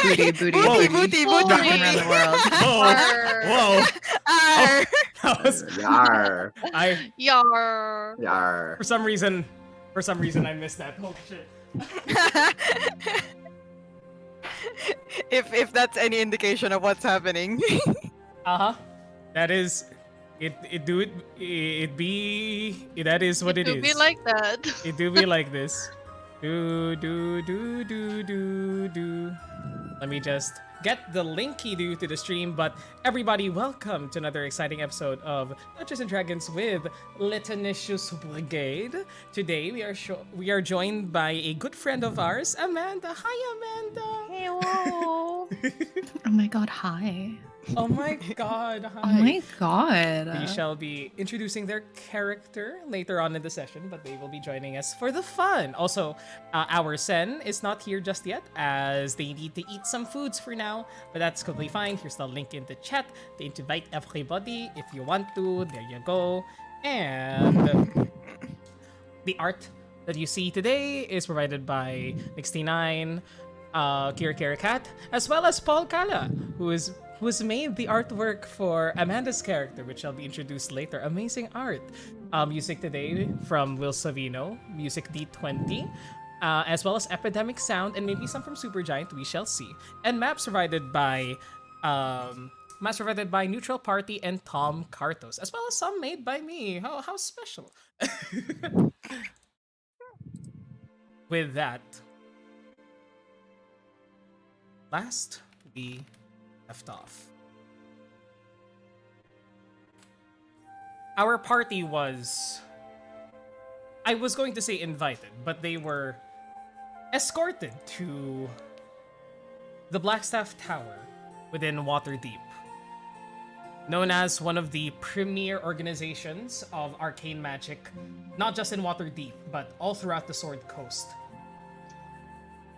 Booty, booty, Whoa. booty. Booty. Rocking around the world. Whoa. Whoa. Arr. That was Yar. Yar. Yar. for some reason I missed that. Oh shit. If that's any indication of what's happening. Uh-huh. That is that is what it Do is. be like that. It do be like this. Do. Let me just get the linky do to the stream, but everybody, welcome to another exciting episode of Tenacious and Dragons with Tenacious Brigade. Today we are joined by a good friend of ours, Amanda. Hi, Amanda. Hello. Oh my god, hi. Oh my god, hi. Oh my god. We shall be introducing their character later on in the session, but they will be joining us for the fun. Also, our Sen is not here just yet, as they need to eat some foods for now, but that's completely fine. Here's the link in the chat to invite everybody if you want to. There you go. And the art that you see today is provided by 69, Kira Kira Cat, as well as Paul Kala, who's made the artwork for Amanda's character, which shall be introduced later. Amazing art. Music today from Will Savino, Music D20, as well as Epidemic Sound, and maybe some from Supergiant, we shall see. And maps provided by Neutral Party and Tom Cartos, as well as some made by me. How special. With that, last we left off, our party was, I was going to say invited, but they were escorted to the Blackstaff Tower within Waterdeep, known as one of the premier organizations of arcane magic, not just in Waterdeep, but all throughout the Sword Coast.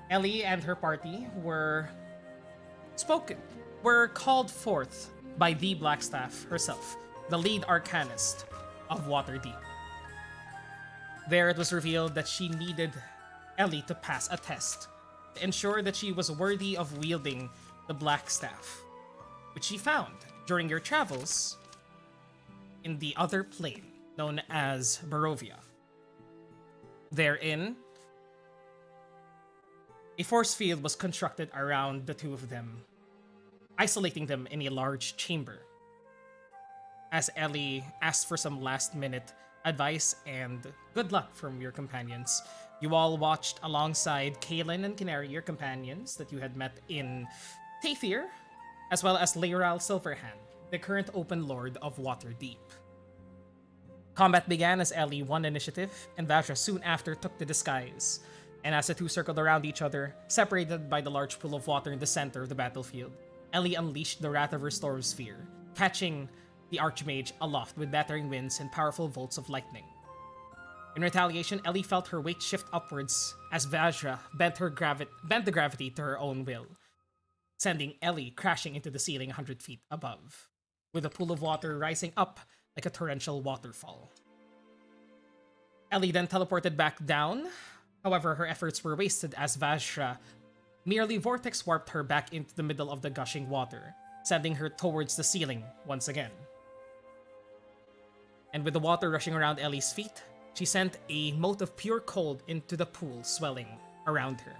Ellie and her party were called forth by the Blackstaff herself, the lead arcanist of Waterdeep. There it was revealed that she needed Ellie to pass a test to ensure that she was worthy of wielding the Blackstaff, which she found during your travels in the other plane known as Barovia. Therein, a force field was constructed around the two of them, isolating them in a large chamber. As Ellie asked for some last-minute advice and good luck from your companions, you all watched alongside Kaelin and Canary, your companions that you had met in Taythir, as well as Leiral Silverhand, the current Open Lord of Waterdeep. Combat began as Ellie won initiative, and Vajra soon after took the disguise. And as the two circled around each other, separated by the large pool of water in the center of the battlefield, Ellie unleashed the wrath of her storm sphere, catching the Archmage aloft with battering winds and powerful bolts of lightning. In retaliation, Ellie felt her weight shift upwards as Vajra bent the gravity to her own will, sending Ellie crashing into the ceiling 100 feet above, with a pool of water rising up like a torrential waterfall. Ellie then teleported back down. However, her efforts were wasted as Vajra merely vortex warped her back into the middle of the gushing water, sending her towards the ceiling once again. And with the water rushing around Ellie's feet, she sent a mote of pure cold into the pool swelling around her,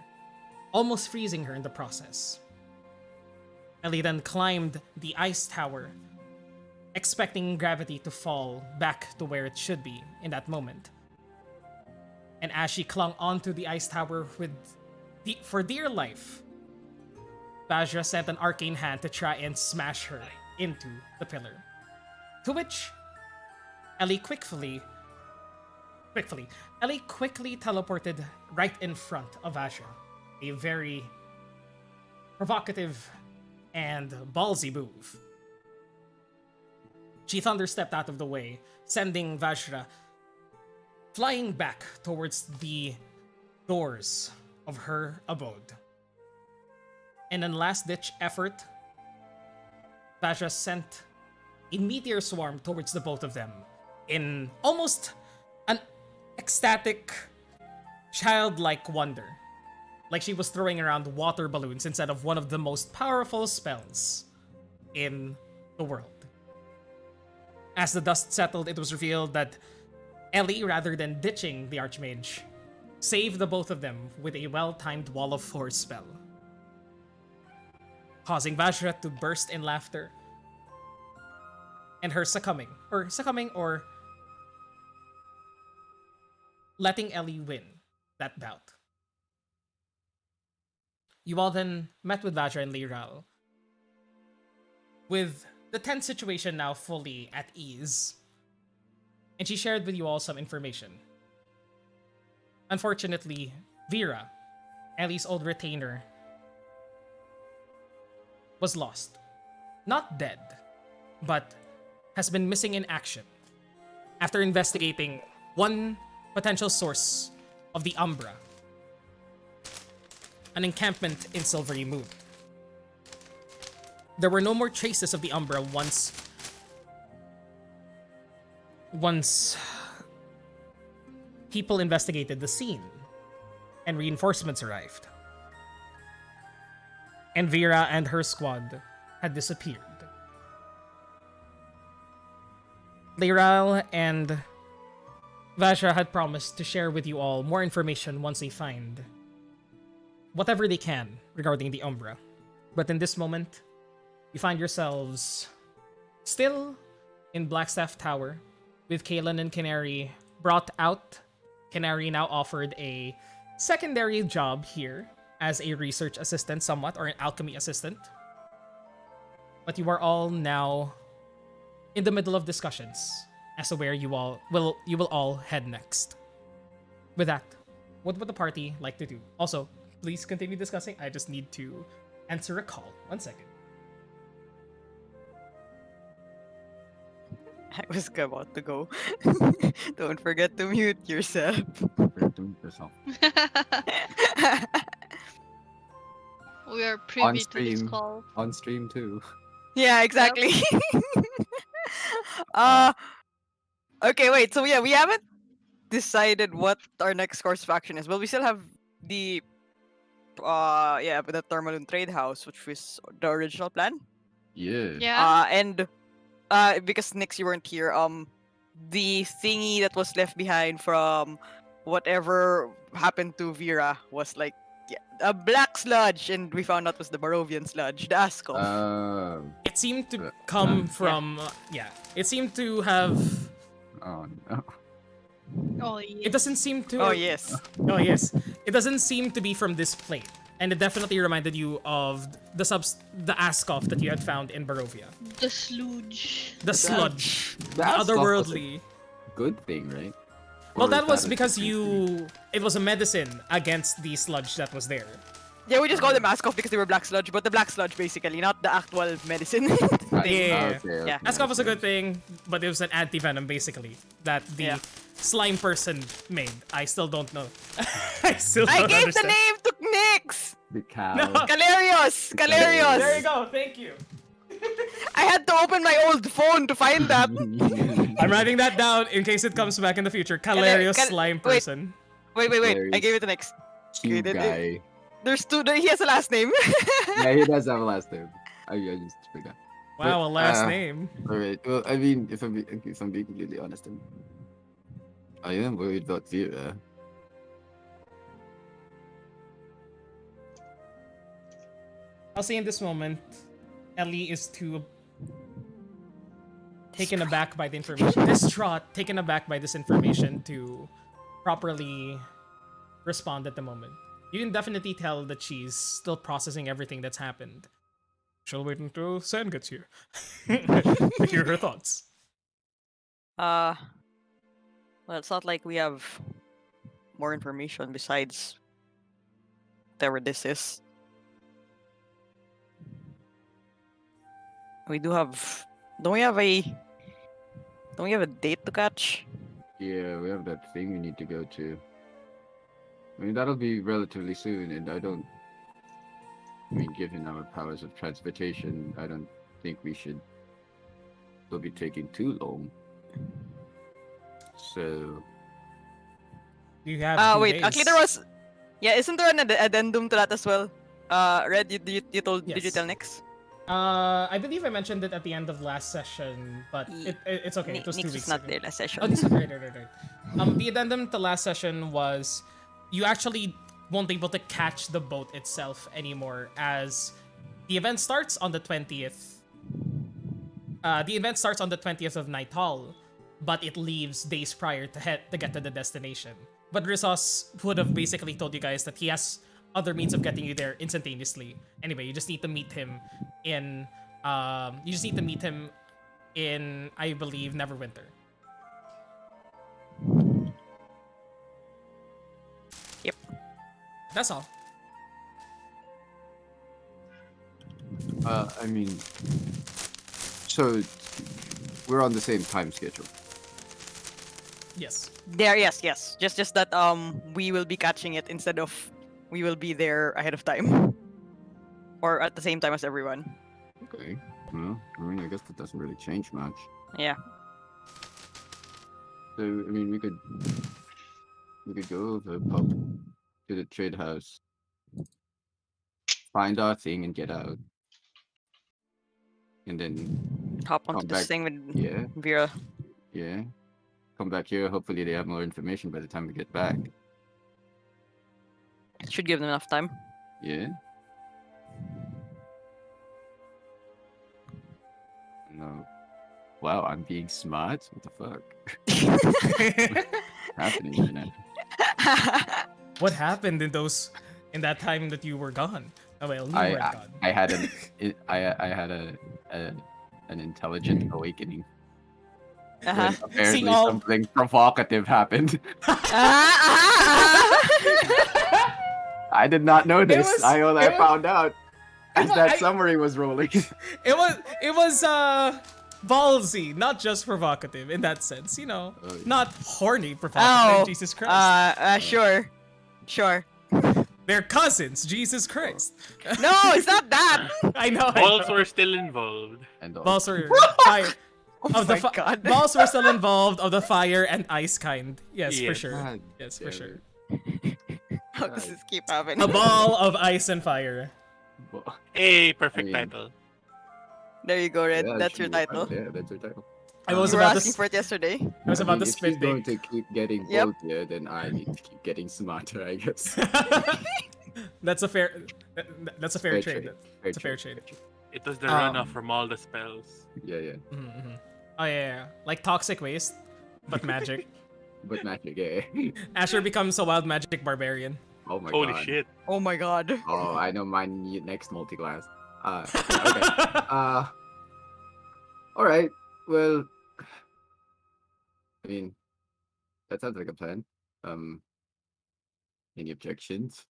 almost freezing her in the process. Ellie then climbed the ice tower, expecting gravity to fall back to where it should be in that moment. And as she clung onto the ice tower for dear life, Vajra sent an arcane hand to try and smash her into the pillar. To which Ellie quickly teleported right in front of Vajra. A very provocative and ballsy move. She thunderstepped out of the way, sending Vajra flying back towards the doors of her abode. In a last-ditch effort, Vajra sent a meteor swarm towards the both of them in almost an ecstatic, childlike wonder. like she was throwing around water balloons instead of one of the most powerful spells in the world. As the dust settled, it was revealed that Ellie, rather than ditching the Archmage, saved the both of them with a well-timed Wall of Force spell, causing Vajra to burst in laughter and her succumbing or letting Ellie win that bout. You all then met with Vajra and Liral, with the tense situation now fully at ease, and she shared with you all some information. Unfortunately, Vera, Ellie's old retainer, was lost. Not dead, but has been missing in action after investigating one potential source of the Umbra, an encampment in Silvery Moon. There were no more traces of the Umbra once people investigated the scene and reinforcements arrived. And Vera and her squad had disappeared. Leiral and Vajra had promised to share with you all more information once they find whatever they can regarding the Umbra. But in this moment, you find yourselves still in Blackstaff Tower with Kaelin and Canary brought out. Canary now offered a secondary job here as a research assistant somewhat, or an alchemy assistant. But you are all now in the middle of discussions as to where you will all head next. With that, what would the party like to do? Also, please continue discussing. I just need to answer a call. 1 second. I was about to go. Don't forget to mute yourself. Doing yourself. We are privy On to this stream. call. On stream too. Yeah, exactly. uh okay, wait. So yeah, we haven't decided what our next course of action is. Well, we still have the the Thermalune Trade House, which was the original plan. Yeah. Yeah. And because Nix, you weren't here, the thingy that was left behind from whatever happened to Vera was like a black sludge, and we found out was the Barovian sludge, the Askov. It seemed to come from it seemed to have. Oh no. Oh yeah. It doesn't seem to. Oh yes. Oh yes. It doesn't seem to be from this plane, and it definitely reminded you of the Askov that you had found in Barovia. The sludge. The sludge, the That's otherworldly. Good thing, right? Well, Or that is was a because good thing? it was a medicine against the sludge that was there. Yeah, we just called them Askov because they were black sludge, but the black sludge basically, not the actual medicine. Yeah. Okay, Askov was a okay. good thing, but it was an anti-venom basically that the slime person made. I still don't know. I still I don't gave understand. the name to Nix! The cow. No. Calerios! Calerios! There you go. Thank you. I had to open my old phone to find that. I'm writing that down in case it comes back in the future. Calerios slime wait. person. Wait. I Hilarious. gave it to Nix. Cute Okay, guy. There's two. He has a last name. Yeah, he does have a last name. I just forgot. Wow, a last uh, name. Alright, well, I mean, if I'm being completely honest, I am worried about Vera. I'll say in this moment, Ellie is too taken aback by the information. Distraught, taken aback by this information to properly respond at the moment. You can definitely tell that she's still processing everything that's happened. She'll wait until San gets here to hear her thoughts. Well, it's not like we have more information besides whatever this is. We do have. Don't we have a date to catch? Yeah, we have that thing we need to go to. I mean, that'll be relatively soon, and given our powers of transportation, I don't think it'll be taking too long. So... You have 2 Wait. days. Actually, there was. Yeah, isn't there an addendum to that as well? Red, you told, did you Yes. tell Nix? I believe I mentioned it at the end of last session, but it's okay. It was 2 Nix was weeks not ago. there last session. Oh, right. The addendum to last session was you actually won't be able to catch the boat itself anymore as the event starts on the 20th. The event starts on the 20th of Nighthall, but it leaves days prior to get to the destination. But Rizos would have basically told you guys that he has other means of getting you there instantaneously. Anyway, you just need to meet him in I believe Neverwinter. Yep. That's all. I mean, so we're on the same time schedule. Yes. There, yes. Just that we will be catching it instead of we will be there ahead of time. Or at the same time as everyone. Okay. Well, I mean, I guess that doesn't really change much. Yeah. So, I mean, we could go to the pub, to the trade house, find our thing and get out. And then Hop onto come this back. thing with Yeah, Vera. yeah. Come back here. Hopefully they have more information by the time we get back. Should give them enough time. Yeah. No. Wow, I'm being smart? What the fuck? Happening right now? What happened in that time that you were gone? Oh well, you weren't gone. I had an intelligent awakening. When apparently Seeing all- something provocative happened. I did not know this. was- I it was- found out as was- that I- summary was rolling. It was ballsy, not just provocative in that sense, you know. Oh, yeah. Not horny provocative, Oh, Jesus Christ. Sure. They're cousins, Jesus Christ. No, it's not that. I know. Balls were still involved. And all. Balls were fire. Oh Of the my god. balls were still involved of the fire and ice kind. Yes, for Yes. sure. God Yes, for damn sure. it. How does this keep happening? A ball of ice and fire. Well, Hey, perfect I mean- title. There you go, Red. yeah, That's your she- title. Yeah, that's your title. I was You were about to asking for it yesterday. I was I about mean, to if spit she's going big. to keep getting Yep. both here, then I need to keep getting smarter, I guess. That's a fair that's a fair Fair trade. trade. It's a fair trade. It was the Um, runoff from all the spells. Yeah, yeah. Oh yeah. Like toxic waste, but magic. But magic, yeah. Asher becomes a wild magic barbarian. Oh my Holy god. shit. Oh my god. Oh, I know my next multi-class. Okay. All right. Well, I mean, that sounds like a plan. Any objections?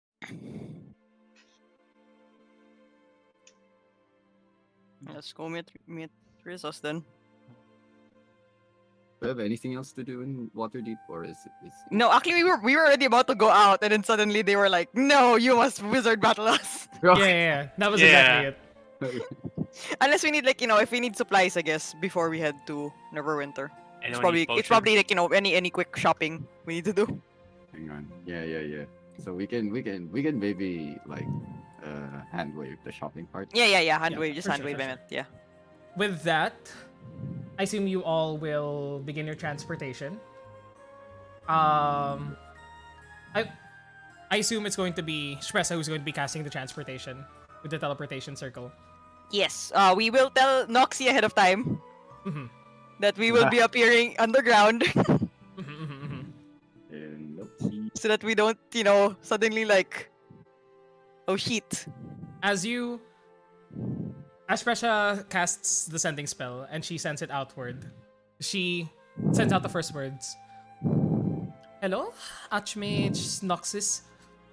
Let's go meet Rizos then. Do you have anything else to do in Waterdeep, or is No, actually we were already about to go out, and then suddenly they were like, "No, you must wizard battle us." Yeah. That was exactly it. Unless we need if we need supplies, I guess, before we head to Neverwinter. It's Anyone need probably potions? like any quick shopping we need to do. Hang on. Yeah. So we can maybe like hand wave the shopping part. Yeah. Hand Yeah, wave, just for hand sure, wave, for I meant. Yeah. With that, I assume you all will begin your transportation. I assume it's going to be Shpressa who's going to be casting the transportation with the teleportation circle. Yes. We will tell Noxy ahead of time Mhm. that we will be appearing underground, And let's see. so that we don't, suddenly like, oh shit. As Shpressa casts the sending spell and she sends it outward, she sends out the first words. Hello, Archmage Noxus.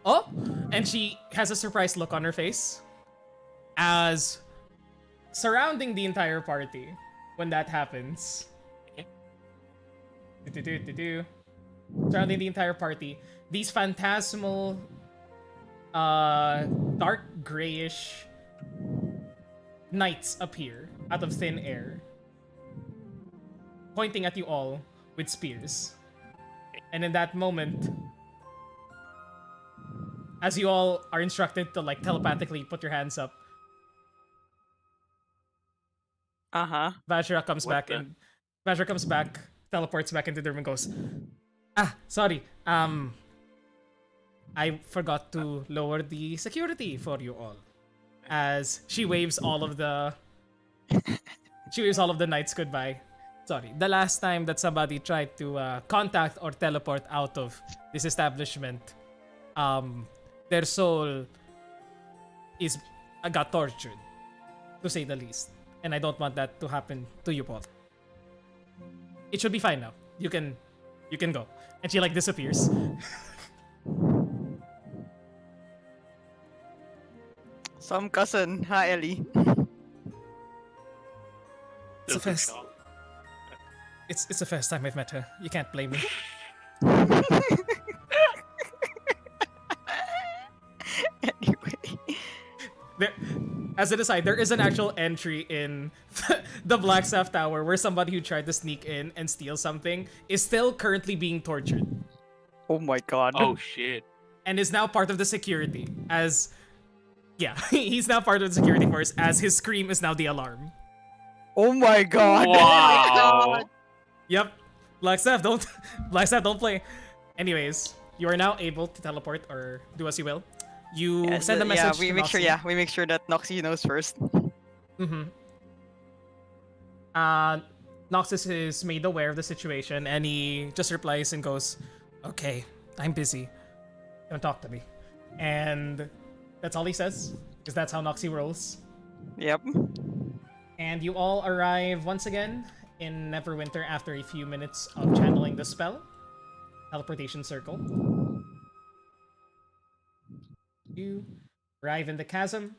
Oh, and she has a surprised look on her face as surrounding the entire party when that happens. Surrounding the entire party, these phantasmal, dark grayish knights appear out of thin air, pointing at you all with spears. And in that moment, as you all are instructed to like telepathically put your hands up, Uh-huh. Vajra comes What back the- and Vajra comes back, teleports back into the room and goes, "Ah, sorry. I forgot to lower the security for you all." As she waves all of the knights goodbye. Sorry, the last time that somebody tried to contact or teleport out of this establishment, their soul is got tortured, to say the least, and I don't want that to happen to you, Paul. It should be fine now. You can go. And she like disappears. Some cousin, ha Ellie. It's the Still too first. shocked. It's the first time I've met her. You can't blame me. Anyway. There, as an aside, there is an actual entry in the Blackstaff Tower where somebody who tried to sneak in and steal something is still currently being tortured Oh my god. Oh shit. and is now part of the security. As yeah, he's now part of the security force. As his scream is now the alarm. Oh my god. Wow. Yep, Blackstaff don't play. Anyways, you are now able to teleport or do as you will. You Yeah, send a message. yeah, to we make sure. Noxie. Yeah, we make sure that Noxie knows first. Mm-hmm. Noxus is made aware of the situation and he just replies and goes, "Okay, I'm busy. Don't talk to me." And that's all he says, because that's how Noxie rolls. Yep. And you all arrive once again in Neverwinter after a few minutes of channeling the spell. Teleportation circle. You arrive in the chasm.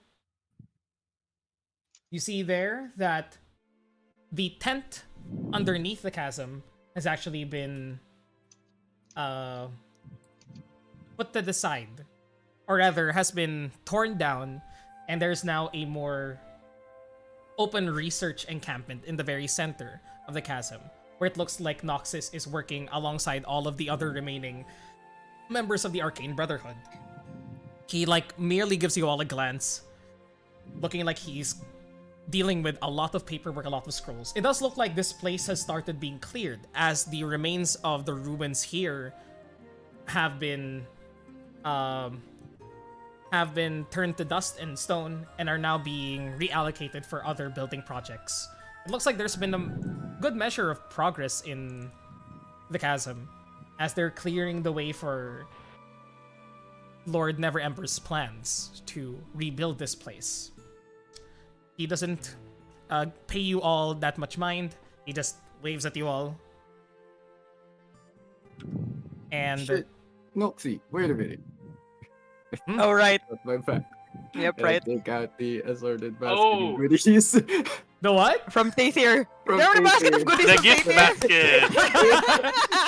You see there that the tent underneath the chasm has actually been put to the side, or rather has been torn down, and there's now a more open research encampment in the very center of the chasm, where it looks like Noxus is working alongside all of the other remaining members of the Arcane Brotherhood. He like merely gives you all a glance, looking like he's dealing with a lot of paperwork, a lot of scrolls. It does look like this place has started being cleared, as the remains of the ruins here have been turned to dust and stone and are now being reallocated for other building projects. It looks like there's been a good measure of progress in the chasm, as they're clearing the way for Lord Never Ember's plans to rebuild this place. He doesn't pay you all that much mind. He just waves at you all. And Shit. Noxie, wait a minute. Oh right. That's my back. Yep. And I Right. take out the assorted basket Oh. of goodies. the what? From Tathier. From There are a basket of Tathier. goodies The from gift Tathier. basket.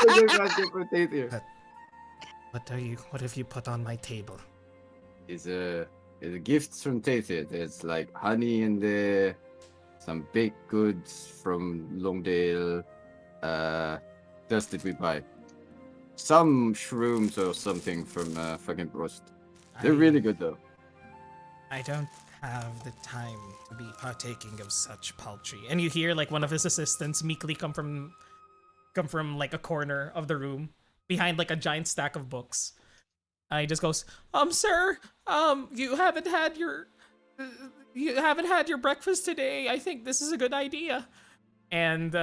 The basket from Tathier. What have you put on my table? It's gifts from Tathier. There's like honey in there, some baked goods from Longdale. What else did we buy? Some shrooms or something from fucking Prost. They're really good though. I don't have the time to be partaking of such paltry. And you hear like one of his assistants meekly come from like a corner of the room behind like a giant stack of books. He just goes, sir, you haven't had your breakfast today. I think this is a good idea." And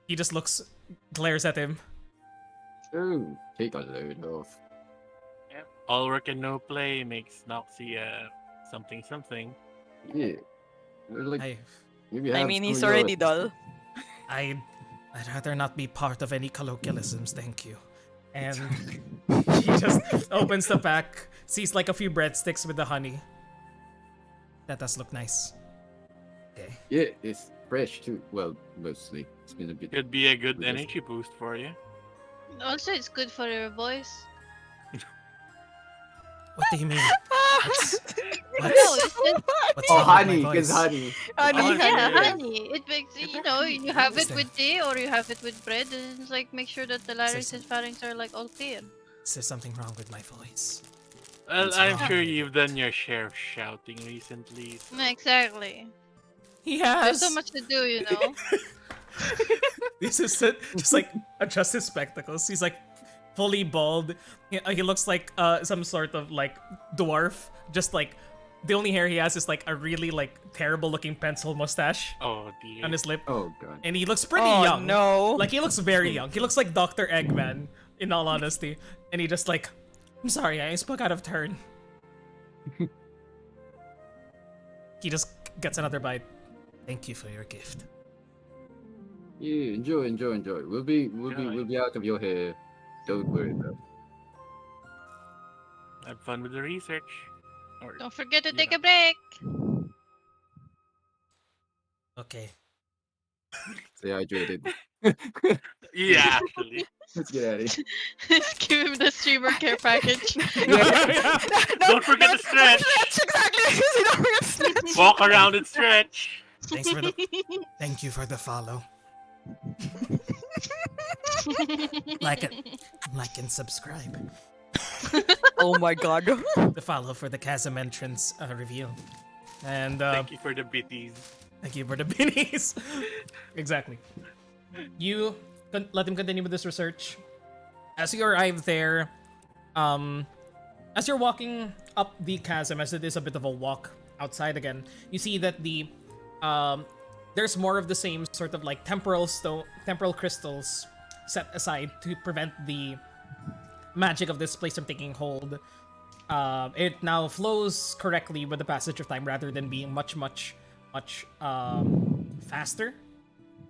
he just glares at him. Oh, take a load off. Yep. All work and no play makes Noxie something. Yeah. Like, maybe I have mean, some he's of already yours. dull. I'd rather not be part of any colloquialisms, thank you. And he just opens the pack, sees like a few breadsticks with the honey. That does look nice. Okay. Yeah, it's fresh too. Well, mostly. It's been a bit. Could be a good Yes. energy boost for you. Also, it's good for your voice. What do you mean? No, it's just, What's Oh, wrong with my honey, voice? because honey. Honey, Oh, yeah, yeah. honey. It makes you have it with tea or you have it with bread, and it's like make sure that the larynx and pharynx are like all clear. Is there something wrong with my voice? Well, It's I'm wrong. sure you've done your share of shouting recently. So. Exactly. He There's has. so much to do, you know. This is it. Just like adjust his spectacles. He's like fully bald. He looks like some sort of like dwarf. Just like the only hair he has is like a really like terrible looking pencil mustache Oh dear. on his lip, Oh god. and he looks pretty Oh young. no. Like he looks very young. He looks like Dr. Eggman, in all honesty. And he just like, I'm sorry, I spoke out of turn. He just gets another bite. Thank you for your gift. Yeah, enjoy. We'll be out of your hair. Don't worry about it. Have fun with the research. Or, Don't forget to you take know. a break. Okay. Stay hydrated. Yeah, actually. Let's get out of here. Give him the streamer care package. Don't forget to stretch. That's exactly. You don't forget to stretch. Walk around and stretch. Thanks for the. Thank you for the follow. Like and subscribe. Oh my god. The follow for the chasm entrance reveal. And Thank you for the bitties. thank you for the beanies. Exactly. You let him continue with this research. As you arrive there, as you're walking up the chasm, as it is a bit of a walk outside again, you see that there's more of the same sort of like temporal crystals set aside to prevent the magic of this place from taking hold. It now flows correctly with the passage of time rather than being much faster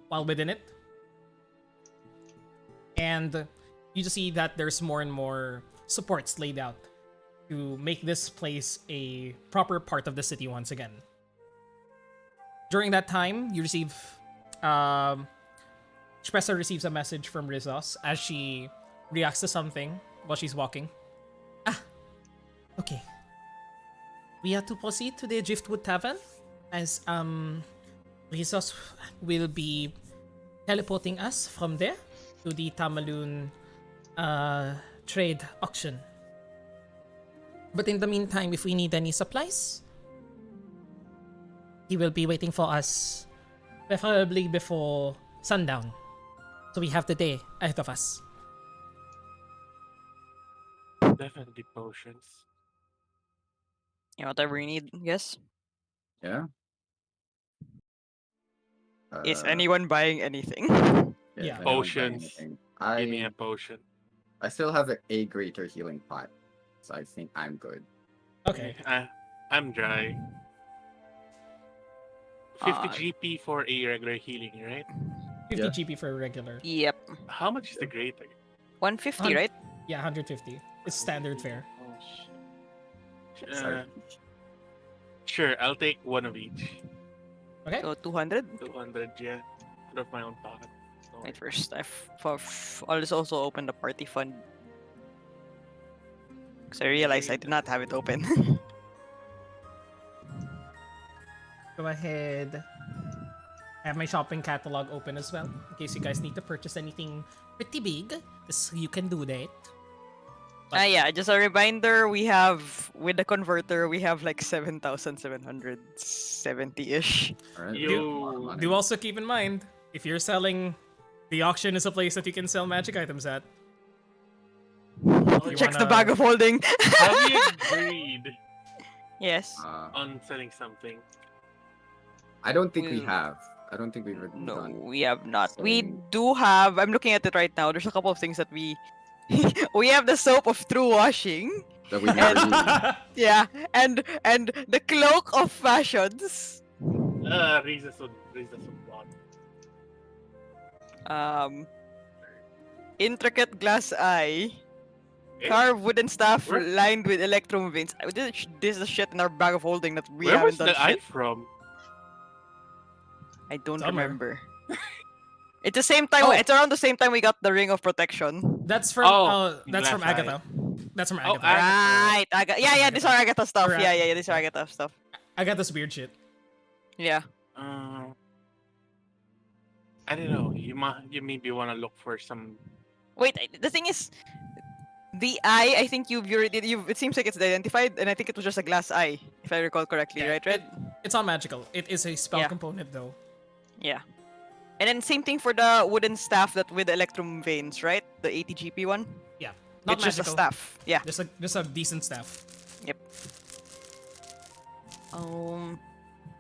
while within it. And you just see that there's more and more supports laid out to make this place a proper part of the city once again. During that time, you receive Shpressa receives a message from Rizos as she reacts to something while she's walking. Okay. We are to proceed to the Driftwood Tavern as Rizos will be teleporting us from there to the Tamaloon trade auction. But in the meantime, if we need any supplies, he will be waiting for us, preferably before sundown. So we have the day ahead of us. Definitely potions. Yeah, whatever you need. Yes. Yeah. Is Uh, anyone buying anything? Yeah. if anyone's buying Potions. anything. Give me a potion. I still have a greater healing pot, so I think I'm good. Okay. I'm dry. 50 Uh, GP for a regular healing, right? 50 Yeah. GP for a regular. Yep. How much is the greater? 150, Hun- right? Yeah, 150. It's standard fare. Oh, shit. Sorry. Sure, I'll take one of each. Okay. So 200. 200, yeah. Out of my own pocket. No Wait, worries. first, I'll just also open the party fund. Because I realized I did not have it open. Go ahead. I have my shopping catalog open as well, in case you guys need to purchase anything pretty big. You can do that. Yeah, just a reminder, we have, with the converter, we have like 7,770-ish. All right. You- Do also keep in mind, if you're selling, the auction is a place that you can sell magic items at. You Checks the wanna- bag of holding. Have you agreed Yes. on selling something? I don't think we We'll- have. I don't think we've No, done. we have not. We Selling- do have, I'm looking at it right now, there's a couple of things that we... we have the soap of true washing. That we never used. Yeah, and the cloak of fashions. Reasons of blood. Intricate glass eye. Eh? Carved wooden staff Where- lined with electrum veins. This is the shit in our bag of holding that we Where haven't was done the eye shit. from? I don't Summer. remember. It's the same time. Oh. It's around the same time we got the ring of protection. That's from that's from Glass eye. Agatha. That's from Oh, Agatha. Right. Yeah. These are Agatha stuff. Alright. Yeah. These are Agatha stuff. I got this weird shit. Yeah. I don't know. You maybe want to look for some. Wait. The thing is, The eye, I think you've already you've. It seems like it's identified, and I think it was just a glass eye, if I recall correctly, Yeah, right? Red. it's not magical. It is a spell Yeah. component though. Yeah. And then same thing for the wooden staff that with electrum veins, right? The 80 GP one. Yeah, not It's just a magical. staff. Yeah. Just a decent staff. Yep.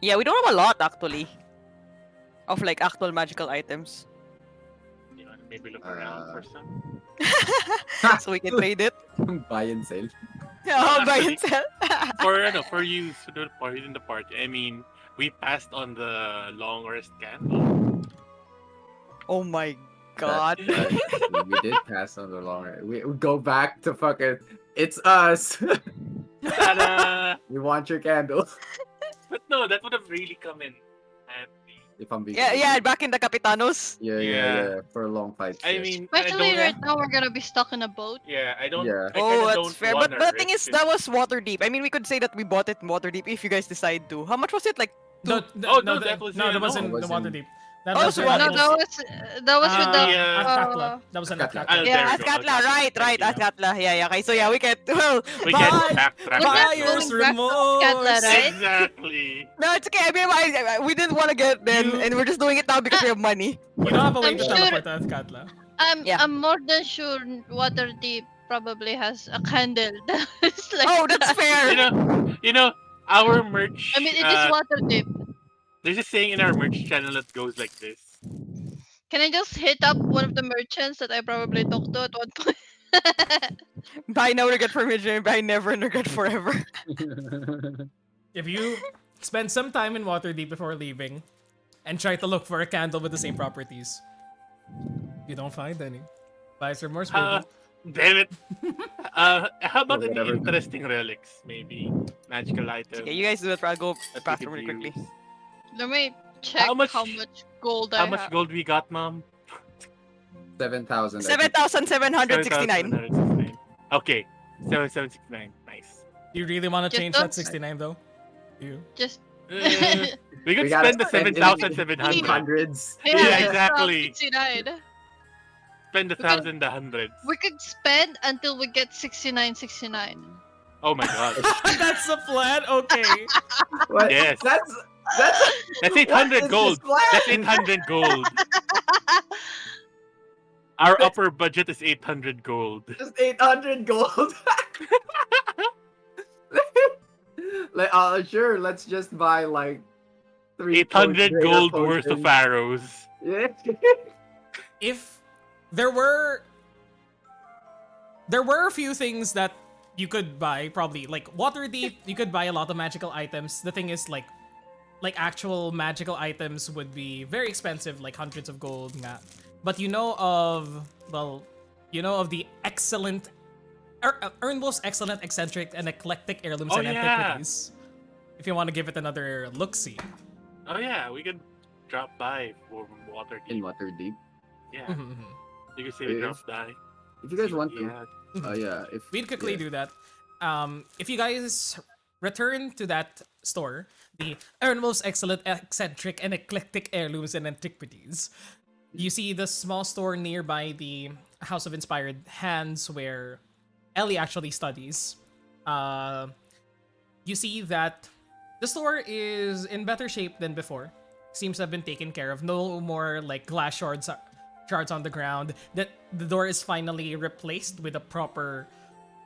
Yeah, we don't have a lot actually of like actual magical items, You know, maybe look around for some. so we can trade it. Buy and sell. Oh, buy actually- and sell. For you to the party in the party. I mean, we passed on the long rest candle. Oh my god. We did pass on the long. We go back to fucking. It's us. Ta-da! We want your candle. But no, that would have really come in handy. If I'm being Yeah, back in the Capitanos. yeah. For a long fight. I yes. mean, I Especially don't. right now, we're gonna be stuck in a boat. Yeah, I don't. Yeah. I Oh, kinda that's don't fair. But wanna the thing risk is, it. that was Waterdeep. I mean, we could say that we bought it in Waterdeep if you guys decide to. How much was it? Like, No, no, that was- yeah, that no. wasn't It was the in- Waterdeep. That Oh, was so in- No, Waterdeep. that was with the. Yeah. Athkatla. That was an Athkatla. Athkatla. There yeah, we go, Athkatla, okay. right, Thank you. Athkatla. Yeah. Okay, so yeah, we can. Well, We bye. can We're backtrack. not Buyer's going back to remorse. Athkatla, right? Exactly. No, it's okay. I mean, we didn't want to get them, You- and we're just doing it now because we have money. You don't have a way I'm to sure- teleport to Athkatla. Yeah. I'm more than sure Waterdeep probably has a candle that's like Oh, that's that. fair. You know, our merch. I mean, it is Waterdeep. There's a saying in our merch channel that goes like this. Can I just hit up one of the merchants that I probably talked to at one point? Buy now, regret forever. Buy never, and regret forever. If you spend some time in Waterdeep before leaving and try to look for a candle with the same properties, you don't find any. Buyer's remorse, baby. Damn it. How about any whatever. interesting relics, maybe magical items? Okay, you guys do that. I'll go that we past could really quickly. use? Let me check how much gold How I much have. gold we got, mom? 7,000. 7,769. 7,769. Okay, 7,769. Nice. You really want to Just change don't- that 69 though? You? Just We could We gotta spend the spend it in 7,700. hundreds. Yeah, exactly. 69. Spend the We could- 1,000 the hundreds. We could spend until we get 69. Oh my god. That's the plan? Okay. What? Yes. That's That's what 800 is gold. this plan? That's 800 gold. Our upper budget is 800 gold. Just 800 gold. Like, sure, let's just buy like 800 gold worth of arrows. Yeah. If there were a few things that you could buy, probably like Waterdeep, you could buy a lot of magical items. The thing is like actual magical items would be very expensive, like hundreds of gold nga. But you know of the excellent Ernbol's excellent, eccentric, and eclectic heirlooms Oh, and yeah. antiquities. If you want to give it another look-see. Oh yeah, we could drop by for water. In Waterdeep. Yeah, Mhm. you could say we If- drop by. If you guys want to. Yeah. Yeah. If We'd quickly yeah. do that. If you guys return to that store, the Ernbol's excellent, eccentric, and eclectic heirlooms and antiquities, you see the small store nearby the House of Inspired Hands where Ellie actually studies. You see that the store is in better shape than before. Seems to have been taken care of. No more like glass shards on the ground. The door is finally replaced with a proper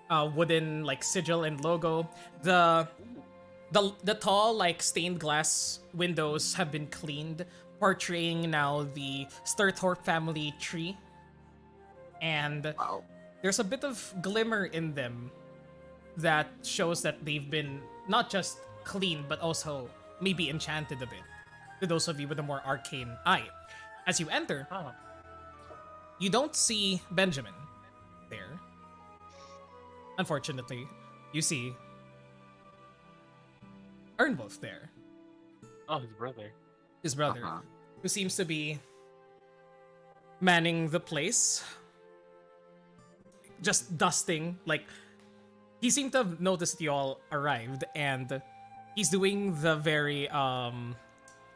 wooden like sigil and logo. The tall like stained glass windows have been cleaned, portraying now the Sturthorpe family tree. And Wow. there's a bit of glimmer in them that shows that they've been not just cleaned but also maybe enchanted a bit. To those of you with a more arcane eye. As you enter, Oh. you don't see Benjamin there. Unfortunately, you see Ernwolf there, Oh, his brother. his brother, Uh-huh. who seems to be manning the place, just dusting. Like, he seemed to have noticed you all arrived, and he's doing the very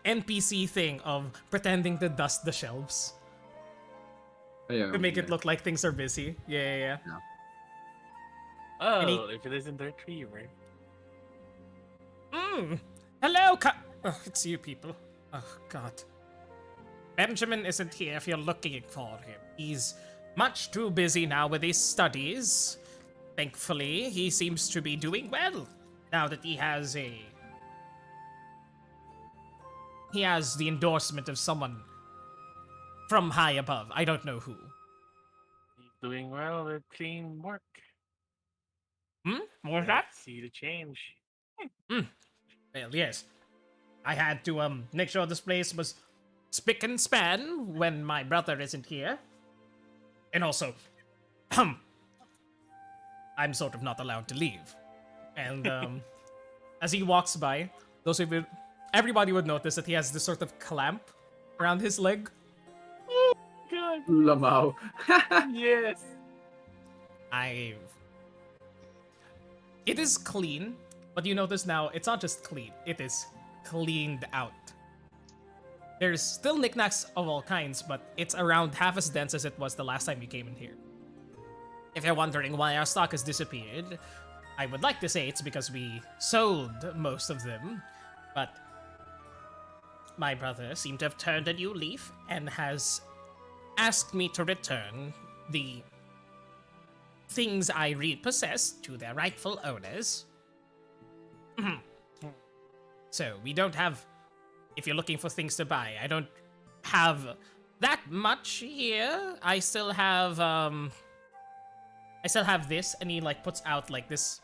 NPC thing of pretending to dust the shelves Yeah, to make it yeah. look like things are busy. Yeah. Oh, if it isn't their retriever. Hello, it's you people. Oh, God. Benjamin isn't here if you're looking for him. He's much too busy now with his studies. Thankfully, he seems to be doing well now that he has the endorsement of someone from high above. I don't know who. He's doing well with clean work. What was that? See the change. Well, yes. I had to make sure this place was spick and span when my brother isn't here. And also, I'm sort of not allowed to leave. And as he walks by, everybody would notice that he has this sort of clamp around his leg. God. Lamau. Yes. It is clean, but you notice now it's not just clean, it is cleaned out. There's still knickknacks of all kinds, but it's around half as dense as it was the last time you came in here. If you're wondering why our stock has disappeared, I would like to say it's because we sold most of them, but my brother seemed to have turned a new leaf and has asked me to return the things I repossessed to their rightful owners. So we don't have, if you're looking for things to buy, I don't have that much here. I still have this, and he like puts out like this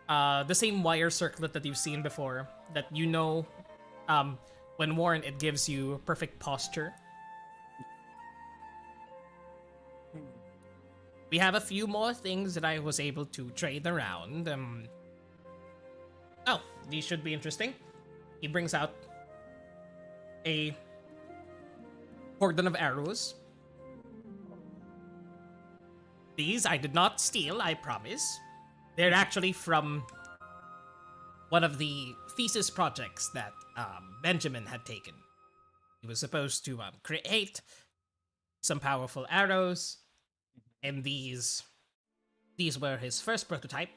the same wire circlet that you've seen before, that you know when worn it gives you perfect posture. We have a few more things that I was able to trade around. Oh, these should be interesting. He brings out a cordon of arrows. These I did not steal, I promise. They're actually from one of the thesis projects that Benjamin had taken. He was supposed to create some powerful arrows, and these were his first prototype.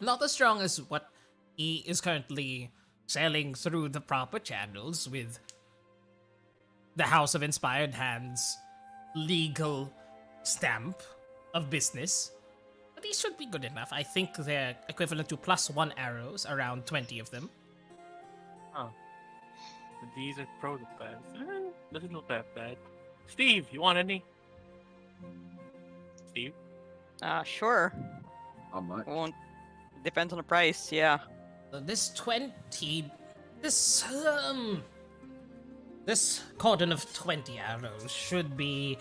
Not as strong as what he is currently selling through the proper channels with the House of Inspired Hands legal stamp of business. But these should be good enough. I think they're equivalent to +1 arrows, around 20 of them. Oh. But these are prototypes. Doesn't look that bad. Steve, you want any? Steve? Sure. How much? Won't depends on the price. Yeah. This cordon of 20 arrows should be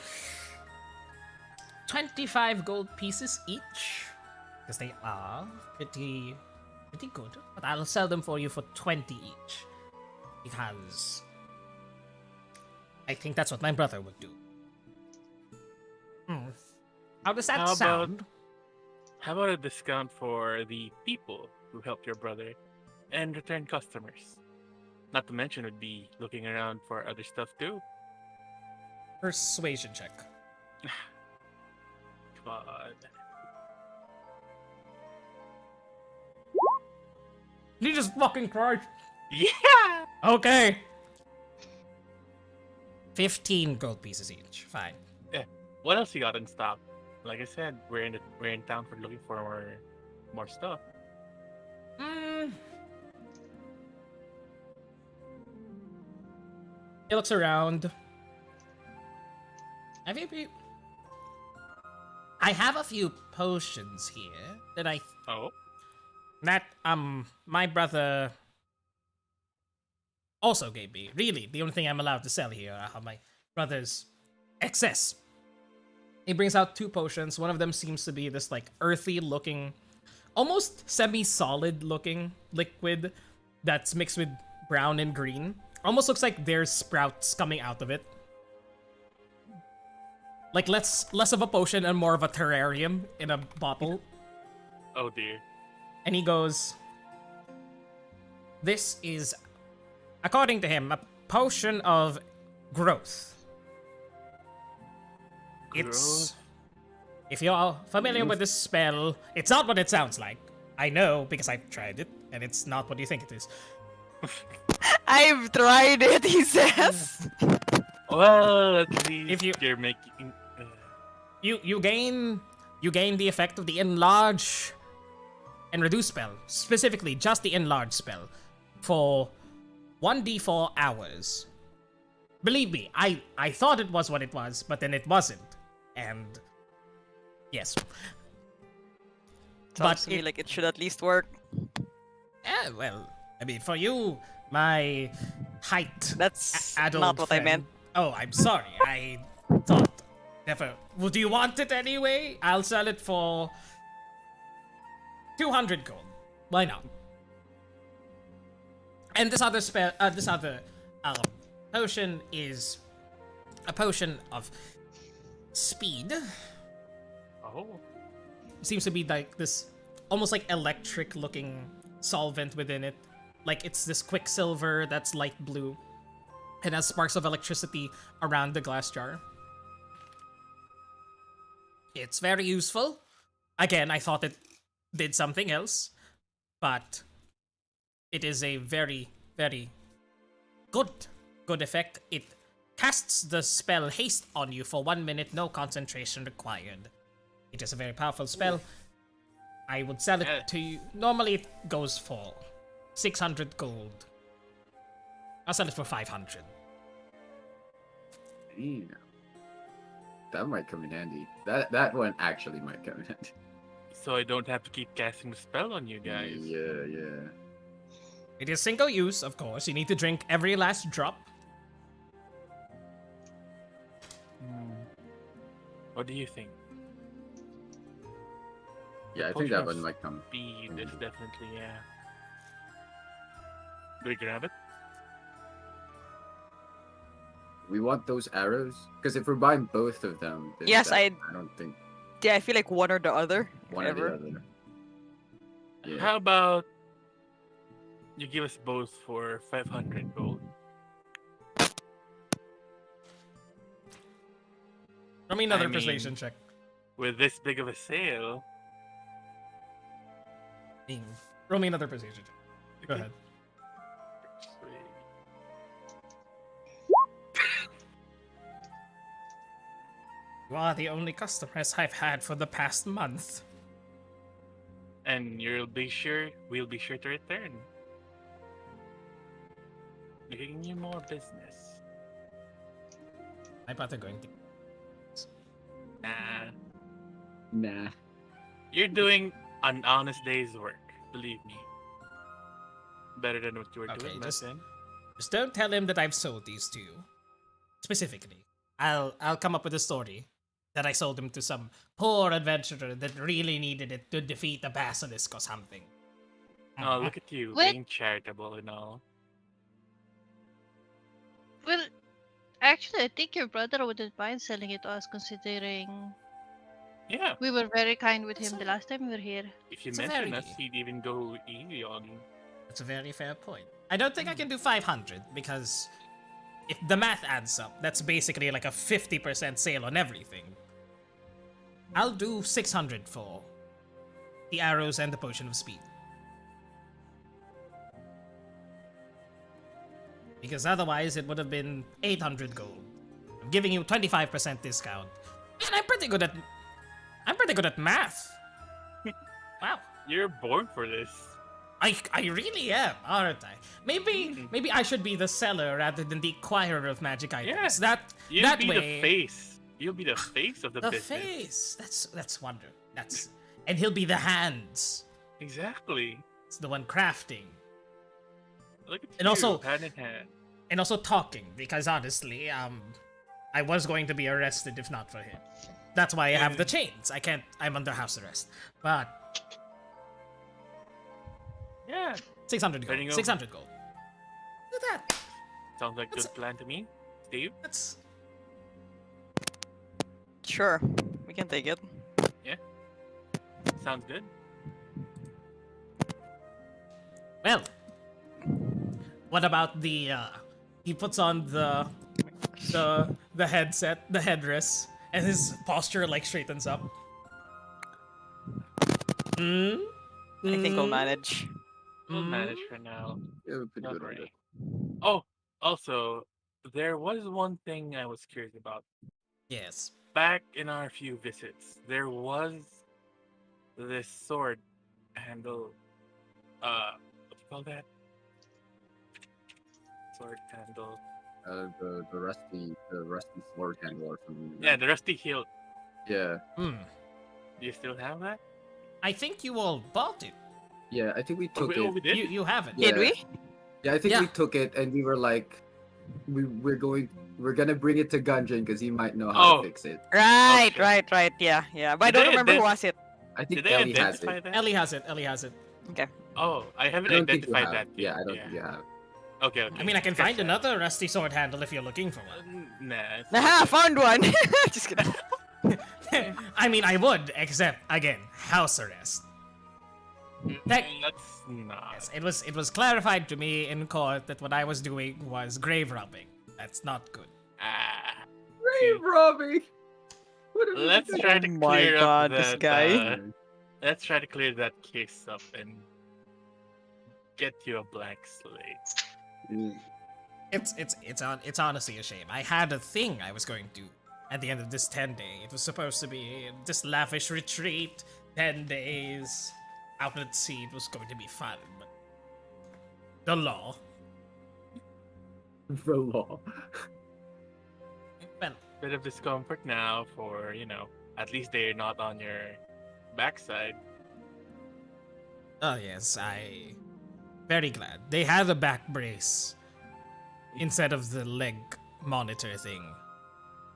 25 gold pieces each, because they are pretty good. But I'll sell them for you for 20 each, because I think that's what my brother would do. How does that sound? How about a discount for the people who helped your brother and return customers? Not to mention, would be looking around for other stuff too. Persuasion check. God. Jesus fucking Christ! Yeah. Okay. 15 gold pieces each. Fine. What else you got in stock? Like I said, we're in town for looking for more stuff. He looks around. I have a few potions here that my brother also gave me. Really, the only thing I'm allowed to sell here are my brother's excess. He brings out 2 potions. One of them seems to be this like earthy looking, almost semi-solid looking liquid that's mixed with brown and green. Almost looks like there's sprouts coming out of it. Like less of a potion and more of a terrarium in a bottle. Oh dear. And he goes, this is, according to him, a potion of growth. If you're familiar with this spell, it's not what it sounds like. I know because I've tried it, and it's not what you think it is. I've tried it, he says. Well, at least If you- you're making. You gain the effect of the enlarge and reduce spell, specifically just the enlarge spell, for 1d4 hours. Believe me, I thought it was what it was, but then it wasn't. And yes. Sounds to me it- like it should at least work. Well, I mean, for you, my height. That's adult not what I friend- meant. Oh, I'm sorry. I thought never. Well, do you want it anyway? I'll sell it for 200 gold. Why not? And this other potion is a potion of speed. Oh. Seems to be like this almost like electric looking solvent within it. Like it's this quicksilver that's light blue and has sparks of electricity around the glass jar. It's very useful. Again, I thought it did something else, but it is a very, very good effect. It casts the spell haste on you for 1 minute, no concentration required. It is a very powerful spell. I would sell it Yeah. to you. Normally it goes for 600 gold. I'll sell it for 500. Damn. That might come in handy. That one actually might come in handy. So I don't have to keep casting the spell on you guys. Yeah. It is single use, of course. You need to drink every last drop. What do you think? Yeah, I think Potion that of one might come. Speed is definitely, yeah. Do we grab it? We want those arrows because if we're buying both of them, then Yes, I don't think Yeah, I feel like one or the other. one or Whatever. the other. Yeah. How about you give us both for 500 gold? Roll me another I mean- persuasion check. With this big of a sale. Roll me another persuasion check. Go Okay. ahead. You are the only customers I've had for the past month. And we'll be sure to return. Giving you more business. I thought they're going to. Nah. You're doing an honest day's work, believe me. Better than what you were Okay, doing back just- then. Just don't tell him that I've sold these to you. Specifically, I'll come up with a story that I sold them to some poor adventurer that really needed it to defeat a basilisk or something. Oh, look at you, What? being charitable and all. Well, actually, I think your brother wouldn't mind selling it to us, considering Yeah, we were very kind with him the last time we were here. if you It's a mention very- us, he'd even go easy on you. That's a very fair point. I don't think I can do 500 because if the math adds up, that's basically like a 50% sale on everything. I'll do 600 for the arrows and the potion of speed. Because otherwise it would have been 800 gold. I'm giving you 25% discount. And I'm pretty good at math. Wow. You're born for this. I really am, aren't I? Maybe I should be the seller rather than the acquirer of magic items. Yeah. You'll That be way, the face. You'll be the face of the the business. face. That's wonder. And he'll be the hands. Exactly. It's the one crafting Look at And you, also- hand in hand. and also talking. Because honestly, I was going to be arrested if not for him. That's why I have the chains. I can't. I'm under house arrest. But Yeah, 600 Turning gold. over. 600 gold. Look at that. sounds like That's- good plan to me. Steve? That's Sure, we can take it. Sounds good. well. What about the? He puts on the headset, the headdress, and his posture like straightens up. Hmm? I think we'll Hmm? manage. We'll Hmm? manage for now. Yeah, we're pretty Don't good on worry. that. Oh, also, there was one thing I was curious about. Yes. Back in our few visits, there was this sword handle. What do you call that? Sword handle. The rusty sword handle or something. Like Yeah, that. the rusty hilt. Yeah, Hmm. Do you still have that? I think you all bought it. yeah. I think we took Oh, it. we did. You have it. Yeah. Did we? Yeah, I think Yeah. we took it, and we were like, we're gonna bring it to Gungeon because he might know how Oh. to fix it. Right, shit. right. Yeah, yeah. But I Did don't they remember who ident- was it. I think Did they Ellie has identify it. that? Ellie has it. Ellie has it. Oh, I haven't I don't think you identified have. that yet. Yeah, I don't think you have. Okay, okay. I mean, I can Scratch find that. another rusty sword handle if you're looking for one. Nah. it's Aha, okay. found one. Just kidding. I mean, I would, except again, house arrest. Tech- Let's not. Yes, it was clarified to me in court that what I was doing was grave robbing. That's not good. Ah. Grave robbing. What have we Let's done? try to Oh my clear God, up this that. guy. Let's try to clear that case up and get you a blank slate. Mm. It's honestly a shame. I had a thing I was going to do at the end of this 10-day. It was supposed to be this lavish retreat, 10 days out at sea. It was going to be fun, but the law. The law. Well, Bit of discomfort now for, at least they're not on your backside. oh yes, very glad they had a back brace instead of the leg monitor thing.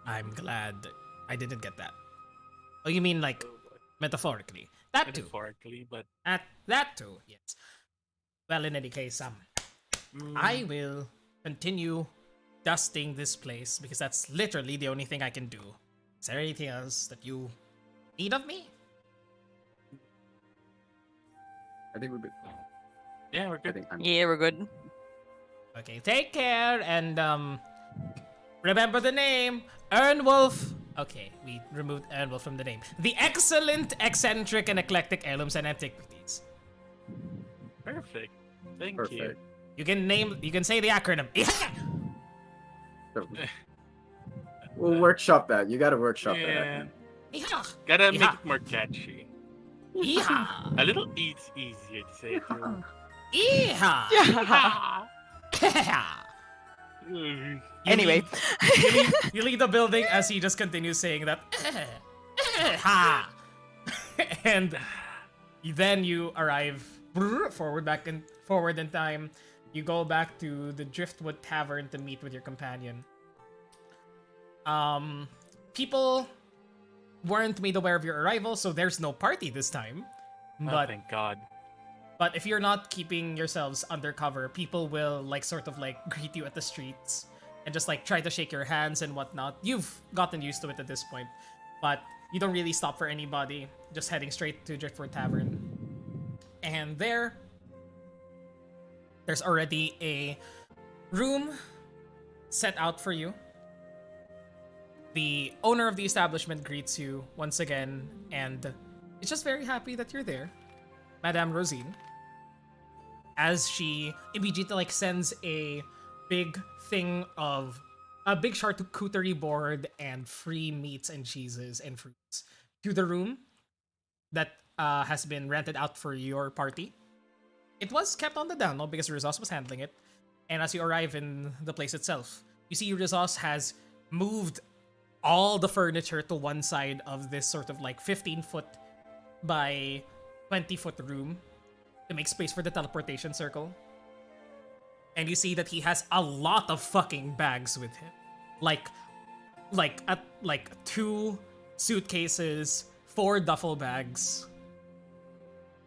I'm glad I didn't get that. Oh, you mean like metaphorically? That too. Metaphorically, but That too. Yes. Well, in any case, I will continue dusting this place because that's literally the only thing I can do. Is there anything else that you need of me? I think we're good. yeah, we're I good. think I'm. Yeah, we're good. Okay, take care and remember the name, Ernwolf. Okay, we removed Ernwolf from the name. The excellent, eccentric, and eclectic heirlooms and antiquities. Perfect. Thank you. Perfect. You can say the acronym. We'll workshop that. You gotta workshop Yeah. that. Yeehaw! Gotta make Yeah. it more catchy. Yeehaw! A little easier to say too. Yeehaw! Ah. Anyway. You leave the building as he just continues saying that. Ha! And then you arrive forward in time. You go back to the Driftwood Tavern to meet with your companion. People weren't made aware of your arrival, so there's no party this time. Oh, But thank God. but if you're not keeping yourselves undercover, people will sort of greet you at the streets and just try to shake your hands and whatnot. You've gotten used to it at this point, but you don't really stop for anybody, just heading straight to Driftwood Tavern. And there's already a room set out for you. The owner of the establishment greets you once again and is just very happy that you're there, Madame Rosine. As she immediately sends a big charcuterie board and free meats and cheeses and fruits to the room that has been rented out for your party. It was kept on the down low because Rizos was handling it. And as you arrive in the place itself, you see Rizos has moved all the furniture to one side of this sort of 15-foot by 20-foot room to make space for the teleportation circle. And you see that he has a lot of fucking bags with him. Like 2 suitcases, 4 duffel bags.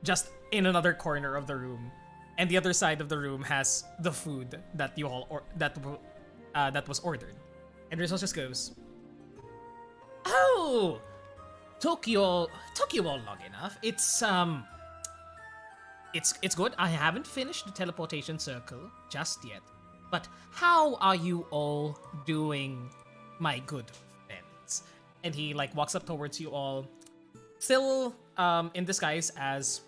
Just in another corner of the room. And the other side of the room has the food that you all that was ordered. And Rizzo just goes, "Oh, took you all long enough. It's good. I haven't finished the teleportation circle just yet. But how are you all doing, my good friends?" And he walks up towards you all, still in disguise as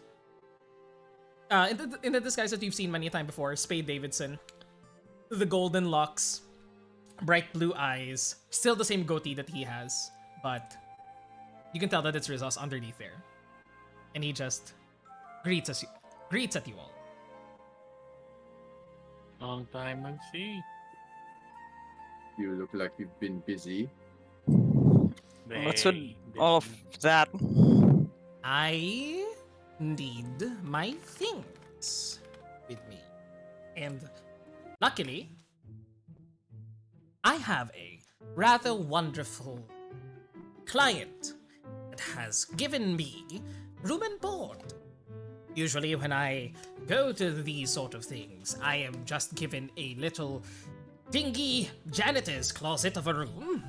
in the disguise that you've seen many a time before, Spade Davidson, the golden locks, bright blue eyes, still the same goatee that he has, but you can tell that it's Rizos underneath there, and he just greets at you all. Long time no see. You look like you've been busy. What's with Very all of busy. that? I need my things with me. And luckily, I have a rather wonderful client that has given me room and board. Usually, when I go to these sort of things, I am just given a little dingy janitor's closet of a room.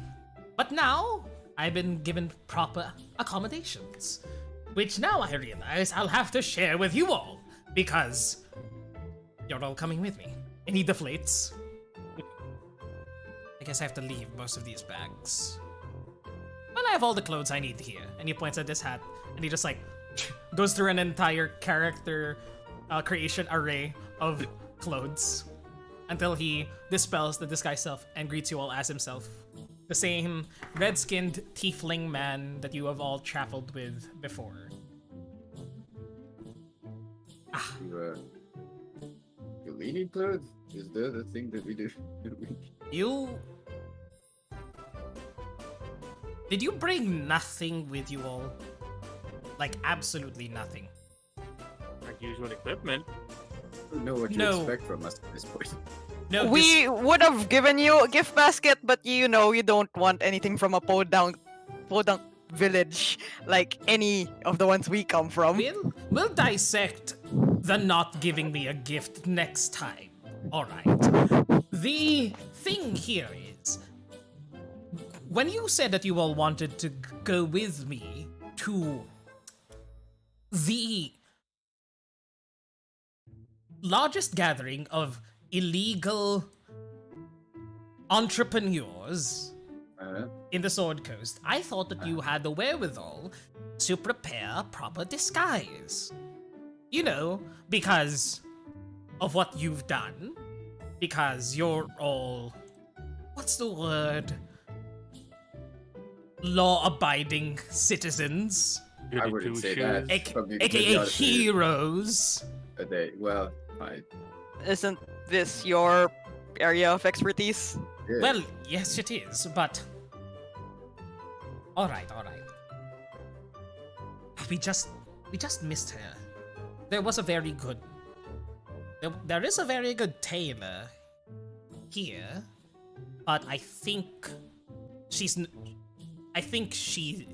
But now, I've been given proper accommodations, which now I realize I'll have to share with you all, because you're all coming with me. And he deflates. I guess I have to leave most of these bags. Well, I have all the clothes I need here. And he points at this hat, and he just like goes through an entire character creation array of clothes until he dispels the disguise self and greets you all as himself. The same red-skinned tiefling man that you have all traveled with before. You leaning clothes? Is that the thing that we do? You... Did you bring nothing with you all? Like, absolutely nothing. Our usual equipment. I don't know what you No. expect from us at this point. No, We would have given you a gift basket, but you know you don't want anything from a podunk village like any of the ones we come from. We'll dissect the not giving me a gift next time. Alright. The thing here is, when you said that you all wanted to go with me to the largest gathering of illegal entrepreneurs in the Sword Coast, I thought that you had the wherewithal to prepare a proper disguise. You know, because of what you've done, because you're all, what's the word? Law-abiding citizens, I Goody wouldn't say two-shoes. that. Probably completely aka honest with you. heroes. Well, fine. Isn't this your area of expertise? Yeah. Well, yes it is, but... Alright. We just missed her. There was a very good... There is a very good tailor here, but I think I think she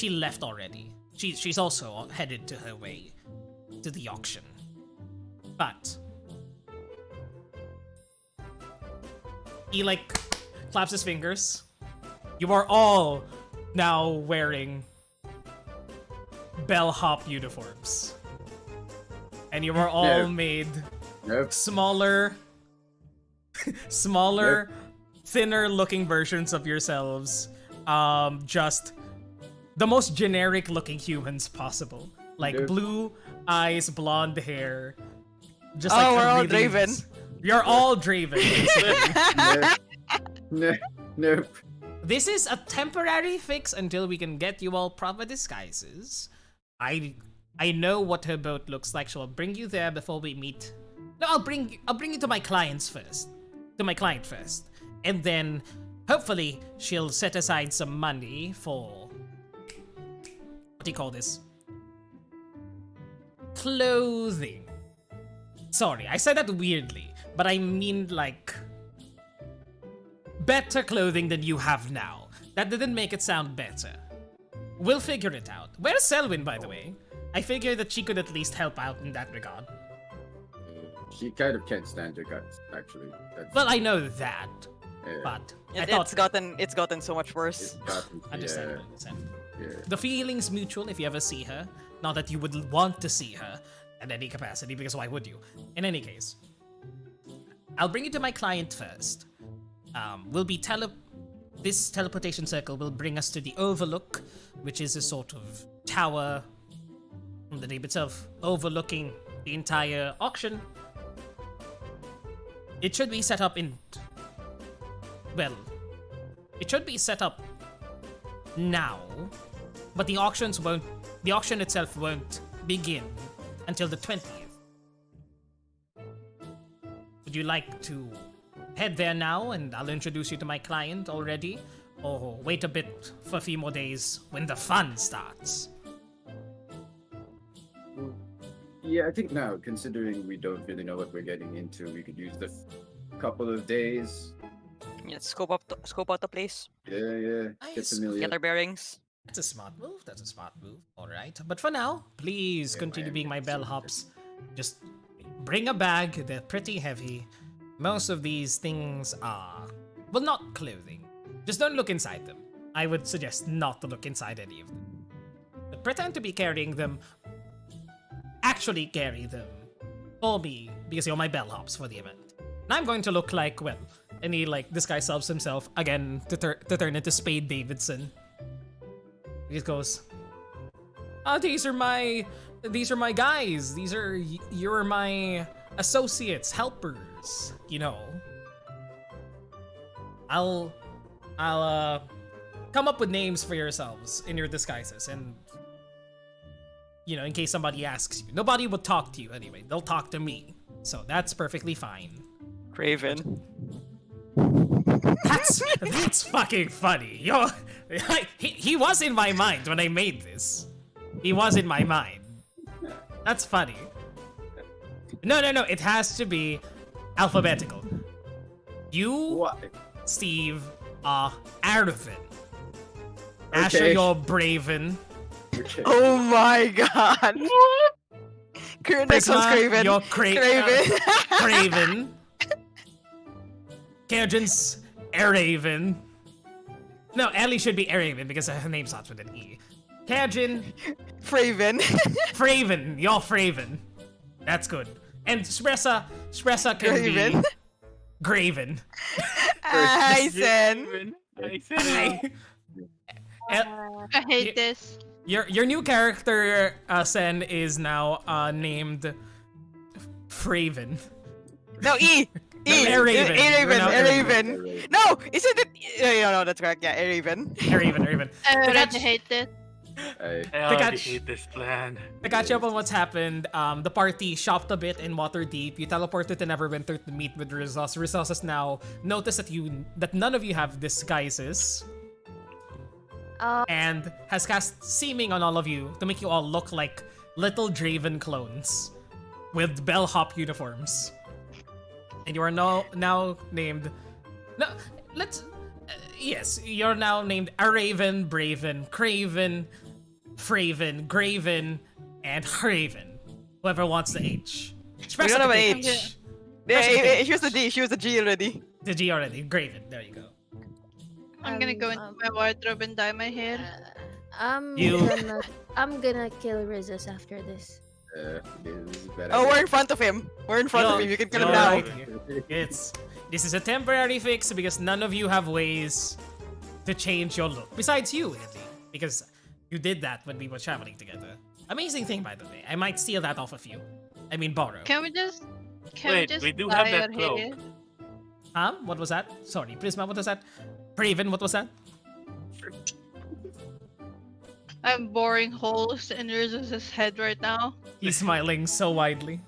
left already. She's also headed to her way to the auction. But he like claps his fingers. You are all now wearing bellhop uniforms. And you are all Yeah. made Nope. smaller, thinner looking versions of yourselves. Just the most generic looking humans possible. Like Yep. blue eyes, blonde hair. Just Oh, like we're a all really- Draven. You're all Draven. Nope. This is a temporary fix until we can get you all proper disguises. I know what her boat looks like, so I'll bring you there before we meet. No, I'll bring you to my clients first. To my client first. And then hopefully she'll set aside some money for what do you call this? Clothing. Sorry, I said that weirdly, but I mean like better clothing than you have now. That didn't make it sound better. We'll figure it out. Where's Selwyn, by the way? I figured that she could at least help out in that regard. She kind of can't stand your guts, actually. That's, Well, I know that, yeah, but I It, thought it's gotten so much worse. it's gotten, understandable. yeah. The feeling's mutual if you ever see her. Not that you would want to see her at any capacity, because why would you? In any case, I'll bring you to my client first. We'll be this teleportation circle will bring us to the Overlook, which is a sort of tower from the name itself, overlooking the entire auction. It should be set up in... Well, it should be set up now, but the auction itself won't begin until the 20th. Would you like to head there now and I'll introduce you to my client already? Or wait a bit for a few more days when the fun starts? Yeah, I think now, considering we don't really know what we're getting into, we could use the couple of days. Yeah, scope out the place. Yeah. Get Nice. familiar. Get our bearings. That's a smart move. Alright. But for now, please Yeah, continue my being my ambitions. bellhops. Just bring a bag. They're pretty heavy. Most of these things are... Well, not clothing. Just don't look inside them. I would suggest not to look inside any of them. But pretend to be carrying them. Actually carry them for me, because you're my bellhops for the event. And I'm going to look like, well, and he this guy subs himself again to turn into Spade Davidson. He just goes, these are my guys. You're my associates, helpers. You know. I'll come up with names for yourselves in your disguises, and you know, in case somebody asks you. Nobody will talk to you anyway. They'll talk to me. So that's perfectly fine. Craven. That's fucking funny. Yo, he was in my mind when I made this. He was in my mind. That's funny. No. It has to be alphabetical. You, What? Steve, are Arvin. Asher, Okay. you're Braven. Okay. Oh my god. Next one's Prisma, Craven. you're Craven. Craven. Kajin's Araven. No, Ellie should be Araven because her name starts with an E. Kajin, Fraven. Fraven. You're Fraven. That's good. And Spressa can Graven. be Graven. Aizen. I said I hate this. Your new character, Sen, is now named Fraven. No, E. No, E. Araven. You're now Araven. No, isn't it? No, that's correct. Yeah, Araven. Araven. I already catch- hate this. I To already catch- hate this plan. To catch up on what's happened, the party shopped a bit in Waterdeep. You teleported to Neverwinter to meet with Rizos. Rizos has now noticed that none of you have disguises, and has cast Seeming on all of you to make you all look like little Draven clones with bellhop uniforms. And you are now named... No, let's... yes, you're now named Araven, Braven, Craven, Fraven, Graven, and Hraven. Whoever wants the H. We don't have an Spressa can take H. Yeah, Spressa can take she was the D. She was the G already. the G already. Graven, there you go. I'm gonna go into my wardrobe and dye my hair. You- I'm gonna kill Rizos after this. This is a bad Oh, idea. we're in front of him. We're in front of Yo, him. You can kill him yo, now. right. This is a temporary fix because none of you have ways to change your look. Besides you, Andy, because you did that when we were traveling together. Amazing thing, by the way. I might steal that off of you. I mean, borrow. Can we just Wait, we do have dye that our cloak. hair? What was that? Sorry, Prisma, what was that? Braven, what was that? I'm boring holes in Rizos' head right now. He's smiling so widely.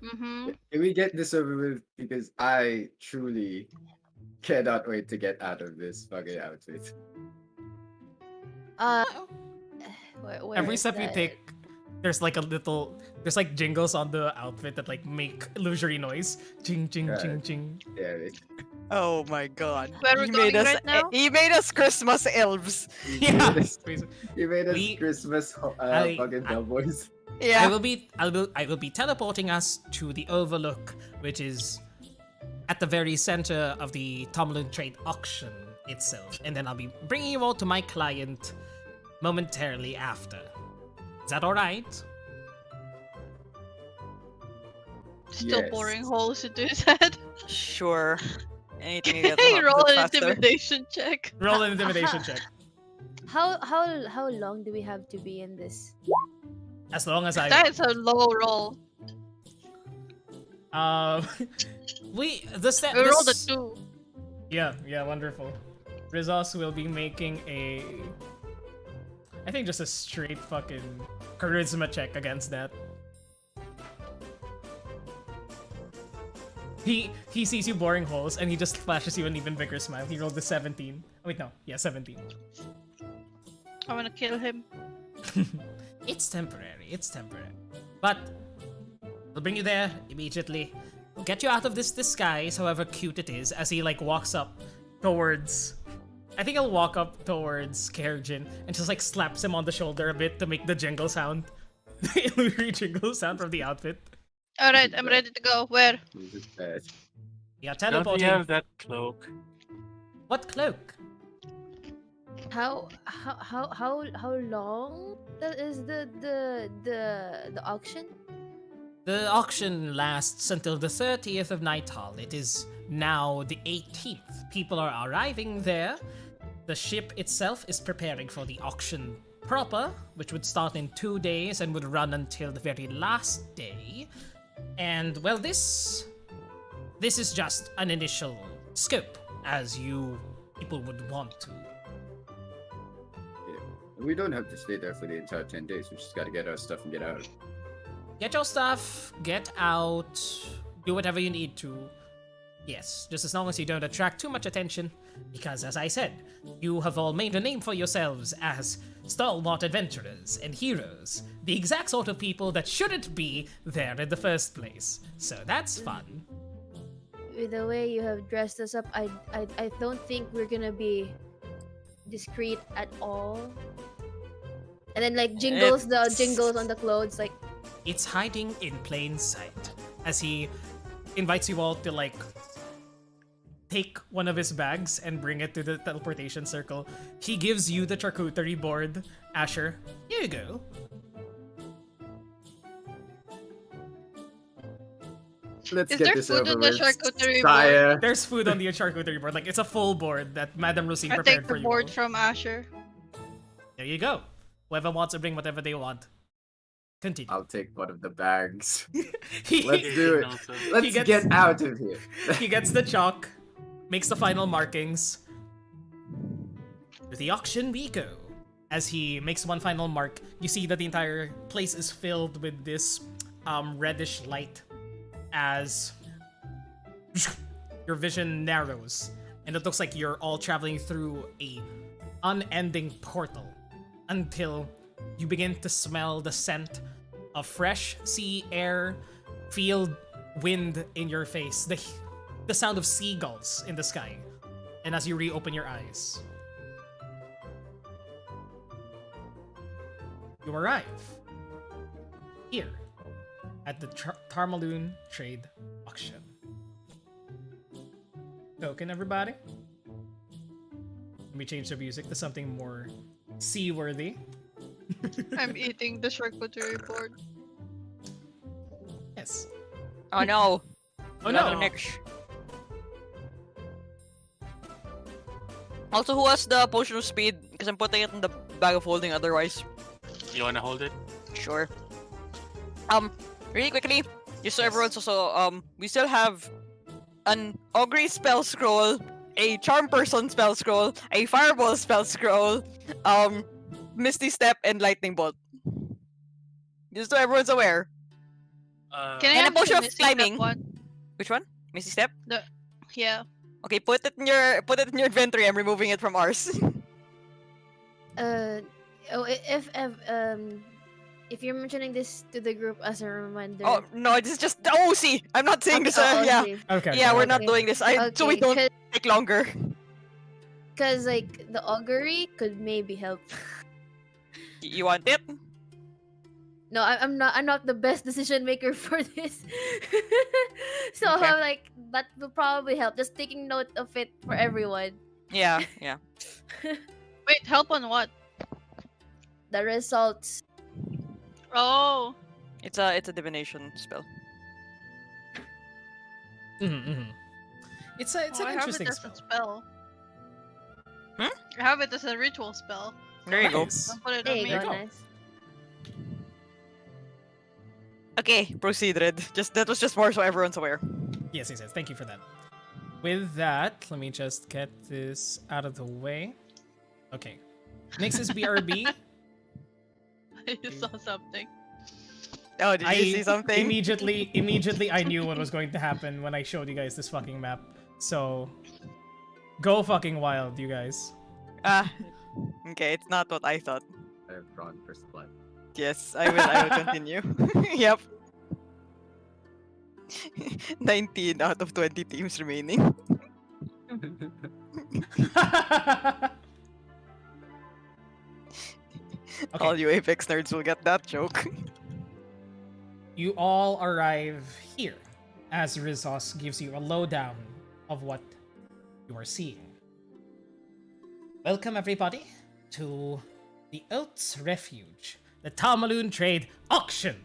Mm-hmm. Can we get this over with? Because I truly cannot wait to get out of this fucking outfit. Where Every is step you that? take, there's like jingles on the outfit that like make illusory noise. Ching, ching, Right. ching, ching. Yeah, Oh my god. Where we're going right now? He made us Christmas elves. Yeah. you made us We- Christmas I- fucking Doughboys. Yeah. I will be teleporting us to the Overlook, which is at the very center of the Tomlin Trade auction itself, and then I'll be bringing you all to my client momentarily after. Is that all right? Still Yes. boring holes into his head. Sure. Anything to Can get them I up roll the an faster. intimidation check? Roll an intimidation check. How long do we have to be in this? As long as I That is a low roll. um the We rolled a 2. Yeah, wonderful. Rizos will be making I think just a straight fucking charisma check against that. He sees you boring holes and he just flashes you an even bigger smile. He rolled a 17. Oh, wait, no. Yeah, 17. I wanna kill him. It's temporary. It's temporary. But I'll bring you there immediately. We'll get you out of this disguise, however cute it is, as he like walks up towards. I think he'll walk up towards Kerjin and just like slaps him on the shoulder a bit to make the jingle sound. The illusory jingle sound from the outfit. Alright, I'm ready to go. Where? This is bad. Yeah, Don't we teleporting. have that cloak? What cloak? How long is the auction? The auction lasts until the 30th of Nighthall. It is now the 18th. People are arriving there. The ship itself is preparing for the auction proper, which would start in 2 days and would run until the very last day. And, well, this is just an initial scope, as you people would want to. Yeah. We don't have to stay there for the entire 10 days. We just gotta get our stuff and get out. Get your stuff, get out, do whatever you need to. Yes, just as long as you don't attract too much attention, because as I said, you have all made a name for yourselves as stalwart adventurers and heroes, the exact sort of people that shouldn't be there in the first place. So that's fun. With the way you have dressed us up, I don't think we're gonna be discreet at all. And then like jingles on the clothes, like It's hiding in plain sight, as he invites you all to like take one of his bags and bring it to the teleportation circle. He gives you the charcuterie board, Asher. Here you go. Let's Is get there this food over on the with. charcuterie board? Sire. There's food on the charcuterie board. Like, it's a full board that Madame Rosine I prepared take for the you. board all. from Asher. There you go. Whoever wants to bring whatever they want. Continue. I'll take one of the bags. He, Let's do it. Also. Let's gets- get out of here. he gets the chalk, makes the final markings. To the auction we go. As he makes one final mark, you see that the entire place is filled with this reddish light as your vision narrows, and it looks like you're all traveling through a unending portal until you begin to smell the scent of fresh sea air, feel wind in your face, the sound of seagulls in the sky, and as you reopen your eyes, you arrive here at the Tarmaloon Trade Auction. Token, everybody. Let me change the music to something more seaworthy. I'm eating the charcuterie board. Yes. Oh no. Oh Another no! Nix. Also, who has the potion of speed? Because I'm putting it in the bag of holding otherwise. You wanna hold it? Sure. Really quickly, just so everyone's also, we still have an Augury spell scroll, a Charm Person spell scroll, a Fireball spell scroll, Misty Step, and Lightning Bolt. Just so everyone's aware. Can I And a have potion the of Misty Step climbing. one? Which one? Misty Step? Yeah. Okay, put it in your inventory. I'm removing it from ours. If you're mentioning this to the group as a reminder. Oh no, this is just the OC. I'm not saying this. Yeah, Okay. yeah, we're okay. not doing this. So we don't take longer. Because like the augury could maybe help. You want it? No, I'm not. I'm not the best decision maker for this. So Okay. I'm like that will probably help. Just taking note of it for everyone. Yeah, yeah. Wait, help on what? The results. Oh. It's a divination spell. Mhm, mhm. It's an I have it interesting as spell. a spell. Hmm? I have it as a ritual spell. There you go. Nice. I'll put it There on you me. There go, you go. nice. Okay, proceed, Red. That was just more so everyone's aware. Yes. Thank you for that. With that, let me just get this out of the way. Okay. Next is BRB. You saw something. Oh, did you see something? Immediately I knew what was going to happen when I showed you guys this fucking map. So go fucking wild, you guys. Ah, okay, it's not what I thought. I have drawn first blood. Yes, I will continue. Yep. 19 out of 20 teams remaining. All Okay. you Apex nerds will get that joke. You all arrive here as Rizos gives you a lowdown of what you are seeing. Welcome everybody to the Oats Refuge, the Tamaloon Trade Auction.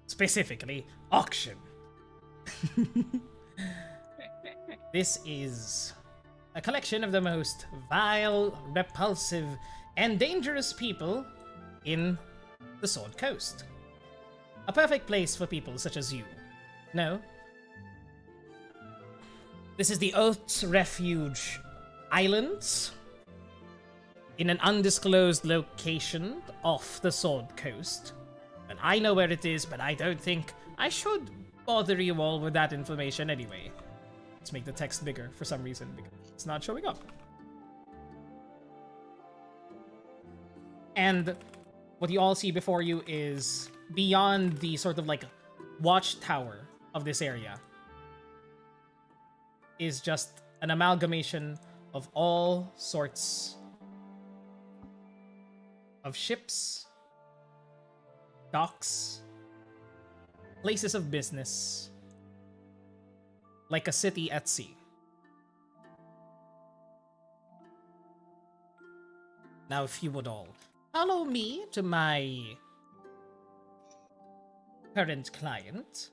Specifically, auction. This is a collection of the most vile, repulsive, and dangerous people in the Sword Coast. A perfect place for people such as you. No? This is the Oats Refuge Islands, in an undisclosed location off the Sword Coast. And I know where it is, but I don't think I should bother you all with that information anyway. Let's make the text bigger for some reason, because it's not showing up. And what you all see before you is beyond the sort of like watchtower of this area is just an amalgamation of all sorts of ships, docks, places of business, like a city at sea. Now, if you would all follow me to my current client,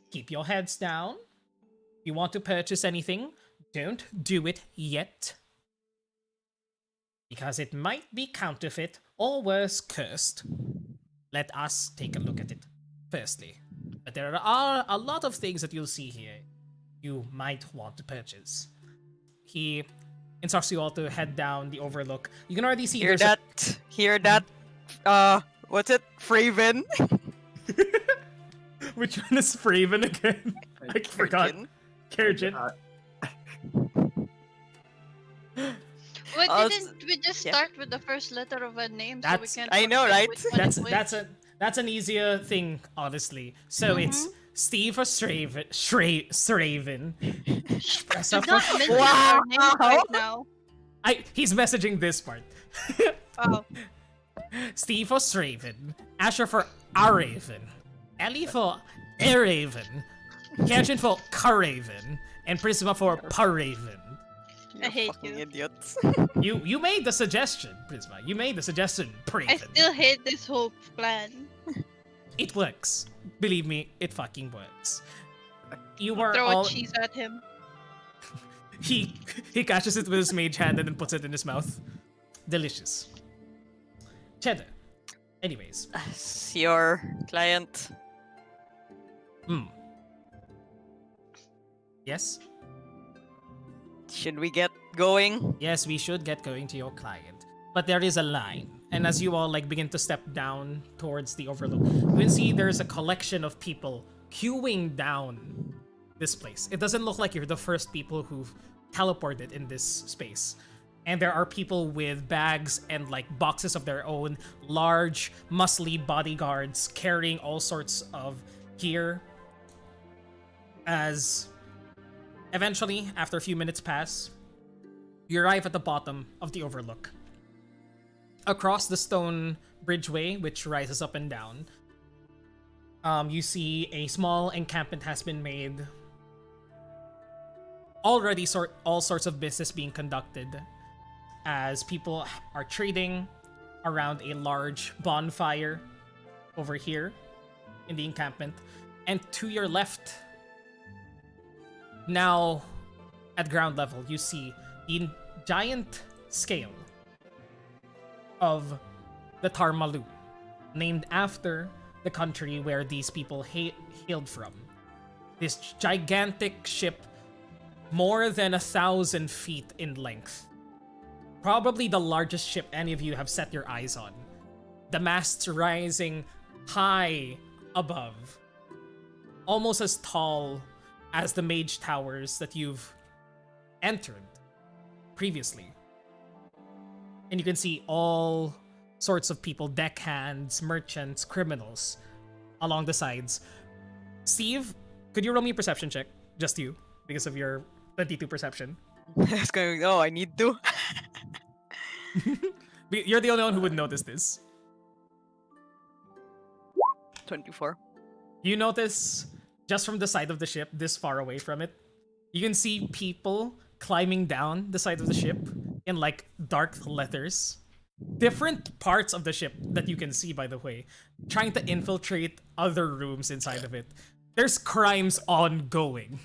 keep your heads down. If you want to purchase anything, don't do it yet, because it might be counterfeit or worse, cursed. Let us take a look at it firstly. But there are a lot of things that you'll see here you might want to purchase. He instructs you all to head down the overlook. You can already see Hear there's a- that? Hear that? What's it? Fraven? Which one is Fraven again? I forgot. Kurgan? Kurgan. Wait, Uh, didn't we just yeah. start with the first letter of a name That's- so we can I know, forget right? which one is which? That's an easier thing, honestly. So it's Steve or Straven. Do not mention Wow. our names right now. He's messaging this part. Oh, Steve for Straven, Asher for Araven, Ellie for Araven, Kenshin for Karaven, and Prisma for Paraven. I hate fucking you. idiots. You made the suggestion, Prisma. You made the suggestion, I Praven. still hate this whole plan. It works. Believe me, it fucking works. You were Throw all... a cheese at him. He catches it with his mage hand and then puts it in his mouth. Delicious. Cheddar. Anyways. Your client. Yes? Should we get going? Yes, we should get going to your client. But there is a line. And as you all like begin to step down towards the overlook, you can see there's a collection of people queuing down this place. It doesn't look like you're the first people who've teleported in this space. And there are people with bags and like boxes of their own, large, muscly bodyguards carrying all sorts of gear. As eventually, after a few minutes pass, you arrive at the bottom of the overlook. Across the stone bridgeway, which rises up and down, you see a small encampment has been made. Already all sorts of business being conducted as people are trading around a large bonfire over here in the encampment. And to your left, now at ground level, you see the giant scale of the Tarmalu, named after the country where these people hailed from. This gigantic ship, more than 1,000 feet in length. Probably the largest ship any of you have set your eyes on. The masts rising high above, almost as tall as the mage towers that you've entered previously. And you can see all sorts of people, deckhands, merchants, criminals, along the sides. Steve, could you roll me a perception check? Just you, because of your 22 perception. It's going. Oh, I need to. You're the only one who would notice this. 24. You notice, just from the side of the ship, this far away from it, you can see people climbing down the side of the ship in like dark letters. Different parts of the ship that you can see, by the way, trying to infiltrate other rooms inside of it. There's crimes ongoing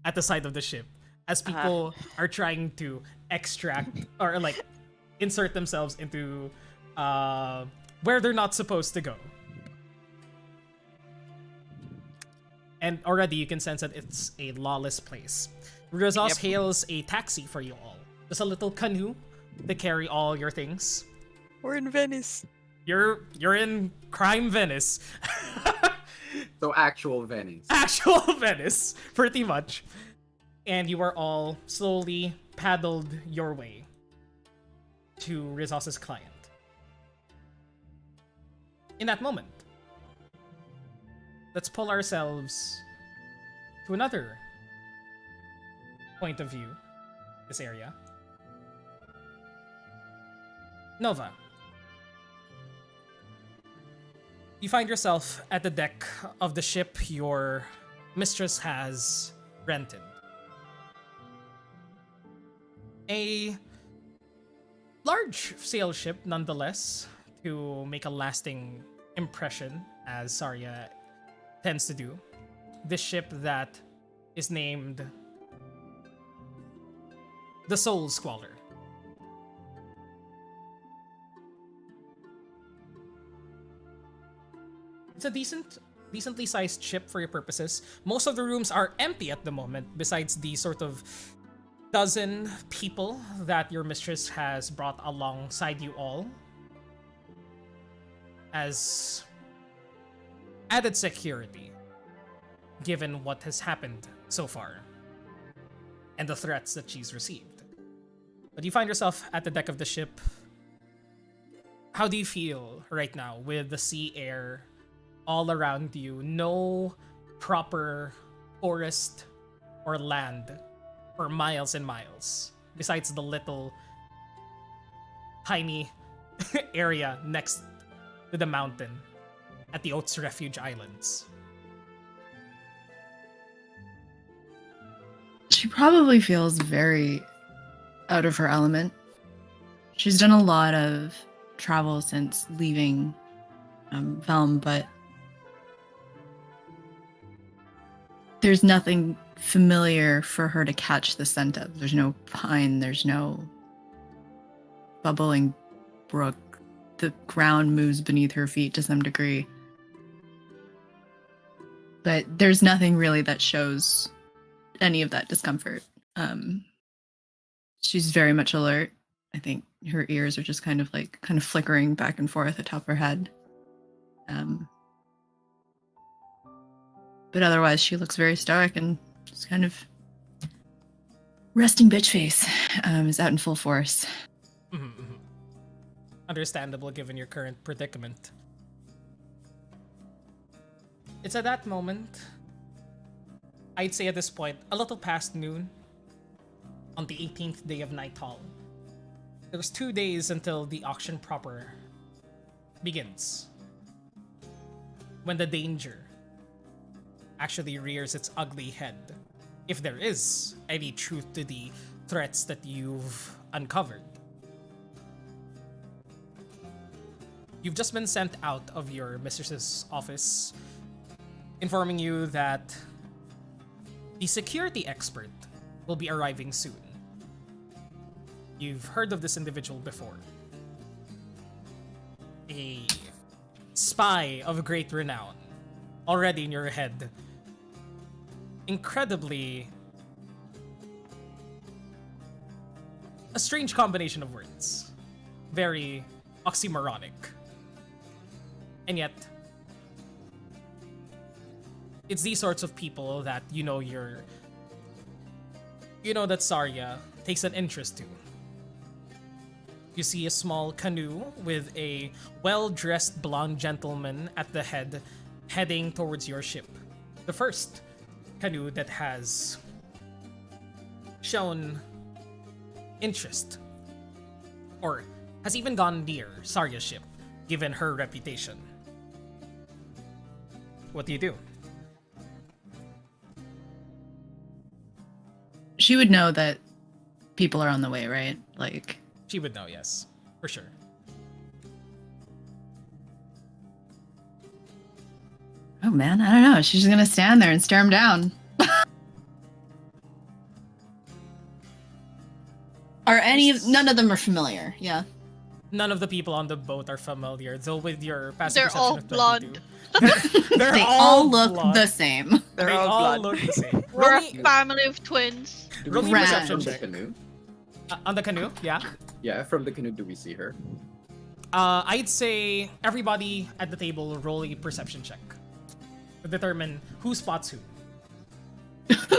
at the side of the ship as people are trying to extract or like insert themselves into where they're not supposed to go. And already you can sense that it's a lawless place. Rizos hails a taxi for you all. Just a little canoe to carry all your things. We're in Venice. You're in crime Venice. So actual Venice. Actual Venice, pretty much. And you are all slowly paddled your way to Rizos' client. In that moment, let's pull ourselves to another point of view, this area. Nova, you find yourself at the deck of the ship your mistress has rented. A large sail ship, nonetheless, to make a lasting impression, as Saria tends to do. This ship that is named the Soul Squalor. It's a decently sized ship for your purposes. Most of the rooms are empty at the moment, besides the sort of dozen people that your mistress has brought alongside you all as added security, given what has happened so far and the threats that she's received. But you find yourself at the deck of the ship. How do you feel right now with the sea air all around you? No proper forest or land for miles and miles, besides the little tiny area next to the mountain at the Oats Refuge Islands. She probably feels very out of her element. She's done a lot of travel since leaving Velm, but there's nothing familiar for her to catch the scent of. There's no pine, there's no bubbling brook. The ground moves beneath her feet to some degree. But there's nothing really that shows any of that discomfort. She's very much alert. I think her ears are just kind of flickering back and forth atop her head. But otherwise, she looks very stoic and just kind of resting bitch face is out in full force. Understandable given your current predicament. It's at that moment, I'd say at this point, a little past noon, on the 18th day of Nightfall. There's 2 days until the auction proper begins. When the danger actually rears its ugly head, if there is any truth to the threats that you've uncovered. You've just been sent out of your mistress's office, informing you that the security expert will be arriving soon. You've heard of this individual before. A spy of great renown. Already in your head. Incredibly... a strange combination of words. Very oxymoronic. And yet... it's these sorts of people that you know that Sarya takes an interest to. You see a small canoe with a well-dressed blonde gentleman at the head heading towards your ship. The first canoe that has shown interest or has even gone near Sarya's ship given her reputation. What do you do? She would know that people are on the way, right? Like, She would know, yes. For sure. oh man, I don't know. She's just gonna stand there and stare him down. None of them are familiar, yeah. None of the people on the boat are familiar, though with your passive They're all perception of 22. blonde. They're They all look the same. They're They all all blood. look the same. We're Roll a me, family of twins. Do roll we me see her Rad. perception from the check. canoe? On the canoe, yeah. Yeah, from the canoe, do we see her? I'd say everybody at the table roll a perception check to determine who spots who.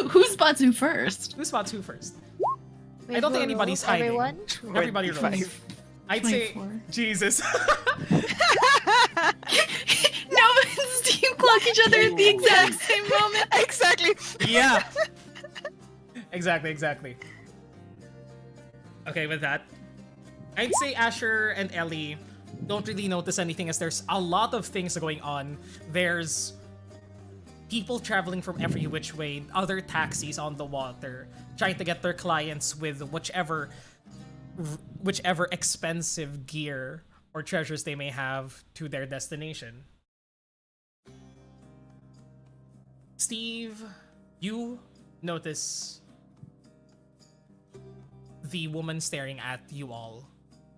Who spots who first? Who spots who first? Wait, I don't think who anybody's rolls? hiding. Everyone? Everybody rolls. 25. I'd say 24. Jesus. No, and Steve clock each other at the exact same moment. Exactly. Yeah. Exactly. Okay, with that, I'd say Asher and Ellie don't really notice anything as there's a lot of things going on. There's people traveling from every which way, other taxis on the water, trying to get their clients with whichever expensive gear or treasures they may have to their destination. Steve, you notice the woman staring at you all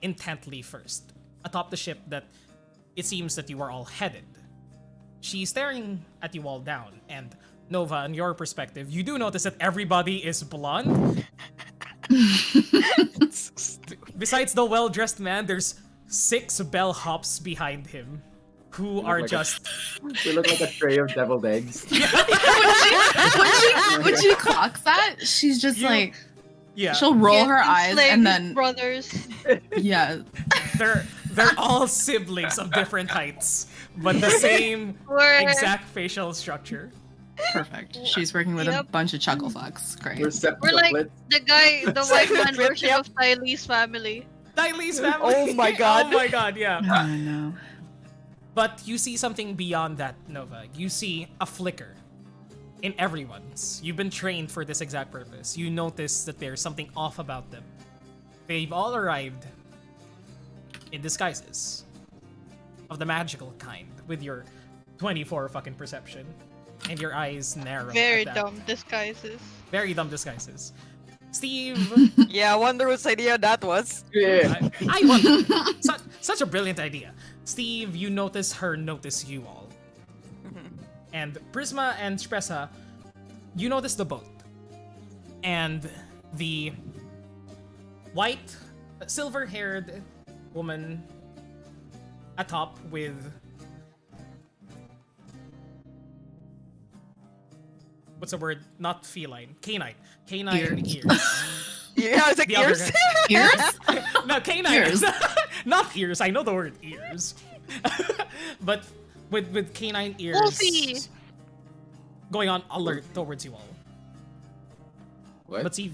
intently first, atop the ship that it seems that you are all headed. She's staring at you all down, and Nova, in your perspective, you do notice that everybody is blonde. Besides the well-dressed man, there's 6 bellhops behind him who are like a- just... We look like a tray of deviled eggs. When she clocks that, she's just You- like, Yeah, she'll roll Yeah, her eyes and enslaved then, brothers. yeah. they're all siblings of different heights, but the same We're exact facial structure. Perfect. She's working with a Yep. bunch of chuckle fucks. Great. We're We're like septuplets. the white man version Yep. of Tylee's family. Tylee's family. Oh my god. Oh my god, yeah. Oh no. But you see something beyond that, Nova. You see a flicker in everyone's. You've been trained for this exact purpose. You notice that there's something off about them. They've all arrived in disguises of the magical kind with your 24 fucking perception and your eyes narrow. Very at that. dumb disguises. Very dumb disguises. Steve, Yeah, I wonder whose idea that was. Yeah. I wonder. Such a brilliant idea. Steve, you notice her notice you all. And Prisma and Spressa, you notice the boat. And the white, silver-haired woman atop with what's the word? Not feline. Canine. Canine Ears. ears. Yeah, I was like, The other ears? guy. Ears? No, canine Ears. ears. Not ears. I know the word ears. But with canine ears Wolfie! going on alert towards you all. What? But Steve,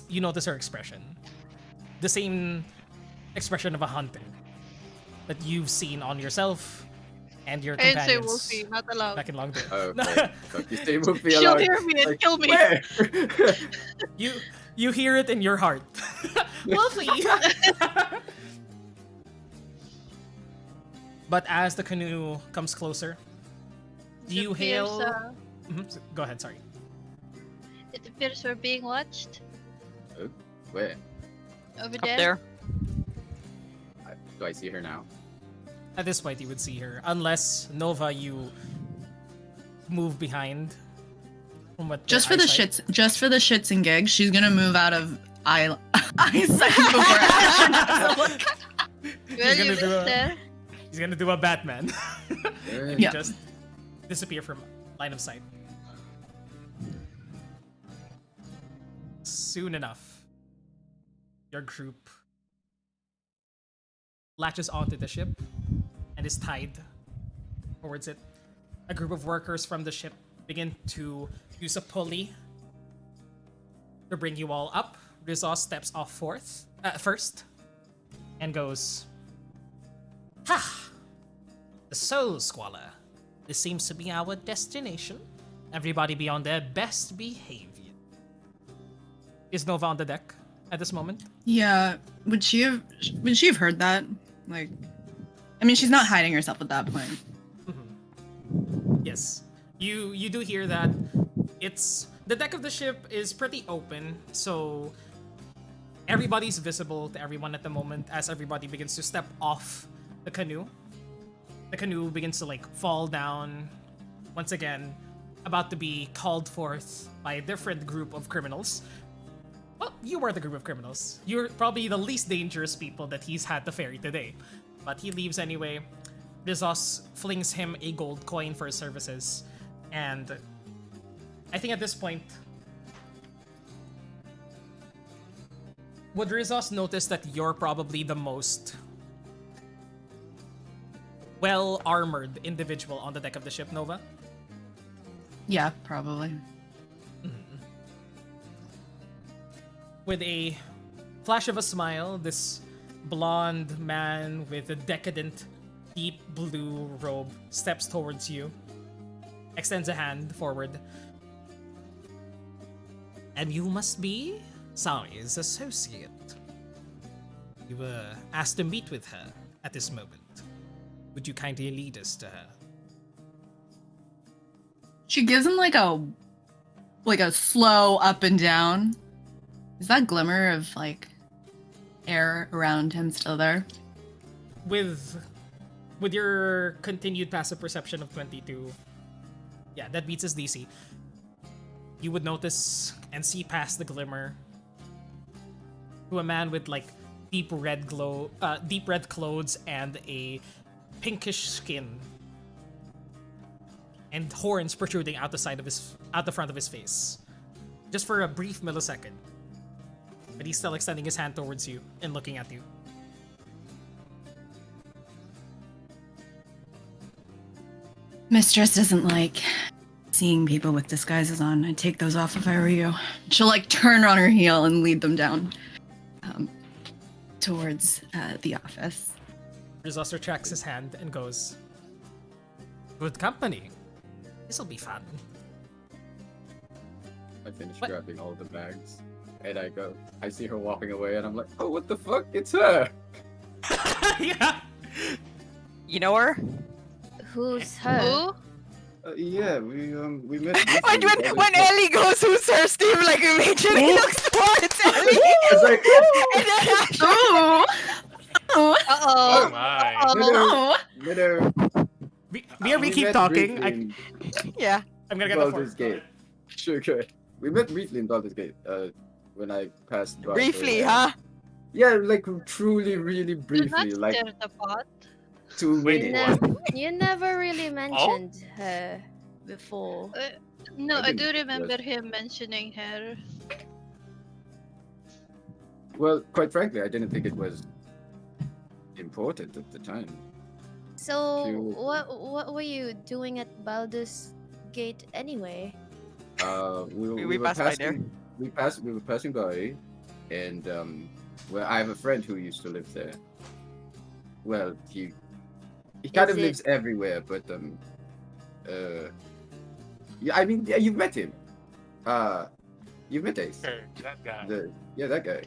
you notice her expression. The same expression of a hunter that you've seen on yourself and your I didn't say companions Wolfie, not allowed. back in Long Day. Oh, okay. God, you say movie She'll aloud. hear me and Like, kill me. Where? You hear it in your heart. Wolfie! But as the canoe comes closer, do you It appears, hail... Mhm, Go ahead, sorry. It appears we're being watched Where? over Up there. there. Do I see her now? At this point, you would see her, unless Nova, you move behind. From what Just their for the eyesight- shits and gigs, she's gonna move out of eyesight before action. Well, gonna you do missed a- there. He's gonna do a Batman. Yeah. Just disappear from line of sight. Soon enough, your group latches onto the ship and is tied towards it. A group of workers from the ship begin to use a pulley to bring you all up. Rizos steps off first and goes, "Ha! The Soul Squalor. This seems to be our destination. Everybody be on their best behavior." Is Nova on the deck at this moment? Yeah, would she have heard that? Like, I mean, she's not hiding herself at that point. Yes. You do hear that. It's the deck of the ship is pretty open, so everybody's visible to everyone at the moment as everybody begins to step off the canoe. The canoe begins to fall down once again, about to be called forth by a different group of criminals. Well, you were the group of criminals. You're probably the least dangerous people that he's had to ferry today. But he leaves anyway. Rizos flings him a gold coin for his services. And I think at this point, would Rizos notice that you're probably the most well-armored individual on the deck of the ship, Nova? Yeah, probably. With a flash of a smile, this blonde man with a decadent, deep blue robe steps towards you, extends a hand forward. "And you must be Sari's associate. You were asked to meet with her at this moment. Would you kindly lead us to her?" She gives him like a slow up and down. Is that glimmer of air around him still there? With your continued passive perception of 22, yeah, that beats his DC. You would notice and see past the glimmer to a man with deep red clothes and a pinkish skin, and horns protruding out the front of his face, just for a brief millisecond. But he's still extending his hand towards you and looking at you. Mistress doesn't like seeing people with disguises on. I'd take those off if I were you. She'll turn on her heel and lead them down towards the office. Rizos retracts his hand and goes, "Good company. This'll be fun." I finish What? grabbing all the bags, and I see her walking away, and I'm like, oh, what the fuck? It's her! Yeah. You know her? Who's her? Who? Yeah, we met. When, when Ellie goes, who's her, Steve, immediately looks towards Ellie. It's like, And then Ash, Oh! Oh! Oh Uh-oh. my. Oh! We we keep met talking. briefly in yeah. I'm gonna get the Baldur's form. Gate. Sure, good. We met briefly in Baldur's Gate. When I passed by. Briefly, her, huh? Yeah, truly, really Do not briefly, stir the pot. 2 Wait, minutes. You never really mentioned her before. No, I think do it remember was- him mentioning her. Well, quite frankly, I didn't think it was important at the time. So, She- what were you doing at Baldur's Gate anyway? We were passed by there. We were passing by, and well, I have a friend who used to live there. Well, he kind Is of it- lives everywhere, but yeah, I mean, yeah, you've met him. You've met Ace. Sure, that guy. That guy.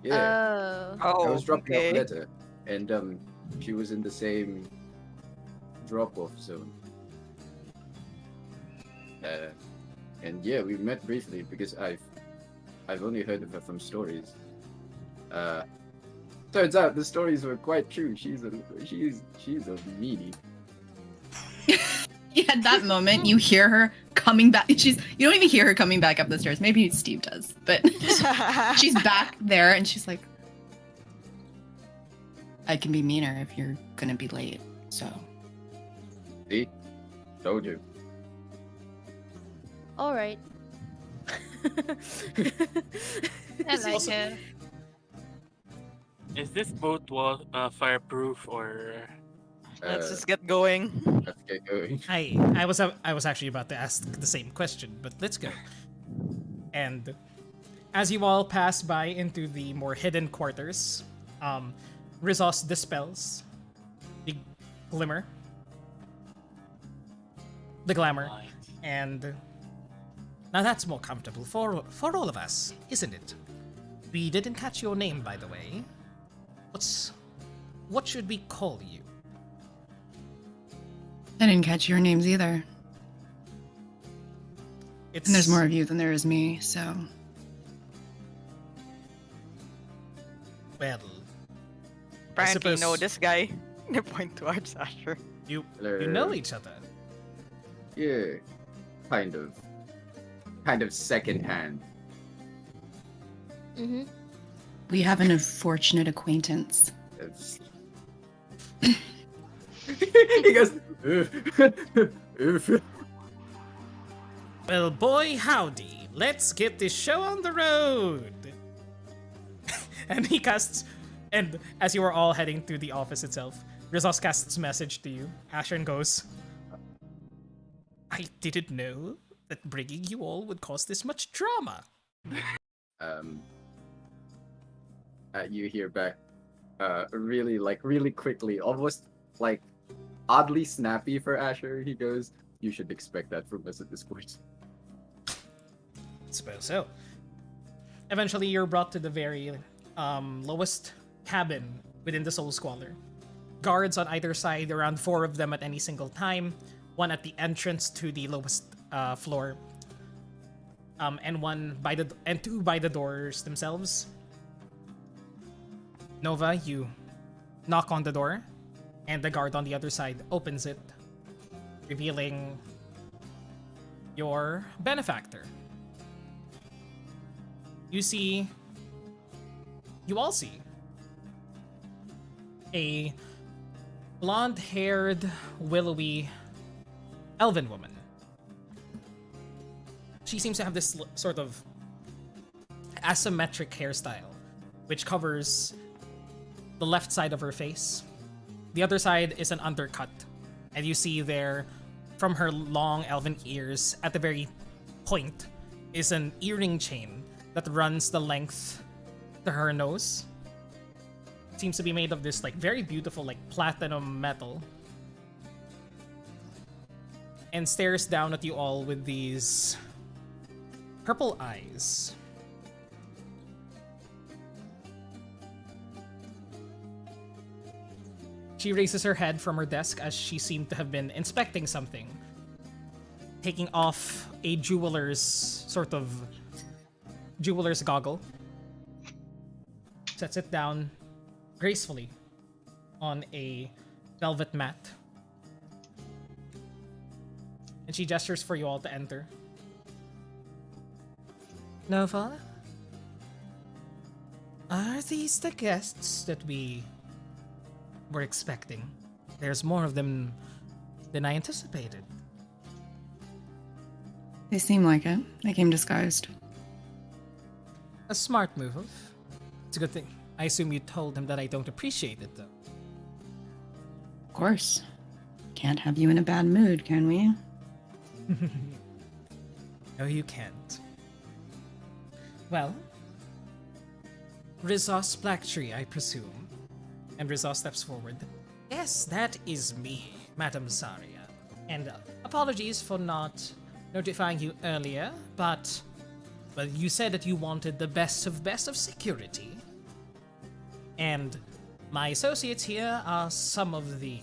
Yeah. Oh. Oh, I was dropping off a okay. letter, and she was in the same drop-off zone. And yeah, we met briefly because I've only heard of her from stories. Turns out the stories were quite true. She's a meanie. Yeah, at that moment, you hear her coming back. You don't even hear her coming back up the stairs. Maybe Steve does, but she's back there, and she's like, "I can be meaner if you're gonna be late." So, See, told you. All right. I like also- her. Is this boat wall fireproof or? Let's just get going. Let's get going. I was actually about to ask the same question, but let's go. And as you all pass by into the more hidden quarters, Rizos dispels the glimmer, the glamour, Right. and now that's more comfortable for all of us, isn't it? We didn't catch your name, by the way. What should we call you? I didn't catch your names either. It's And there's more of you than there is me, so well. Apparently, know suppose- this guy. They point towards Asher. You Hello. know each other. Yeah, kind of secondhand. Mm-hmm. we have an unfortunate acquaintance. It's... he goes. "Oof." Well, boy, howdy. Let's get this show on the road. And he casts, and as you are all heading to the office itself, Rizos casts message to you. Ashen goes, I didn't know that bringing you all would cause this much drama. um, you hear back, really quickly, almost like oddly snappy for Asher. He goes, "You should expect that from us at this point." Suppose so. Eventually, you're brought to the very lowest cabin within the Soul Squalor. Guards on either side, around 4 of them at any single time. 1 at the entrance to the lowest floor, and 2 by the doors themselves. Nova, you knock on the door, and the guard on the other side opens it, revealing your benefactor. You all see a blonde-haired, willowy elven woman. She seems to have this sort of asymmetric hairstyle, which covers the left side of her face. The other side is an undercut, and you see there, from her long elven ears, at the very point, is an earring chain that runs the length to her nose. It seems to be made of this very beautiful platinum metal, and stares down at you all with these purple eyes. She raises her head from her desk as she seemed to have been inspecting something, taking off a jeweler's goggle, sets it down gracefully on a velvet mat, and she gestures for you all to enter. Nova? Are these the guests that we were expecting? There's more of them than I anticipated. They seem like it. They came disguised. A smart move. It's a good thing. I assume you told him that I don't appreciate it, though. Of course. Can't have you in a bad mood, can we? No, you can't. Well, Rizos Blacktree, I presume. And Rizos steps forward. Yes, that is me, Madam Zarya. And apologies for not notifying you earlier, but well, you said that you wanted the best of security. And my associates here are some of the...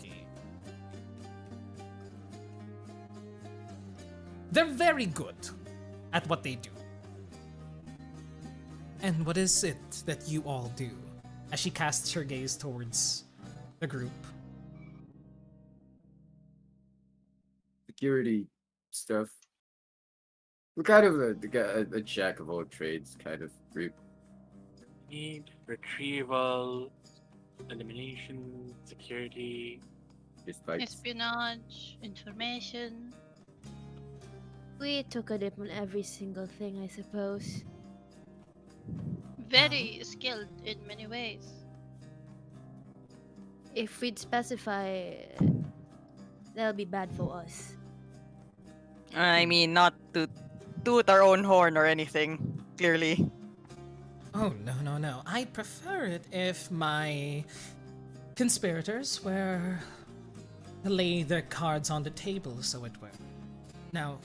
They're very good. at what they do. And what is it that you all do? As she casts her gaze towards the group. Security stuff. We're kind of a jack of all trades kind of group. Need retrieval, elimination, security. Just like Espionage, information. We took a dip on every single thing, I suppose. Very skilled in many ways. If we'd specify, that'll be bad for us. I mean, not to toot our own horn or anything, clearly. Oh, no. I'd prefer it if my conspirators were to lay their cards on the table, so it were. Now,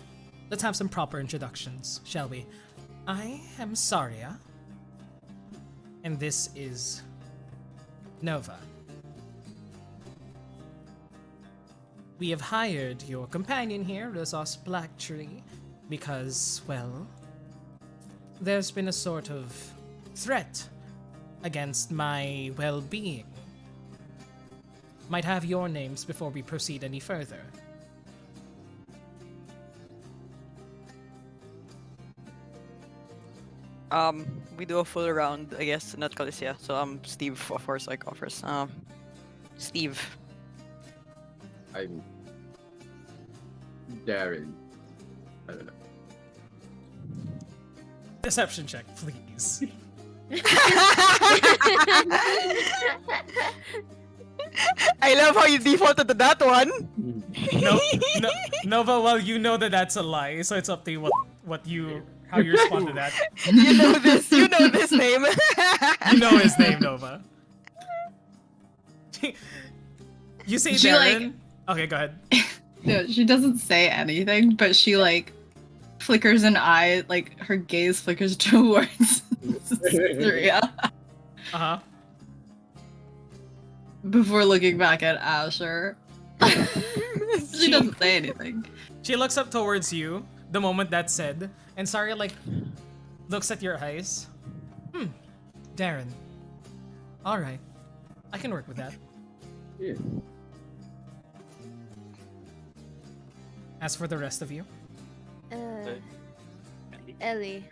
let's have some proper introductions, shall we? I am Saria, and this is Nova. We have hired your companion here, Rizos Blacktree, because, well, there's been a sort of threat against my well-being. Might have your names before we proceed any further. We do a full round, I guess, not Calicia. So Steve of course like offers. Steve. I'm Darren. I don't know. Deception check, please. I love how you defaulted to that one. No, Nova, well, you know that that's a lie, so it's up to you how you respond to that. You know this name. You know his name, Nova. You say She, Darren. Okay, go ahead. No, she doesn't say anything, but she like flickers an eye, like her gaze flickers towards Syria Uh-huh. before looking back at Asher. She doesn't say anything. She looks up towards you the moment that's said, and Saria like looks at your eyes. Darren. Alright. I can work with that. Yeah. As for the rest of you, Ellie.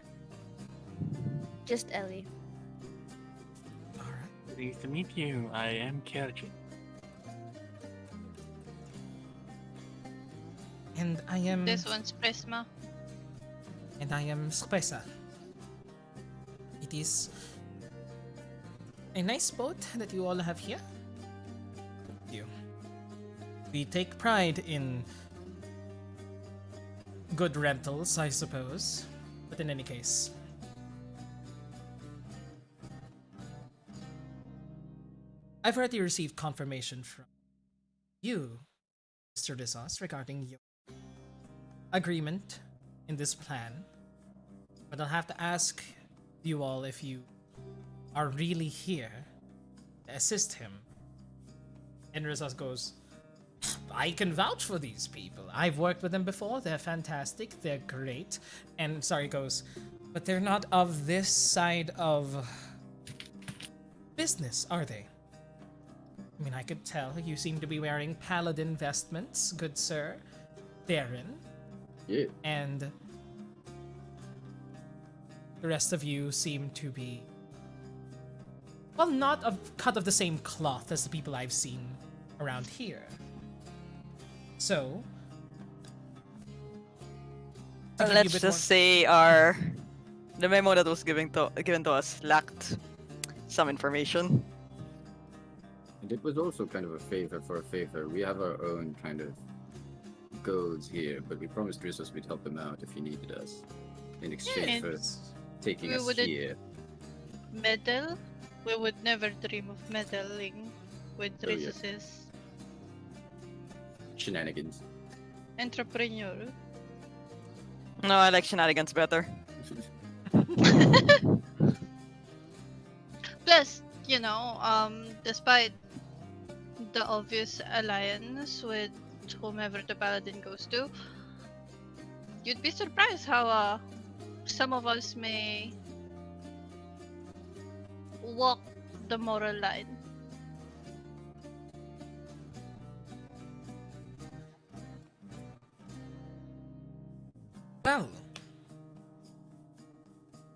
Just Ellie. alright. Pleased to meet you. I am Kerjin. And I am This one's Prisma. and I am Spesa. It is a nice boat that you all have here. You. We take pride in good rentals, I suppose. But in any case, I've already received confirmation from you, Mr. Desos, regarding your agreement in this plan. But I'll have to ask you all if you are really here to assist him. And Rizos goes, I can vouch for these people. I've worked with them before. They're fantastic. They're great. And Sari goes, but they're not of this side of business, are they? I mean, I could tell you seem to be wearing paladin vestments, good sir. Darren. Yeah. And the rest of you seem to be, well, not cut of the same cloth as the people I've seen around here. So, to give you a Let's bit just say the memo that was given to us lacked some information. And it was also kind of a favor for a favor. We have our own kind of goals here, but we promised Rizos we'd help him out if he needed us in exchange for taking We us wouldn't- here. Meddle? We would never dream of meddling with Oh, yeah. resources. Shenanigans. Entrepreneur. No, I like shenanigans better. Plus, despite the obvious alliance with whomever the paladin goes to, you'd be surprised how some of us may walk the moral line. Well,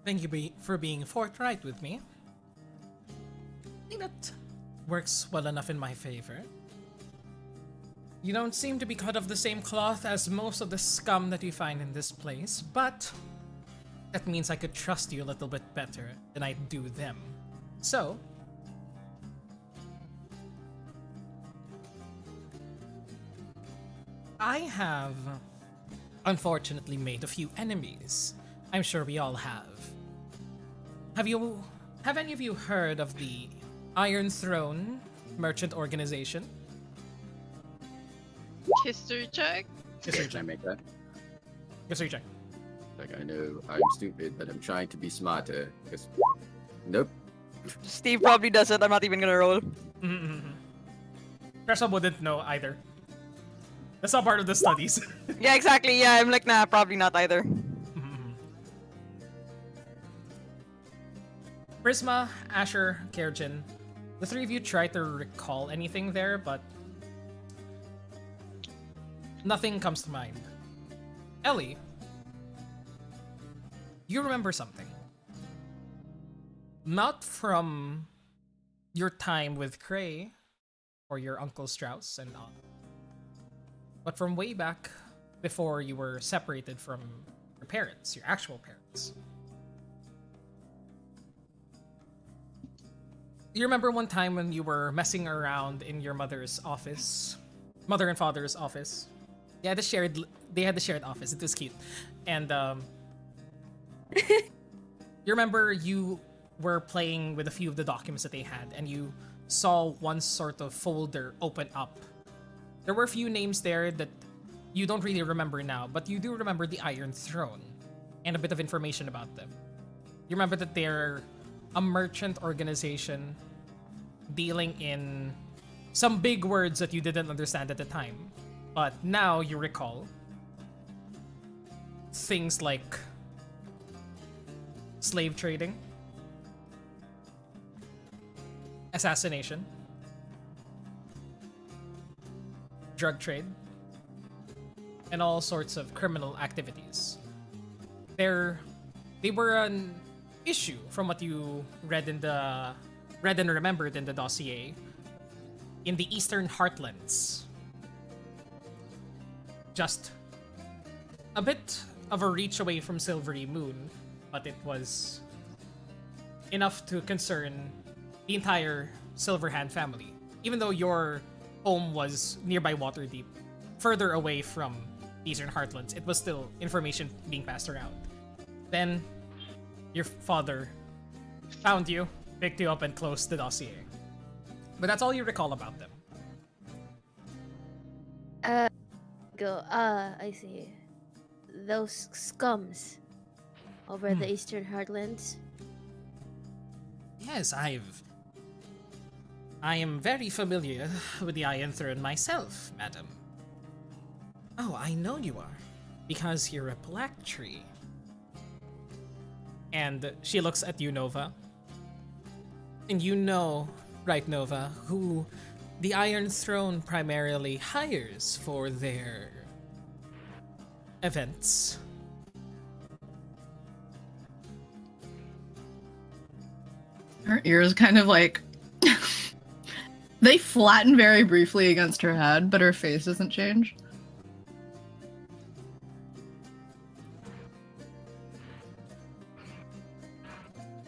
thank you for being forthright with me. I think that works well enough in my favor. You don't seem to be cut of the same cloth as most of the scum that you find in this place, but that means I could trust you a little bit better than I do them. So, I have unfortunately made a few enemies. I'm sure we all have. Have any of you heard of the Iron Throne Merchant Organization? History check. History Can I check. make that? History check. Like, I know I'm stupid, but I'm trying to be smarter. Because, nope. Steve probably does it. I'm not even gonna roll. Tressa wouldn't know either. That's not part of the studies. Yeah, exactly. Yeah, I'm like, nah, probably not either. Prisma, Asher, Kerjin. The three of you try to recall anything there, but nothing comes to mind. Ellie, you remember something. Not from your time with Cray or your Uncle Strauss and all, but from way back before you were separated from your parents, your actual parents. You remember one time when you were messing around in your mother and father's office? They had the shared office. It was cute. And you remember you were playing with a few of the documents that they had, and you saw one sort of folder open up. There were a few names there that you don't really remember now, but you do remember the Iron Throne and a bit of information about them. You remember that they're a merchant organization dealing in some big words that you didn't understand at the time. But now you recall things like slave trading, assassination, drug trade, and all sorts of criminal activities. They were an issue from what you read and remembered in the dossier in the Eastern Heartlands. Just a bit of a reach away from Silvery Moon, but it was enough to concern the entire Silverhand family. Even though your home was nearby Waterdeep, further away from Eastern Heartlands, it was still information being passed around. Then your father found you, picked you up, and closed the dossier. But that's all you recall about them. I see. Those scums over the Eastern Heartlands. Yes, I am very familiar with the Iron Throne myself, madam. Oh, I know you are, because you're a black tree. And she looks at you, Nova. And you know, right, Nova, who the Iron Throne primarily hires for their events. Her ears kind of like they flatten very briefly against her head, but her face doesn't change.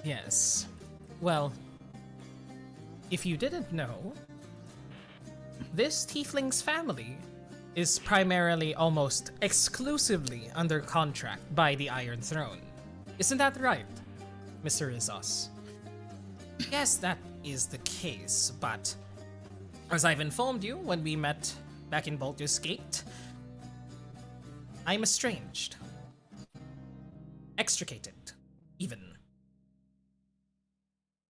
Yes. Well, if you didn't know, this tiefling's family is primarily, almost exclusively, under contract by the Iron Throne. Isn't that right, Mr. Rizos? Yes, that is the case, but as I've informed you when we met back in Baldur's Gate, I'm estranged. Extricated, even.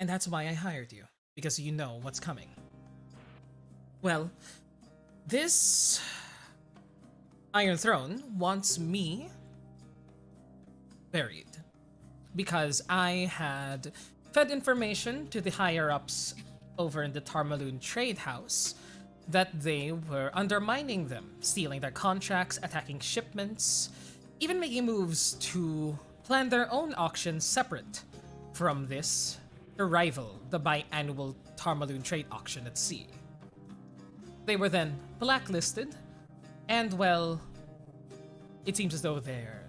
And that's why I hired you, because you know what's coming. Well, this Iron Throne wants me buried because I had fed information to the higher ups over in the Tarmaloon Trade House that they were undermining them, stealing their contracts, attacking shipments, even making moves to plan their own auctions separate from this to rival the biannual Tarmaloon Trade Auction at sea. They were then blacklisted, and well, it seems as though their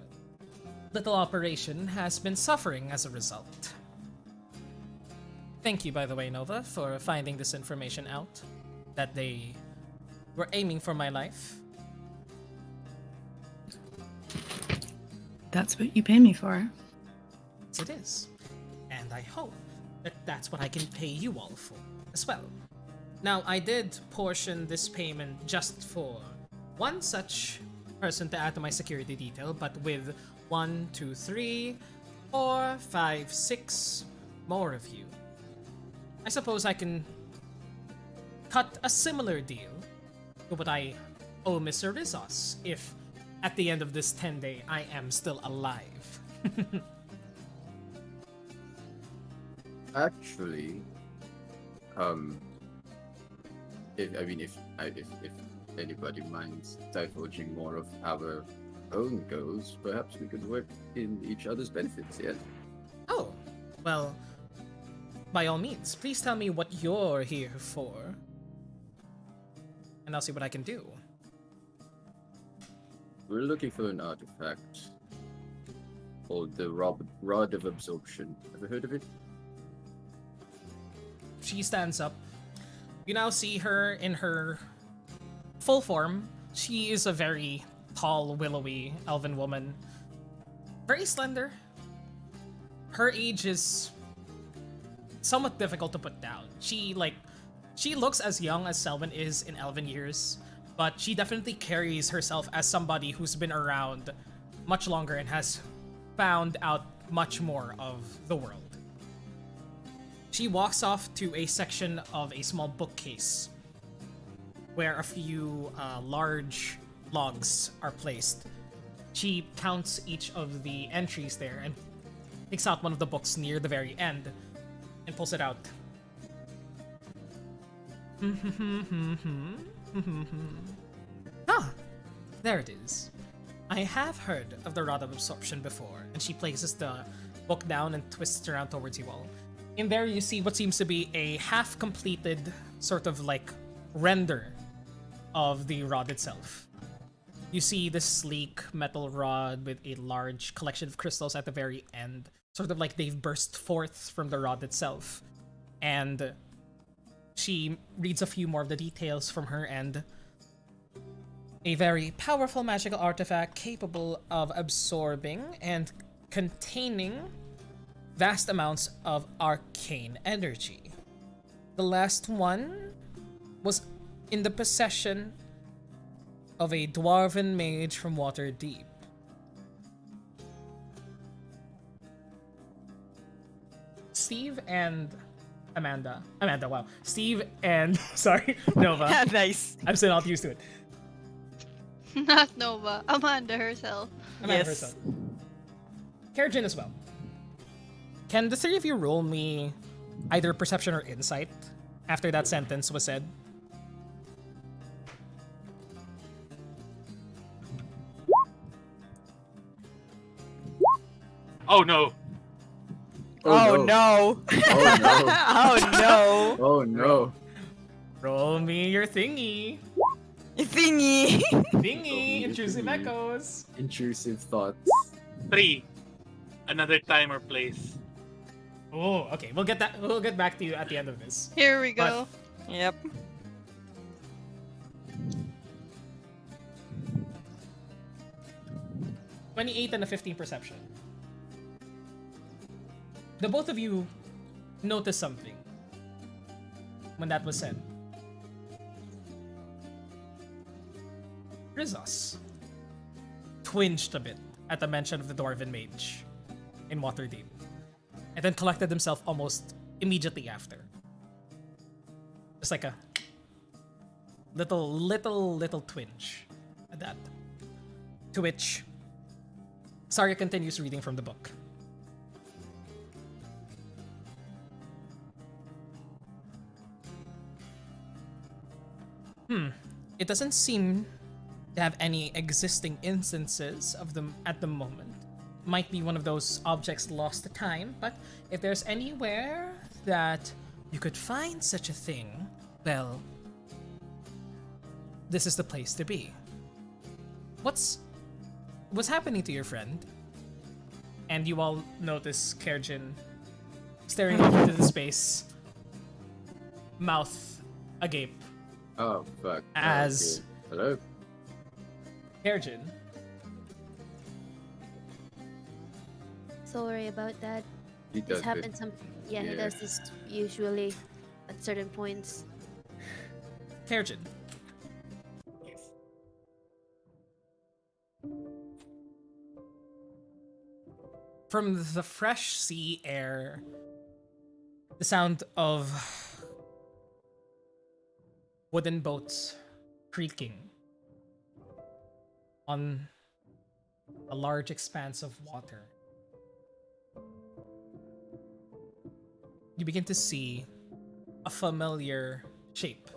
little operation has been suffering as a result. Thank you, by the way, Nova, for finding this information out, that they were aiming for my life. That's what you pay me for. Yes, it is. And I hope that that's what I can pay you all for as well. Now, I did portion this payment just for one such person to add to my security detail, but with 1, 2, 3, 4, 5, 6 more of you, I suppose I can cut a similar deal to what I owe Mr. Rizos if at the end of this 10-day I am still alive. Actually, if anybody minds divulging more of our own goals, perhaps we could work in each other's benefits. Yeah. Oh, well, by all means, please tell me what you're here for, and I'll see what I can do. We're looking for an artifact called the Rod of Absorption. Ever heard of it? She stands up. You now see her in her full form. She is a very tall, willowy elven woman. Very slender. Her age is somewhat difficult to put down. She looks as young as Selwyn is in elven years, but she definitely carries herself as somebody who's been around much longer and has found out much more of the world. She walks off to a section of a small bookcase where a few large logs are placed. She counts each of the entries there and takes out one of the books near the very end and pulls it out. Ah, there it is. I have heard of the Rod of Absorption before, and she places the book down and twists around towards you all. In there, you see what seems to be a half-completed sort of like render of the rod itself. You see this sleek metal rod with a large collection of crystals at the very end, sort of like they've burst forth from the rod itself. And she reads a few more of the details from her end. A very powerful magical artifact capable of absorbing and containing vast amounts of arcane energy. The last one was in the possession of a dwarven mage from Waterdeep. Steve and Amanda, wow. Steve and, sorry, Nova. Nice. I'm still not used to it. Not Nova, Amanda herself. Amanda Yes. herself. Kerjin as well. Can the three of you roll me either perception or insight after that sentence was said? Oh no! Oh, no. Oh no! Oh no. Oh no! Roll me your thingy. Thingy. Thingy, intrusive echoes. Intrusive thoughts. 3. Another time or place. Oh, okay. We'll get back to you at the end of this. Here we go. Yep. $28 and a 15 perception. The both of you noticed something when that was said. Rizos twinged a bit at the mention of the Dwarven Mage in Waterdeep, and then collected himself almost immediately after. Just like a little twinge at that. To which Saria continues reading from the book. It doesn't seem to have any existing instances of them at the moment. Might be one of those objects lost to time, but if there's anywhere that you could find such a thing, well, this is the place to be. What's happening to your friend? And you all notice Kerjin staring off into the space, mouth agape, Oh fuck. as Okay. Hello. Kerjin. Sorry about that. He This does it. happens some. Yeah, he Yeah. does this usually at certain points. Kerjin, Yes. from the fresh sea air, the sound of wooden boats creaking on a large expanse of water, you begin to see a familiar shape.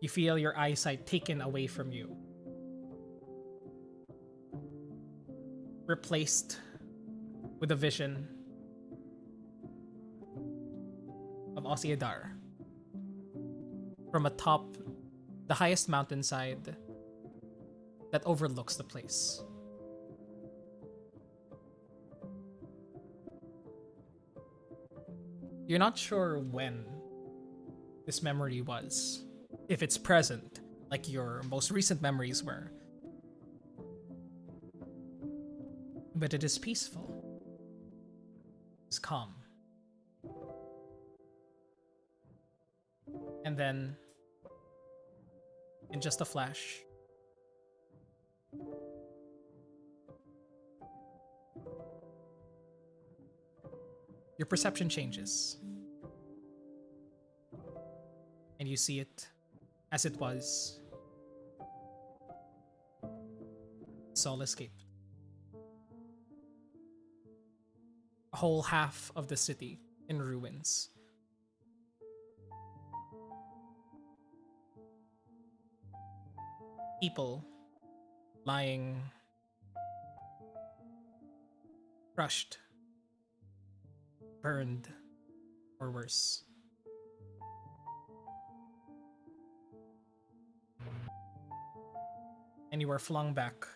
You feel your eyesight taken away from you, replaced with a vision of Osiadar from atop the highest mountainside that overlooks the place. You're not sure when this memory was, if it's present, like your most recent memories were. But it is peaceful. It's calm. And then, in just a flash, your perception changes. And you see it as it was. Saul escaped. A whole half of the city in ruins. People lying crushed, burned, or worse. And you are flung back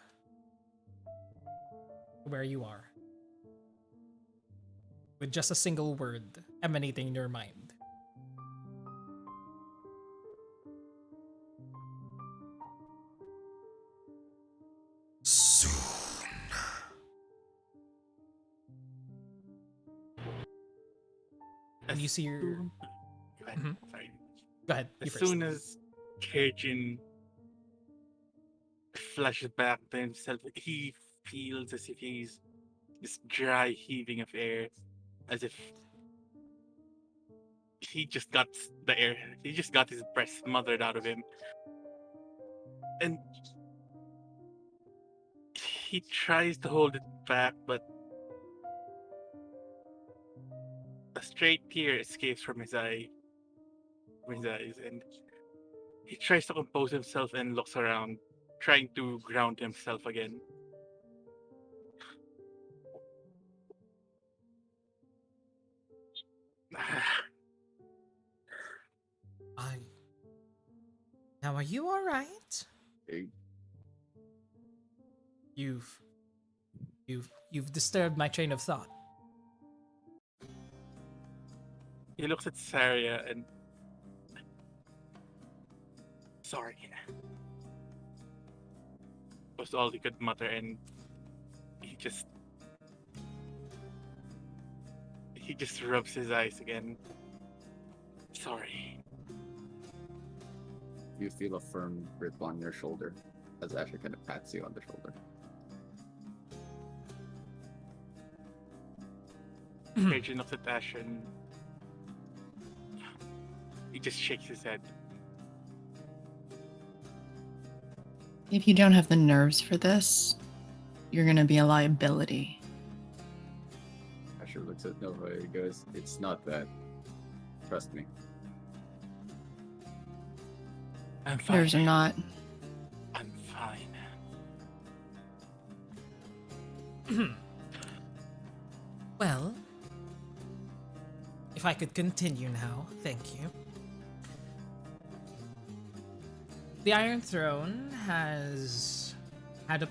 to where you are, with just a single word emanating in your mind. Soon. And you see your... Go ahead. Mhm. Sorry. Go ahead. You As first. soon as Kajin flashes back to himself, he feels as if he's this dry heaving of air, as if he just got the air, he just got his breath smothered out of him. And he tries to hold it back, but a straight tear escapes from his eyes, and he tries to compose himself and looks around, trying to ground himself again. I... Now, are you alright? Hey, You've disturbed my train of thought. He looks at Saria and sorry. Was all he could mutter, and he just rubs his eyes again. Sorry. you feel a firm grip on your shoulder as Asher kind of pats you on the shoulder. Kajin looks at Ash and he just shakes his head. If you don't have the nerves for this, you're gonna be a liability. Asher looks at Nova and goes, "It's not that. Trust me." I'm fine. Yours are not. I'm fine. Well, if I could continue now, thank you. The Iron Throne has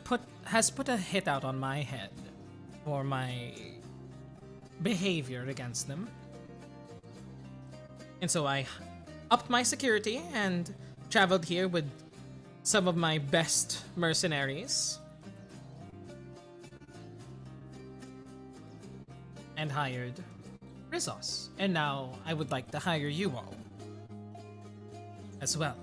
put a hit out on my head for my behavior against them. And so I upped my security and traveled here with some of my best mercenaries and hired Rizos. And now I would like to hire you all as well.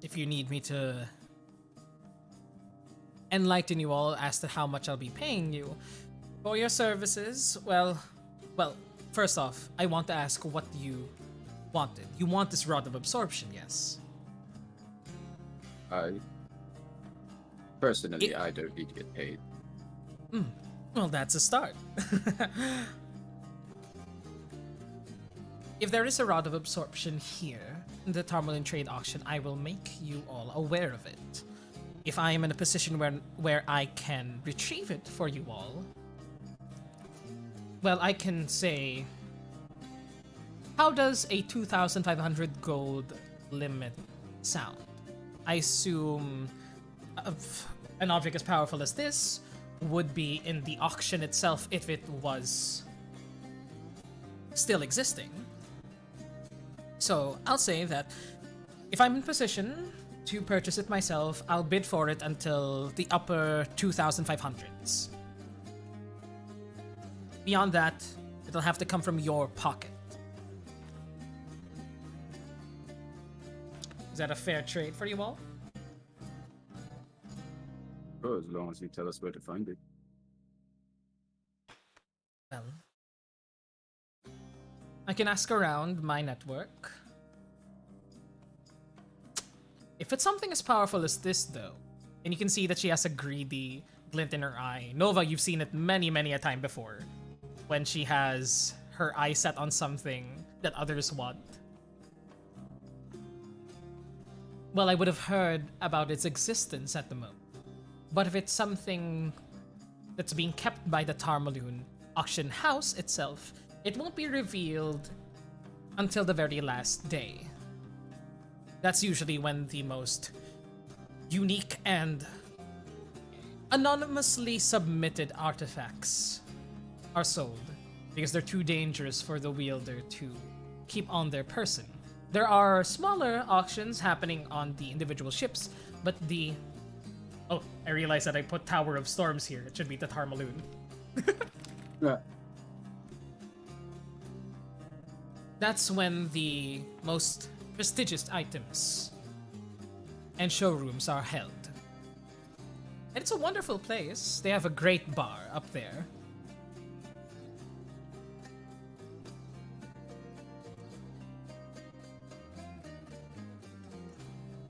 If you need me to enlighten you all as to how much I'll be paying you for your services, well, first off, I want to ask what you wanted. You want this rod of absorption, yes? Personally, I don't need to get paid. Well, that's a start. If there is a rod of absorption here in the Tarmalin trade auction, I will make you all aware of it. If I am in a position where I can retrieve it for you all, well, I can say, how does a 2,500 gold limit sound? I assume an object as powerful as this would be in the auction itself if it was still existing. So I'll say that if I'm in position to purchase it myself, I'll bid for it until the upper 2,500s. Beyond that, it'll have to come from your pocket. Is that a fair trade for you all? Oh, as long as you tell us where to find it. Well, I can ask around my network. If it's something as powerful as this, though, and you can see that she has a greedy glint in her eye. Nova, you've seen it many, many a time before, when she has her eye set on something that others want. Well, I would have heard about its existence at the moment. But if it's something that's being kept by the Tarmaloon auction house itself, it won't be revealed until the very last day. That's usually when the most unique and anonymously submitted artifacts are sold, because they're too dangerous for the wielder to keep on their person. There are smaller auctions happening on the individual ships, but the... Oh, I realized that I put Tower of Storms here. It should be the Tarmaloon. Yeah. That's when the most prestigious items and showrooms are held. And it's a wonderful place. They have a great bar up there.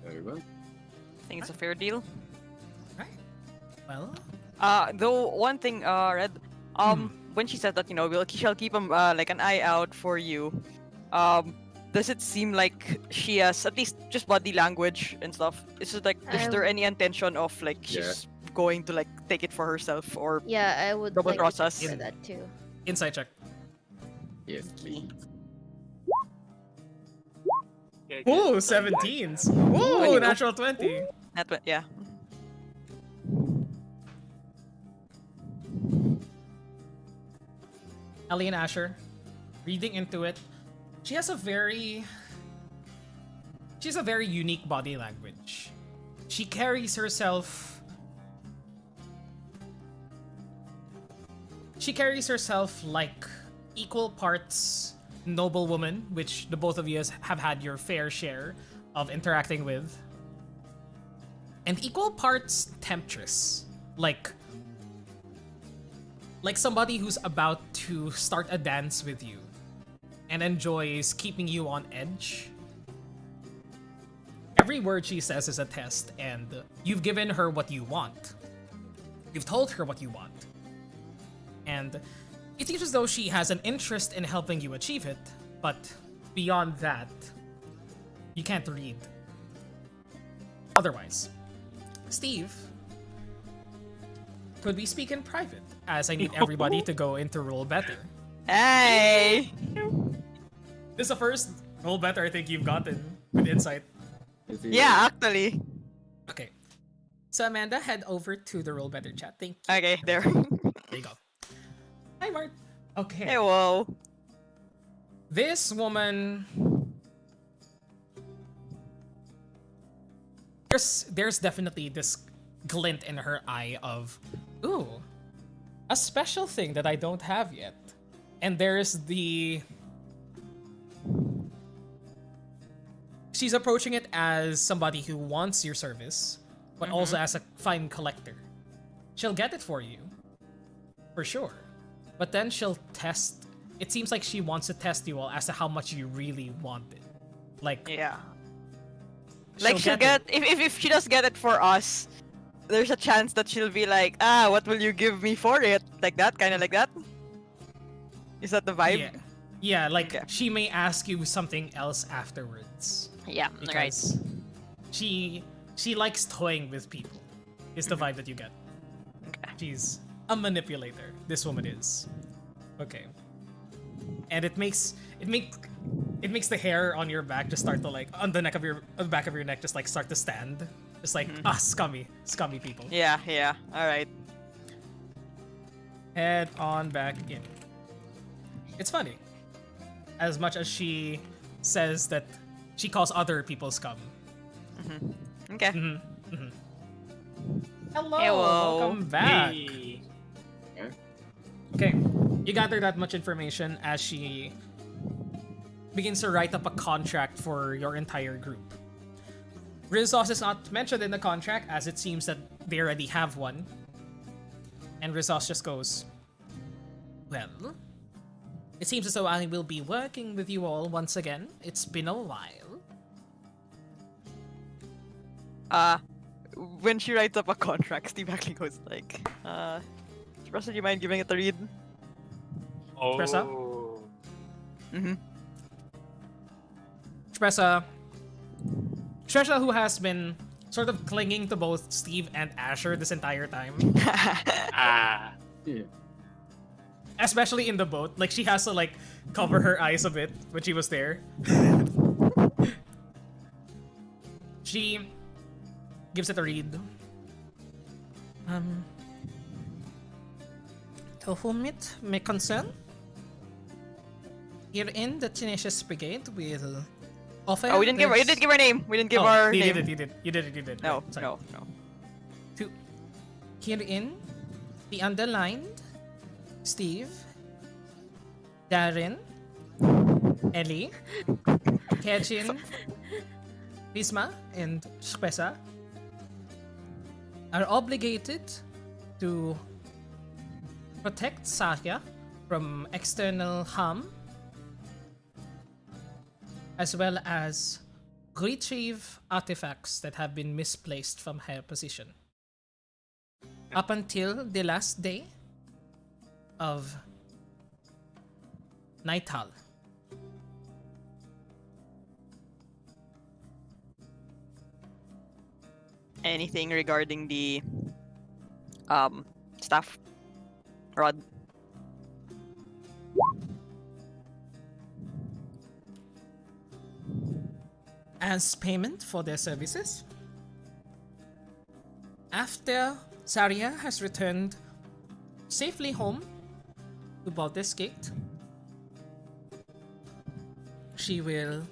Very well. I think it's a fair deal. Right. Well, Though one thing, Red, when she said that, she'll keep like an eye out for you. Does it seem like she has at least just body language and stuff? Is it like, is there any intention of like she's going to like take it for herself or? Yeah, I would Double like cross to us. for that too. insight check. Yes, please. Yeah, Ooh, just- 17s. Ooh, natural 20. Yeah. Ellie and Asher, reading into it, she has a very unique body language. She carries herself like equal parts noblewoman, which the both of you have had your fair share of interacting with, and equal parts temptress, like somebody who's about to start a dance with you and enjoys keeping you on edge. every word she says is a test, and you've given her what you want. You've told her what you want. And it seems as though she has an interest in helping you achieve it, but beyond that, you can't read. Otherwise, Steve, could we speak in private, as I need everybody to go into roll better? Hey! This is the first roll better I think you've gotten with insight. Yeah, actually. Okay. So Amanda, head over to the roll better chat. Thank you. Okay, there. There you go. Hi, Mart. Okay. Hey, whoa. This woman. There's definitely this glint in her eye of, ooh, a special thing that I don't have yet. And there's the. She's approaching it as somebody who wants your service, but also as a fine collector. She'll get it for you, for sure. But then she'll test. It seems like she wants to test you all as to how much you really want it. Like, Yeah. Like she'll get if she does get it for us, there's a chance that she'll be like, what will you give me for it? Like that, kind of like that. Is that the vibe? Yeah, yeah. Like Okay. she may ask you something else afterwards. Yeah, right. Because she likes toying with people. Is the vibe that you get. Okay. She's a manipulator. This woman is. Okay. And it makes the hair on your back just start to like on the back of your neck just like start to stand. Just like scummy people. Yeah, yeah. All right. Head on back in. It's funny. As much as she says that she calls other people scum. Okay. Hello, Hello. welcome back. Hey. Okay, you gather that much information as she begins to write up a contract for your entire group. Rizos is not mentioned in the contract as it seems that they already have one. And Rizos just goes, well, it seems as though I will be working with you all once again. It's been a while. When she writes up a contract, Steve actually goes like, Russell, do you mind giving it a read? Oh. Pressa? Mm-hmm. Tressa, who has been sort of clinging to both Steve and Asher this entire time. Ah. Yeah. Especially in the boat. Like, she has to, like, cover her eyes a bit when she was there. She gives it a read. To whom it may concern, here in the Tenacious Brigade will offer... Oh, we didn't give her. You didn't give her name. We didn't give our you name. did. You did. No, Right, sorry. no. To herein, the underlined Steve, Darren, Ellie, Kejin, Pisma, and Spesa are obligated to protect Sahya from external harm, as well as retrieve artifacts that have been misplaced from her position. Up until the last day of Nighthall. Anything regarding the staff, Rod? As payment for their services, after Saria has returned safely home to Baldur's Gate, she will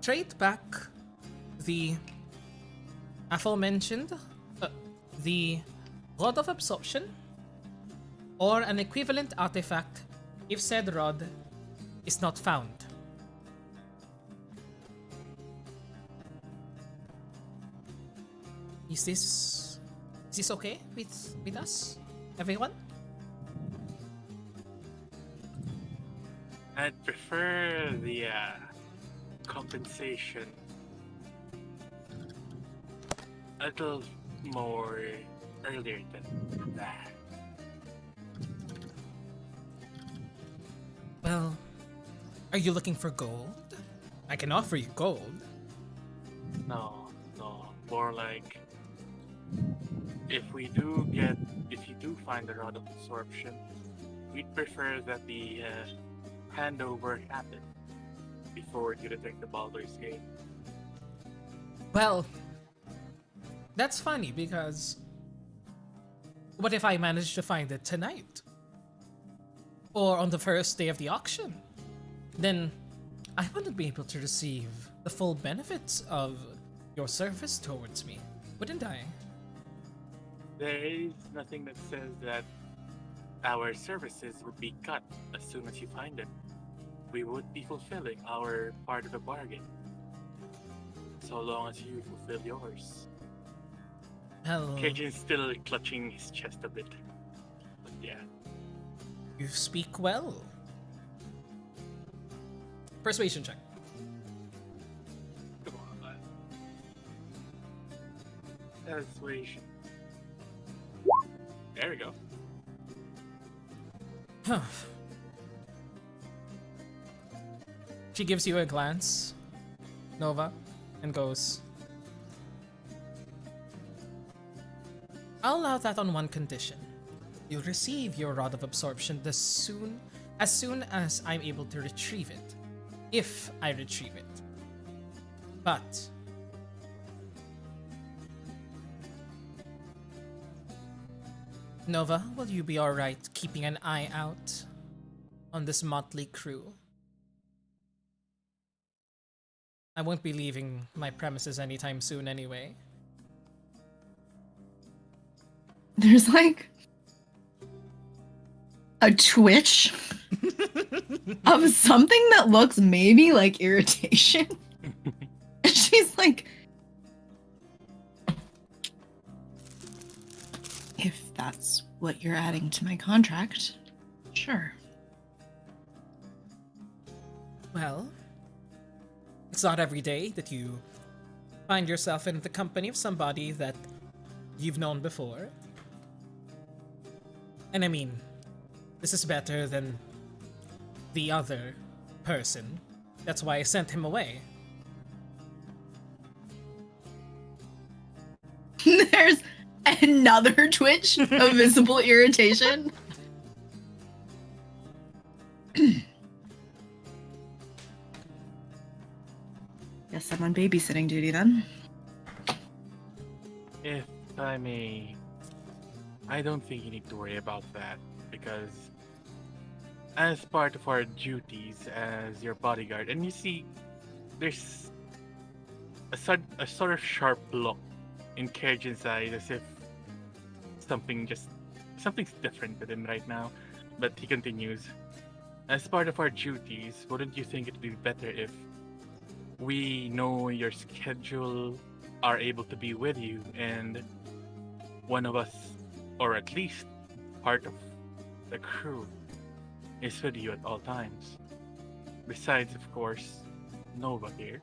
trade back the aforementioned, the Rod of Absorption, or an equivalent artifact if said rod is not found. Is this okay with us, everyone? I'd prefer the compensation a little more earlier than that. Well, are you looking for gold? I can offer you gold. No, more like if you do find the rod of absorption, we'd prefer that the handover happen before you detect the Baldur's Gate. Well, that's funny because what if I manage to find it tonight? Or on the first day of the auction? Then I wouldn't be able to receive the full benefits of your service towards me, wouldn't I? There is nothing that says that our services would be cut as soon as you find it. We would be fulfilling our part of the bargain. So long as you fulfill yours. Well, Cajun's still clutching his chest a bit. But yeah. you speak well. Persuasion check. Come on. Persuasion. There we go. She gives you a glance, Nova, and goes, I'll allow that on one condition. You'll receive your rod of absorption as soon as I'm able to retrieve it. If I retrieve it. But Nova, will you be alright keeping an eye out on this motley crew? I won't be leaving my premises anytime soon anyway. There's like a twitch of something that looks maybe like irritation. And she's like, if that's what you're adding to my contract, sure. Well, it's not every day that you find yourself in the company of somebody that you've known before. And I mean, this is better than the other person. That's why I sent him away. There's another twitch of visible irritation. Guess I'm on babysitting duty then. If I may, I don't think you need to worry about that because as part of our duties as your bodyguard, and you see there's a sort of sharp look in Kerjin's eyes as if something's different with him right now, but he continues. As part of our duties, wouldn't you think it'd be better if we know your schedule, are able to be with you, and one of us, or at least part of the crew, is with you at all times? Besides, of course, Nova here.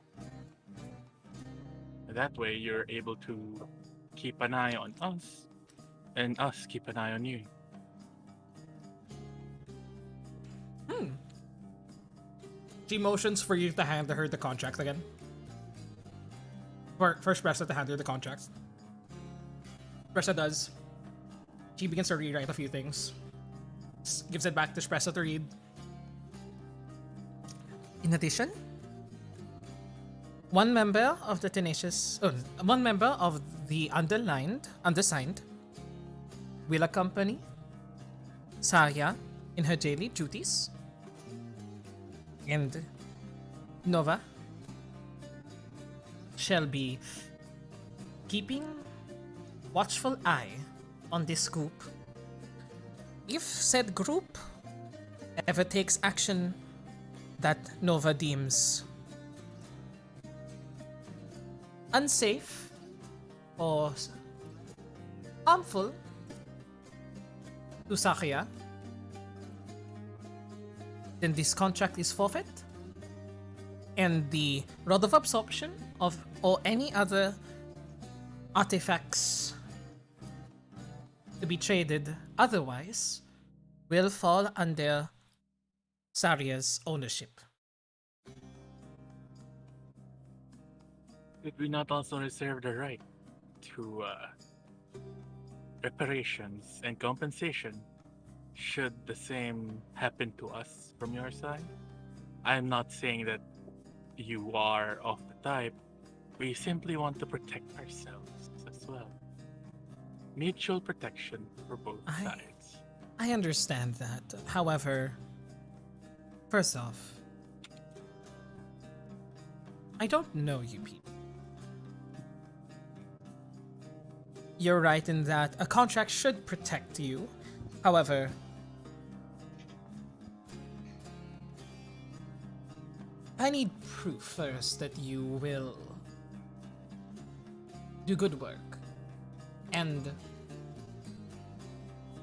That way, you're able to keep an eye on us, and us keep an eye on you. She motions for you to hand her the contract again. First Pressa to hand her the contract. Pressa does. She begins to rewrite a few things. Gives it back to Pressa to read. In addition, one member of the undersigned, will accompany Saria in her daily duties, and Nova shall be keeping watchful eye on this group. If said group ever takes action that Nova deems unsafe or harmful to Sakia, then this contract is forfeit and the Rod of Absorption of or any other artifacts to be traded otherwise will fall under Saria's ownership. Did we not also reserve the right to reparations and compensation should the same happen to us from your side? I'm not saying that you are of the type. We simply want to protect ourselves as well. Mutual protection for both sides. I understand that. However, first off, I don't know you people. You're right in that a contract should protect you. However, I need proof first that you will do good work. And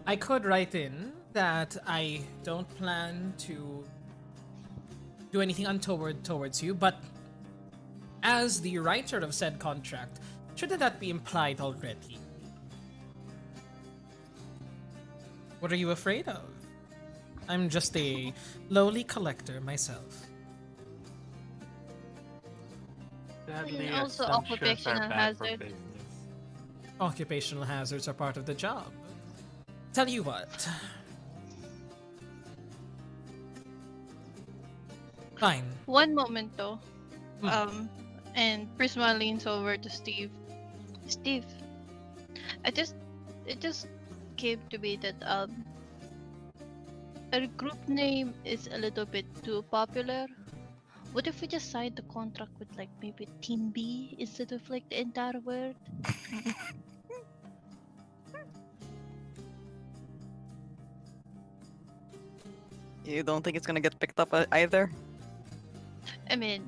I could write in that I don't plan to do anything untoward towards you, but as the writer of said contract, shouldn't that be implied already? What are you afraid of? I'm just a lowly collector myself. Sadly, And also assumptions are occupational bad for hazard. business. Occupational hazards are part of the job. Tell you what. Fine. One moment though. Hmm. And Prisma leans over to Steve. Steve, it just came to me that our group name is a little bit too popular. What if we just signed the contract with like maybe Team B instead of like the entire word? You don't think it's gonna get picked up either? I mean,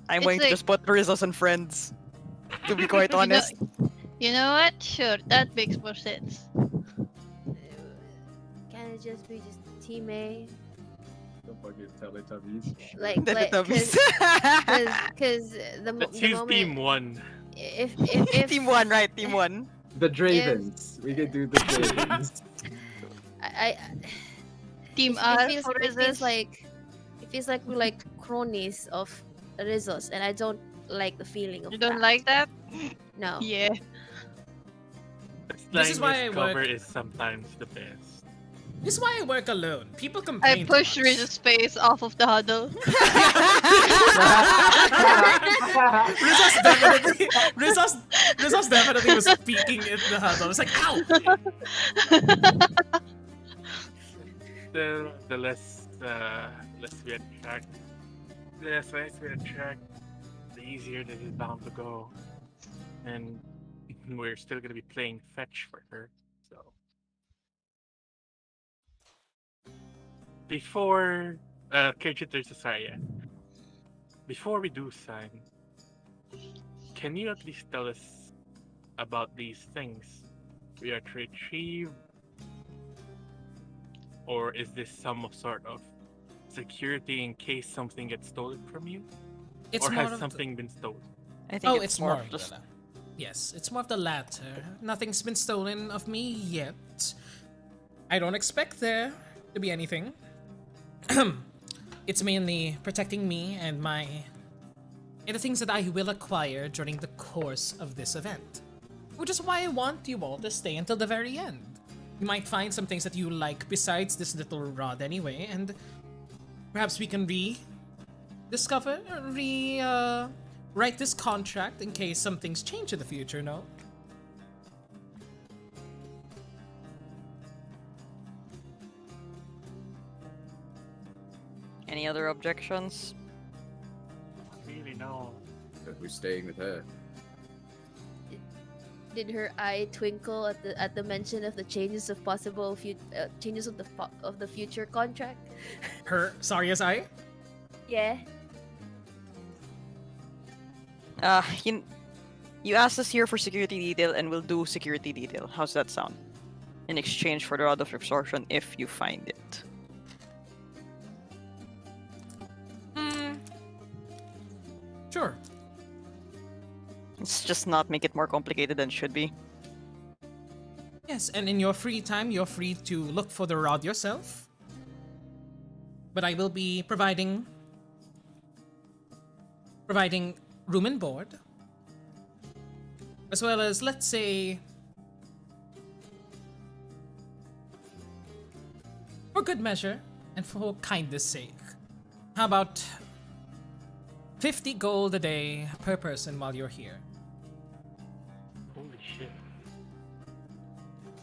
I'm It's going to like- just put Rizos and friends. To be quite You know- honest. you know what? Sure, that makes more sense. Can it just be just Team A? The fucking Teletubbies. Like, Teletubbies. because Let's the use moment Team 1. if Team 1, right? Team 1. The Dravens. We could do the Dravens. I Team it R feels, for it feels Resist. like we're like cronies of Rizos, and I don't like the feeling of You don't that. like that? No. Yeah. This is why I cover work- is sometimes the best. This is why I work alone. People I complain. too pushed much. Riz's face off of the huddle. Rizos definitely was peeking in the huddle. I was like, ow! The less we attract, the less we attract, the easier this is bound to go. And we're still gonna be playing fetch for her. So before Kirchiter Cesaria, before we do sign, can you at least tell us about these things we are to retrieve? Or is this some sort of security in case something gets stolen from you? It's Or more has of something been stolen? I think Oh, it's more of just the yes, it's more of the latter. Nothing's been stolen of me yet. I don't expect there to be anything. It's mainly protecting me and the things that I will acquire during the course of this event. Which is why I want you all to stay until the very end. You might find some things that you like besides this little rod anyway, and perhaps we can write this contract in case some things change in the future, no? Any other objections? Really, no. But we're staying with her. Did her eye twinkle at the mention of the changes of possible changes of the future contract? Saria's eye? Yeah. You asked us here for security detail, and we'll do security detail. How's that sound? In exchange for the rod of absorption, if you find it. Let's just not make it more complicated than it should be. Yes, and in your free time, you're free to look for the rod yourself. But I will be providing room and board, as well as, let's say, for good measure and for kindness' sake, how about 50 gold a day per person while you're here? Holy shit.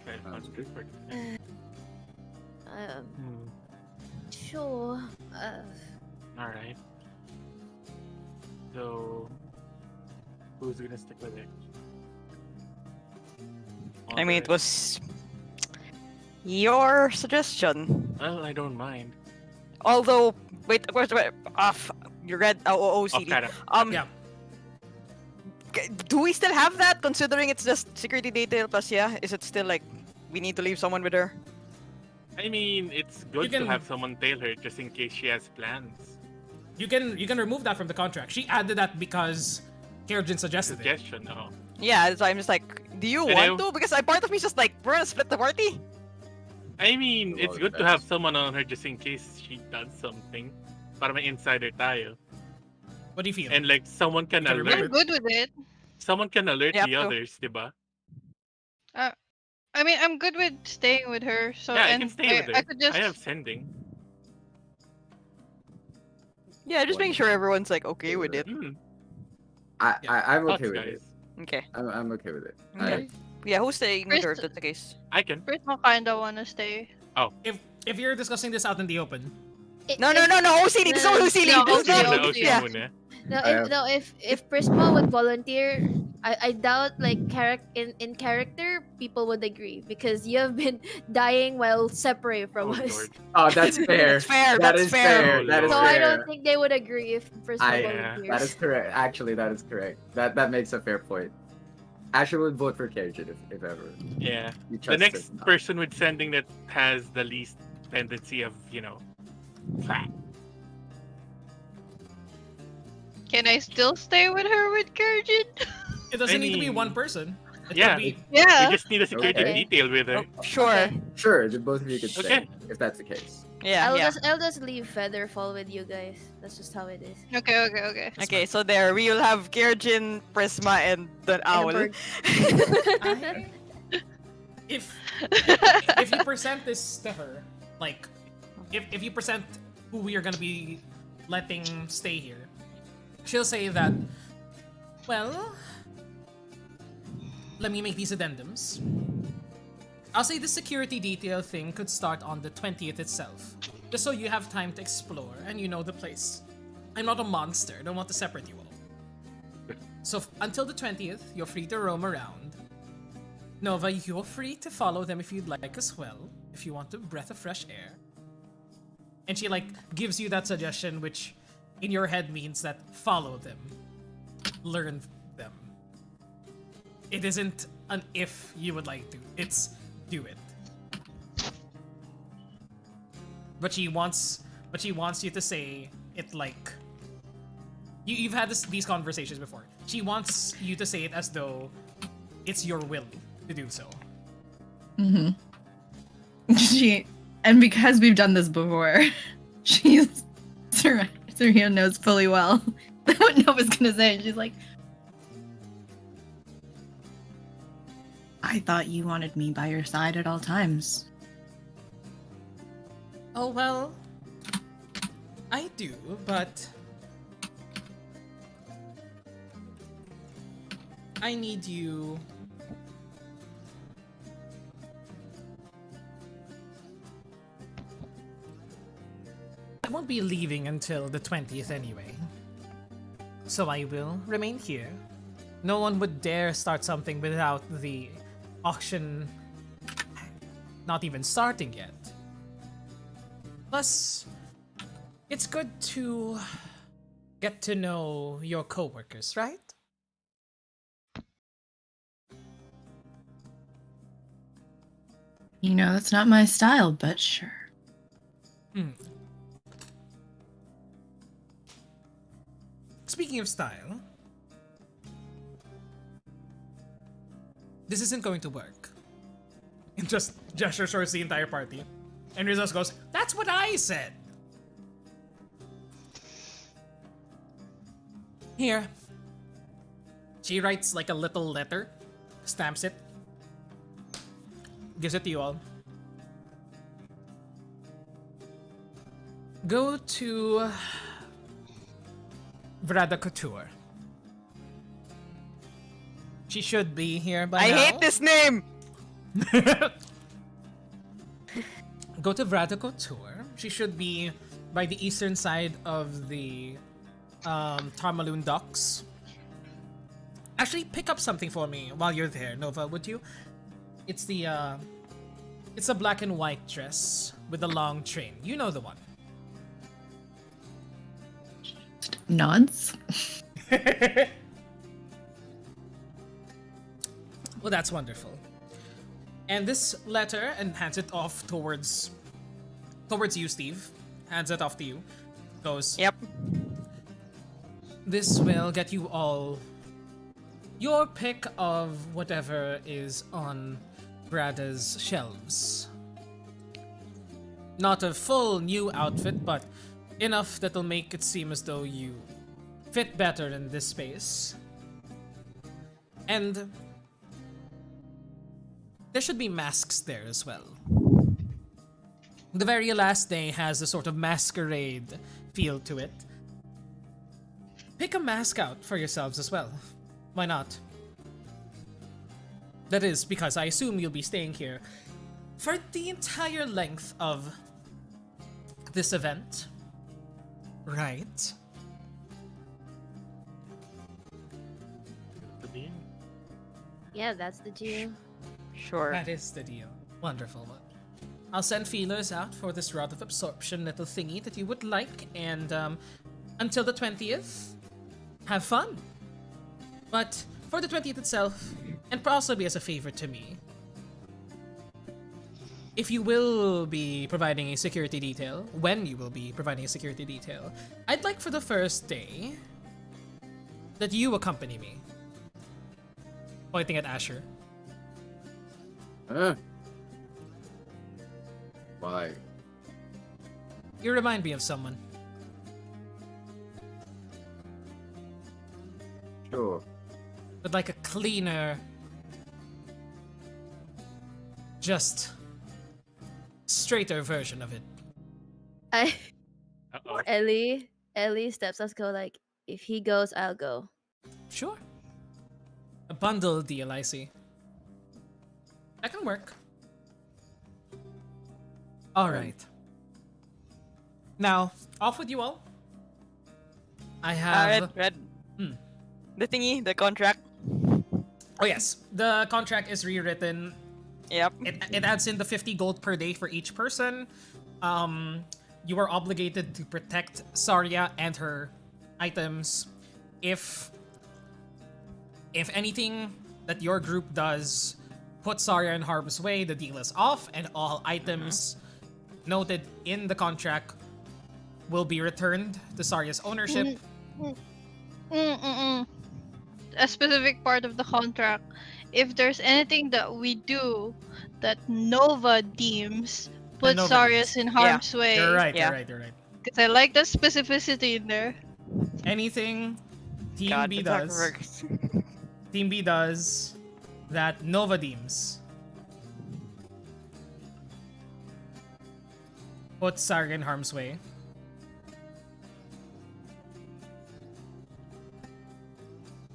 Okay, Sounds that's good for Sure. Alright. So, who's gonna stick with it? I mean, it was your suggestion. Well, I don't mind. Although, wait, off. You read OOCD. Off-cara. Yeah. Do we still have that? Considering it's just security detail plus, yeah, is it still like we need to leave someone with her? I mean, it's good You can- to have someone tail her just in case she has plans. You can remove that from the contract. She added that because Kerjin suggested it. Suggestion, no. Yeah, so I'm just like, do you And want to? Because a part of me is just like, we're gonna split the party. I mean, Well, it's it good to have depends. someone on her just in case she does something. Para may insider tayo. What do you feel? And like, someone can You can alert. remove I'm good with it. Someone can alert Yep, the go. others, diba? I mean, I'm good with staying with her. So Yeah, I and can stay with her. I could just I have sending. Yeah, just making sure everyone's like okay with it. Hmm. I'm Thoughts, okay with guys? it. Okay. I'm okay with it. Okay. Yeah, who's staying with her if First- that's the case? I can. Prisma kinda wanna stay. If you're discussing this out in the open, No, OCD. This is all OCD. No, This is OCD, not. Muna, OCD. Yeah. muna. No, if Prisma would volunteer, I doubt like in character people would agree because you have been dying while separate from Oh, us. Lord. Oh, that's fair. That's fair. That That's is fair. fair. That is So fair. I don't think they would agree if Prisma I- volunteers. That is correct. Actually, that is correct. That makes a fair point. Ashley would vote for Kerjin if ever. Yeah. You The trust next her. person with sending that has the least tendency of, flat. Can I still stay with her with Kurjin? it doesn't need to be mean, one person. It yeah. could be Yeah. We just need a security Okay. detail with her. Oh, sure. Okay. Sure, the both of you could stay Okay. if that's the case. Yeah, yeah. I'll just leave Featherfall with you guys. That's just how it is. Okay. Okay, so there we will have Kirjin, Prisma, and the And a owl. bird. if you present this to her, like if you present who we are gonna be letting stay here, she'll say that, well, let me make these addendums. I'll say the security detail thing could start on the 20th itself, just so you have time to explore and you know the place. I'm not a monster, I don't want to separate you all. So until the 20th, you're free to roam around. Nova, you're free to follow them if you'd like as well, if you want a breath of fresh air. And she like gives you that suggestion, which in your head means that follow them, learn them. It isn't an if you would like to, it's do it. But she wants you to say it like you've had these conversations before. She wants you to say it as though it's your will to do so. Mm-hmm. And because we've done this before, Serena knows fully well what Nova's gonna say. She's like, I thought you wanted me by your side at all times. Oh well, I do, but I need you. I won't be leaving until the 20th anyway. So I will remain here. No one would dare start something without the auction not even starting yet. Plus, it's good to get to know your coworkers, right? You know, that's not my style, but sure. Speaking of style, this isn't going to work. And just gestures towards the entire party. And Rizos goes, that's what I said. Here. She writes like a little letter, stamps it, gives it to you all. Go to Vrada Couture. She should be here by I now. hate this name. Go to Vrada Couture. She should be by the eastern side of the Tarmaloon docks. Actually, pick up something for me while you're there, Nova, would you? It's the it's a black and white dress with a long train. You know the one. Nods. Well, that's wonderful. And this letter, and hands it off towards you, Steve. Hands it off to you. Goes, Yep. this will get you all your pick of whatever is on Brada's shelves. Not a full new outfit, but enough that'll make it seem as though you fit better in this space. And there should be masks there as well. The very last day has a sort of masquerade feel to it. Pick a mask out for yourselves as well. Why not? That is because I assume you'll be staying here for the entire length of this event. Right? Yeah, that's the deal. Sure. That is the deal. Wonderful. I'll send feelers out for this Rod of Absorption little thingy that you would like, and until the 20th, have fun. But for the 20th itself, and possibly as a favor to me, if you will be providing a security detail, when you will be providing a security detail, I'd like for the first day that you accompany me. Pointing at Asher. Why? You remind me of someone. Sure. But like a cleaner, just straighter version of it. I Uh-oh. Ellie steps us go like, if he goes, I'll go. Sure. A bundle deal, I see. That can work. Alright. Now, off with you all. I have... Red. Hmm. The thingy, the contract. Oh yes, the contract is rewritten. Yep. It adds in the 50 gold per day for each person. You are obligated to protect Saria and her items. If anything that your group does put Saria in harm's way, the deal is off, and all items noted in the contract will be returned to Saria's ownership. A specific part of the contract. If there's anything that we do that Nova deems puts Nova Sarius in harm's way. You're right, Yeah. you're right. Because I like the specificity in there. Anything Team God, B the track does, works. Team B does that Nova deems puts Saria in harm's way.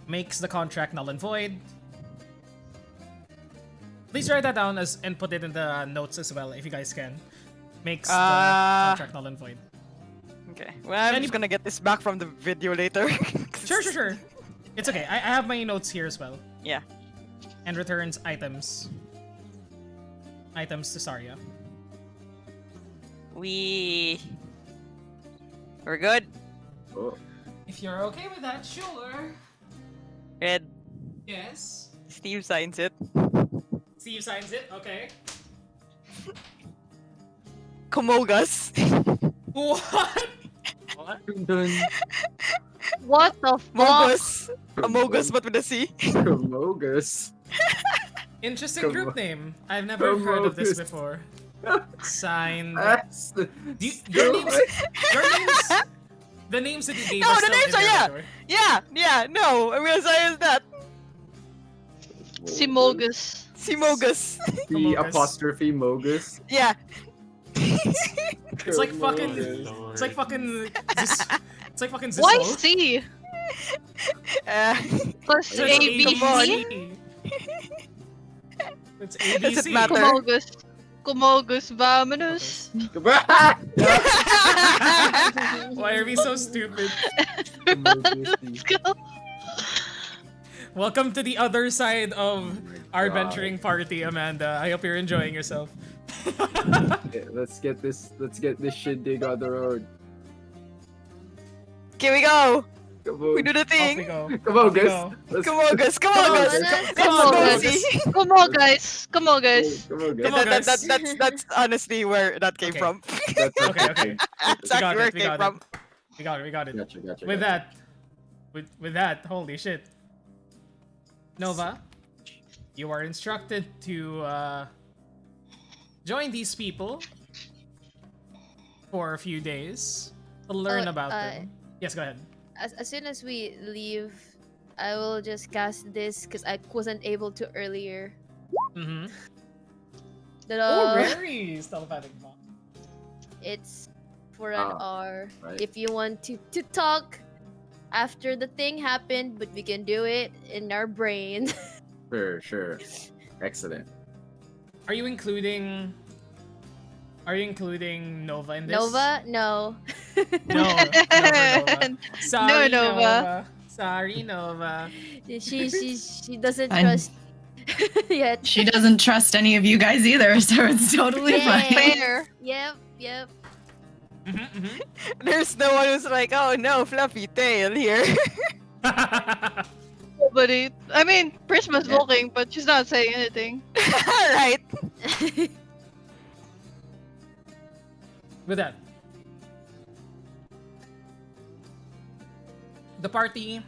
Makes the contract null and void. Please write that down and put it in the notes as well, if you guys can. Makes the contract null and void. Okay. Well, I'm just gonna get this back from the video later. Sure. It's okay. I have my notes here as well. Yeah. And returns items. Items to Saria. We're good. Oh. If you're okay with that, sure. Red. Yes. Steve signs it. Steve signs it. Okay. Komogas. What? What? Dun. What the fuck? Mogus. A Mogus, but with a C. Mogus. Interesting Come group on. name. I've never Come heard of this on. before. Signed. That's Your names. Your names. The names that you gave No, us the still names in are there, yeah. by the way. Yeah, no, I'm gonna say is that. Simogus. Simogus. The Mogus. apostrophe Mogus. Yeah. It's like fucking. Lord. It's like fucking. It's like fucking Why Zissou. C? Uh, Plus So it's A, B, C? ABC. It's Does it ABC. matter? Kumogus. Kumogus, vamonos. Why are we so stupid? Let's go. Welcome to the other side of our God. venturing party, Amanda. I hope you're enjoying yourself. Yeah, let's get this shindig on the road. Here we go. Come We on, do the Off we thing. go. come on, Off we guys. go. Let's Come on, Gus. Come Come on, on, Gus. let's Come Let's on, go, Gus. see. Come on, guys. Come on, guys. Come on, guys. Come on, guys. That's honestly where that came Okay. from. That's Okay, okay. That's We got actually where it, it came from. We got it, we got it. Gotcha. With that, with that, holy shit. Nova, you are instructed to join these people for a few days to learn about them. Yes, go ahead. As soon as we leave, I will just cast this because I wasn't able to earlier. Mm-hmm. Ta-da! Oh, very telepathic. It's for an Ah, hour. right. If you want to talk after the thing happened, but we can do it in our brain. Sure. Excellent. Are you including Nova in this? Nova? No. No, Nova. Sorry, No, Nova. Sorry, Nova. She doesn't Fine. trust yet. She doesn't trust any of you guys either, so it's totally Yeah. fine. Fair. Yep. There's no one who's like, oh no, fluffy tail here. Nobody. I mean, Prisma's Yeah. looking, but she's not saying anything. Right. With that, the party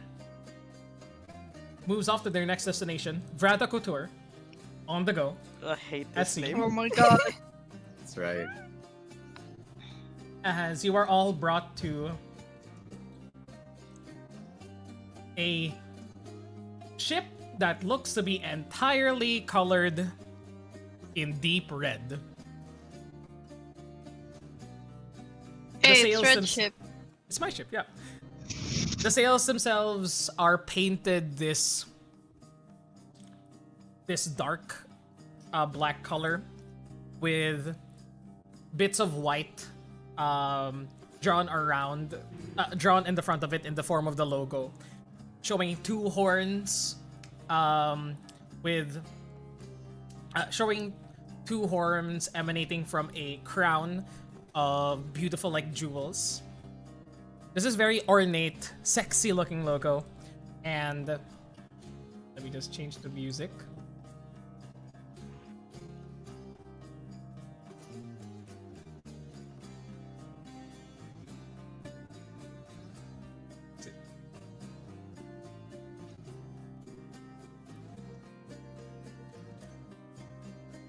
moves off to their next destination, Vrata Couture, on the go. I hate Let's this see. name. Oh my god. That's right. As you are all brought to a ship that looks to be entirely colored in deep red. The Hey, it's sails red them- ship. It's my ship, yeah. The sails themselves are painted this dark black color with bits of white drawn in the front of it in the form of the logo, showing two horns showing two horns emanating from a crown of beautiful like jewels. This is very ornate, sexy looking logo. And let me just change the music.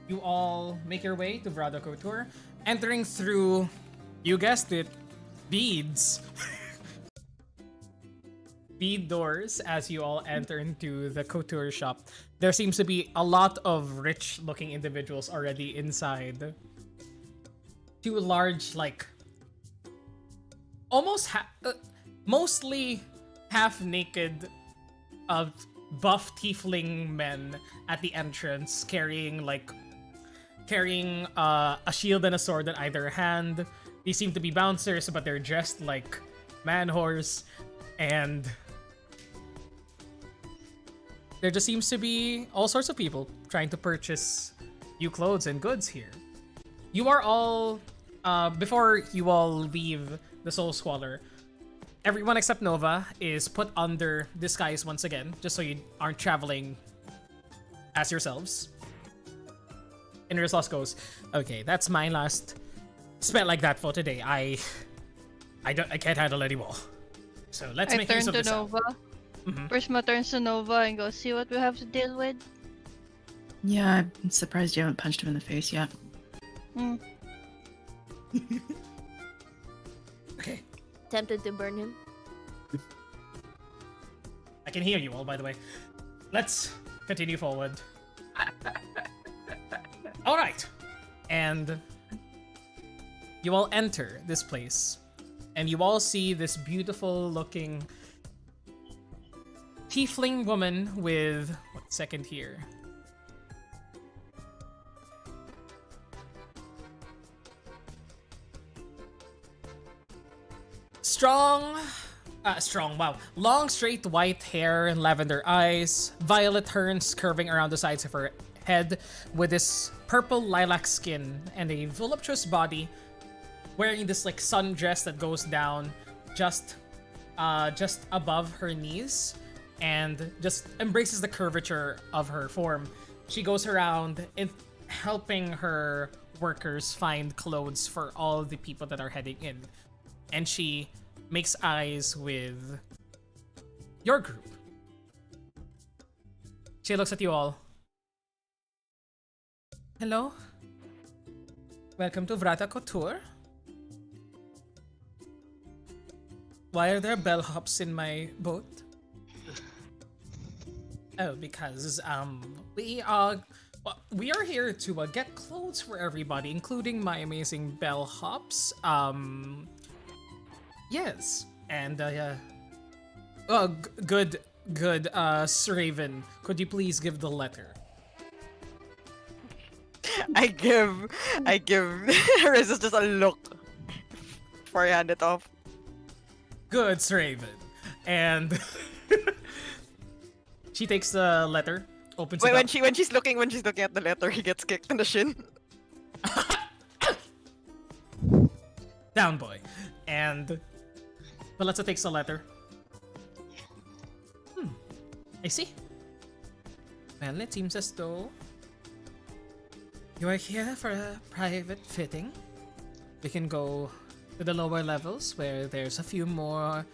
You all make your way to Vrada Couture, entering through, you guessed it, beads. Bead doors as you all enter into the couture shop. There seems to be a lot of rich looking individuals already inside. Two large, like, mostly half naked buff tiefling men at the entrance carrying a shield and a sword in either hand. These seem to be bouncers, but they're dressed like man-whores, and there just seems to be all sorts of people trying to purchase new clothes and goods here. You are all, before you all leave the Soul Squalor, everyone except Nova is put under disguise once again, just so you aren't traveling as yourselves. And Rizlos goes, okay, that's my last spell like that for today. I can't handle any more. So let's I make turn use of to this. Nova. Mhm. Prisma turns to Nova and goes, see what we have to deal with? Yeah, I'm surprised you haven't punched him in the face yet. Okay. Tempted to burn him. I can hear you all, by the way. Let's continue forward. All right. And you all enter this place. And you all see this beautiful looking tiefling woman with... What second here? Strong, wow. Long, straight white hair and lavender eyes, violet turns curving around the sides of her head with this purple lilac skin and a voluptuous body, wearing this like sundress that goes down just above her knees and just embraces the curvature of her form. She goes around and helping her workers find clothes for all the people that are heading in. And she makes eyes with your group. She looks at you all. Hello? Welcome to Vrata Couture. Why are there bellhops in my boat? Oh, because we are here to get clothes for everybody, including my amazing bellhops. Yes, and good, Sir Raven, could you please give the letter? I give Resist just a look before I hand it off. Good, Sir Raven. And she takes the letter, opens Wait, it up. when she's looking at the letter, he gets kicked in the shin. Down, boy. And Melissa takes the letter. I see. Well, it seems as though you are here for a private fitting. We can go to the lower levels where there's a few more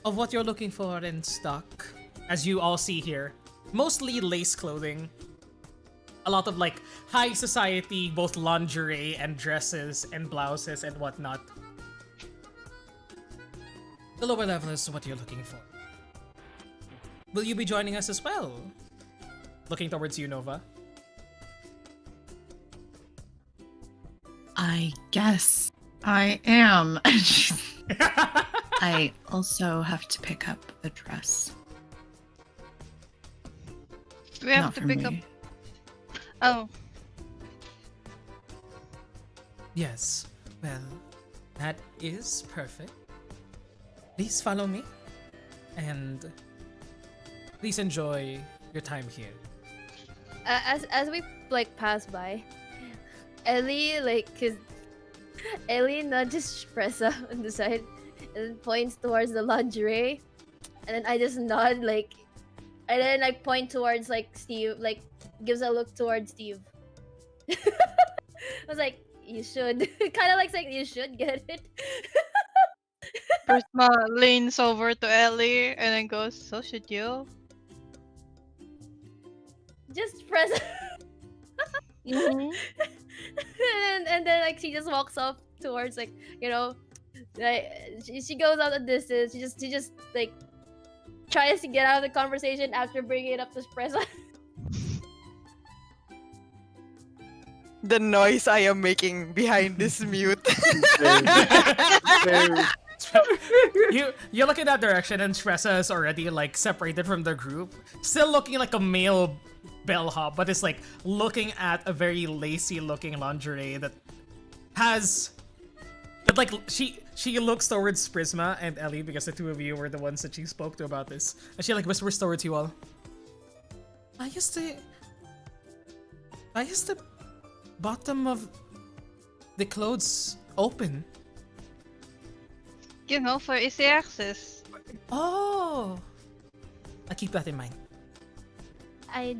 of what you're looking for in stock. As you all see here, mostly lace clothing. A lot of like high society, both lingerie and dresses and blouses and whatnot. The lower level is what you're looking for. Will you be joining us as well? Looking towards you, Nova. I guess I am. I also have to pick up the dress. We have Not to for pick up. me. Oh, Yes. Well, that is perfect. Please follow me. And please enjoy your time here. As we like pass by, Ellie Ellie nudges Pressa on the side and points towards the lingerie, and then I just nod and then I point towards Steve, gives a look towards Steve. I was like, you should, kind of saying you should get it. Prisma leans over to Ellie and then goes, "So should you?" Just press. Mhm. and then she just walks off towards she goes out a distance. She just tries to get out of the conversation after bringing it up to Pressa. The noise I am making behind this mute. You look in that direction and Tressa is already separated from the group, still looking like a male bellhop, but it's looking at a very lacy looking lingerie that has she looks towards Prisma and Ellie because the two of you were the ones that she spoke to about this, and she whispers towards you all. I used the bottom of the clothes open. You know, for easy access. Oh, I keep that in mind. I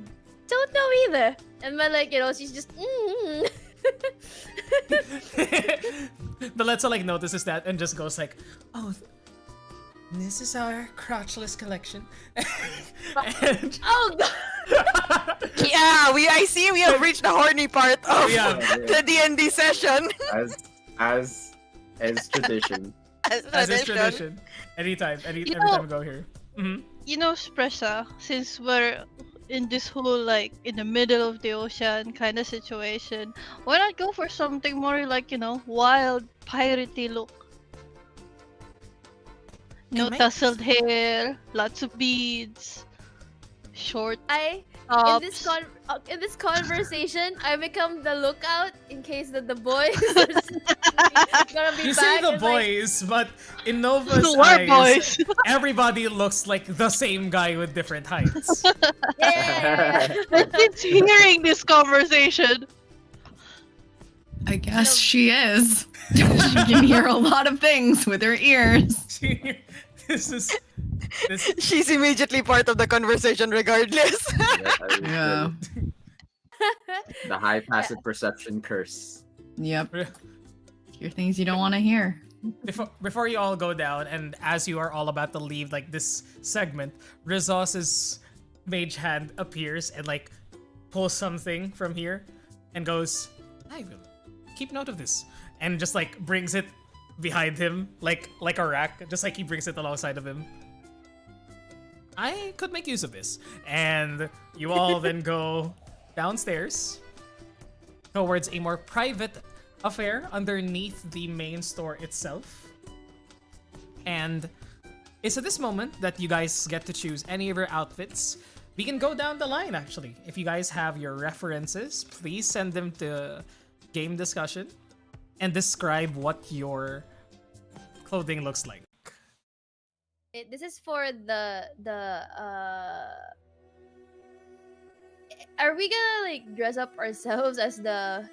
don't know either. And my she's just. Beletza notices that and just goes oh, this is our crotchless collection. And Oh god! Yeah, I see we have reached the horny part of Yeah. the D&D session. as tradition. As is tradition. Anytime we go here. You know, Spressa, since we're in this whole like in the middle of the ocean kind of situation, why not go for something more like, you know, wild piratey look? No It tousled hair, lots of beads, short In tops. in this conversation, I become the lookout in case that the boys are gonna be You back. say the and, like, boys, but in Nova's We're eyes, boys. everybody looks like the same guy with different heights. yeah. But since hearing this conversation, I guess she is. She can hear a lot of things with her ears. this. She's immediately part of the conversation regardless. Yeah. The high passive perception curse. Yep. Hear things you don't want to hear. Before you all go down, and as you are all about to leave like this segment, Rizos's mage hand appears and like pulls something from here and goes, I will keep note of this, and just like brings it behind him like a rack, just like he brings it alongside of him. I could make use of this. And you all then go downstairs towards a more private affair underneath the main store itself. And it's at this moment that you guys get to choose any of your outfits. We can go down the line, actually. If you guys have your references, please send them to game discussion and describe what your clothing looks like. This is for are we gonna like dress up ourselves as the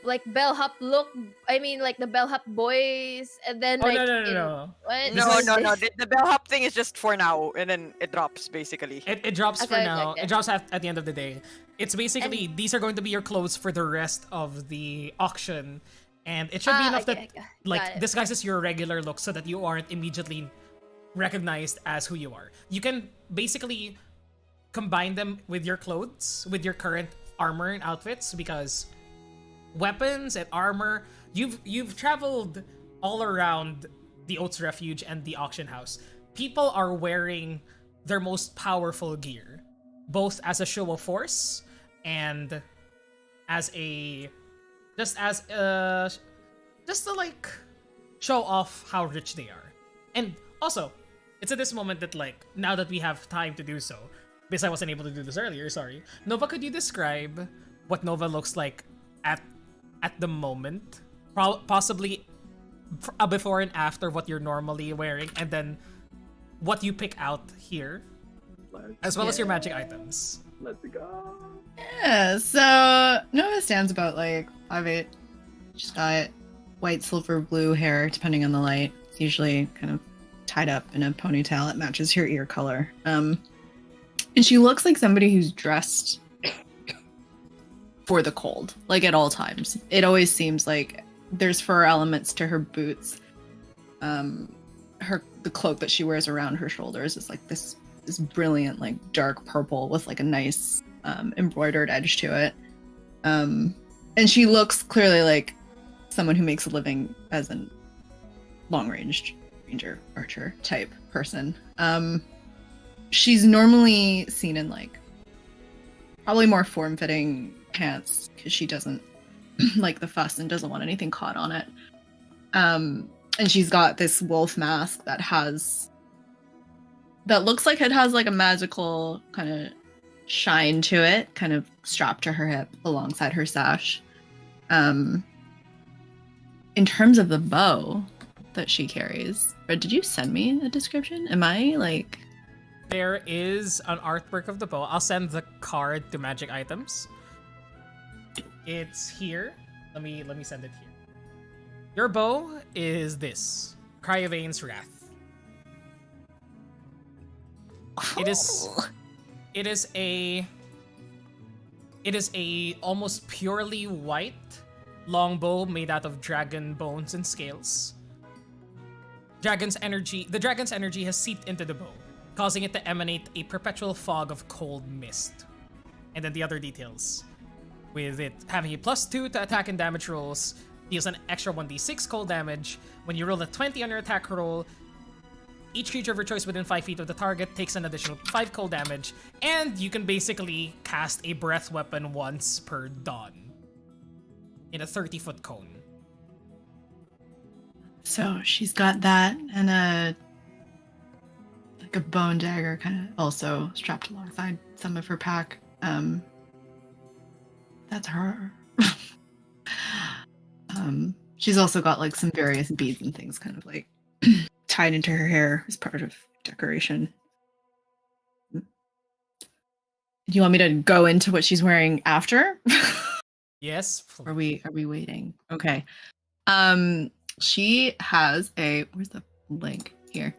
like bellhop look? I mean, like the bellhop boys, and then Oh, like no. What? No. The bellhop thing is just for now, and then it drops basically. It drops for Okay, now. okay. It drops at the end of the day. It's basically, these are going to be your clothes for the rest of the auction. And it should be enough okay, that, got like, it. disguises your regular look so that you aren't immediately recognized as who you are. You can basically combine them with your clothes, with your current armor and outfits, because weapons and armor, you've traveled all around the Oats Refuge and the auction house. People are wearing their most powerful gear, both as a show of force and as a just to like show off how rich they are. And also, it's at this moment that like now that we have time to do so, because I wasn't able to do this earlier, sorry. Nova, could you describe what Nova looks like at the moment? Possibly a before and after what you're normally wearing, and then what you pick out here, as well as your magic items. Let's go. Yeah, so Nova stands about like 5'8". She's got white, silver, blue hair, depending on the light. It's usually kind of tied up in a ponytail that matches her ear color. And she looks like somebody who's dressed for the cold, like at all times. It always seems like there's fur elements to her boots. The cloak that she wears around her shoulders is like this brilliant, like dark purple with like a nice embroidered edge to it. And she looks clearly like someone who makes a living as a long-range ranger archer type person. She's normally seen in like probably more form-fitting pants because she doesn't like the fuss and doesn't want anything caught on it. And she's got this wolf mask that looks like it has like a magical kind of shine to it, kind of strapped to her hip alongside her sash. In terms of the bow that she carries, or did you send me a description? Am I like... There is an artwork of the bow. I'll send the card to magic items. It's here. Let me send it here. Your bow is this. Cryovane's Wrath. It is a almost purely white longbow made out of dragon bones and scales. The dragon's energy has seeped into the bow, causing it to emanate a perpetual fog of cold mist. And then the other details. With it having a +2 to attack and damage rolls, deals an extra 1d6 cold damage. When you roll a 20 on your attack roll, each creature of your choice within 5 feet of the target takes an additional 5 cold damage, and you can basically cast a breath weapon once per dawn in a 30-foot cone. So she's got that and a bone dagger kind of also strapped alongside some of her pack. That's her. She's also got like some various beads and things kind of like tied into her hair as part of decoration. Do you want me to go into what she's wearing after? Yes. Are we waiting? Okay. She has a where's the link here?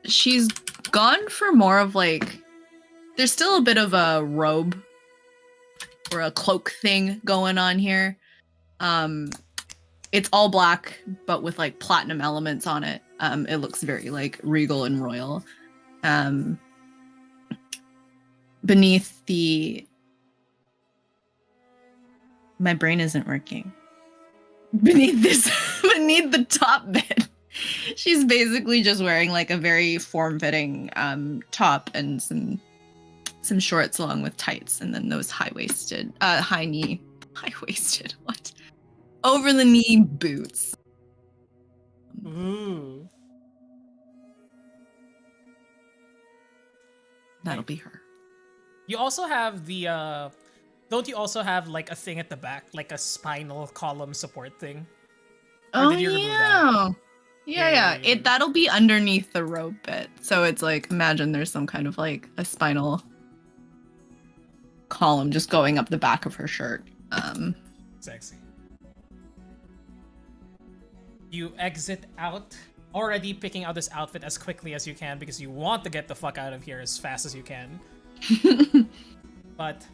She's gone for more of like there's still a bit of a robe or a cloak thing going on here. It's all black but with like platinum elements on it. It looks very like regal and royal. Beneath my brain isn't working. Beneath the top bit, she's basically just wearing like a very form-fitting top and some shorts along with tights, and then those high-waisted, what? Over the knee boots. Ooh. That'll be her. You also have the don't you also have like a thing at the back, like a spinal column support thing? Or Oh did you remove yeah. Yeah. Yeah. That'll be underneath the robe bit. So it's like imagine there's some kind of like a spinal column just going up the back of her shirt. Sexy. You exit out, already picking out this outfit as quickly as you can because you want to get the fuck out of here as fast as you can. But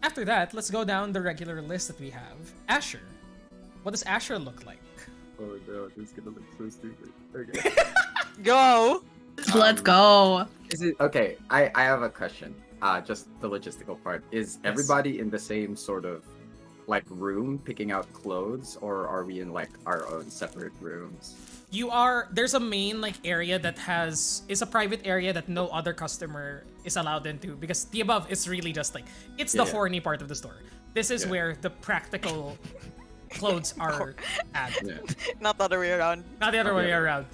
after that, let's go down the regular list that we have. Asher. What does Asher look like? Oh no, this is gonna look so stupid. Okay. Go. Let's go. Is it okay? I have a question. Just the logistical part. Is everybody in the same sort of like room picking out clothes, or are we in like our own separate rooms? There's a main like area that is a private area that no other customer is allowed into because the above is really just like it's the Yeah. horny part of the store. This is Yeah. where the practical clothes are at. Yeah. Not the other way around. Not the other way Okay. around.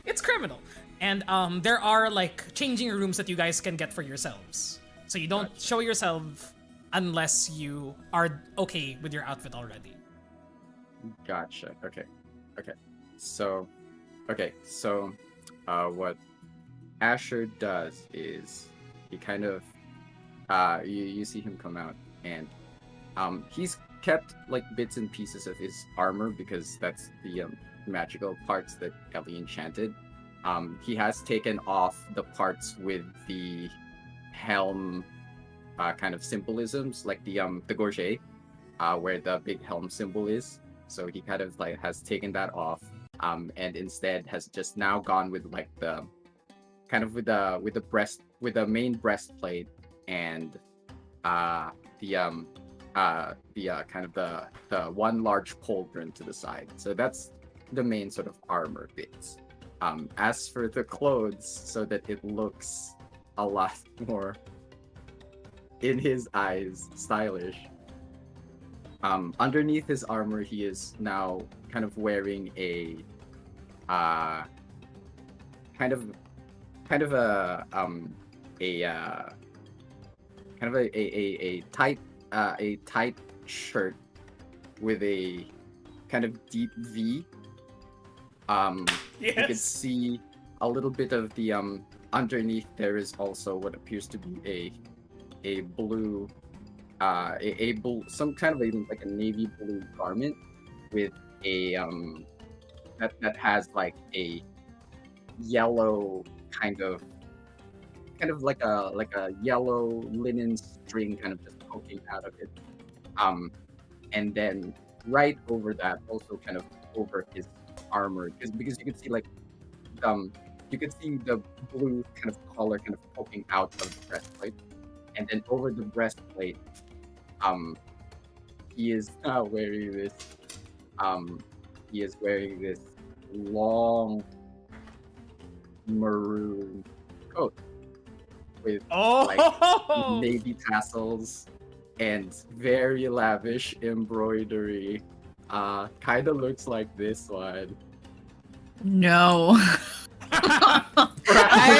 It's criminal. And there are like changing rooms that you guys can get for yourselves. So you don't Gotcha. show yourself unless you are okay with your outfit already. Gotcha. Okay. So, what Asher does is he kind of, you see him come out, and he's kept like bits and pieces of his armor because that's the magical parts that Ellie enchanted. He has taken off the parts with the helm kind of symbolisms, like the gorget, where the big helm symbol is. So he kind of like has taken that off, and instead has just now gone with like the kind of with the main breastplate and the kind of the one large pauldron to the side. So that's the main sort of armor bits. As for the clothes, so that it looks a lot more, in his eyes, stylish. Underneath his armor, he is now kind of wearing a kind of a tight shirt with a kind of deep V. You can see a little bit of the underneath. There is also what appears to be a blue, some kind of like a navy blue garment with a that has like a yellow kind of like a yellow linen string kind of just poking out of it. And then right over that, also kind of over his armor, because you can see like you can see the blue kind of collar kind of poking out of the breastplate. and then over the breastplate, he is now wearing this. He is wearing this long maroon coat with Oh, navy tassels and very lavish embroidery. Kind of looks like this one. No. I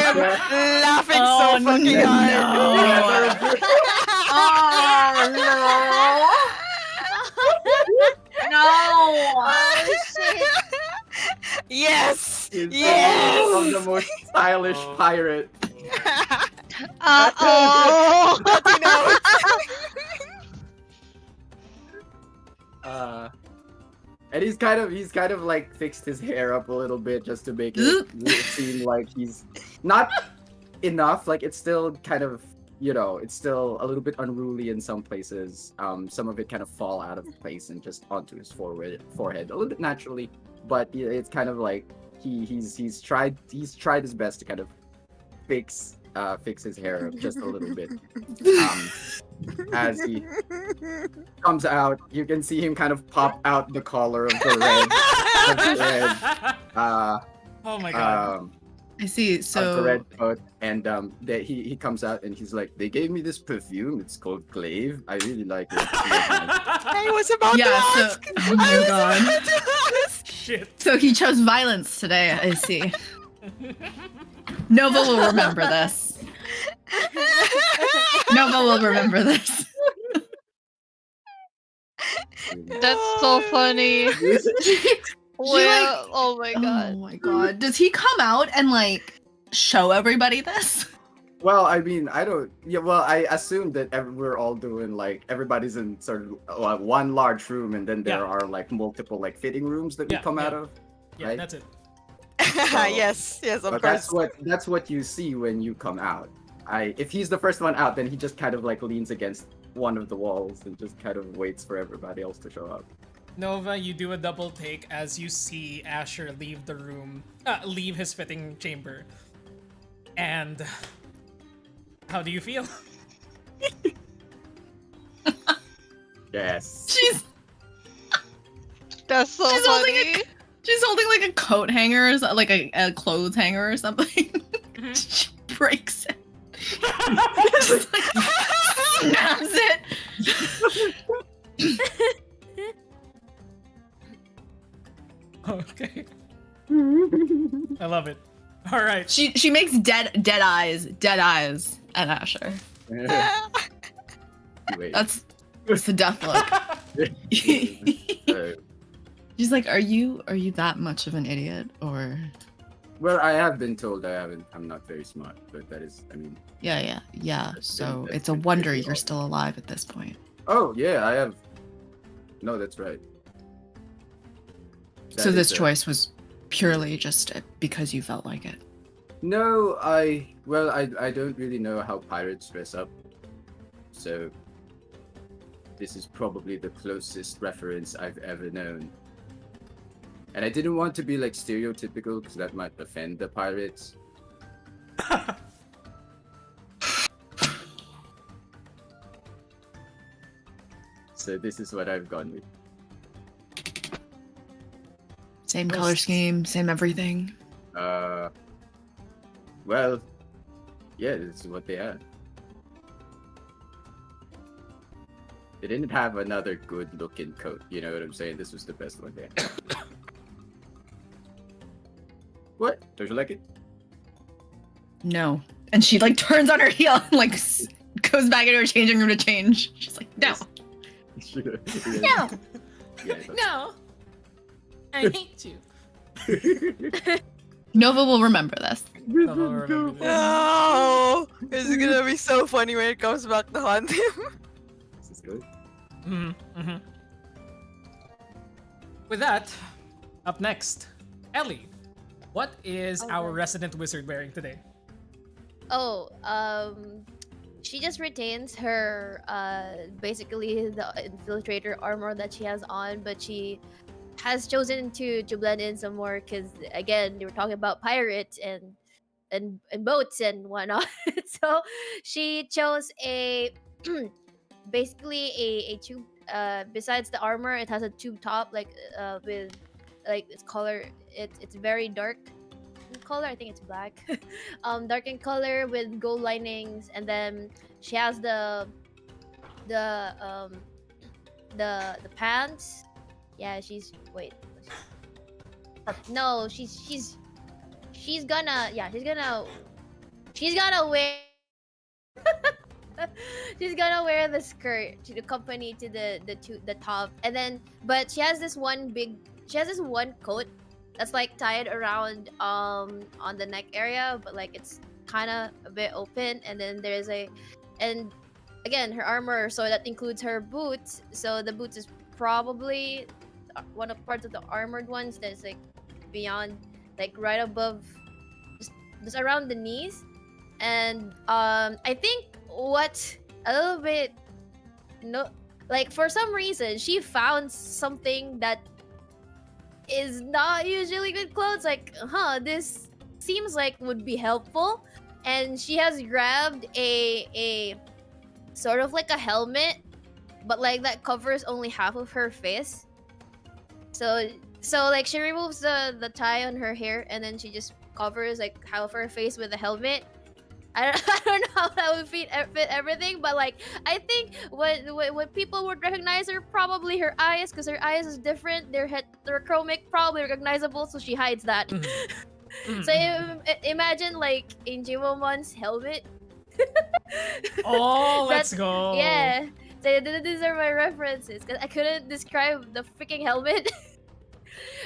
am laughing Oh, so fucking hard. No. Oh shit! Yes! He's Yes! of the most stylish Oh. pirate. Oh. Naughty note. And he's kind of like fixed his hair up a little bit just to make it seem like he's not enough. Like it's still kind of, it's still a little bit unruly in some places. Some of it kind of fall out of place and just onto his forehead a little bit naturally. But it's kind of like he's tried his best to kind of fix his hair up just a little bit. As he comes out, you can see him kind of pop out the collar of the red, oh my god. I see. of the So red coat, and that he comes out and he's like, they gave me this perfume. It's called Glaive. I really like it. I was about to yeah. So ask. oh my god. About to ask. Shit. So he chose violence today. I see. Nova will remember this. Nova will remember this. That's so funny. Well, oh my god. Oh my god. Does he come out and like show everybody this? Well, I mean, I don't. Yeah, well, I assume that we're all doing like everybody's in sort of one large room, and then there Yeah. are like multiple like fitting rooms that we Yeah, come yeah. out of. Yeah, Right? that's it. Yes, of But course. that's what you see when you come out. If he's the first one out, then he just kind of like leans against one of the walls and just kind of waits for everybody else to show up. Nova, you do a double take as you see Asher leave the room, leave his fitting chamber. And how do you feel? Yes. That's so She's holding funny. She's holding like a coat hanger, like a clothes hanger or something. She breaks it. Just like snaps it. Okay. I love it. All right. She makes dead eyes at Asher. Wait. That's the death look. She's like, are you that much of an idiot, or? Well, I have been told I'm not very smart, but that is, I mean. Yeah. So that's it's a been wonder pretty you're awful. still alive at this point. Oh yeah, I have. No, that's right. So That this is, choice was purely just because you felt like it. No, I don't really know how pirates dress up, so this is probably the closest reference I've ever known. And I didn't want to be like stereotypical because that might offend the pirates. So this is what I've gone with. Same color scheme, same everything. Well, yeah, this is what they had. They didn't have another good-looking coat. You know what I'm saying? This was the best one they had. What? Don't you like it? No. And she like turns on her heel and like goes back into her changing room to change. She's like, no. No. Yeah, No. I hate you. Nova will remember this. Nova will remember this. No! It's gonna be so funny when it comes back to haunt him. This is good. Mm-hmm. With that, up next, Ellie. What is our Okay. resident wizard wearing today? Oh, she just retains her basically the infiltrator armor that she has on, but she has chosen to blend in some more because again, they were talking about pirates and and boats and whatnot. So she chose a basically a tube. Besides the armor, it has a tube top, like with like its color. It's very dark in color. I think it's black. Dark in color with gold linings, and then she has the the pants. Yeah, she's wait. No, she's gonna she's gonna wear she's gonna wear the skirt to accompany to the top, and then but she has this one coat that's like tied around on the neck area, but like it's kind of a bit open, and then there's and again her armor, so that includes her boots. So the boots is probably one of parts of the armored ones that's like beyond, like right above, just around the knees. And I think what a little bit no, like for some reason she found something that is not usually good clothes, like this seems like would be helpful, and she has grabbed a sort of like a helmet, but like that covers only half of her face. So like she removes the tie on her hair, and then she just covers like half of her face with the helmet. I don't know how that would fit everything, but like I think what people would recognize are probably her eyes, because her eyes is different. They're heterochromic, probably recognizable, so she hides that. So imagine like in Jiwomon's helmet. Oh, let's go. Yeah. So these are my references, because I couldn't describe the freaking helmet.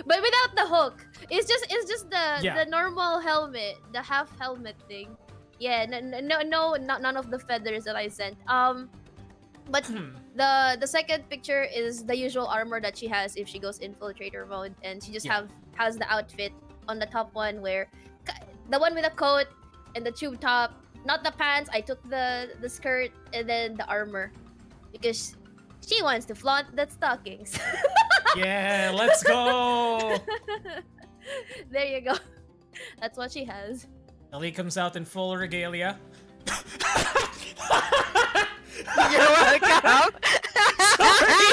But without the hook, it's just the normal helmet, the half helmet thing. Yeah, none of the feathers that I sent. But the second picture is the usual armor that she has if she goes infiltrator mode, and she just has the outfit on the top one, where the one with the coat and the tube top, not the pants. I took the skirt and then the armor, because she wants to flaunt the stockings. Yeah, let's go. There you go. That's what she has. Ellie comes out in full regalia. You're welcome. Sorry.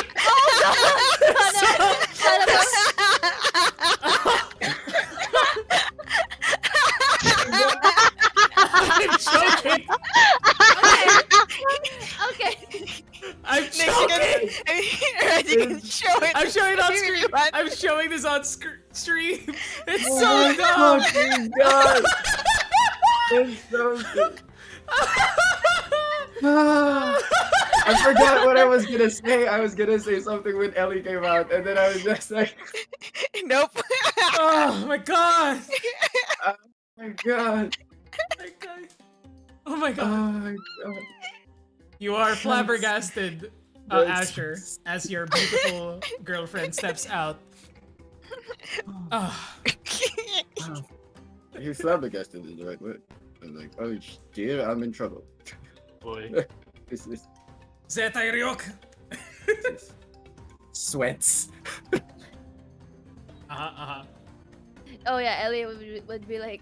I'm joking. Okay. I'm Next, joking. you can show it. I'm showing it on If you screen. really want. I'm showing this on stream. It's Oh so my dumb. fucking god! It's so good. I forgot what I was gonna say. I was gonna say something when Ellie came out, and then I was just like, Nope. Oh my god. oh my god. Oh my god. Oh my god. You are flabbergasted, Asher, as your beautiful girlfriend steps out. Oh. He's flabbergasted is the right word. I'm like, oh dear, I'm in trouble. Boy. This is Zeta Ryok. sweats. Oh yeah, Ellie would be like.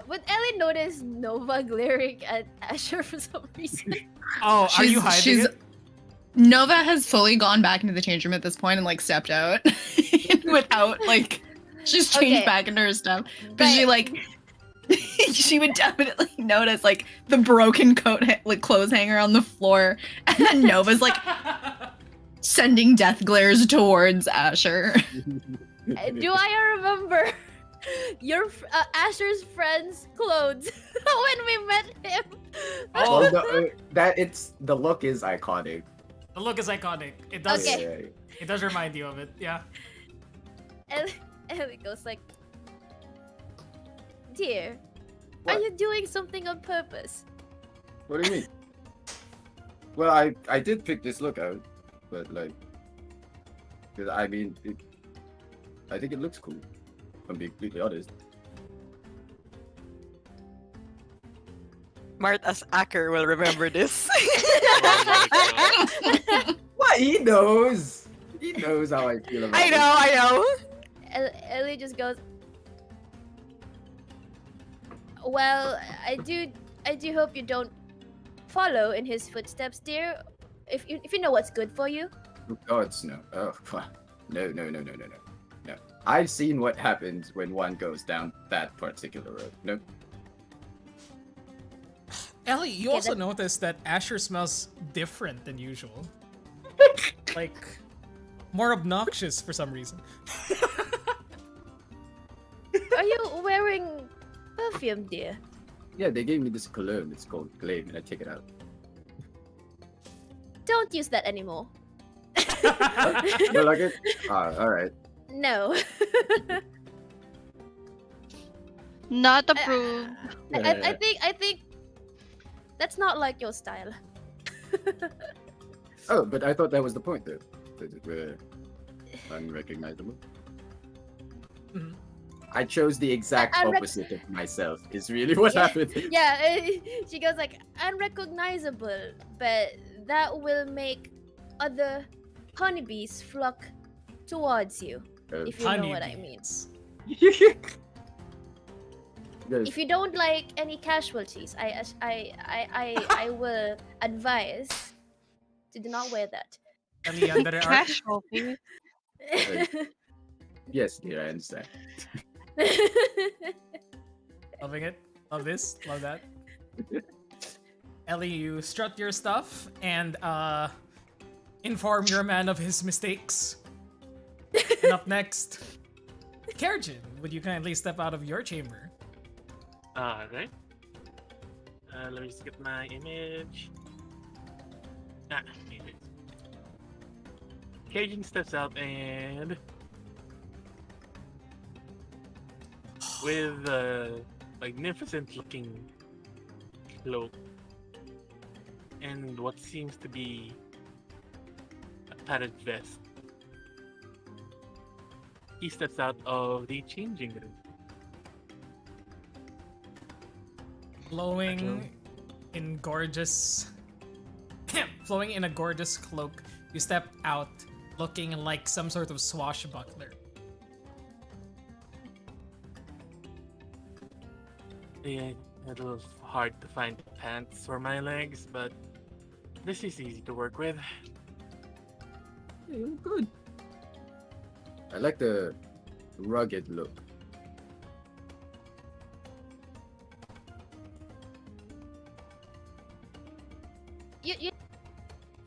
Would Ellie notice Nova glaring at Asher for some reason? Oh, are you hiding it? Nova has fully gone back into the change room at this point and like stepped out without like she's changed Okay. back into her stuff. But But- she like she would definitely notice like the broken coat like clothes hanger on the floor, and then Nova's like sending death glares towards Asher. Do I remember your Asher's friend's clothes when we met him? Oh, Well, the look is iconic. the look is iconic. It does. Okay. It does remind you of it. Yeah. And it goes like, dear, What? are you doing something on purpose? What do you mean? Well, I did pick this look out, but like, 'cause I mean, I think it looks cool. If I'm being completely honest. Martha's Acker will remember this. Oh my god. What? He knows. He knows how I feel about I know. it. I know. Ellie just goes, Well, I do hope you don't follow in his footsteps, dear. If you know what's good for you. Oh, gods, no. Oh, no, no, no, no, no, no. No. I've seen what happens when one goes down that particular road. No. Ellie, you Okay, also that- noticed that Asher smells different than usual. Like, more obnoxious for some reason. Are you wearing perfume, dear? Yeah, they gave me this cologne. It's called Glaive, and I take it out. Don't use that anymore. You like it? All right. No. Not approved. I think that's not like your style. Oh, but I thought that was the point, though. That it were unrecognizable. Mhm. I chose the exact Unrec- opposite of myself. Is really what Yeah. happened. Yeah, she goes like unrecognizable, but that will make other honeybees flock towards you. If you know what I mean. Honeybees. Yes. If you don't like any casualties, I will advise to do not wear that. Ellie, under our... Casualty. Yes, dear, I understand. Loving it. Love this. Love that. Ellie, you strut your stuff and inform your man of his mistakes. And up next, Kerjin, would you kindly step out of your chamber? Alright. Let me just get my image. Here it is. Cajun steps out and with a magnificent looking cloak and what seems to be a padded vest. He steps out of the changing room. Flowing in gorgeous... flowing in a gorgeous cloak, you step out looking like some sort of swashbuckler. Yeah, a little hard to find pants for my legs, but this is easy to work with. Yeah, you look good. I like the rugged look.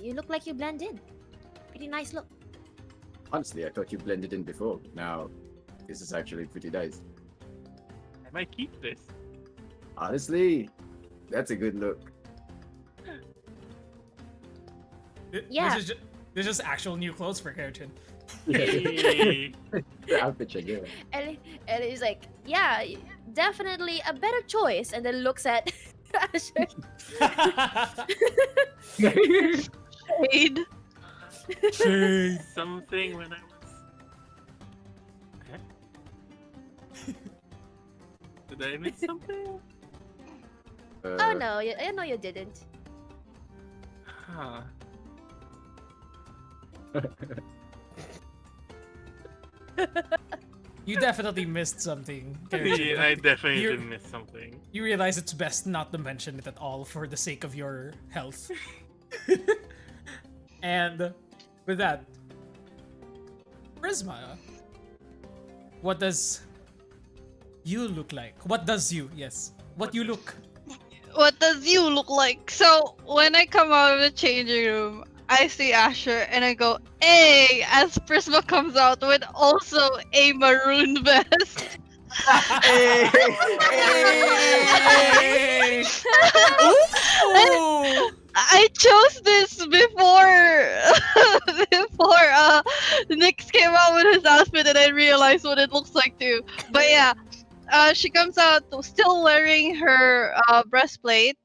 You look like you blend in. Pretty nice look. Honestly, I thought you blended in before. Now, this is actually pretty nice. I might keep this. Honestly, that's a good look. Yeah. This is just actual new clothes for Kerjin. Hey. The outfit check, yeah. And he's like, yeah, definitely a better choice. And then looks at Asher. Shade. Shade. Something when I was. Huh? Did I miss something? Oh no, I know you didn't. Huh. You definitely missed something, Kerjin. Yeah, I definitely You- did miss something. You realize it's best not to mention it at all for the sake of your health. And with that, Prisma, what does you look like? What does you? Yes. What you look? What does you look like? So when I come out of the changing room, I see Asher and I go, "Hey!" As Prisma comes out with also a maroon vest. Hey! Ooh! I chose this before Nyx came out with his outfit and I realized what it looks like too. But yeah, she comes out still wearing her breastplate.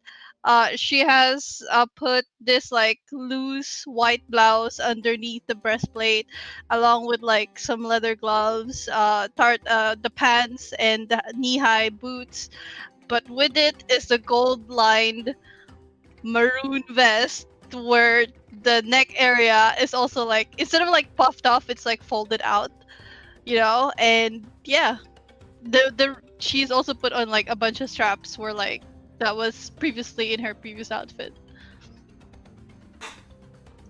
She has put this like loose white blouse underneath the breastplate, along with like some leather gloves, the pants and the knee-high boots. But with it is the gold-lined maroon vest where the neck area is also like, instead of like puffed off, it's like folded out, and yeah, the she's also put on like a bunch of straps where like that was previously in her previous outfit.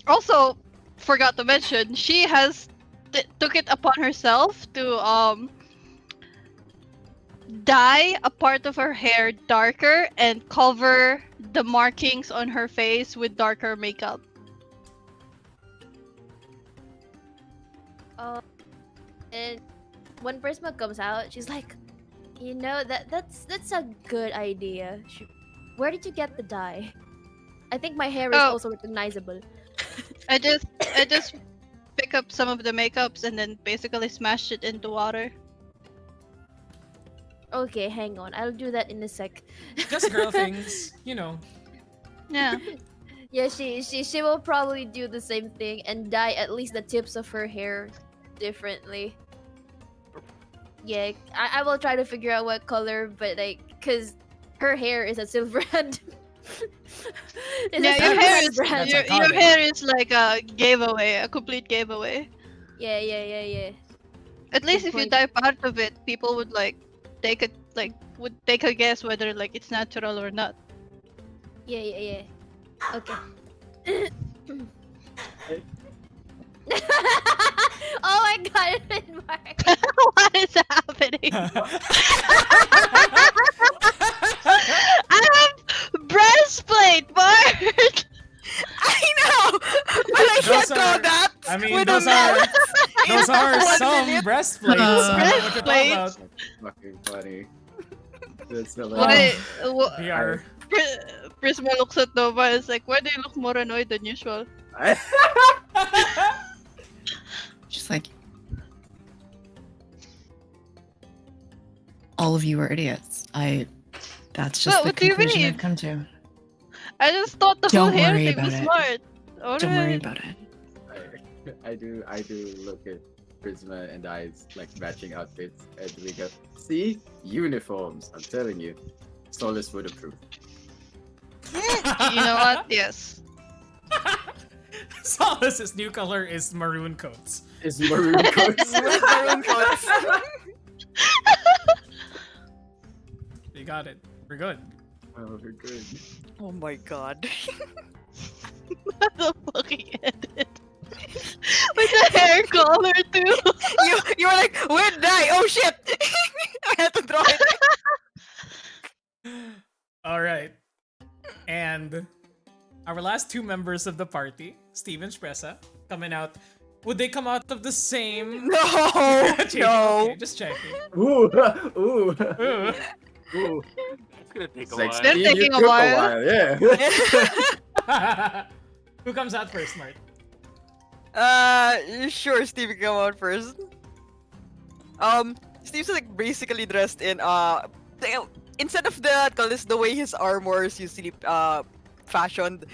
Also, forgot to mention, she has took it upon herself to dye a part of her hair darker and cover the markings on her face with darker makeup. And when Prisma comes out, she's like, you know, that's a good idea. Where did you get the dye? I think my hair is Oh. also recognizable. I just pick up some of the makeups and then basically smash it into water. Okay, hang on. I'll do that in a sec. Just girl things, you know. Yeah. Yeah, she will probably do the same thing and dye at least the tips of her hair differently. Yeah, I will try to figure out what color, but like, cause her hair is a silver red. Yeah, your hair is That's your iconic. hair is like a giveaway, a complete giveaway. Yeah. At least Good if you point. dye part of it, people would like would take a guess whether like it's natural or not. Yeah. Okay. Oh my god, Mark. What is happening? I have breastplate, Bart. I know, but I Those can't are- go that. I mean, with those a are minute. those are 1 some minute. breastplates. I don't know what you're talking Breastplates. about. That's fucking funny. That's Why? We are. Prisma looks at Nova and is like, why do you look more annoyed than usual? Just like all of you are idiots. That's just What- the what do you conclusion mean? I've come to. I just thought the whole Don't hair worry thing was about smart. Don't worry Alright. about it. I do look at Prisma and I's like matching outfits, and we go, see, uniforms. I'm telling you, Solus would approve. You know what? Yes. Solace's new color is maroon coats. Is maroon coats? Maroon coats. You got it. We're good. Oh, we're good. Oh my god. The fucking edit. With the hair color too. you were like, where dye? Oh shit! I had to draw it. All right. And our last two members of the party, Steve and Spressa, coming out. Would they come out of the same? No, Changing, no. Okay, just checking. Ooh, ooh, Ooh. ooh. It's gonna take It's a like while. They're Steve, taking you a took while. Yeah. Who comes out first, Mart? Sure, Steve can come out first. Steve's like basically dressed in instead of the way his armor is usually fashioned,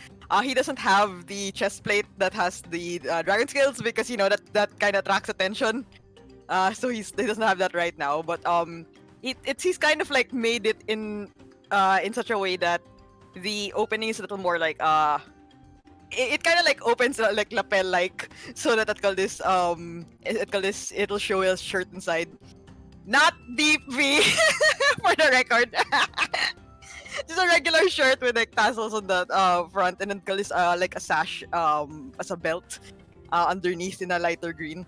he doesn't have the chest plate that has the dragon scales because you know that kind of attracts attention. So he doesn't have that right now. But he's kind of like made it in such a way that the opening is a little more like it kind of like opens like lapel like so that it'll show his shirt inside. Not deep V for the record. Just a regular shirt with like tassels on the front, and then is like a sash as a belt underneath in a lighter green.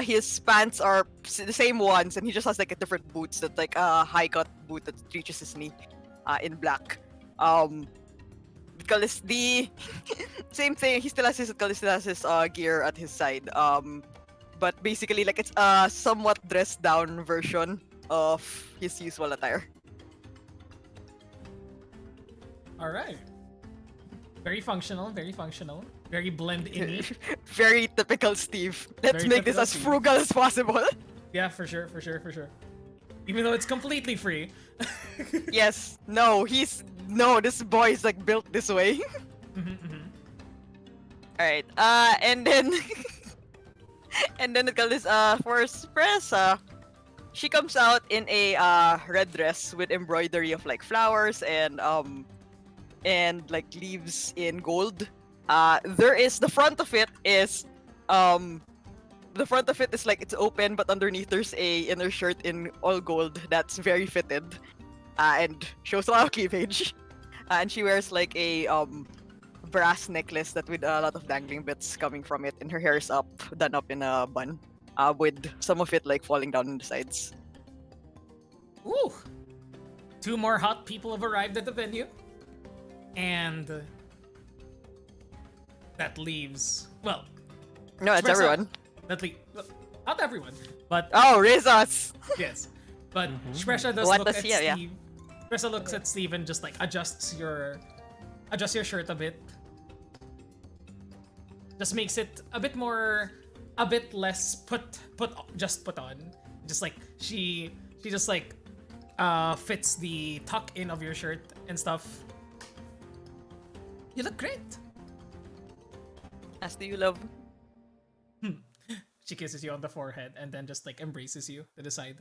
His pants are the same ones, and he just has like a different boots that like a high cut boot that reaches his knee, in black. Because the same thing, he still has his gear at his side. But basically like it's a somewhat dressed down version of his usual attire. All right. Very functional. Very functional. Very blend in. Very typical Steve. Let's Very make this typical as Steve. frugal as possible. Yeah, for sure. Even though it's completely free. Yes. No, this boy is like built this way. Alright. And then it is for Espressa. She comes out in a red dress with embroidery of like flowers and like leaves in gold. There is the front of it is the front of it is like it's open, but underneath there's a inner shirt in all gold that's very fitted, and shows a lot of cleavage. And she wears like a brass necklace that with a lot of dangling bits coming from it, and her hair is up, done up in a bun, with some of it like falling down on the sides. Ooh! 2 more hot people have arrived at the venue. And that leaves... Well, No, it's Shpressa- everyone. Not everyone, but Oh, Rizos! yes. But Shpresha does What look does at he have, yeah. Steve. Shpresha looks at Steve and just like adjusts your shirt a bit. Just makes it a bit less put on. Just like she just like fits the tuck in of your shirt and stuff. You look great. As do you love? She kisses you on the forehead and then just like embraces you to the side.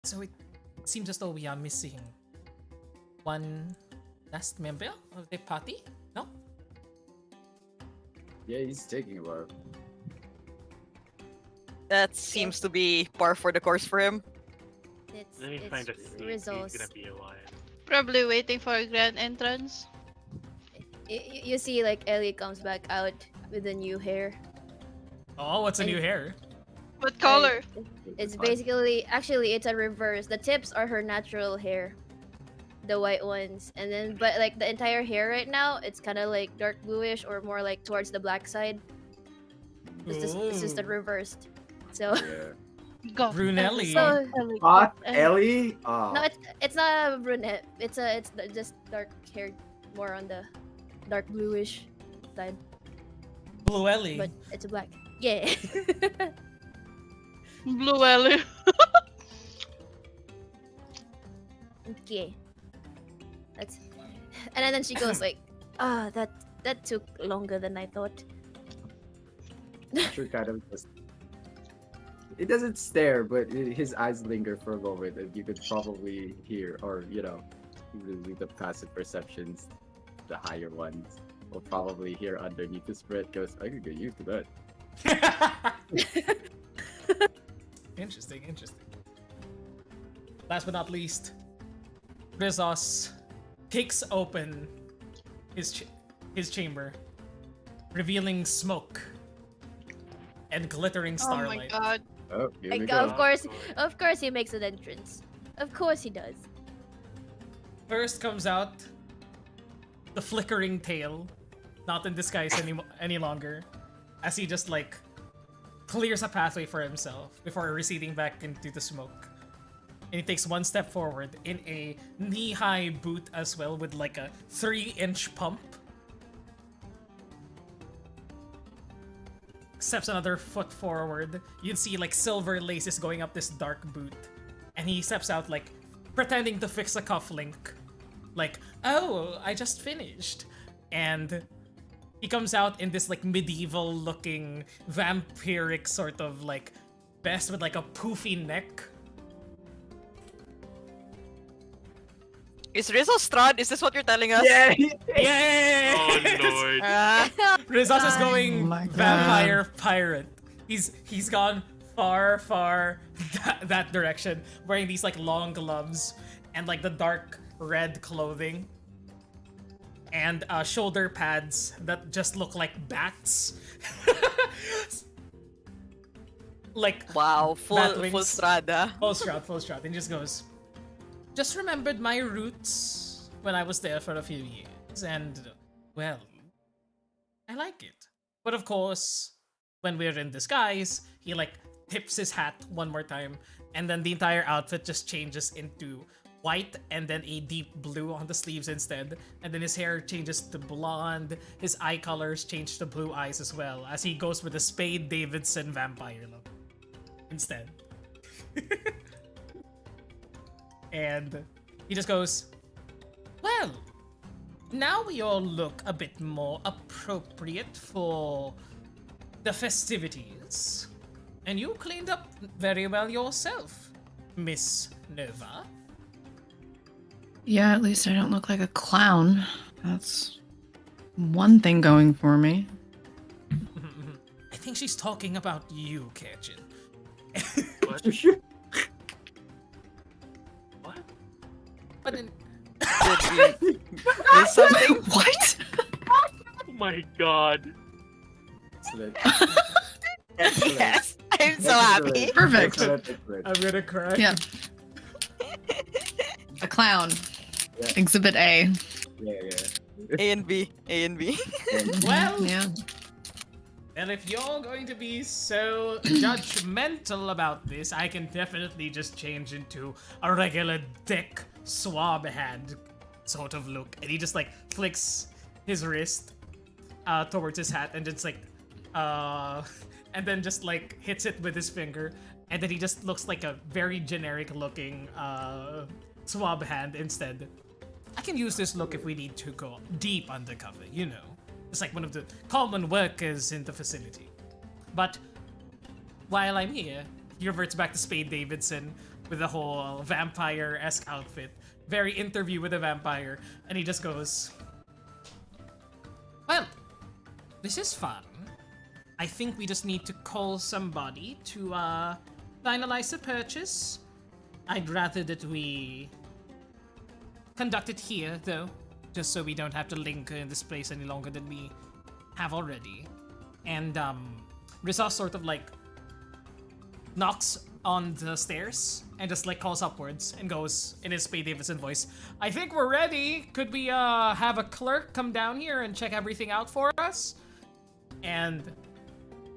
So it seems as though we are missing one last member of the party, no? Yeah, he's taking a while. That seems to be par for the course for him. Let me find a It's seat. Rizzo's. It's gonna be a while. Probably waiting for a grand entrance. You see, like Ellie comes back out with the new hair. Oh, what's a And- new hair? What color? It's basically, actually, it's a reverse. The tips are her natural hair, the white ones, and then but like the entire hair right now, it's kind of like dark bluish or more like towards the black side. It's just the Ooh. reversed. So Yeah. Go. Brunelli. So- Hot Uh, Ellie? Oh. no, it's not a brunette. It's just dark hair, more on the dark bluish side, Blue Ellie. but it's a black. Yeah. Blue Ellie. Okay. That's, and then she goes like, "Ah, that took longer than I thought." Sure, kind of just. It doesn't stare, but his eyes linger for a moment, and you could probably hear, or the passive perceptions, the higher ones, will probably hear underneath his breath goes, "I could get used to that." Interesting. Last but not least, Rizos kicks open his chamber, revealing smoke and glittering Oh my starlight. god. Oh, here we Like, go. of course, he makes an entrance. Of course, he does. First comes out the flickering tail, not in disguise any longer, as he just like clears a pathway for himself before receding back into the smoke. And he takes one step forward in a knee-high boot as well, with like a 3-inch pump. Steps another foot forward. You can see like silver laces going up this dark boot. And he steps out like pretending to fix a cufflink. Like, oh, I just finished. And he comes out in this like medieval looking vampiric sort of like vest with like a poofy neck. Is Rizzo Strad? Is this what you're telling us? Yeah! Yay! Oh lord. Rizos is going Oh my God. vampire pirate. He's gone far that direction, wearing these like long gloves and like the dark red clothing and shoulder pads that just look like bats. Like Wow, Bat full wings. Strada. full strut, and he just goes, just remembered my roots when I was there for a few years, and well, I like it. But of course, when we're in disguise, he like tips his hat one more time, and then the entire outfit just changes into white and then a deep blue on the sleeves instead, and then his hair changes to blonde, his eye colors change to blue eyes as well, as he goes with a Spade Davidson vampire look instead. And he just goes, well, now we all look a bit more appropriate for the festivities. And you cleaned up very well yourself, Miss Nova. Yeah, at least I don't look like a clown. That's one thing going for me. I think she's talking about you, Kachin. What? What? But then, Did we miss something? What? Oh my god. Excellent. Yes, I'm so happy. Perfect. I'm gonna cry. Yeah. A clown. Yeah. Exhibit A. Yeah. A and B. A and B. Well, Yeah. and if you're going to be so judgmental about this, I can definitely just change into a regular dick swab hand sort of look. And he just like flicks his wrist towards his hat and just like and then just like hits it with his finger, and then he just looks like a very generic looking swab hand instead. I can use this look if we need to go deep undercover, you know. It's like one of the common workers in the facility. But while I'm here, he reverts back to Spade Davidson with the whole vampire-esque outfit. Very interview with a vampire. And he just goes, well, this is fun. I think we just need to call somebody to finalize the purchase. I'd rather that we conduct it here, though, just so we don't have to linger in this place any longer than we have already. And Rizal sort of like knocks on the stairs and just like calls upwards and goes in his Spade Davidson voice, I think we're ready. Could we have a clerk come down here and check everything out for us? And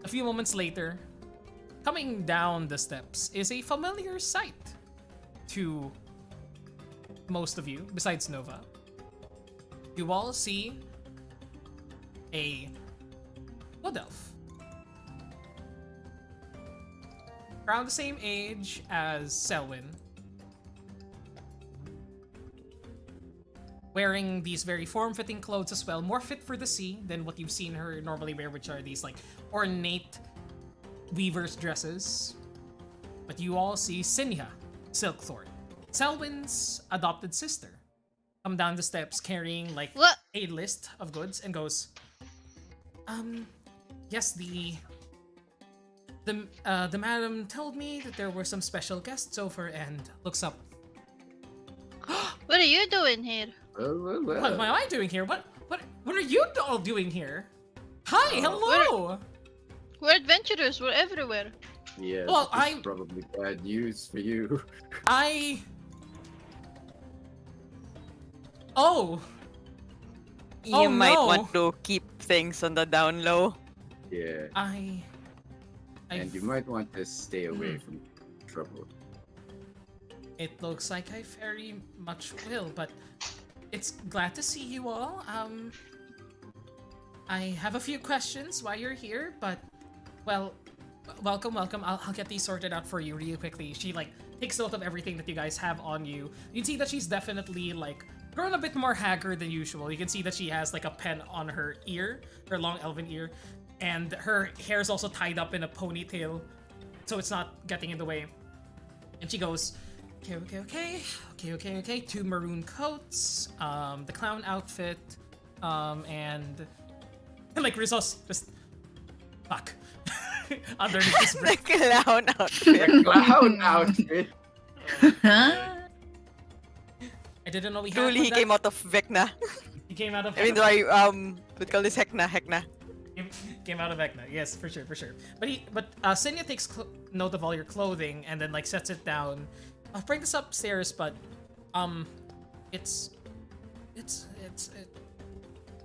a few moments later, coming down the steps is a familiar sight to most of you, besides Nova. You all see a wood elf. Around the same age as Selwyn. Wearing these very form-fitting clothes as well, more fit for the sea than what you've seen her normally wear, which are these like ornate weaver's dresses. But you all see Sinya Silkthorn, Selwyn's adopted sister, come down the steps carrying like What? a list of goods and goes, yes, the madam told me that there were some special guests over, and looks up. What are you doing here? Well. What am I doing here? What are you all doing here? Hi, hello. We're adventurers. We're everywhere. Yeah, Well, this is probably bad news for you. Oh, You Oh, might no. want to keep things on the down low. Yeah, I and you might want to stay away from trouble. It looks like I very much will, but it's glad to see you all. I have a few questions while you're here, but well, welcome. I'll get these sorted out for you really quickly. She like takes note of everything that you guys have on you. You can see that she's definitely like grown a bit more haggard than usual. You can see that she has like a pen on her ear, her long elven ear, and her hair is also tied up in a ponytail, so it's not getting in the way. And she goes, okay. 2 maroon coats, the clown outfit, and like Rizos just fuck underneath his The breath. clown outfit. The clown outfit. I didn't know we had Truly, he that. came out of Vecna. He came out of. I mean, sorry, we call this Hekna. Came out of Vecna. Yes, for sure. But Senya takes note of all your clothing and then like sets it down. I'll bring this upstairs, but it's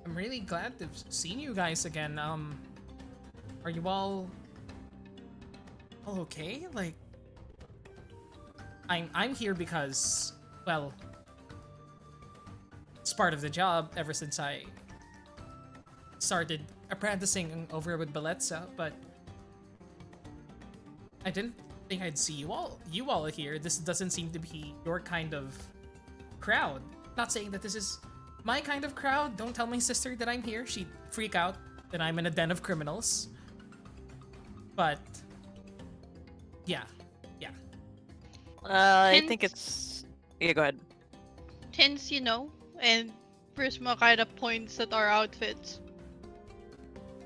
I'm really glad to have seen you guys again. Are you all okay? Like, I'm here because, well, it's part of the job ever since I started apprenticing over with Beletza, but I didn't think I'd see you all here. This doesn't seem to be your kind of crowd. Not saying that this is my kind of crowd. Don't tell my sister that I'm here. She'd freak out that I'm in a den of criminals. But yeah. I think Hints? it's. Yeah, go ahead. Hence, and Prisma kind of points at our outfits.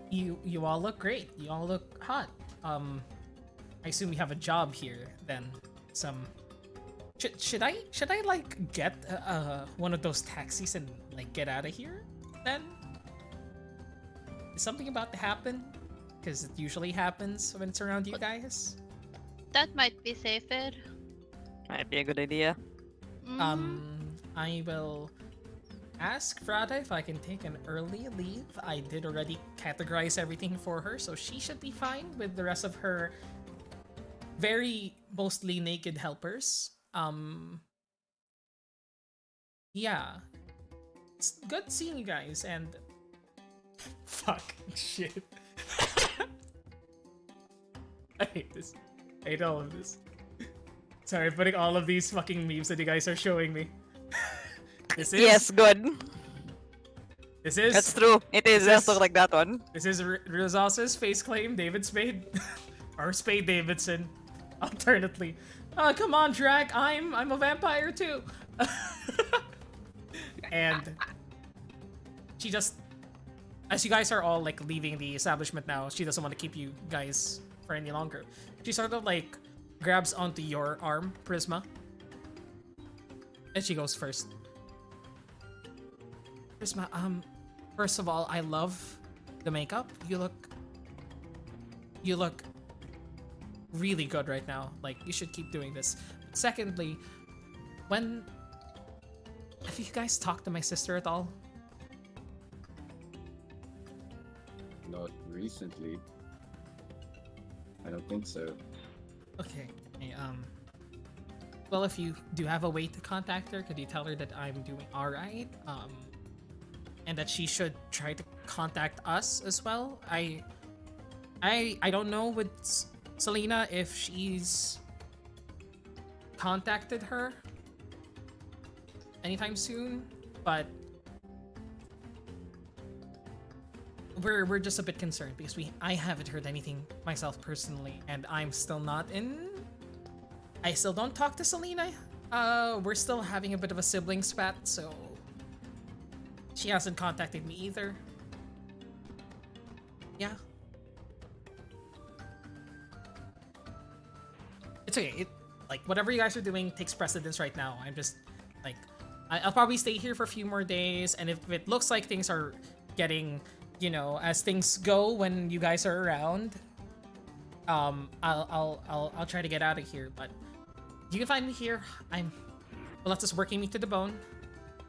You all look great. You all look hot. I assume you have a job here then. Should I like get one of those taxis and like get out of here then? Is something about to happen? Because it usually happens when it's around you guys. That might be safer. Might be a good idea. I will ask Frada if I can take an early leave. I did already categorize everything for her, so she should be fine with the rest of her very mostly naked helpers. Yeah. It's good seeing you guys and fuck shit. I hate this. I hate all of this. Sorry, putting all of these fucking memes that you guys are showing me. This is Yes, good. This is That's true. It is. This Just look like that one. This is Rosas's face claim, David Spade. Or Spade Davidson. Alternately. Oh, come on, Drac. I'm a vampire too. And she just, as you guys are all like leaving the establishment now, she doesn't want to keep you guys for any longer. She sort of like grabs onto your arm, Prisma. And she goes first. Prisma, first of all, I love the makeup. You look really good right now. Like, you should keep doing this. Secondly, have you guys talked to my sister at all? Not recently. I don't think so. Okay. Well, if you do have a way to contact her, could you tell her that I'm doing alright? And that she should try to contact us as well. I don't know with Selena if she's contacted her anytime soon, but we're just a bit concerned because I haven't heard anything myself personally, and I still don't talk to Selena. We're still having a bit of a sibling spat, so she hasn't contacted me either. Yeah. It's okay. Like, whatever you guys are doing takes precedence right now. I'm just, like, I'll probably stay here for a few more days, and if it looks like things are getting, as things go when you guys are around, I'll try to get out of here, but you can find me here. Is working me to the bone.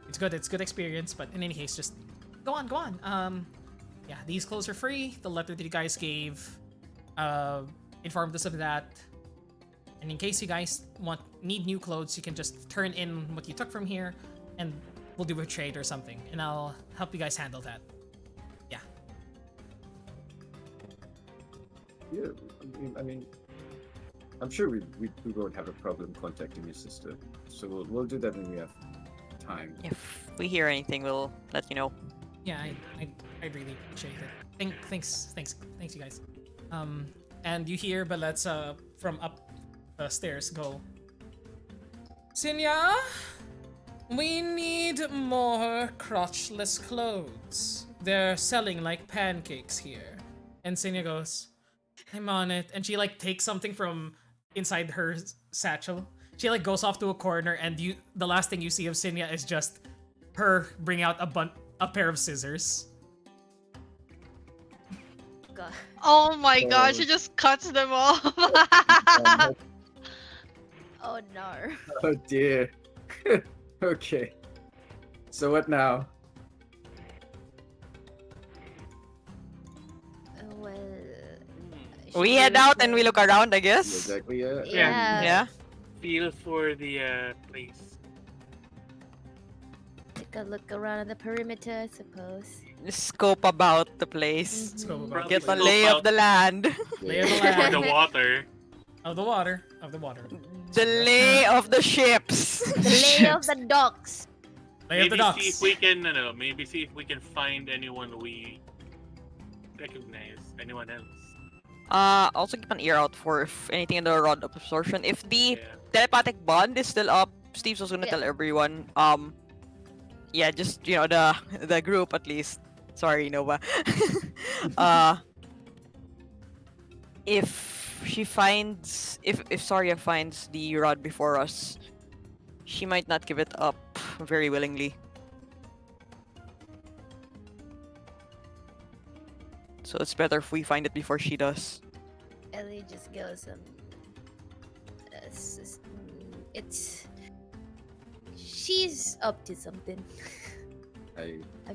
It's good experience, but in any case, just go on. Yeah, these clothes are free. The letter that you guys gave informed us of that. And in case you guys need new clothes, you can just turn in what you took from here, and we'll do a trade or something, and I'll help you guys handle that. Yeah. Yeah, I mean, I'm sure we won't have a problem contacting your sister. So we'll do that when we have time. If we hear anything, we'll let you know. Yeah, I really appreciate it. Thanks, you guys. And you hear Bellet's from up the stairs go, Sinya, we need more crotchless clothes. They're selling like pancakes here. And Sinya goes, I'm on it. And she like takes something from inside her satchel. She like goes off to a corner, and the last thing you see of Sinya is just her bring out a pair of scissors. God. Oh my god, she just cuts them off. Oh no. Oh dear. Okay. So what now? Well, We head out and we look around, I guess. Exactly. Yeah. Yeah. Yeah. Feel for the place. Take a look around the perimeter, I suppose. Scope about the place. Let's go Mm-hmm. about Get the a Scope lay out. of the land. lay of the Or land, the water. of the water. The lay of the ships. The lay of the docks. Lay of the Maybe see docks. if we can, maybe see if we can find anyone we recognize. Anyone else. Also keep an ear out for if anything in the rod of absorption. If the Yeah. telepathic bond is still up, Steve's also gonna Yeah. tell everyone. Yeah, just the group at least. Sorry, Nova. uh, if she finds, if Saria finds the rod before us, she might not give it up very willingly. So it's better if we find it before she does. Ellie just goes, it's she's up to something. I I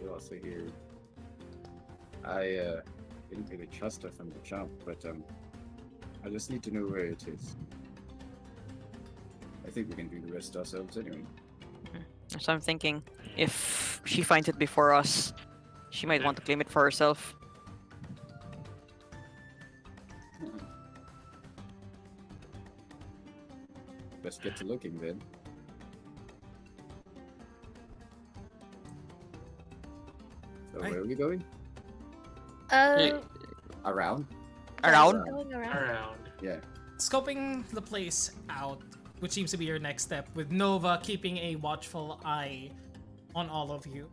you also hear. I didn't really trust her from the jump, but I just need to know where it is. I think we can do the rest ourselves anyway. So I'm thinking, if she finds it before us, she might want to claim it for herself. Let's get to looking then. So Right. where are we going? Around? Around? Going around. Around. Yeah. Scoping the place out, which seems to be your next step, with Nova keeping a watchful eye on all of you.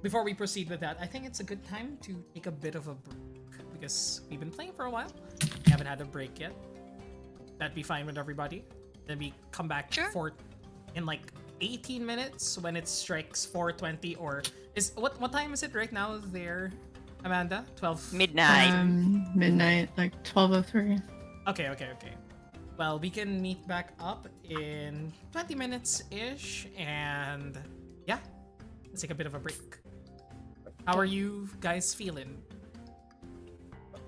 Before we proceed with that, I think it's a good time to take a bit of a break because we've been playing for a while. We haven't had a break yet. That'd be fine with everybody. Then we come back in like 18 minutes when it strikes 4:20 or is what time is it right now there, Amanda? 12 Midnight. Midnight, like 12:03. Okay. Well, we can meet back up in 20 minutes-ish, and yeah, let's take a bit of a break. How are you guys feeling?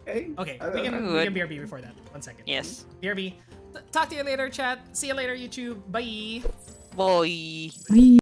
Hey. Okay, I- we can Good. BRB before that. 1 second. Yes. BRB. Talk to you later, chat. See you later, YouTube. Bye. Boy. Wee.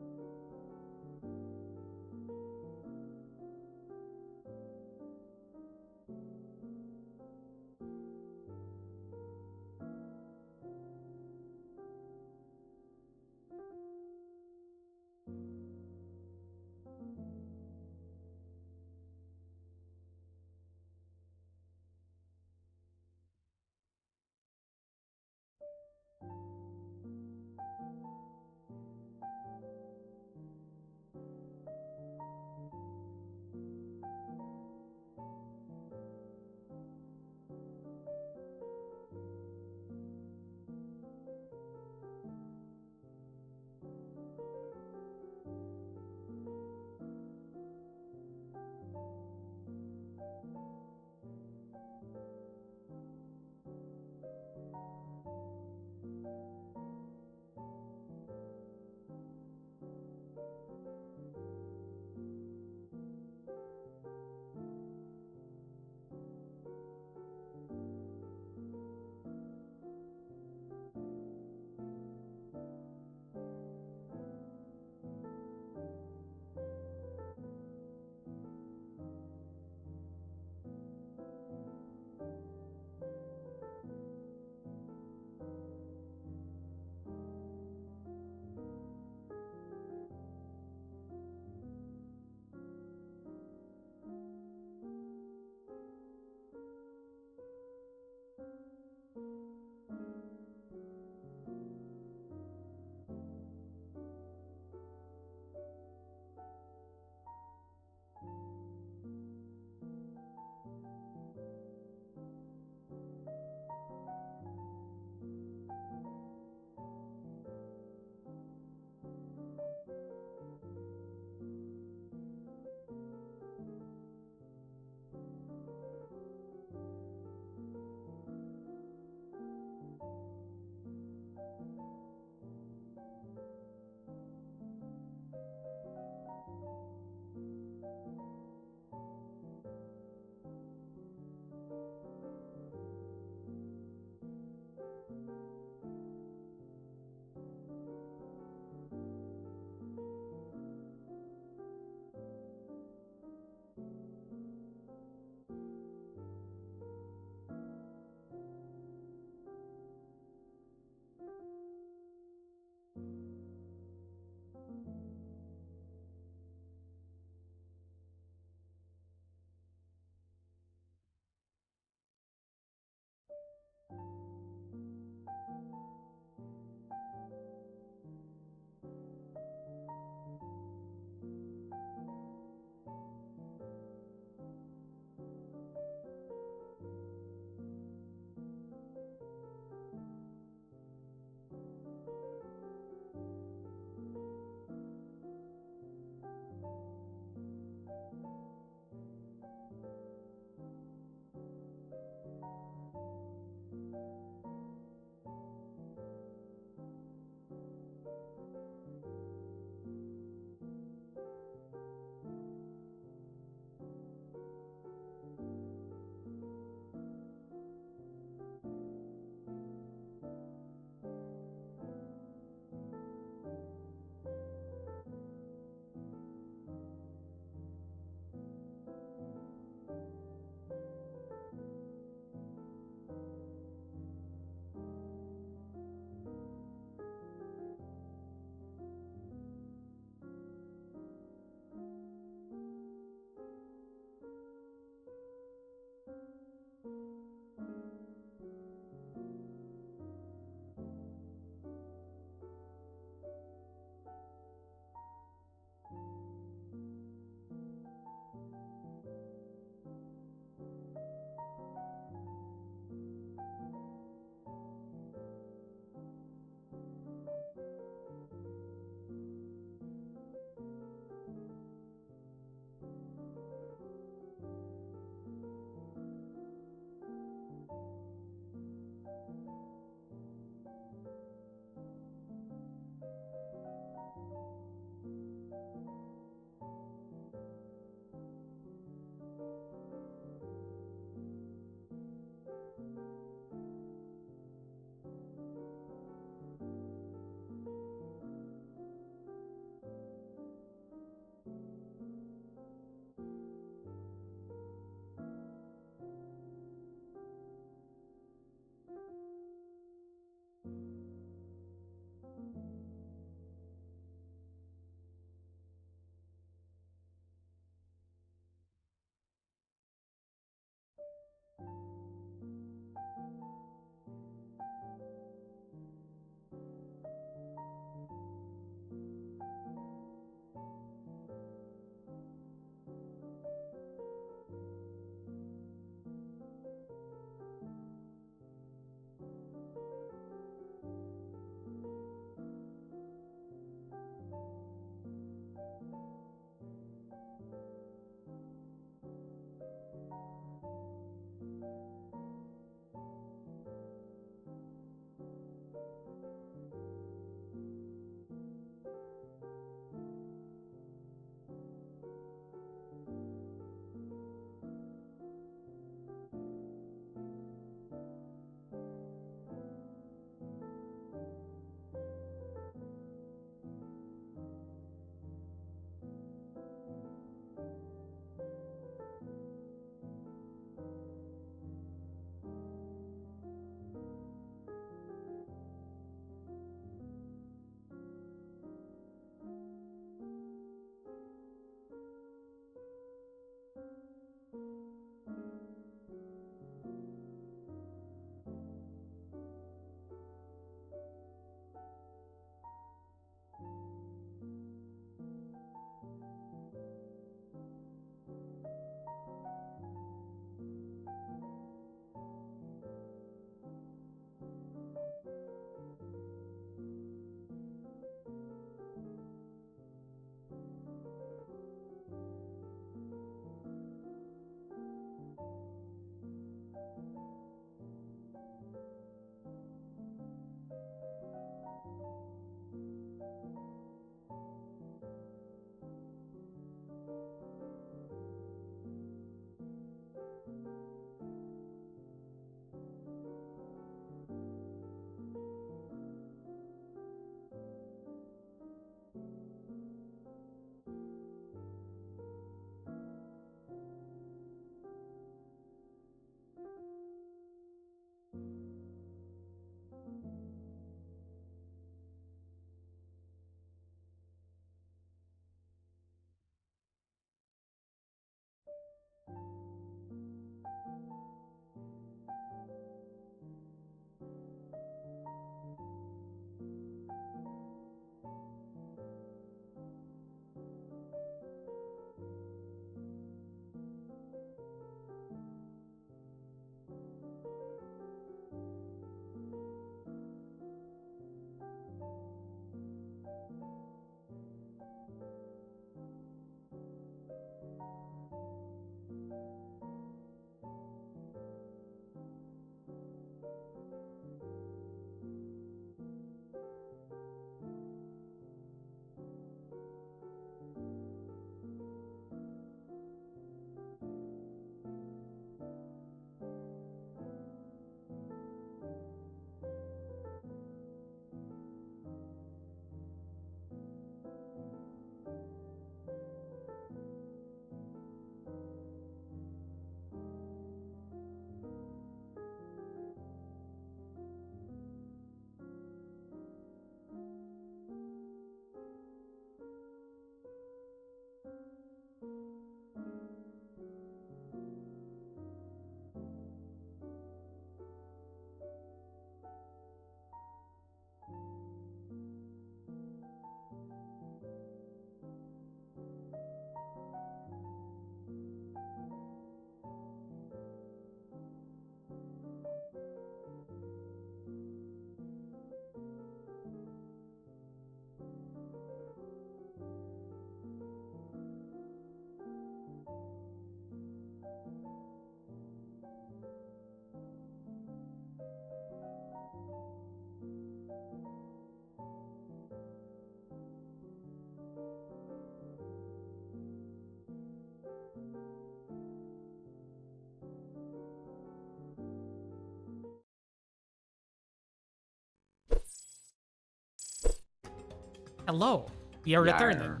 Hello, we are returning.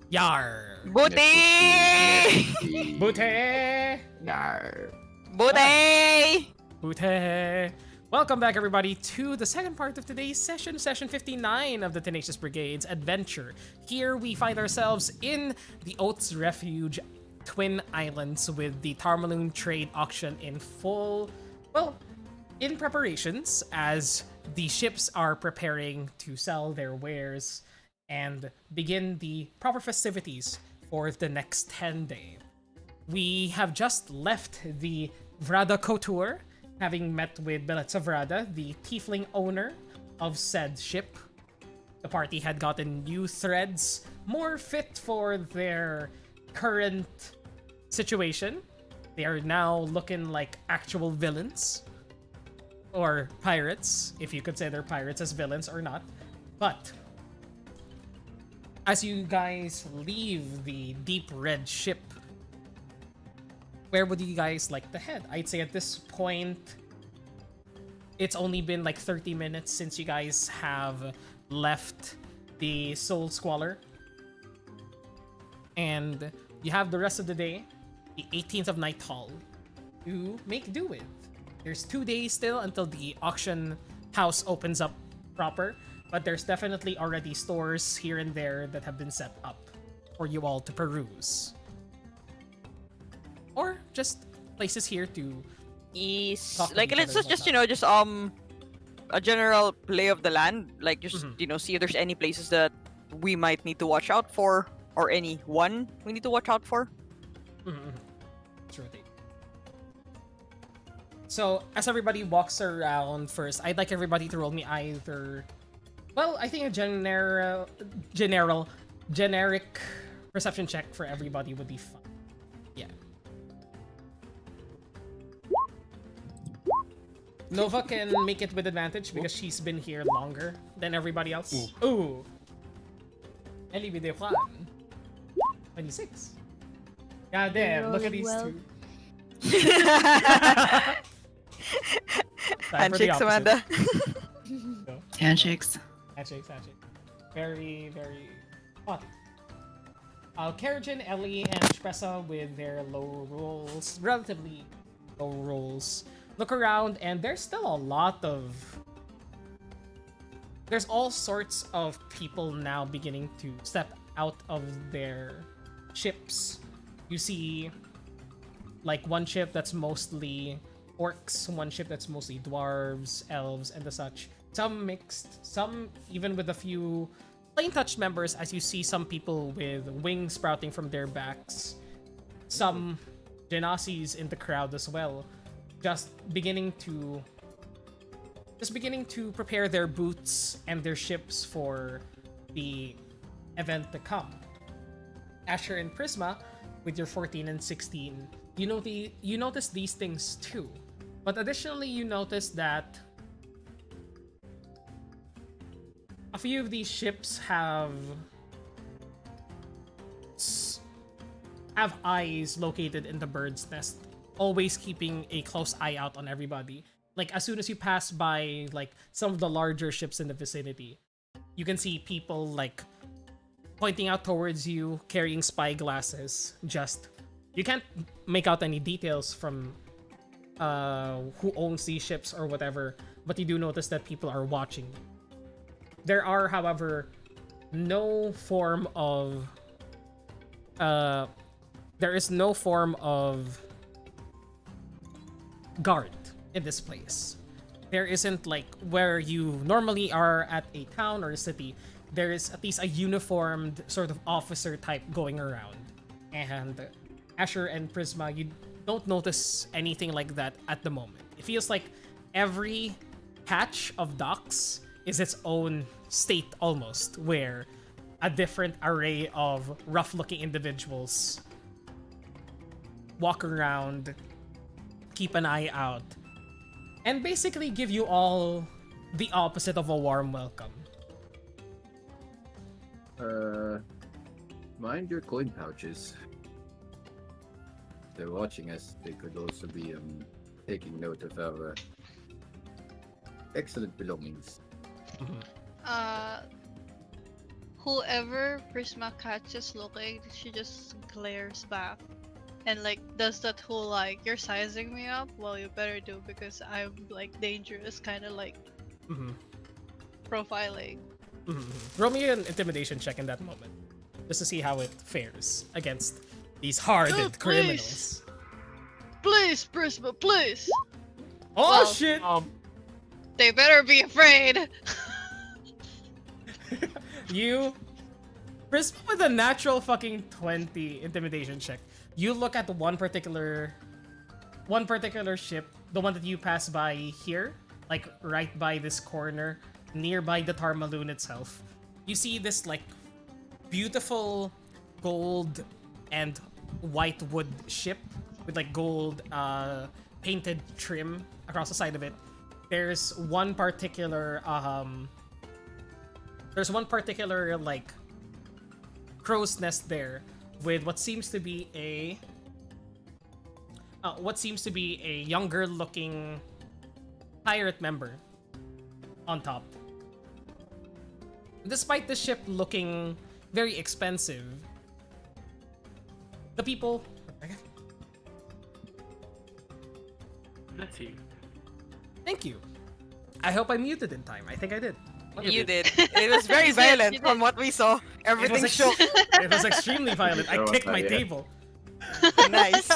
Yar! Booty! Booty! Yar. Booty! Booty! Welcome back, everybody, to the second part of today's session, session 59 of the Tenacious Brigade's adventure. Here we find ourselves in the Oats Refuge Twin Islands with the Tarmaloon Trade Auction in full, well, in preparations as the ships are preparing to sell their wares and begin the proper festivities for the next 10 days. We have just left the Vrada Couture, having met with Belitza Vrada, the tiefling owner of said ship. The party had gotten new threads, more fit for their current situation. They are now looking like actual villains. Or pirates, if you consider pirates as villains or not. But as you guys leave the deep red ship, where would you guys like to head? I'd say at this point, it's only been like 30 minutes since you guys have left the Soul Squalor. And you have the rest of the day, the 18th of Nighthall, to make do with. There's 2 days still until the auction house opens up proper, but there's definitely already stores here and there that have been set up for you all to peruse. Or just places here to Is talk with like each let's other and just whatnot. a general play of the land, like just see if there's any places that we might need to watch out for, or any one we need to watch out for. Sure thing. So as everybody walks around first, I'd like everybody to roll me either, well, I think a generic perception check for everybody would be fine. Yeah. Nova can make it with advantage because she's been here longer than everybody else. Ooh. Ellie with a 26. God damn, look at these two. Time for the Handshakes, opposite. Amanda. No. Handshakes. Handshakes. Very, very fun. Kerrigan, Ellie, and Espressa with their low rolls, relatively low rolls, look around, and there's still a lot of... There's all sorts of people now beginning to step out of their ships. You see, like, one ship that's mostly orcs, one ship that's mostly dwarves, elves, and the such. Some mixed, some even with a few plain touch members, as you see some people with wings sprouting from their backs. Some Genasies in the crowd as well, just beginning to prepare their boots and their ships for the event to come. Asher and Prisma, with your 14 and 16, you notice these things too. But additionally, you notice that a few of these ships have eyes located in the bird's nest, always keeping a close eye out on everybody. Like, as soon as you pass by, like, some of the larger ships in the vicinity, you can see people, like, pointing out towards you, carrying spyglasses. Just, you can't make out any details from who owns these ships or whatever, but you do notice that people are watching. There are, however, no form of there is no form of guard in this place. There isn't, like, where you normally are at a town or a city. There is at least a uniformed sort of officer type going around. And Asher and Prisma, you don't notice anything like that at the moment. It feels like every patch of docks is its own state almost, where a different array of rough-looking individuals walk around, keep an eye out, and basically give you all the opposite of a warm welcome. Mind your coin pouches. If they're watching us, they could also be taking note of our excellent belongings. whoever Prisma catches looking, she just glares back. And like does that whole like you're sizing me up? Well, you better do because I'm like dangerous, kind of like Mm-hmm. profiling. Mm-hmm. Roll me an intimidation check in that moment, just to see how it fares against these hardened please. criminals. Please, Prisma, please. Oh Well, shit! They better be afraid. You, Prisma with a natural fucking 20 intimidation check. You look at one particular ship, the one that you pass by here, like right by this corner, nearby the Tarmaloon itself. You see this like beautiful gold and white wood ship with like gold painted trim across the side of it. There's one particular like crow's nest there with what seems to be a younger looking pirate member on top. Despite the ship looking very expensive, the people. Let's see. Thank you. I hope I muted in time. I think I did. You did. It was very You did, violent you from did. what we saw. Everything ex- shook. It was extremely violent. I That was kicked my yeah. table. Nice.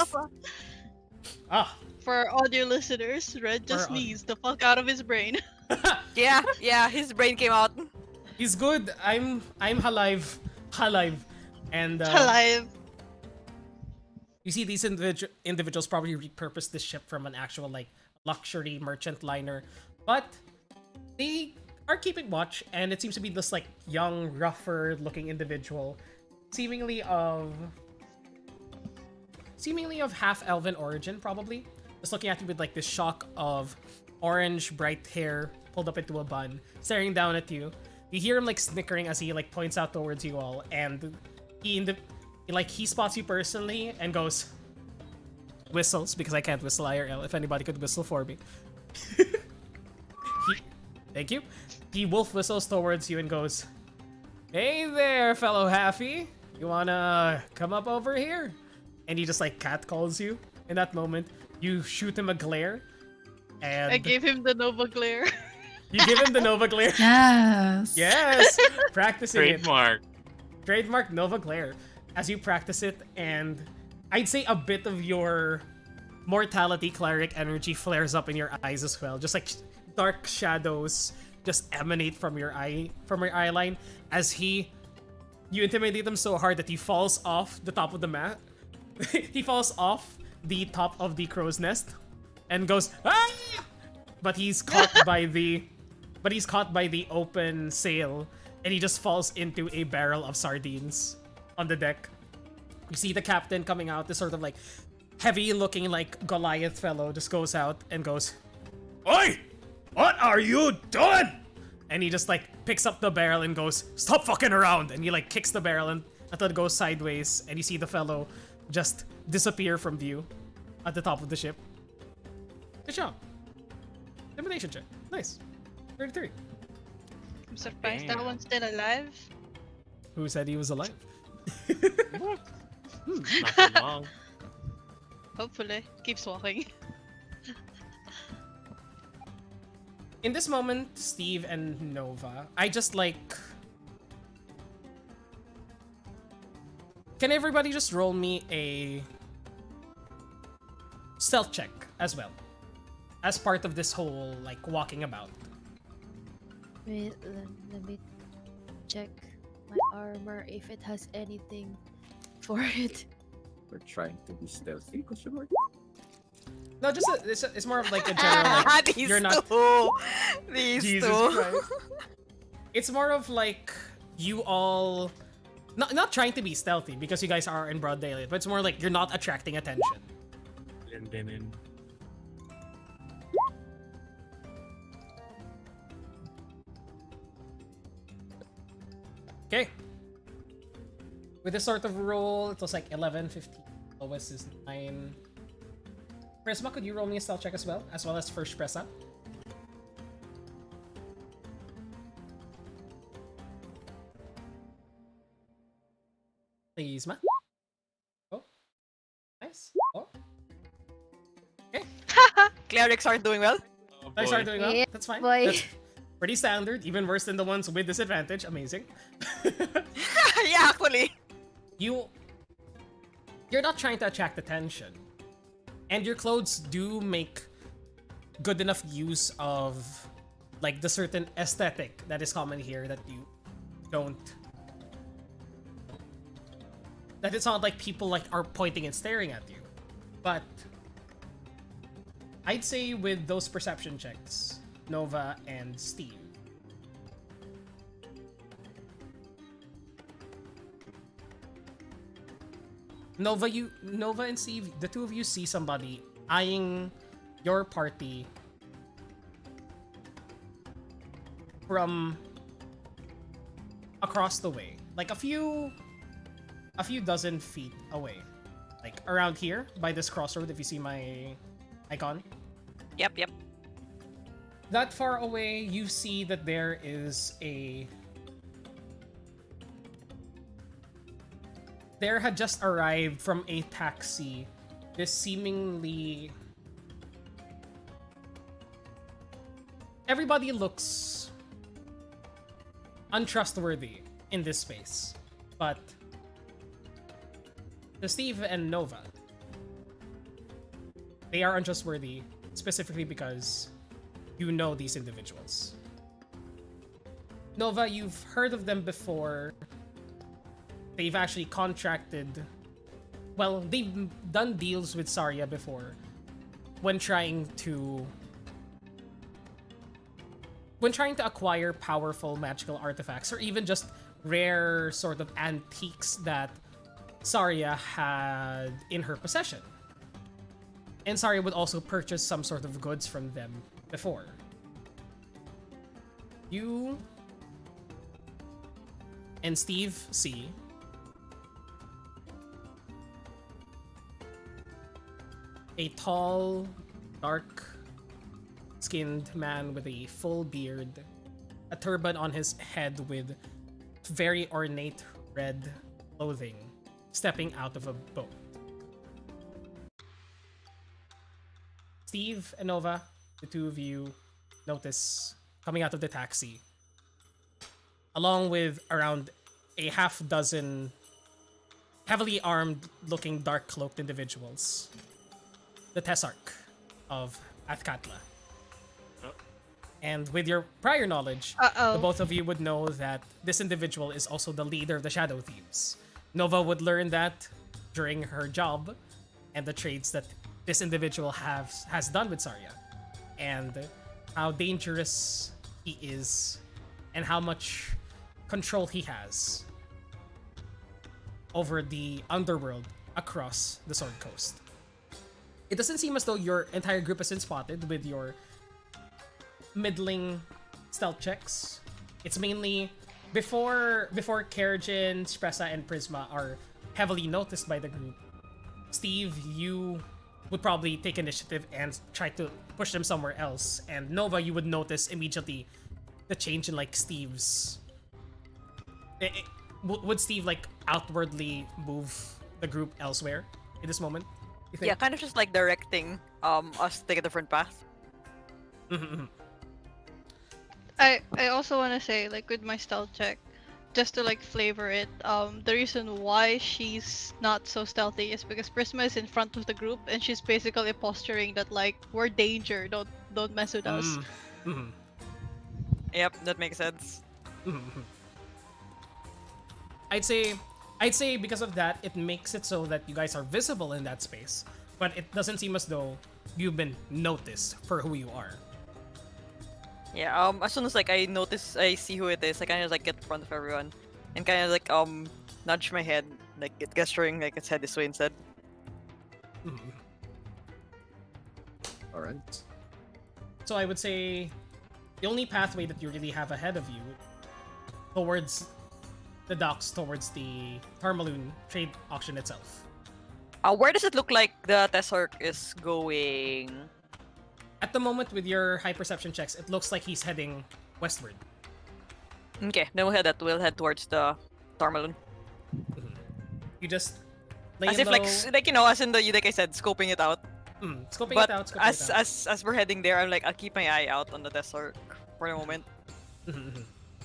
Ah. For audio listeners, Red just For au- sneezed the fuck out of his brain. Yeah, his brain came out. He's good. I'm alive. And Alive. you see these individuals probably repurposed this ship from an actual like luxury merchant liner, but they are keeping watch, and it seems to be this like young, rougher looking individual, seemingly of half elven origin, probably. Just looking at you with like this shock of orange bright hair pulled up into a bun, staring down at you. You hear him like snickering as he like points out towards you all, and he spots you personally and goes, whistles, because I can't whistle IRL. If anybody could whistle for me. Thank you. He wolf whistles towards you and goes, "Hey there, fellow Haffy. You wanna come up over here?" And he just like catcalls you. In that moment, you shoot him a glare, and I gave him the Nova glare. you give him the Nova glare. Yes. Yes, practicing it. Trademark. Nova glare. As you practice it, and I'd say a bit of your mortality cleric energy flares up in your eyes as well. Just like dark shadows just emanate from your eye line as you intimidate him so hard that he falls off the top of the mat. He falls off the top of the crow's nest and goes, "Ah!" But he's caught by the open sail, and he just falls into a barrel of sardines on the deck. You see the captain coming out, this sort of like heavy looking like Goliath fellow just goes out and goes, "Oi! What are you doing?" And he just like picks up the barrel and goes, "Stop fucking around!" And he like kicks the barrel and until it goes sideways, and you see the fellow just disappear from view at the top of the ship. Good job. Intimidation check. Nice. 33. I'm surprised that Damn. one's still alive. Who said he was alive? Not too long. Hopefully. Keeps walking. In this moment, Steve and Nova, I just like... Can everybody just roll me a stealth check as well? As part of this whole, like, walking about. Wait, let me check my armor if it has anything for it. We're trying to be stealthy. Question mark? No, just it's more of like a general, like, These you're not... two. These Jesus two. Christ. It's more of like you all... Not trying to be stealthy because you guys are in broad daylight, but it's more like you're not attracting attention. Linen. Okay. With this sort of roll, it was like 11, 15. Lowest is 9. Prisma, could you roll me a stealth check as well as first press up? Please, ma. Oh, nice. Oh, Clerics aren't doing well. Oh, nice. boy. Are doing well. Yeah, That's fine. boy. That's pretty standard. Even worse than the ones with disadvantage. Amazing. Yeah, actually. You're not trying to attract attention, and your clothes do make good enough use of like the certain aesthetic that is common here that you don't. That it's not like people like are pointing and staring at you, but I'd say with those perception checks, Nova and Steve. Nova and Steve, the two of you see somebody eyeing your party from across the way, like a few dozen feet away, like around here by this crossroad. If you see my icon, Yep. that far away, you see that there is there had just arrived from a taxi this seemingly. Everybody looks untrustworthy in this space, but to Steve and Nova, they are untrustworthy specifically because you know these individuals. Nova, you've heard of them before. They've actually contracted. Well, they've done deals with Saria before when trying to acquire powerful magical artifacts or even just rare sort of antiques that Saria had in her possession. And Saria would also purchase some sort of goods from them before. You and Steve see a tall, dark-skinned man with a full beard, a turban on his head with very ornate red clothing, stepping out of a boat. Steve and Nova, the two of you, notice coming out of the taxi, along with around a half dozen heavily armed looking dark cloaked individuals, the Tessarch of Athkatla. Oh. And with your prior knowledge, Uh-oh. the both of you would know that this individual is also the leader of the Shadow Thieves. Nova would learn that during her job and the trades that this individual has done with Saria, and how dangerous he is and how much control he has over the underworld across the Sword Coast. It doesn't seem as though your entire group has been spotted with your middling stealth checks. It's mainly before Kerrigan, Spressa, and Prisma are heavily noticed by the group. Steve, you would probably take initiative and try to push them somewhere else. And Nova, you would notice immediately the change in like Steve's. Would Steve like outwardly move the group elsewhere in this moment? You think? Yeah, kind of just like directing us to take a different path. I also want to say, like, with my stealth check, just to like flavor it, the reason why she's not so stealthy is because Prisma is in front of the group and she's basically posturing that like we're danger, don't mess with us. Yep, that makes sense. I'd say because of that, it makes it so that you guys are visible in that space, but it doesn't seem as though you've been noticed for who you are. Yeah, as soon as like I see who it is, I kind of like get in front of everyone and kind of like nudge my head, like gesturing like its head this way instead. All right. So I would say the only pathway that you really have ahead of you towards the docks, towards the Tarmaloon trade auction itself. Where does it look like the Tessarch is going? At the moment, with your high perception checks, it looks like he's heading westward. Okay, then we'll head towards the Tarmaloon. You just lay As if low, like you know, as in the like I said, scoping it out. scoping But it out, scoping as it out. as we're heading there, I'm like I'll keep my eye out on the Tessark for a moment.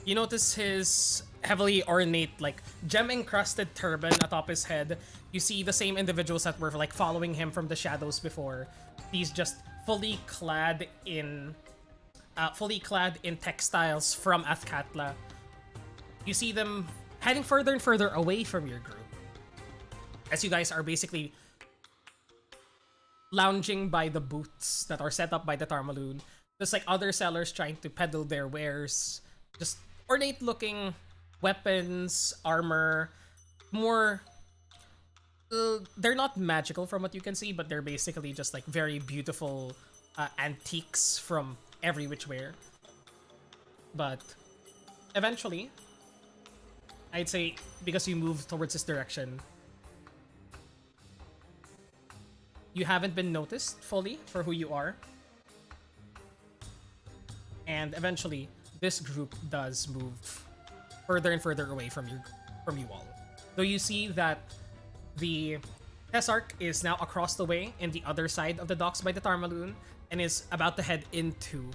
You notice his heavily ornate, like gem-encrusted turban atop his head. You see the same individuals that were like following him from the shadows before. These just fully clad in textiles from Athkatla. You see them heading further and further away from your group, as you guys are basically lounging by the booths that are set up by the Tarmaloon. Just like other sellers trying to peddle their wares. Just ornate looking weapons, armor, more. They're not magical from what you can see, but they're basically just like very beautiful antiques from every which where. But eventually, I'd say because you move towards this direction, you haven't been noticed fully for who you are. And eventually, this group does move further and further away from you all. Though you see that the Tessark is now across the way in the other side of the docks by the Tarmaloon and is about to head into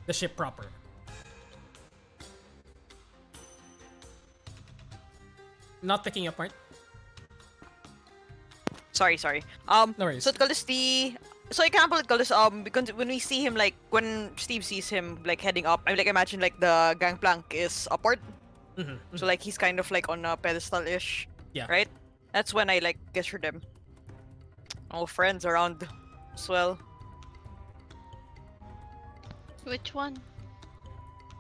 the ship proper. Not picking up, right? Sorry. No worries. So example, because when we see him, like when Steve sees him like heading up, I like imagine like the gangplank is upward. So like he's kind of like on a pedestal-ish. Yeah. Right? That's when I like gestured them. Oh, friends around as well. Which one?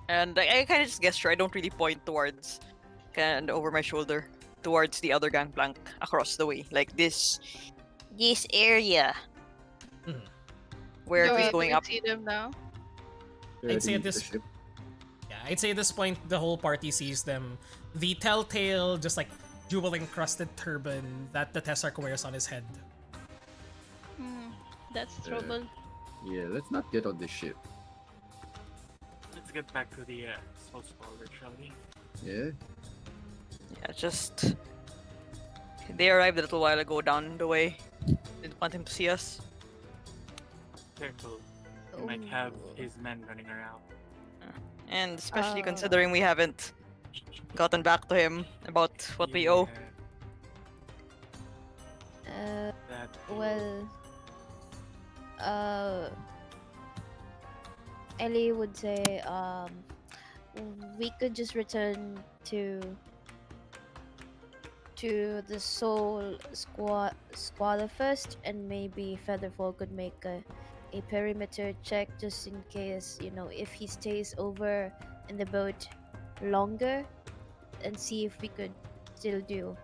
And I kind of just gesture. I don't really point towards, kind of over my shoulder towards the other gangplank across the way, like this area where Do he's we going up. see them now? I'd say Ready at this- the ship. Yeah, I'd say at this point the whole party sees them. The telltale, just like jewel encrusted turban that the Tessark wears on his head. That's trouble. Yeah, let's not get on the ship. Let's get back to the soul spoiler, shall we? Yeah. Yeah, just they arrived a little while ago down the way. Didn't want him to see us. Careful. He might Oh. have his men running around. And especially Oh. considering we haven't gotten back to him about what we owe. That Well, Ellie would say, we could just return to the Soul Squad first, and maybe Featherfall could make a perimeter check just in case, you know, if he stays over in the boat longer, and see if we could still do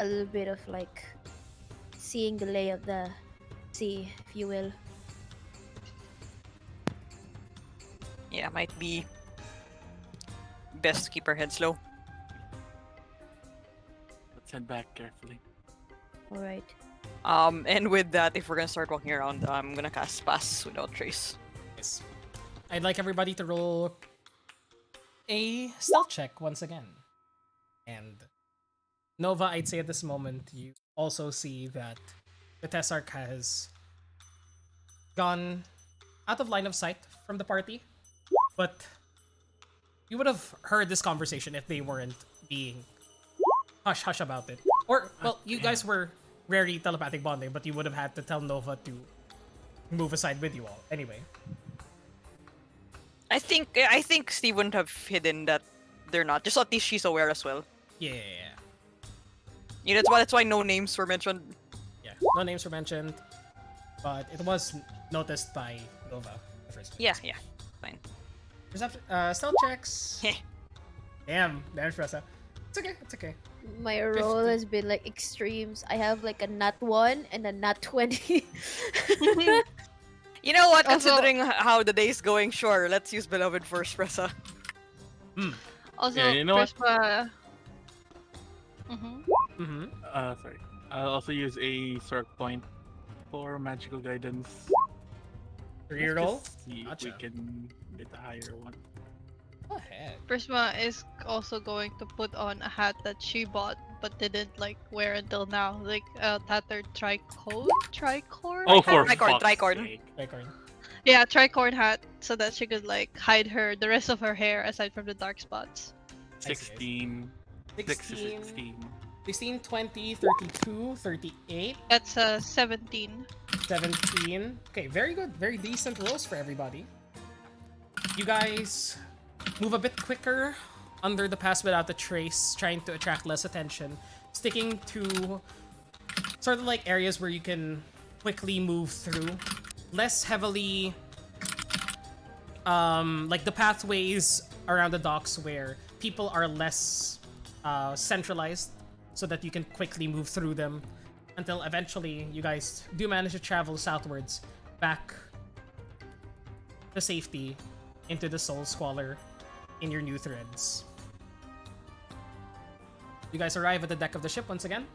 a little bit of like seeing the lay of the sea, if you will. Yeah, might be best to keep our heads low. let's head back carefully. All right. And with that, if we're gonna start walking around, I'm gonna cast Pass Without Trace. Yes. I'd like everybody to roll a stealth check once again. And Nova, I'd say at this moment, you also see that the Tessark has gone out of line of sight from the party. But you would have heard this conversation if they weren't being hush-hush about it. Or, well, you guys were rarely telepathic bonding, but you would have had to tell Nova to move aside with you all. Anyway. I think Steve wouldn't have hidden that they're not. Just at least she's aware as well. Yeah. Yeah, that's why no names were mentioned. Yeah. No names were mentioned, but it was noticed by Nova in the first place. Yeah, fine. Stealth checks. Damn, Fressa. It's okay. My roll 50. has been like extremes. I have like a nat 1 and a nat 20. You know what? Also- Considering how the day's going, sure, let's use Beloved first, Pressa. Also, Yeah, you know what? Prisma. Mm-hmm. Sorry. I'll also use a Sork point for magical guidance. Reroll? Just see if Gotcha. we can get a higher one. Go ahead. Prisma is also going to put on a hat that she bought but didn't like wear until now, like tattered tricorn. Oh, for Tricorn, fuck's tricorn. sake. Tricorn. Yeah, tricorn hat, so that she could like hide the rest of her hair aside from the dark spots. I see, I see. 16. 6 to 16, 16. 16, 20, 32, 38, That's 17. 17. Okay, very good. Very decent rolls for everybody. You guys move a bit quicker under the pass without the trace, trying to attract less attention, sticking to sort of like areas where you can quickly move through, less heavily like the pathways around the docks where people are less centralized so that you can quickly move through them until eventually you guys do manage to travel southwards back to safety into the Soul Squalor in your new threads. You guys arrive at the deck of the ship once again.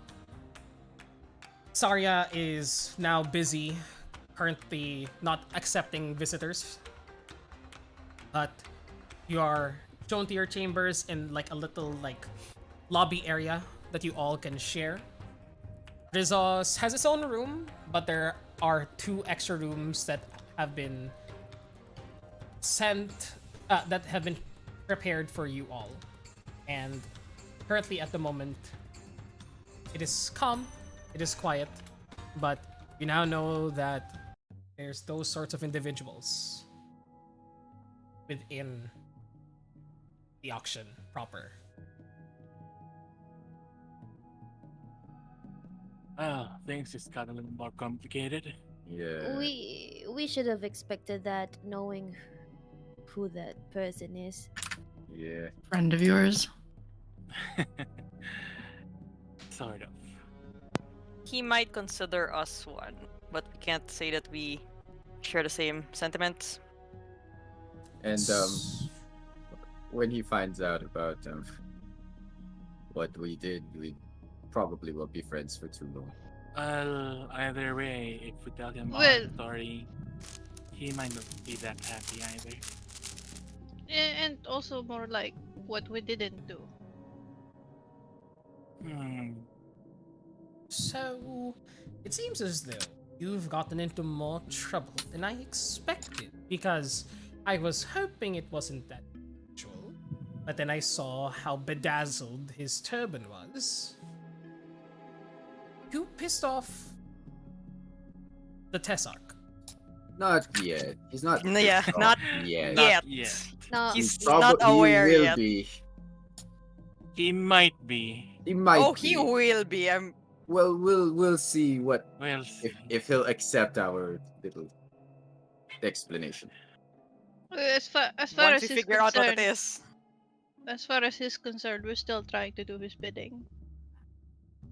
Saria is now busy, currently not accepting visitors, but you are shown to your chambers in like a little like lobby area that you all can share. Rizos has its own room, but there are 2 extra rooms that have been that have been prepared for you all. And currently at the moment, it is calm, it is quiet, but you now know that there's those sorts of individuals within the auction proper. Things just got a little more complicated. Yeah. We should have expected that, knowing who that person is. Yeah. Friend of yours. Sort of. He might consider us one, but we can't say that we share the same sentiments. And when he finds out about what we did, we probably won't be friends for too long. Well, either way, if we tell him our Well- story, he might not be that happy either. And also more like what we didn't do. So, it seems as though you've gotten into more trouble than I expected, because I was hoping it wasn't that usual, but then I saw how bedazzled his turban was. You pissed off the Tessarch. Not yet. He's not. Yeah, pissed not off yet. yet. yet. No, He's Probably not aware he will yet. be. He might be. He might. Oh, be. he will be. I'm. Well, we'll see what Well, if he'll accept our little explanation. As far Once as we he's figure out what it concerned, is. as far as he's concerned, we're still trying to do his bidding.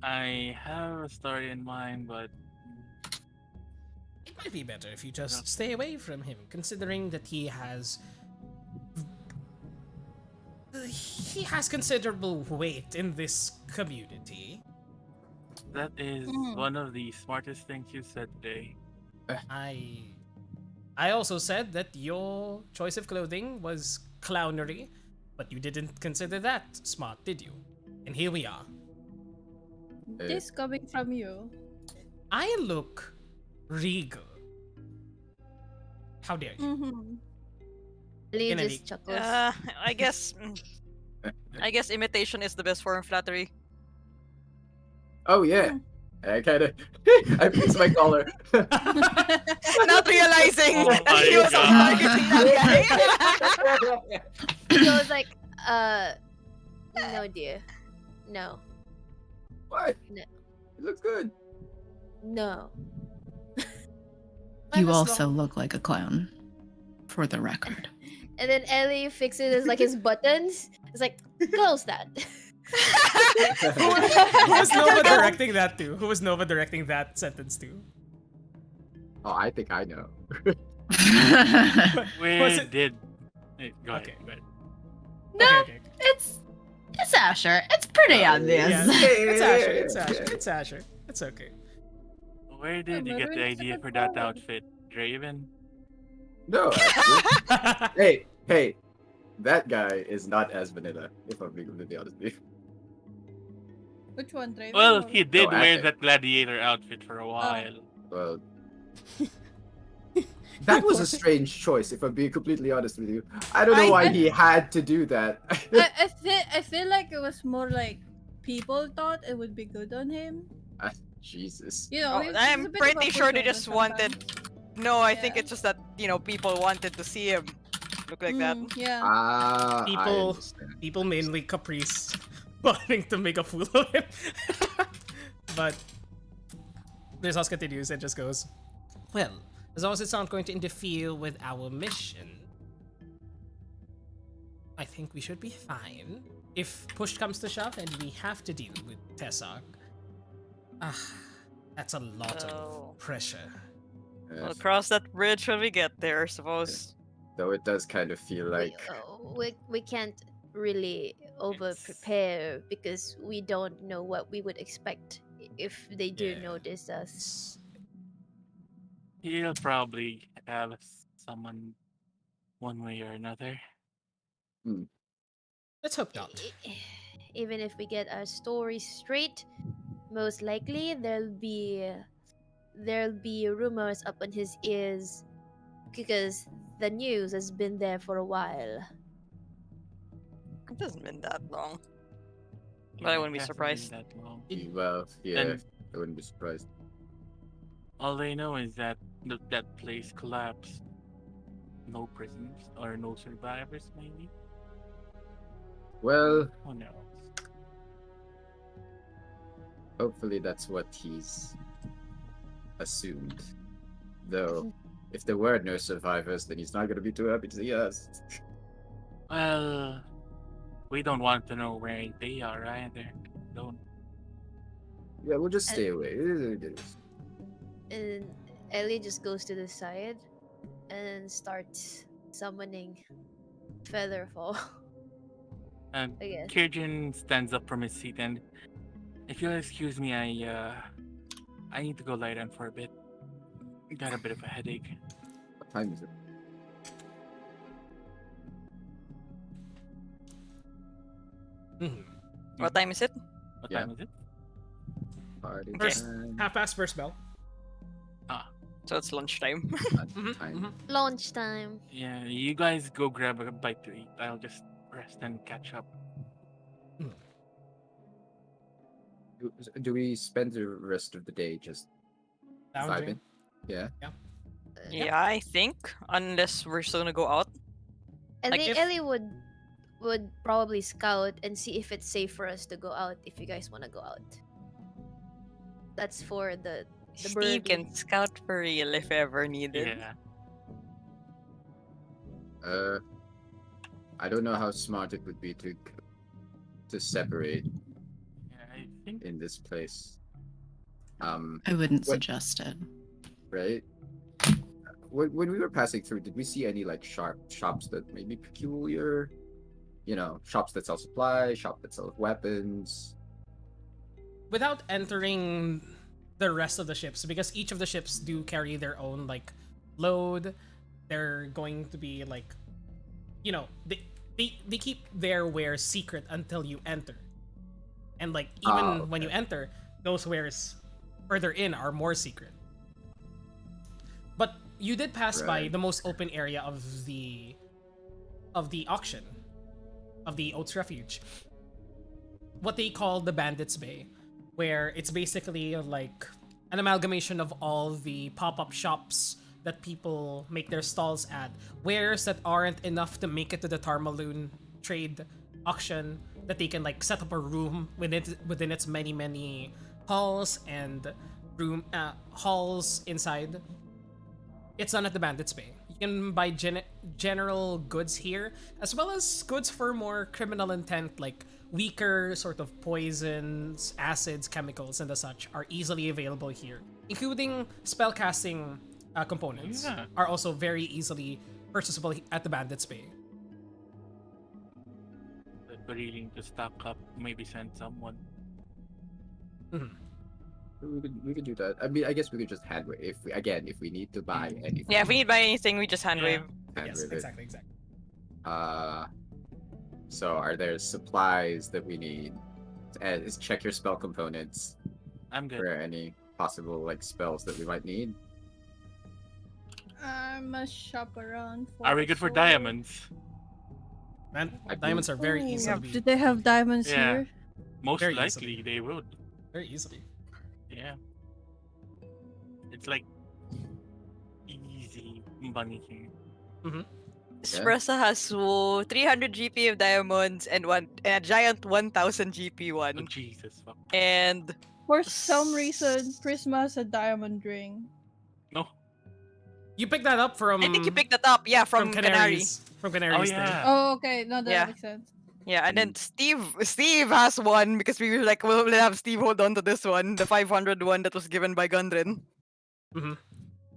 I have a story in mind, but It might be better if you just stay away from him, considering that he has considerable weight in this community. that is Mhm. one of the smartest things you said today. I also said that your choice of clothing was clownery, but you didn't consider that smart, did you? And here we are. This coming from you. I look regal. How dare you? Mm-hmm. Lee In any- just chuckles. I guess. I guess imitation is the best form of flattery. Oh yeah. I kind of. I fixed my collar. Not realizing Oh that my he was God. targeting that guy. He was like, no dear. No. What? No. It looks good. No. You also look like a clown, for the record. And then Ellie fixes like his buttons. It's like, close that. Who was Nova directing that to? Who was Nova directing that sentence to? Oh, I think I know. We Was it- did. Hey, go Okay. ahead. Go ahead. No, Okay. it's Asher. It's pretty obvious. Yeah, it's Asher. It's Asher. It's Asher. It's okay. Where did you get the idea for that outfit, Draven? No. Actually. Hey, that guy is not as vanilla. If I'm being completely honest with you. Which one, Draven? Well, or- he did No, wear Attic. that gladiator outfit for a while. Well, that was a strange choice, if I'm being completely honest with you. I don't know why he had to do that. I feel like it was more like people thought it would be good on him. Jesus. You know, Oh, he's a I'm bit of a pretty sure they pushover just wanted. sometimes. No, I think Yeah. it's just that people wanted to see him look like that. Yeah. I People- understand. People mainly Caprice wanting to make a fool of him. But this house continues and just goes, well, as long as it's not going to interfere with our mission, I think we should be fine. If push comes to shove and we have to deal with Tessark, that's a lot Oh. of pressure. We'll Yes. cross that bridge when we get there, I suppose. Though it does kind of feel like We can't really over prepare because we don't know what we would expect if they do Yeah. notice us. It's- He'll probably have someone one way or another. Let's hope not. Even if we get our story straight, most likely there'll be rumors up on his ears because the news has been there for a while. It hasn't been that long. But I wouldn't be It hasn't surprised. been that long. well, yeah, Then- I wouldn't be surprised. All they know is that that place collapsed. No prisoners or no survivors, maybe. Well, Who knows? hopefully that's what he's assumed. Though, if there were no survivors, then he's not gonna be too happy to see us. Well, we don't want to know where they are either. Don't. Yeah, we'll just And- stay away. And Ellie just goes to the side and starts summoning Featherfall. And I guess. Kirjin stands up from his seat and, if you'll excuse me, I need to go lie down for a bit. Got a bit of a headache. What time is it? Mhm. What time is it? What Yeah. time is it? Party First- time. Half past first bell. So it's lunchtime. Time. Lunchtime. Yeah, you guys go grab a bite to eat. I'll just rest and catch up. Do we spend the rest of the day just Lounging. vibing? Yeah. Yeah, I think. Unless we're still gonna go out. I Like think if- Ellie would probably scout and see if it's safe for us to go out if you guys want to go out. That's for the Steve birdie. can scout for real if ever needed. Yeah. I don't know how smart it would be to separate Yeah, I think in this place. I wouldn't What- suggest it. Right? When we were passing through, did we see any like shops that may be peculiar? You know, shops that sell supplies, shop that sells weapons. Without entering the rest of the ships, because each of the ships do carry their own like load, they're going to be like, you know, they keep their wares secret until you enter, and like even when you enter, those wares further in are more secret. But you did pass by Right. the most open area of the auction, of the Oats Refuge, what they call the Bandits Bay, where it's basically like an amalgamation of all the pop-up shops that people make their stalls at, wares that aren't enough to make it to the Tarmaloon trade auction, that they can like set up a room within its many halls and halls inside. It's done at the Bandits Bay. You can buy general goods here, as well as goods for more criminal intent, like weaker sort of poisons, acids, chemicals, and the such are easily available here, including spellcasting components Yeah. are also very easily purchasable at the Bandits Bay. if we really need to stock up, maybe send someone. We could do that. I mean, I guess we could just hand wave if we need to buy anything. Yeah, if we need to buy anything, we just hand Yeah. wave. hand Yes, wave it. exactly. So are there supplies that we need? is check your spell components I'm good. for any possible like spells that we might need. I must shop around for. Are we a good for sword. diamonds? Man, I diamonds are very Ooh, easily do they have diamonds Yeah. here? Most Very likely easily. they would. very easily. Yeah. It's like easy money here. Espresso has 300 GP of diamonds and a giant 1000 GP Oh one. Jesus fuck. And For some reason, Prisma has a diamond ring. No. You picked that up from. I think you picked that up, yeah, from Canary. Canaries. From Oh Canaries yeah. Oh, okay. No, that Yeah. makes sense. Yeah, and then Steve has one because we were like, we'll have Steve hold on to this one, the 500 one that was given by Gundren.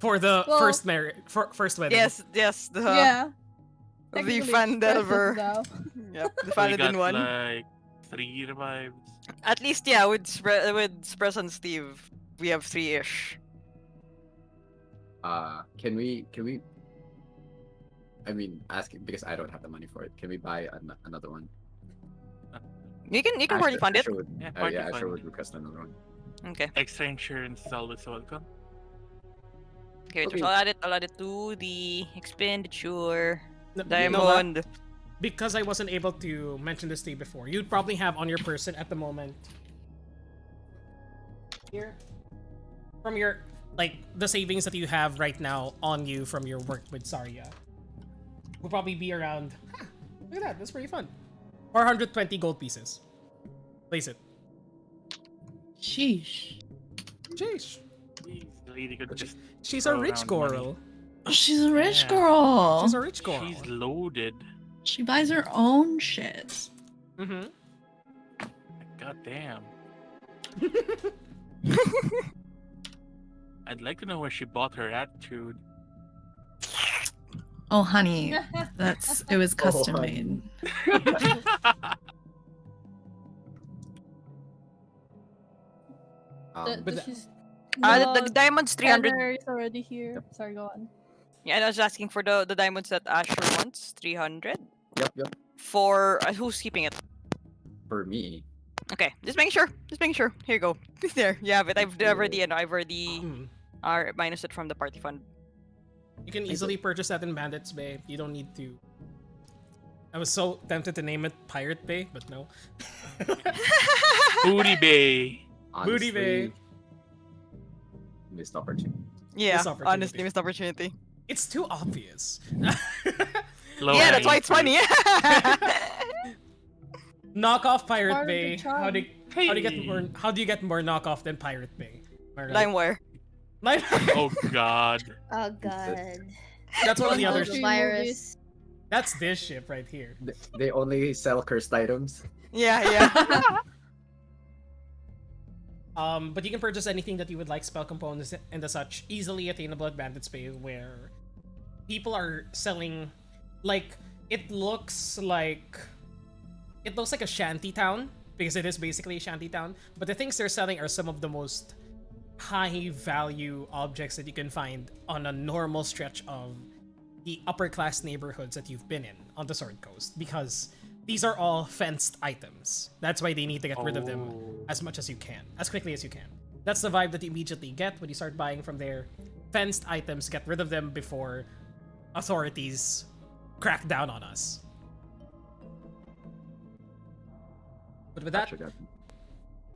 For the Well- first wedding. Yes, the Yeah. the Technically, it's Fandelver. precious now. Yep, the We Paladin got one. like 3 revives. At least, yeah, with Spress and Steve, we have 3-ish. Can we? I mean, asking because I don't have the money for it. Can we buy another one? You can party fund it. Asher would, Yeah, party Asher fund. would request another one. Okay. Extra insurance is always welcome. Okay, Okay. so I'll add it to the expenditure. No, you know what? Diamond. Because I wasn't able to mention this to you before, you'd probably have on your person at the moment. Here. From your, like, the savings that you have right now on you from your work with Saria. Will probably be around. Look at that, that's pretty fun. 420 gold pieces. Place it. Sheesh. Jeez. Jeez, the lady could just She's a throw rich around money. girl. She's a rich Yeah. girl. She's a rich girl. She's loaded. She buys her own shit. Mm-hmm. God damn. I'd like to know where she bought her attitude. Oh, honey, it was custom honey. made. But She's The diamond's 300. Tanner is already here. Sorry, go on. Yeah, and I was asking for the diamonds that Asher wants. 300. Yep. For who's keeping it? For me, Okay, just making sure. Here you go. There, you have it. I've already mm, minus it from the party fund. you can easily purchase that in Bandits Bay. You don't need to. I was so tempted to name it Pirate Bay, but no. Booty Bay. Booty Bay. honestly, missed opportunity. Yeah, Missed opportunity. honestly, missed opportunity. It's too obvious. Low Yeah, that's why it's funny. Knockoff Pirate Part of the Bay. charm. How do you get more knockoff than Pirate Bay? Am I right? LimeWire. Oh god. Oh god. That's one of the One other. of the- virus. That's this ship right here. They only sell cursed items. Yeah. But you can purchase anything that you would like, spell components and the such, easily attainable at Bandits Bay, where people are selling, like, it looks like a shanty town, because it is basically a shanty town, but the things they're selling are some of the most high value objects that you can find on a normal stretch of the upper class neighborhoods that you've been in on the Sword Coast, because these are all fenced items. That's why they need to get rid of them Oh. as much as you can, as quickly as you can. That's the vibe that you immediately get when you start buying from there. Fenced items, get rid of them before authorities crack down on us. But with that, Gotcha.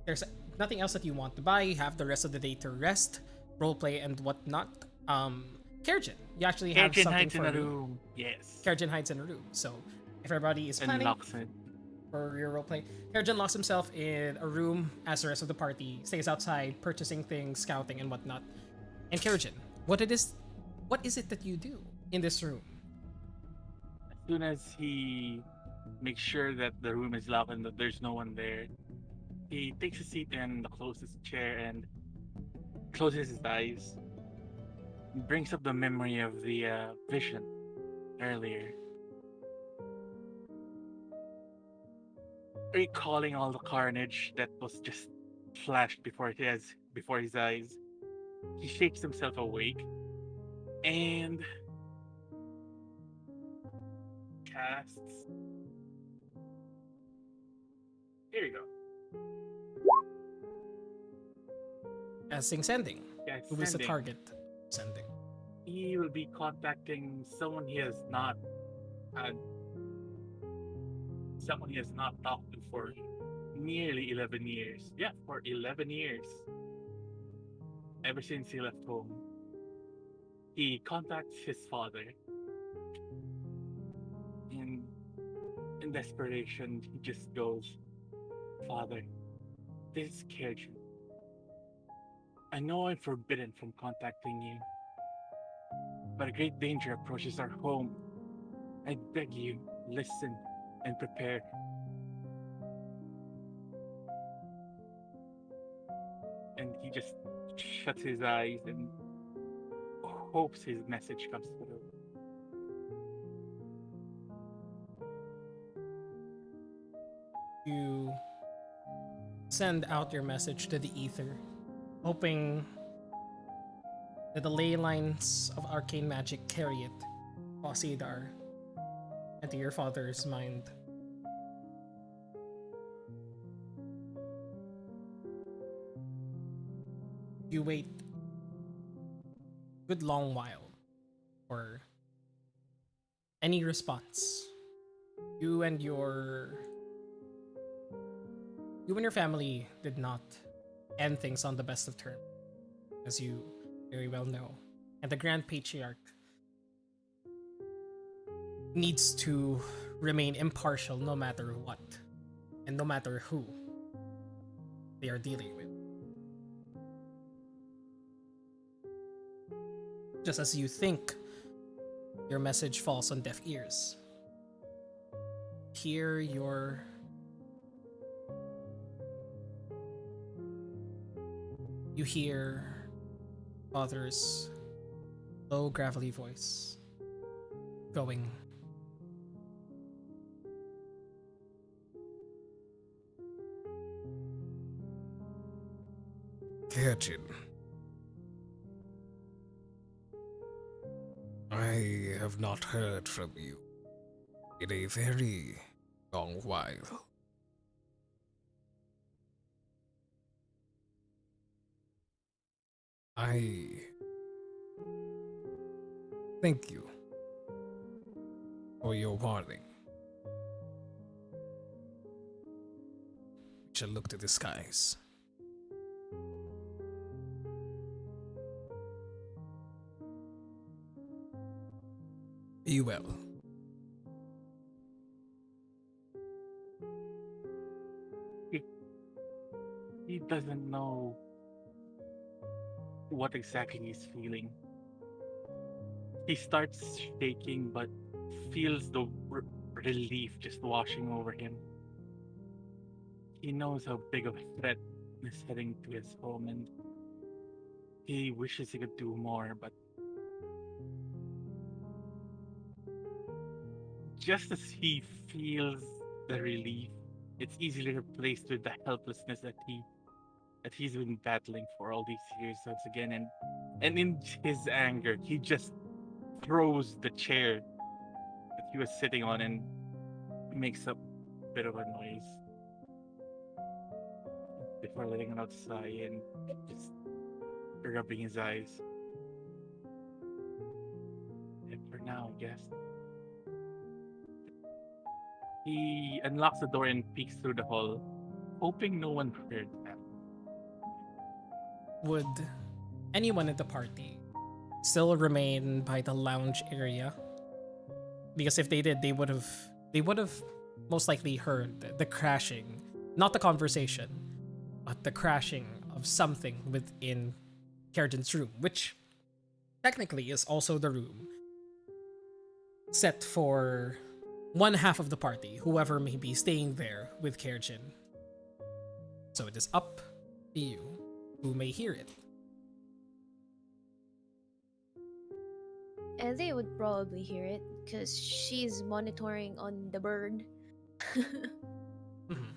there's nothing else that you want to buy. You have the rest of the day to rest, roleplay, and whatnot. Kerjin, you actually have Cajun something hides in for a room. Yes. Kerjin hides in a room. So if everybody is And planning locks it. for your roleplay, Kerjin locks himself in a room as the rest of the party stays outside, purchasing things, scouting, and whatnot. And Kerjin, what is it that you do in this room? As soon as he makes sure that the room is locked and that there's no one there, he takes a seat in the closest chair and closes his eyes. Brings up the memory of the vision earlier. Recalling all the carnage that was just flashed before his eyes. He shakes himself awake and casts. Here you go. Asking sending. Yeah, Who is the sending. target sending? He will be contacting someone he has not had, someone he has not talked to for nearly 11 years. Yeah, for 11 years. Ever since he left home. He contacts his father. And in desperation, he just goes, Father, this is Kajun. I know I'm forbidden from contacting you, but a great danger approaches our home. I beg you, listen and prepare. And he just shuts his eyes and hopes his message comes through. You send out your message to the ether, hoping that the ley lines of arcane magic carry it, Poseidar, into your father's mind. You wait a good long while for any response. You and your family did not end things on the best of terms, as you very well know. And the Grand Patriarch needs to remain impartial no matter what, and no matter who they are dealing with. Just as you think your message falls on deaf ears, hear you hear father's low gravelly voice going, Kajun, I have not heard from you in a very long while. I thank you for your warning. We shall look to the skies. Be well. He doesn't know what exactly he's feeling. He starts shaking but feels the relief just washing over him. He knows how big of a threat is heading to his home and he wishes he could do more, but just as he feels the relief, it's easily replaced with the helplessness that he's been battling for all these years once again, and in his anger, he just throws the chair that he was sitting on and makes a bit of a noise before letting it out sigh and just rubbing his eyes. And for now, I guess. He unlocks the door and peeks through the hall, hoping no one heard that. would anyone in the party still remain by the lounge area? Because if they did, they would have most likely heard the crashing, not the conversation, but the crashing of something within Kerrigan's room, which technically is also the room set for one half of the party, whoever may be staying there with Kerrigan. So it is up to you who may hear it. Ellie would probably hear it because she's monitoring on the bird. Mhm,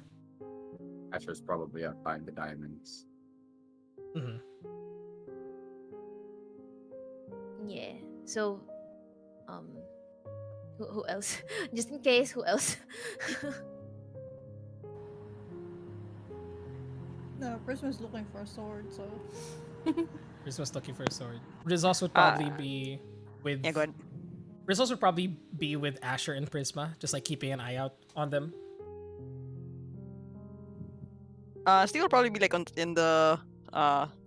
Asher's probably out buying the diamonds. mhm. Yeah. So, um, who else? Just in case, who else? No, Prisma's looking for a sword, so. Prisma's looking for a sword. Rizos would probably be with. Yeah, go ahead. Rizos would probably be with Asher and Prisma, just like keeping an eye out on them. Steve will probably be like in the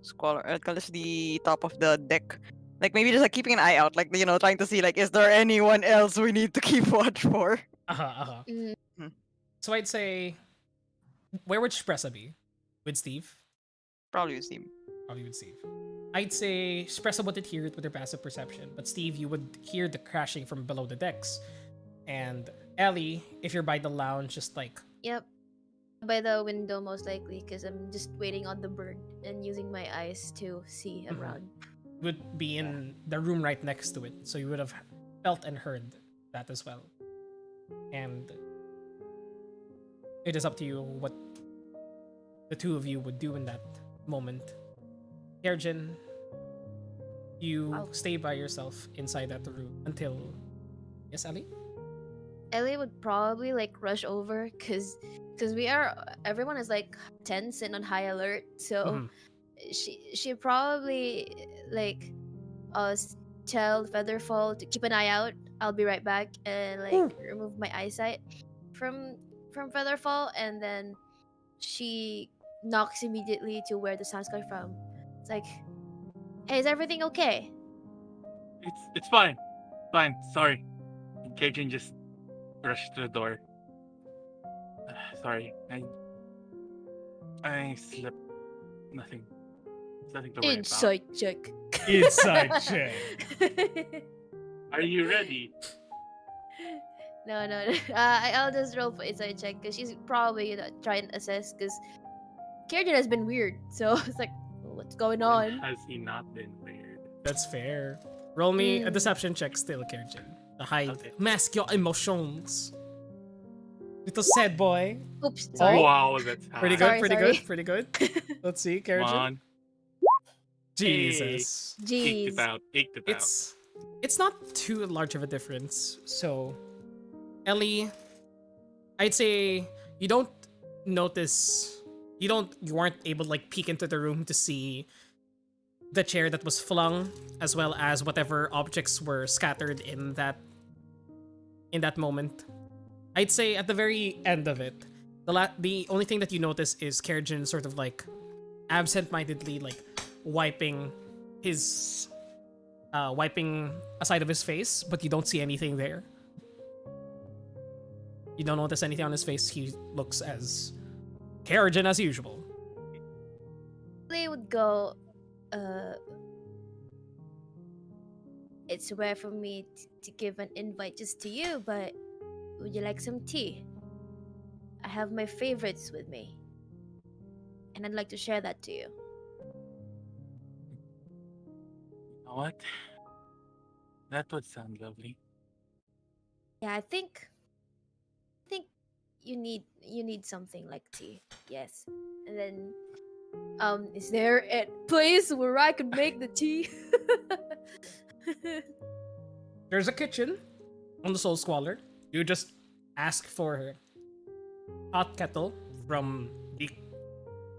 squalor, call this the top of the deck. Like maybe just like keeping an eye out, like trying to see like is there anyone else we need to keep watch for. Mm, So I'd say, where would Spressa be? With Steve? Probably with Steve. Probably with Steve. I'd say Spressa wouldn't hear it with her passive perception, but Steve, you would hear the crashing from below the decks. And Ellie, if you're by the lounge, just like yep. By the window, most likely, because I'm just waiting on the bird and using my eyes to see Mhm. around. would be in the room right next to it, so you would have felt and heard that as well. And it is up to you what the two of you would do in that moment. Kerjin, you I'll- stay by yourself inside that room until. Yes, Ali? Ellie would probably like rush over because everyone is like tense and on high alert. So Mhm. she probably like tell Featherfall to keep an eye out. I'll be right back and like remove my eyesight from Featherfall, and then she knocks immediately to where the sounds come from. It's like, hey, is everything okay? It's fine. Fine. Sorry. Cajun just rushed to the door. Sorry. I slept. Nothing. Nothing to worry Insight check. Inside check. Are you ready? No, no. I'll just roll for insight check because she's probably trying to assess because Kieran has been weird. So it's like, what's going When on? has he not been weird? That's fair. Roll me a Mm. deception check still, Kerjin. To hide, Okay. mask your emotions. Little sad boy. Oops, sorry. Oh, Wow, that's high. Pretty good, Sorry, pretty sorry. good, pretty good. Let's see, Come Kerjin. on. Jesus. Eked it Jeez. out. Eked it out. It's not too large of a difference. So, Ellie, I'd say you don't notice. You weren't able to like peek into the room to see the chair that was flung, as well as whatever objects were scattered in that moment. I'd say at the very end of it, the only thing that you notice is Kerjin sort of like absent-mindedly like wiping a side of his face, but you don't see anything there. You don't notice anything on his face. He looks as Kerjin as usual. They would go, it's rare for me to give an invite just to you, but would you like some tea? I have my favorites with me, and I'd like to share that to you. You know what? That would sound lovely. Yeah, I think you need something like tea. Yes. And then is there a place where I could make the tea? There's a kitchen on the Soul Squalor. You just ask for hot kettle from the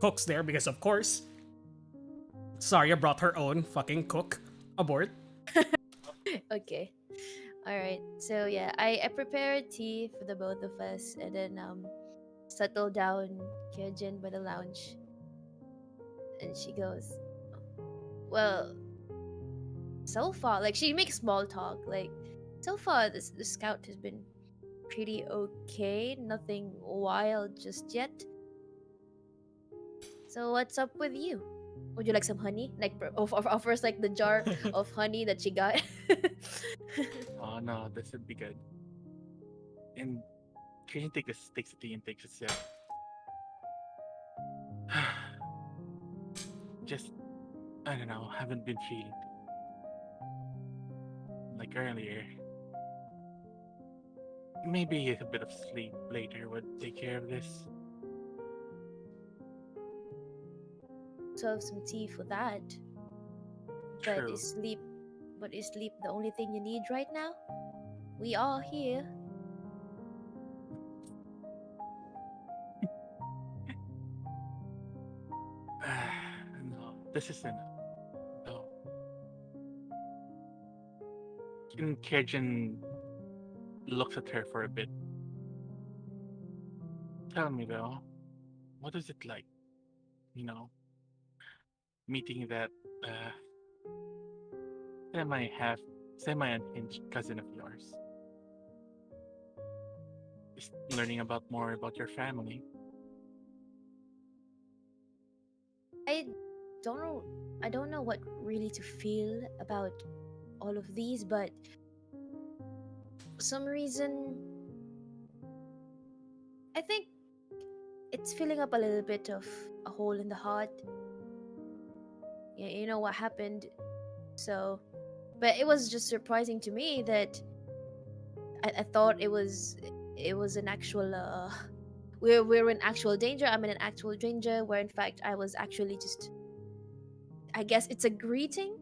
cooks there, because of course Saria brought her own fucking cook aboard. Okay. All right. So yeah, I prepare tea for the both of us, and then settle down Kyojin by the lounge, and she goes, "Well, so far, like she makes small talk. Like so far, the scout has been pretty okay. Nothing wild just yet. So what's up with you? Would you like some honey? Like offers like the jar of honey that she got." Oh no, this would be good. And can you takes a tea and takes a sip? Just, I don't know, haven't been feeling like earlier. Maybe a bit of sleep later would take care of this. So have some tea for that. But True. is sleep the only thing you need right now? We are here. this is enough. Oh. And Kejin looks at her for a bit. Tell me though, what is it like? You know, meeting that uh, semi half, semi unhinged cousin of yours. Just learning about more about your family. I don't know. I don't know what really to feel about all of these, but for some reason, I think it's filling up a little bit of a hole in the heart. You know what happened, so. But it was just surprising to me that I thought it was an actual we're in actual danger. I'm in an actual danger where in fact I was actually just, I guess it's a greeting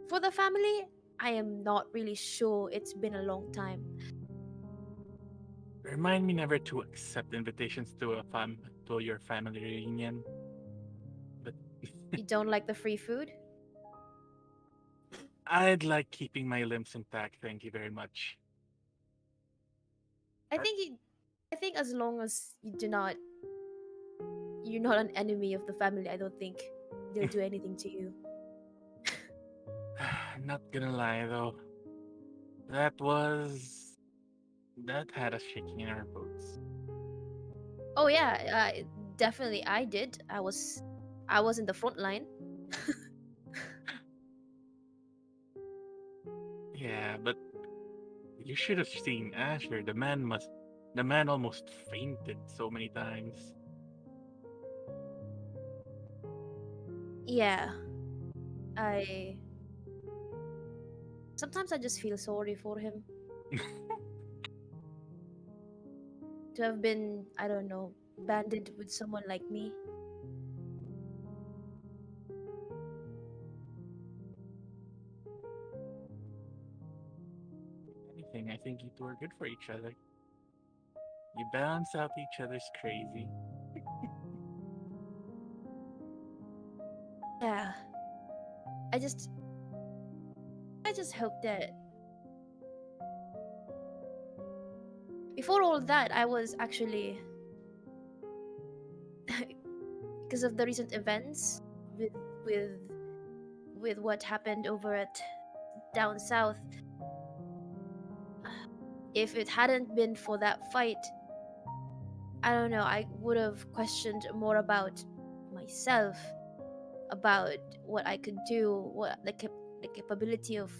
for the family. I am not really sure. It's been a long time. Remind me never to accept invitations to to your family reunion. But You don't like the free food? I'd like keeping my limbs intact. Thank you very much. I think I think as long as you're not an enemy of the family, I don't think they'll do anything to you. Not gonna lie though, that was that had us shaking in our boots. Oh yeah, definitely I did. I was in the front line. Yeah, but you should have seen Asher. The man almost fainted so many times. Yeah. I Sometimes I just feel sorry for him to have been, I don't know, banded with someone like me. Anything, I think you two are good for each other. You balance out each other's crazy. Yeah. I just I just hope that before all that I was actually because of the recent events with with with what happened over at down south. If it hadn't been for that fight, I don't know, I would have questioned more about myself, about what I could do, what the capability of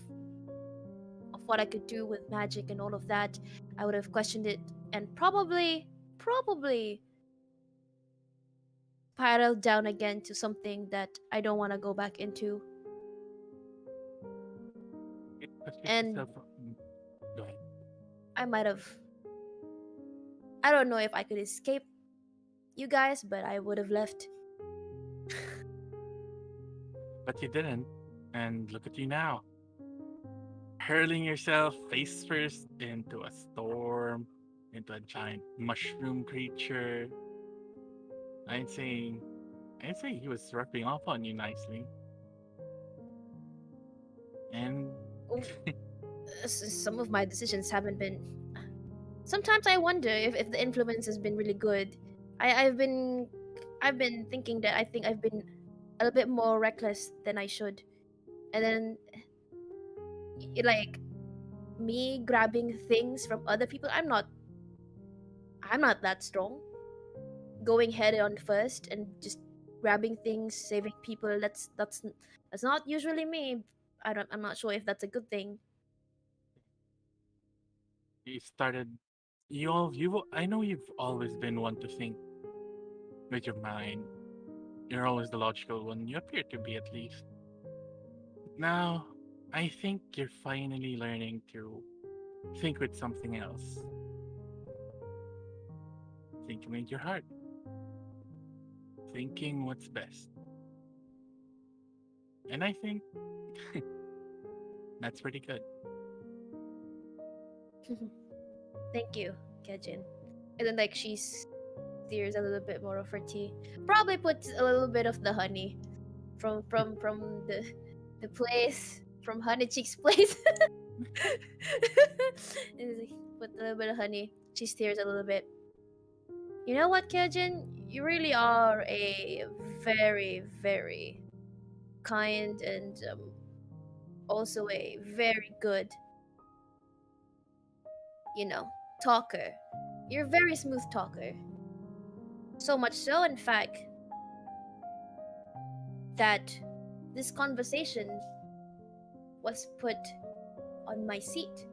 what I could do with magic and all of that. I would have questioned it and probably spiraled down again to something that I don't want to go back into. It pushes And yourself. Go ahead. I might have, I don't know if I could escape you guys, but I would have left. But you didn't. And look at you now. Hurling yourself face first into a storm, into a giant mushroom creature. I'd say I'd say he was rubbing off on you nicely. And Oh, some of my decisions haven't been. Sometimes I wonder if the influence has been really good. I've been thinking that I think I've been a little bit more reckless than I should. And then like me grabbing things from other people, I'm not that strong. Going head on first and just grabbing things, saving people, that's not usually me. I'm not sure if that's a good thing. you started you I know you've always been one to think with your mind. You're always the logical one. You appear to be, at least. Now, I think you're finally learning to think with something else. Thinking with your heart. Thinking what's best. And I think that's pretty good. Thank you, Kejin. And then like she steers a little bit more of her tea. Probably puts a little bit of the honey from the place from Honey Chick's place. And he's like, put a little bit of honey. She stares a little bit. You know what, Kajin? You really are a very, very kind and also a very good, talker. You're a very smooth talker. So much so, in fact, that this conversation was put on my seat.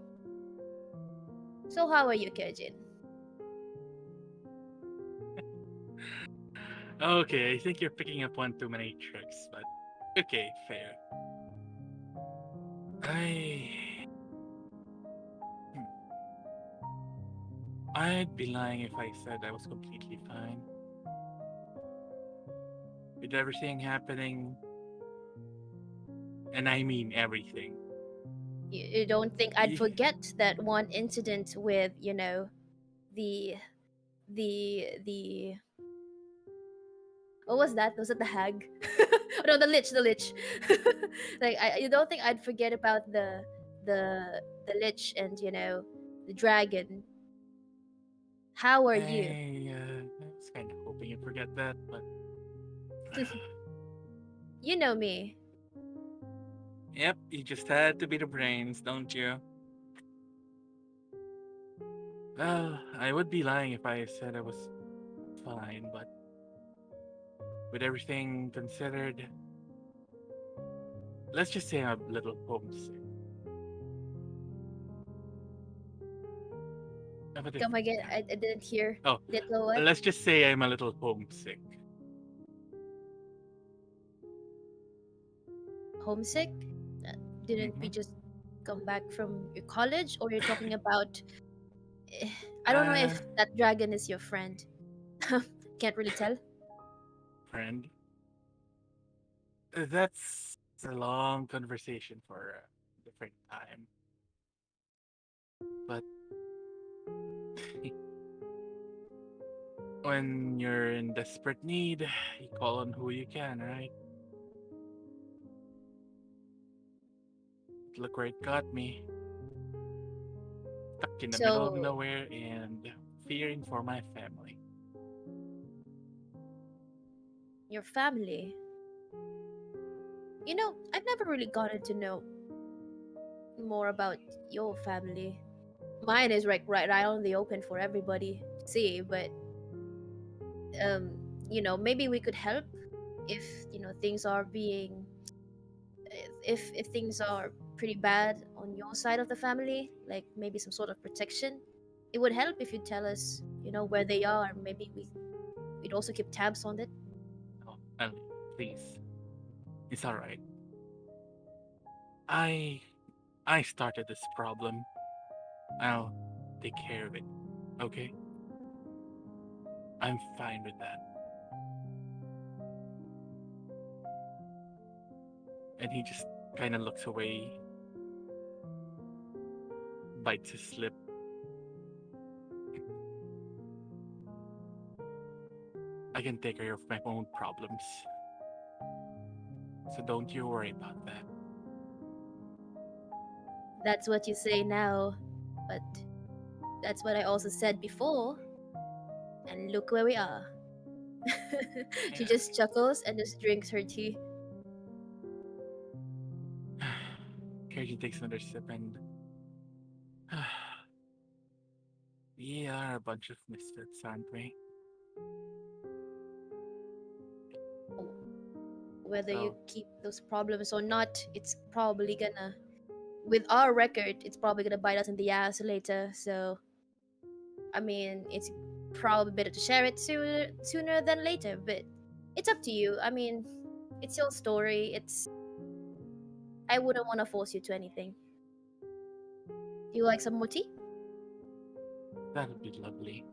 So how are you, Kajin? Okay, I think you're picking up one too many tricks, but okay, fair. I. Hmm. I'd be lying if I said I was completely fine. With everything happening, and I mean everything. You don't think I'd Ye- forget that one incident with, the the what was that? Was it the hag? No, the lich. Like you don't think I'd forget about the lich and the dragon. How are you? I was kind of hoping you'd forget that, but You know me. yep, you just had to be the brains, don't you? Well, I would be lying if I said I was fine, but with everything considered, let's just say I'm a little homesick. Of a Come different again. I kind. didn't hear. Oh, Little what? let's just say I'm a little homesick. Homesick? Didn't we Mm-hmm. just come back from your college, or you're talking about? eh, I don't know Uh, if that dragon is your friend. Can't really tell. friend, that's a long conversation for a different time. But when you're in desperate need, you call on who you can, right? Look where it got me. Stuck in the middle of So nowhere and fearing for my family. your family. I've never really gotten to know more about your family. Mine is right on the open for everybody to see, but um, maybe we could help if things are being if things are pretty bad on your side of the family, like maybe some sort of protection. It would help if you tell us, where they are. Maybe we'd also keep tabs on it. Oh, Ali, please. It's alright. I I started this problem. I'll take care of it. Okay? I'm fine with that. And he just kind of looks away, bites his lip. I can take care of my own problems. So don't you worry about that. That's what you say now, but that's what I also said before. And look where we are. She Yeah. just chuckles and just drinks her tea. Kaiji takes another sip and we are a bunch of misfits, aren't we? Whether you So keep those problems or not, it's probably gonna, with our record, it's probably gonna bite us in the ass later. So, I mean, it's probably better to share it sooner than later. But it's up to you. I mean, it's your story. I wouldn't want to force you to anything. Do you like some more tea? that would be lovely.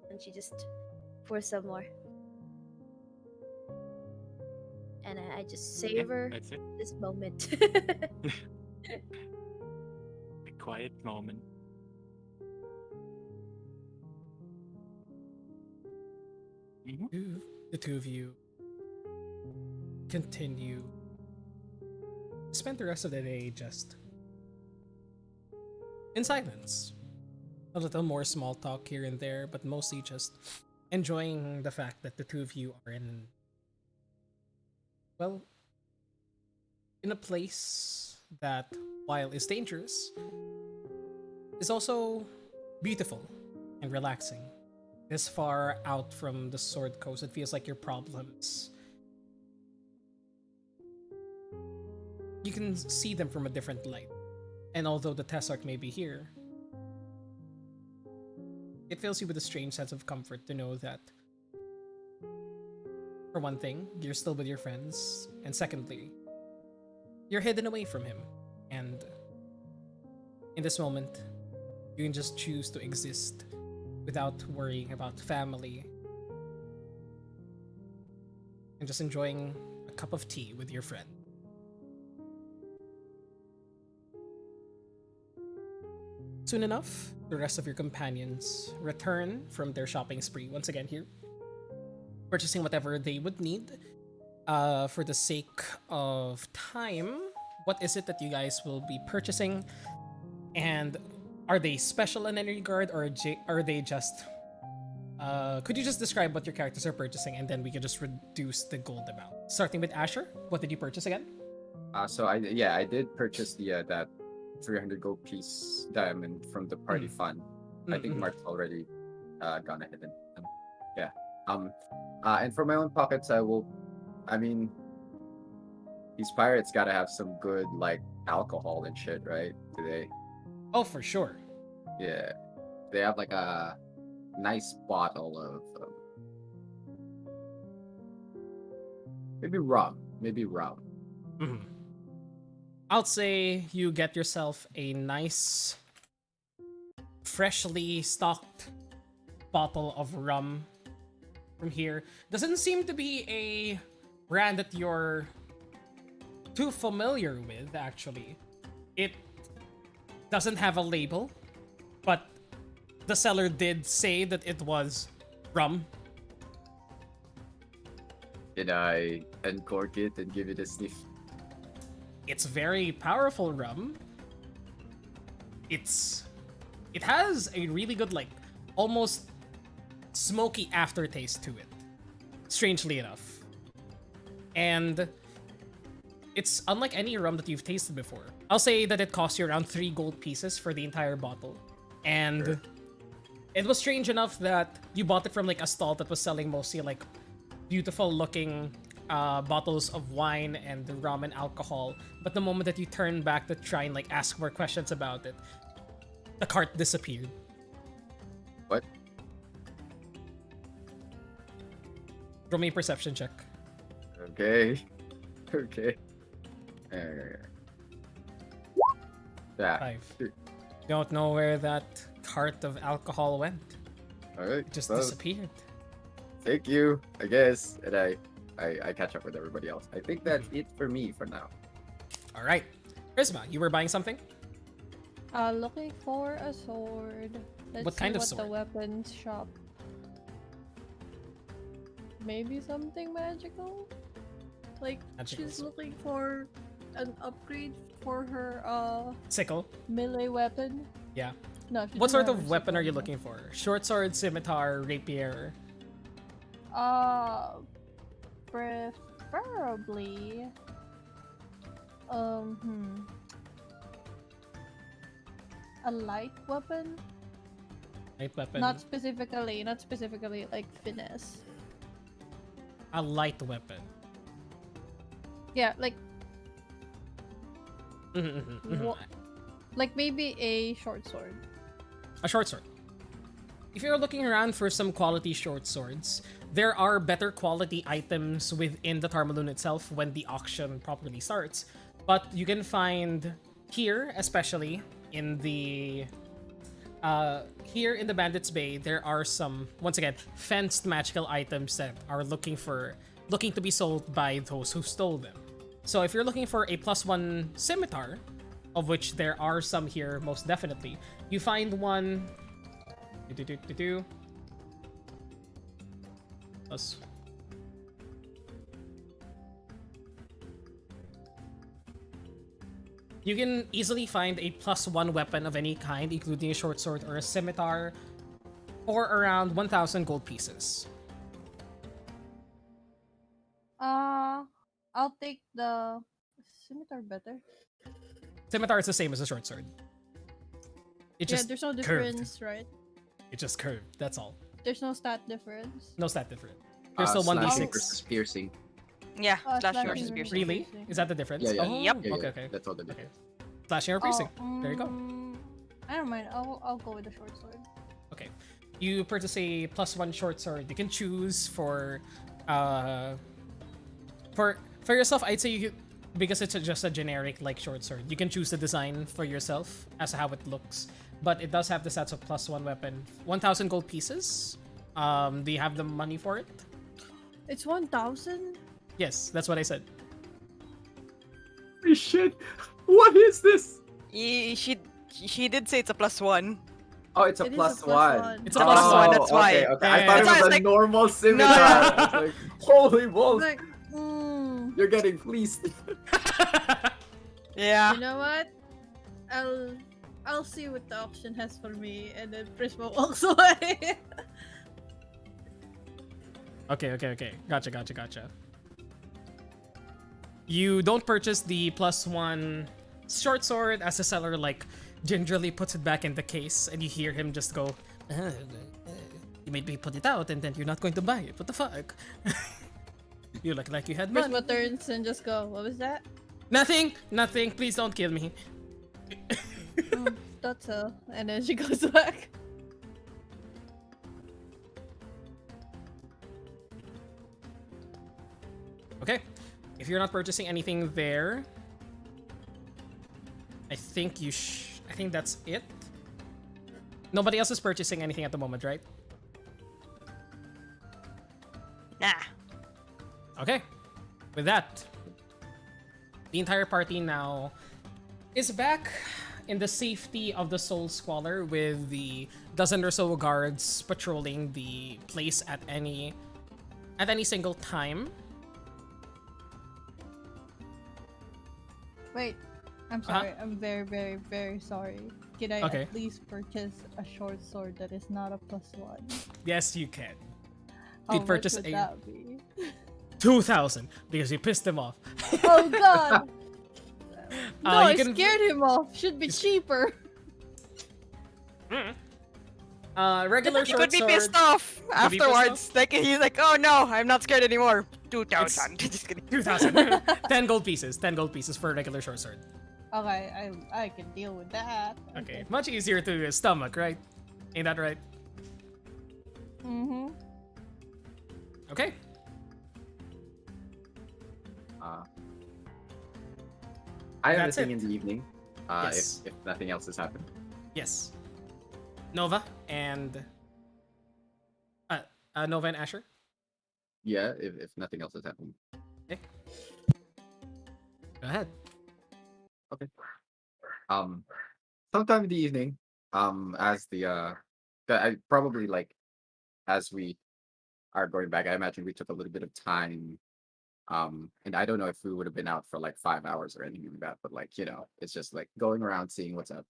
And she just pours some more. And I just Yeah, savor that's it. this moment. A quiet moment. The two of you continue to spend the rest of the day just in silence. A little more small talk here and there, but mostly just enjoying the fact that the two of you are well, in a place that, while is dangerous, is also beautiful and relaxing. This far out from the Sword Coast, it feels like your problems, you can see them from a different light. And although the Tessarch may be here, it fills you with a strange sense of comfort to know that, for one thing, you're still with your friends, and secondly, you're hidden away from him. And in this moment, you can just choose to exist without worrying about family and just enjoying a cup of tea with your friend. Soon enough, the rest of your companions return from their shopping spree once again here, purchasing whatever they would need. For the sake of time, what is it that you guys will be purchasing? And are they special in any regard, or are they just... could you just describe what your characters are purchasing, and then we can just reduce the gold amount? Starting with Asher, what did you purchase again? So I did purchase the that 300 gold piece diamond from the party fund. I think Mark's already gone ahead and yeah. And for my own pockets, I mean, these pirates gotta have some good like alcohol and shit, right? Today. Oh, for sure. Yeah, they have like a nice bottle of maybe rum. Mhm. I'll say you get yourself a nice, freshly stocked bottle of rum from here. Doesn't seem to be a brand that you're too familiar with, actually. It doesn't have a label, but the seller did say that it was rum. Did I uncork it and give it a sniff? It's very powerful rum. It has a really good, like, almost smoky aftertaste to it, strangely enough. And it's unlike any rum that you've tasted before. I'll say that it cost you around 3 gold pieces for the entire bottle. And Sure. it was strange enough that you bought it from like a stall that was selling mostly like beautiful looking bottles of wine and rum and alcohol. But the moment that you turn back to try and like ask more questions about it, the cart disappeared. What? Roll me a perception check. Okay. Yeah. 5. Don't know where that cart of alcohol went. All right. It just well, disappeared. Thank you, I guess. And I catch up with everybody else. I think that's it for me for now. All right, Prisma, you were buying something. Looking for a sword. Let's What see kind of what sword? the weapons shop. Maybe something magical? Like, Magical she's sword. looking for an upgrade for her Sickle. Melee weapon? Yeah. No. She What doesn't sort have of a weapon are you sickle. looking for? Short sword, scimitar, rapier. Preferably. A light weapon? Light weapon. Not specifically like finesse. A light weapon. Yeah, like Mhm. Wha- like maybe a short sword. A short sword. If you're looking around for some quality short swords, there are better quality items within the Tarmaloon itself when the auction properly starts. But you can find here, especially in the here in the Bandits Bay, there are some, once again, fenced magical items that are looking to be sold by those who stole them. So if you're looking for a +1 scimitar, of which there are some here most definitely, you find one plus You can easily find a +1 weapon of any kind, including a short sword or a scimitar, for around 1,000 gold pieces. I'll take the scimitar better. Scimitar is the same as a short sword. It Yeah, just there's no curved. difference, right? It just curved. That's all. There's no stat difference. No stat different. There's still Slashing 1d6. versus piercing. Yeah, slashing slashing versus versus piercing. Really? piercing. Is that the difference? Yeah, yeah. Oh, Yep. Yeah, okay, yeah, okay. that's all the Okay. difference. Slashing or piercing. There you go. I don't mind. I'll go with the short sword. Okay. You purchase a +1 short sword. You can choose for for yourself. I'd say you because it's just a generic like short sword. You can choose the design for yourself as how it looks, but it does have the stats of +1 weapon, 1,000 gold pieces. Do you have the money for it? It's 1,000. Yes, that's what I said. Holy shit! What is this? She did say it's a +1. Oh, it's a It is a plus plus one. one. It's a plus Oh, one, that's why. Okay, okay. Yeah, I thought that's it why I was was a like- normal scimitar. I was like, holy balls! Like, You're getting fleeced. Yeah. you know what? I'll see what the auction has for me, and then Prisma walks away. Okay. Gotcha. You don't purchase the +1 short sword as the seller like gingerly puts it back in the case, and you hear him just go, "You made me put it out, and then you're not going to buy it. What the fuck?" You look like you had money. Prisma turns and just go, "What was that?" Nothing. Please don't kill me. Oh, thought so. And then she goes back. Okay. If you're not purchasing anything there, I think I think that's it. Nobody else is purchasing anything at the moment, right? Nah. Okay. With that, the entire party now is back in the safety of the Soul Squalor with the dozen or so guards patrolling the place at any single time. Wait, I'm sorry. I'm very, very, very sorry. Can I Okay. at least purchase a short sword that is not a +1? Yes, you can. How You'd much purchase would a that be? 2,000 because you pissed them off. Oh god! No, You I can- scared him off. Should be cheaper. Regular He short could be sword. pissed off be pissed afterwards. Like he's like, oh no, I'm not scared anymore. 2,000. Just kidding. 2,000. 10 gold pieces. 10 gold pieces for a regular short sword. Okay, I can deal with that. Okay, much easier to stomach, right? Ain't that right? Mm-hmm. Okay. I have That's a thing it. in the evening. Yes. If nothing else has happened. Yes. Nova and Nova and Asher. Yeah, if nothing else has happened. Okay. Go ahead. Okay. Sometime in the evening, as I probably like as we are going back, I imagine we took a little bit of time. And I don't know if we would have been out for like 5 hours or anything like that, but like, it's just like going around seeing what's up.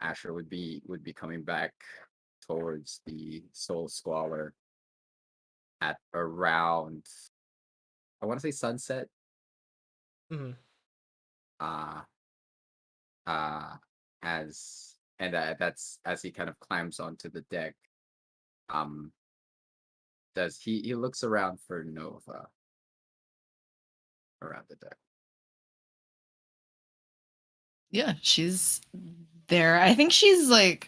Asher would be coming back towards the Soul Squalor at around, I want to say sunset. Mhm. Uh that's as he kind of climbs onto the deck. Does he looks around for Nova around the deck. Yeah, she's there. I think she's like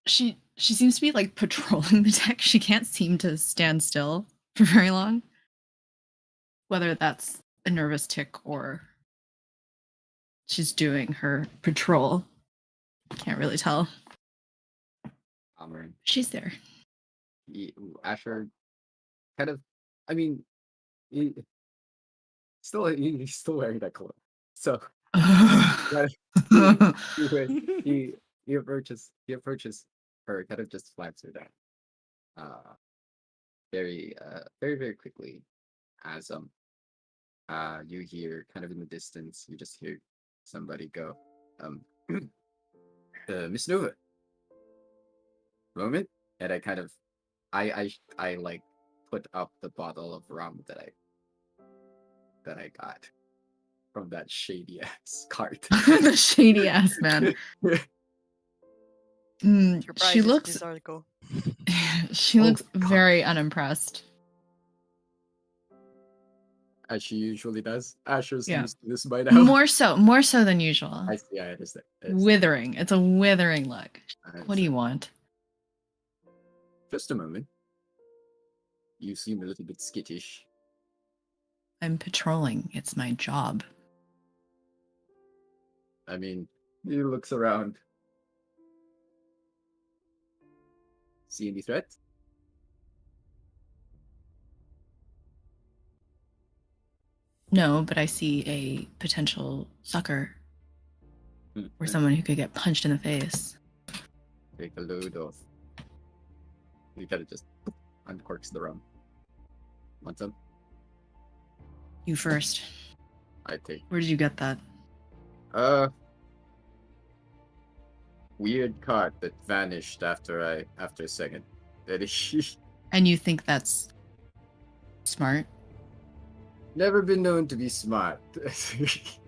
she seems to be like patrolling the deck. She can't seem to stand still for very long. Whether that's a nervous tick or she's doing her patrol. Can't really tell. She's there. Asher kind of, I mean, he's still wearing that clothes. So he approaches her, kind of just flags her down. Very very quickly as you hear kind of in the distance, you just hear somebody go, um, Miss Nova, moment, and I kind of, I like put up the bottle of rum that I got from that shady ass cart. The shady ass man. Your She prize is looks. Gisarco. She Oh, looks God. very unimpressed. As she usually does. Asher's Yeah. used to this by now. More so than usual. I see. I understand. I understand. Withering. It's a withering look. I What do you understand. want? Just a moment. You seem a little bit skittish. I'm patrolling. It's my job. I mean, he looks around. See any threats? No, but I see a potential sucker or someone who could get punched in the face. Take a load off. You kind of just uncorks the rum. Want some? You first. I take. Where did you get that? Weird card that vanished after a second. That is And you think that's smart? never been known to be smart.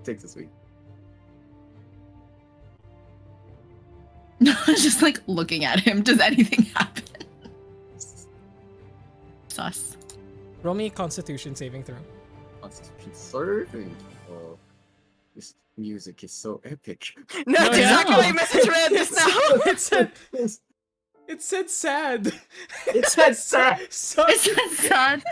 Takes a sweet. No, just like looking at him. Does anything happen? Sus. Roll me a Constitution saving throw. Constitution serving. Oh, this music is so epic. No, that's yeah. exactly my message read just now. It said it said sad. It said sad. So Is that sad?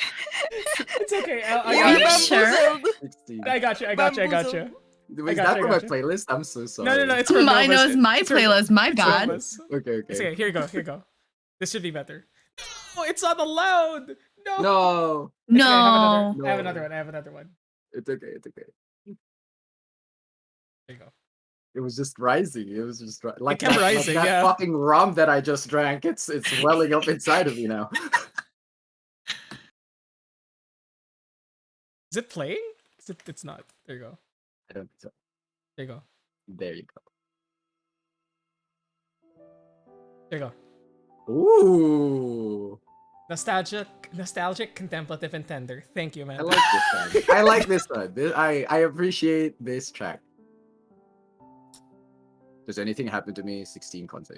it's okay. Are I you got sure? 16. I got you. I got you. Was got that you, for I my got you. playlist? I'm so sorry. No, it's for Mine Novus. was my It's for- playlist. My it's bad. Novus. Okay. It's okay. Here you go. This should be better. No, it's not allowed. No. No, It's okay, No. I have another one. it's okay. It's okay. There you go. It was just rising. It was just like kept that, rising, like that yeah. fucking rum that I just drank. It's welling up inside of me now. Is it playing? It's not. There you go. I don't think so. There you go. There you go. There you go. Ooh, Nostalgic, contemplative, and tender. Thank you, man. I like this one. I like this one. I appreciate this track. Does anything happen to me? 16 con save.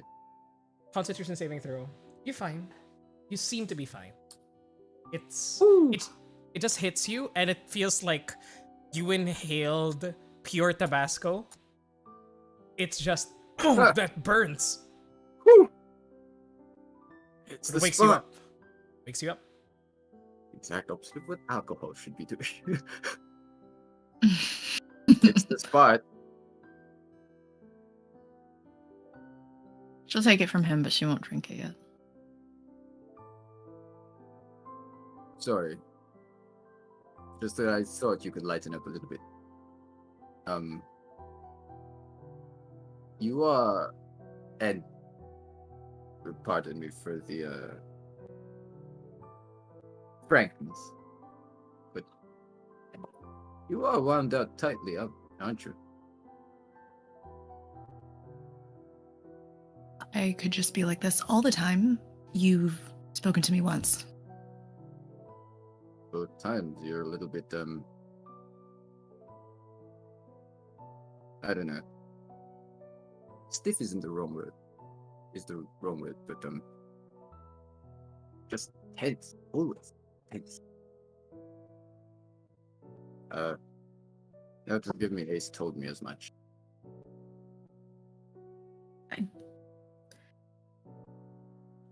Constitution saving throw. You're fine. You seem to be fine. It's Ooh. it just hits you and it feels like you inhaled pure Tabasco. It's just that burns. Woo. It's It the wakes you spot. up. Wakes you up. Exact opposite of what alcohol should be doing. It's the spot. She'll take it from him, but she won't drink it yet. Sorry. Just that I thought you could lighten up a little bit. You are, and pardon me for the frankness, but you are wound out tightly up, aren't you? I could just be like this all the time. You've spoken to me once. Both times you're a little bit I don't know. Stiff isn't the wrong word. Is the wrong word, but just tense, always tense. You have to forgive me, Ace told me as much.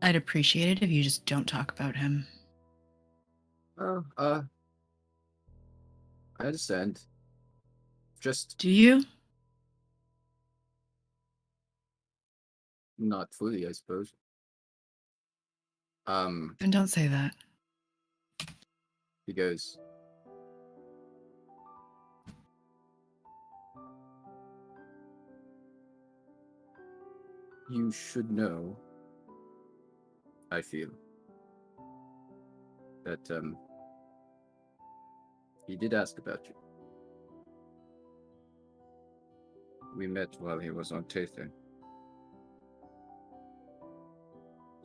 I'd appreciate it if you just don't talk about him. I understand. Just Do you? not fully, I suppose. Then don't say that. He goes, you should know, I feel, that He did ask about you. We met while he was on Tathan.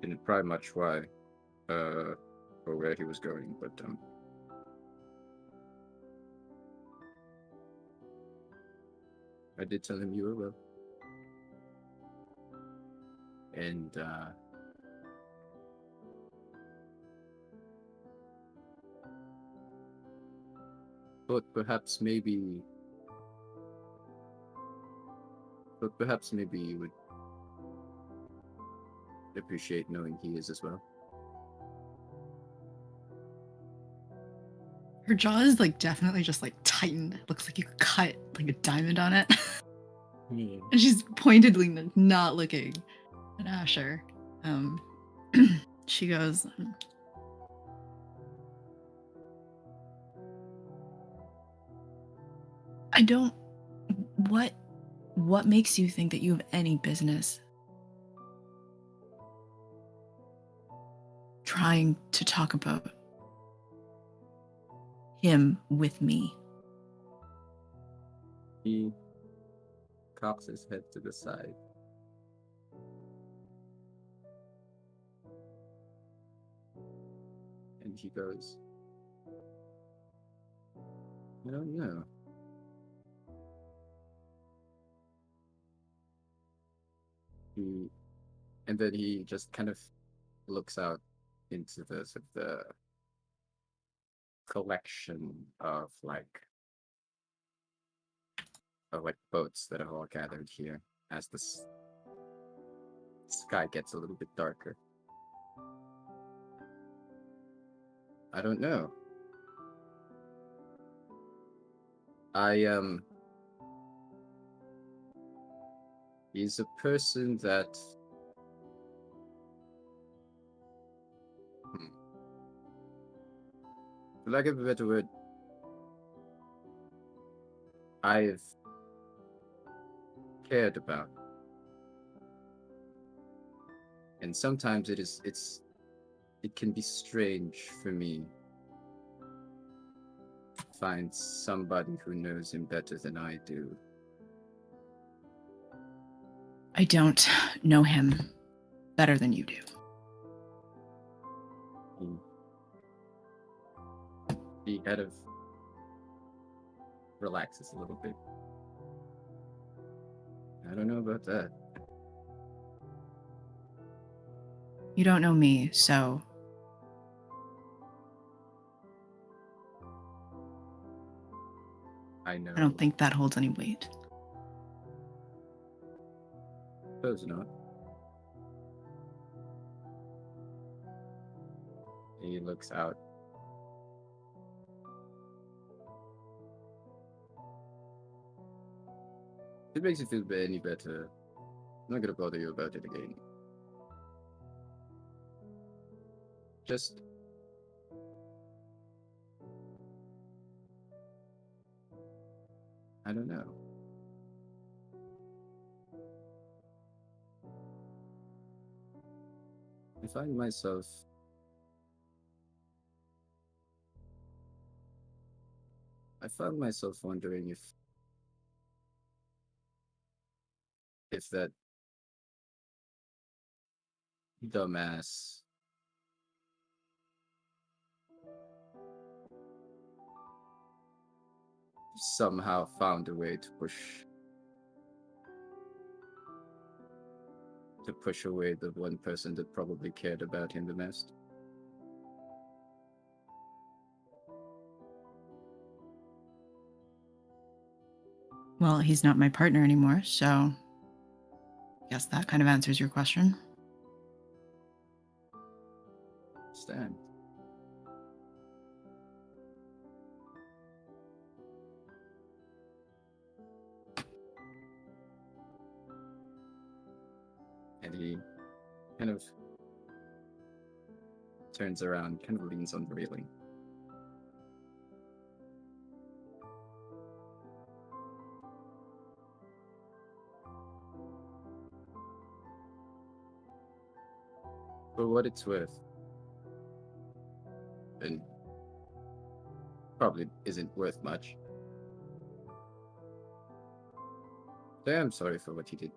Didn't pry much why, or where he was going, but I did tell him you were well. And but perhaps maybe you would appreciate knowing he is as well. Her jaw is like definitely just like tightened. It looks like you cut like a diamond on it. Hmm. And she's pointedly not looking at Asher. She goes, I don't. What makes you think that you have any business trying to talk about him with me? He cocks his head to the side. And he goes, I don't know. And then he just kind of looks out into the sort of the collection of boats that have all gathered here as the sky gets a little bit darker. I don't know. He's a person that for lack of a better word, I've cared about. And sometimes it can be strange for me to find somebody who knows him better than I do. I don't know him better than you do. He kind of relaxes a little bit. I don't know about that. You don't know me, so I know. I don't think that holds any weight. Suppose not. He looks out. If it makes you feel any better, I'm not gonna bother you about it again. Just I don't know. I find myself wondering if that dumbass somehow found a way to push away the one person that probably cared about him the most. Well, he's not my partner anymore, so I guess that kind of answers your question. Stan. And he kind of turns around, kind of leans on the railing. For what it's worth, and probably isn't worth much. I am sorry for what he did.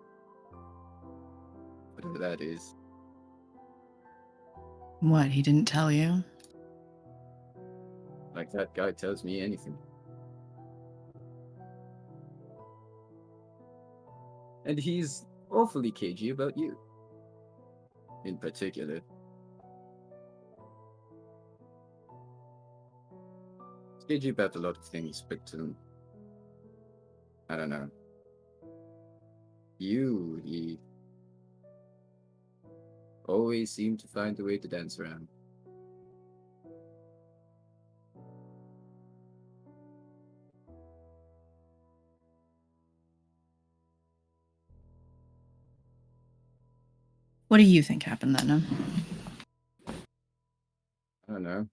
Whatever that is. What, he didn't tell you? Like that guy tells me anything. And he's awfully cagey about you. In particular. He's cagey about a lot of things, but I don't know. He always seemed to find a way to dance around. What do you think happened then? I don't know.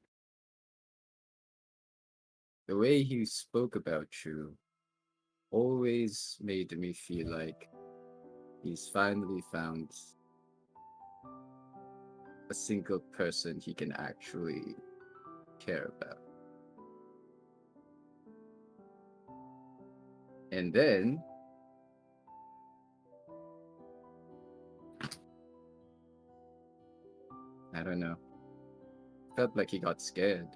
The way he spoke about you always made me feel like he's finally found a single person he can actually care about. And then I don't know. Felt like he got scared.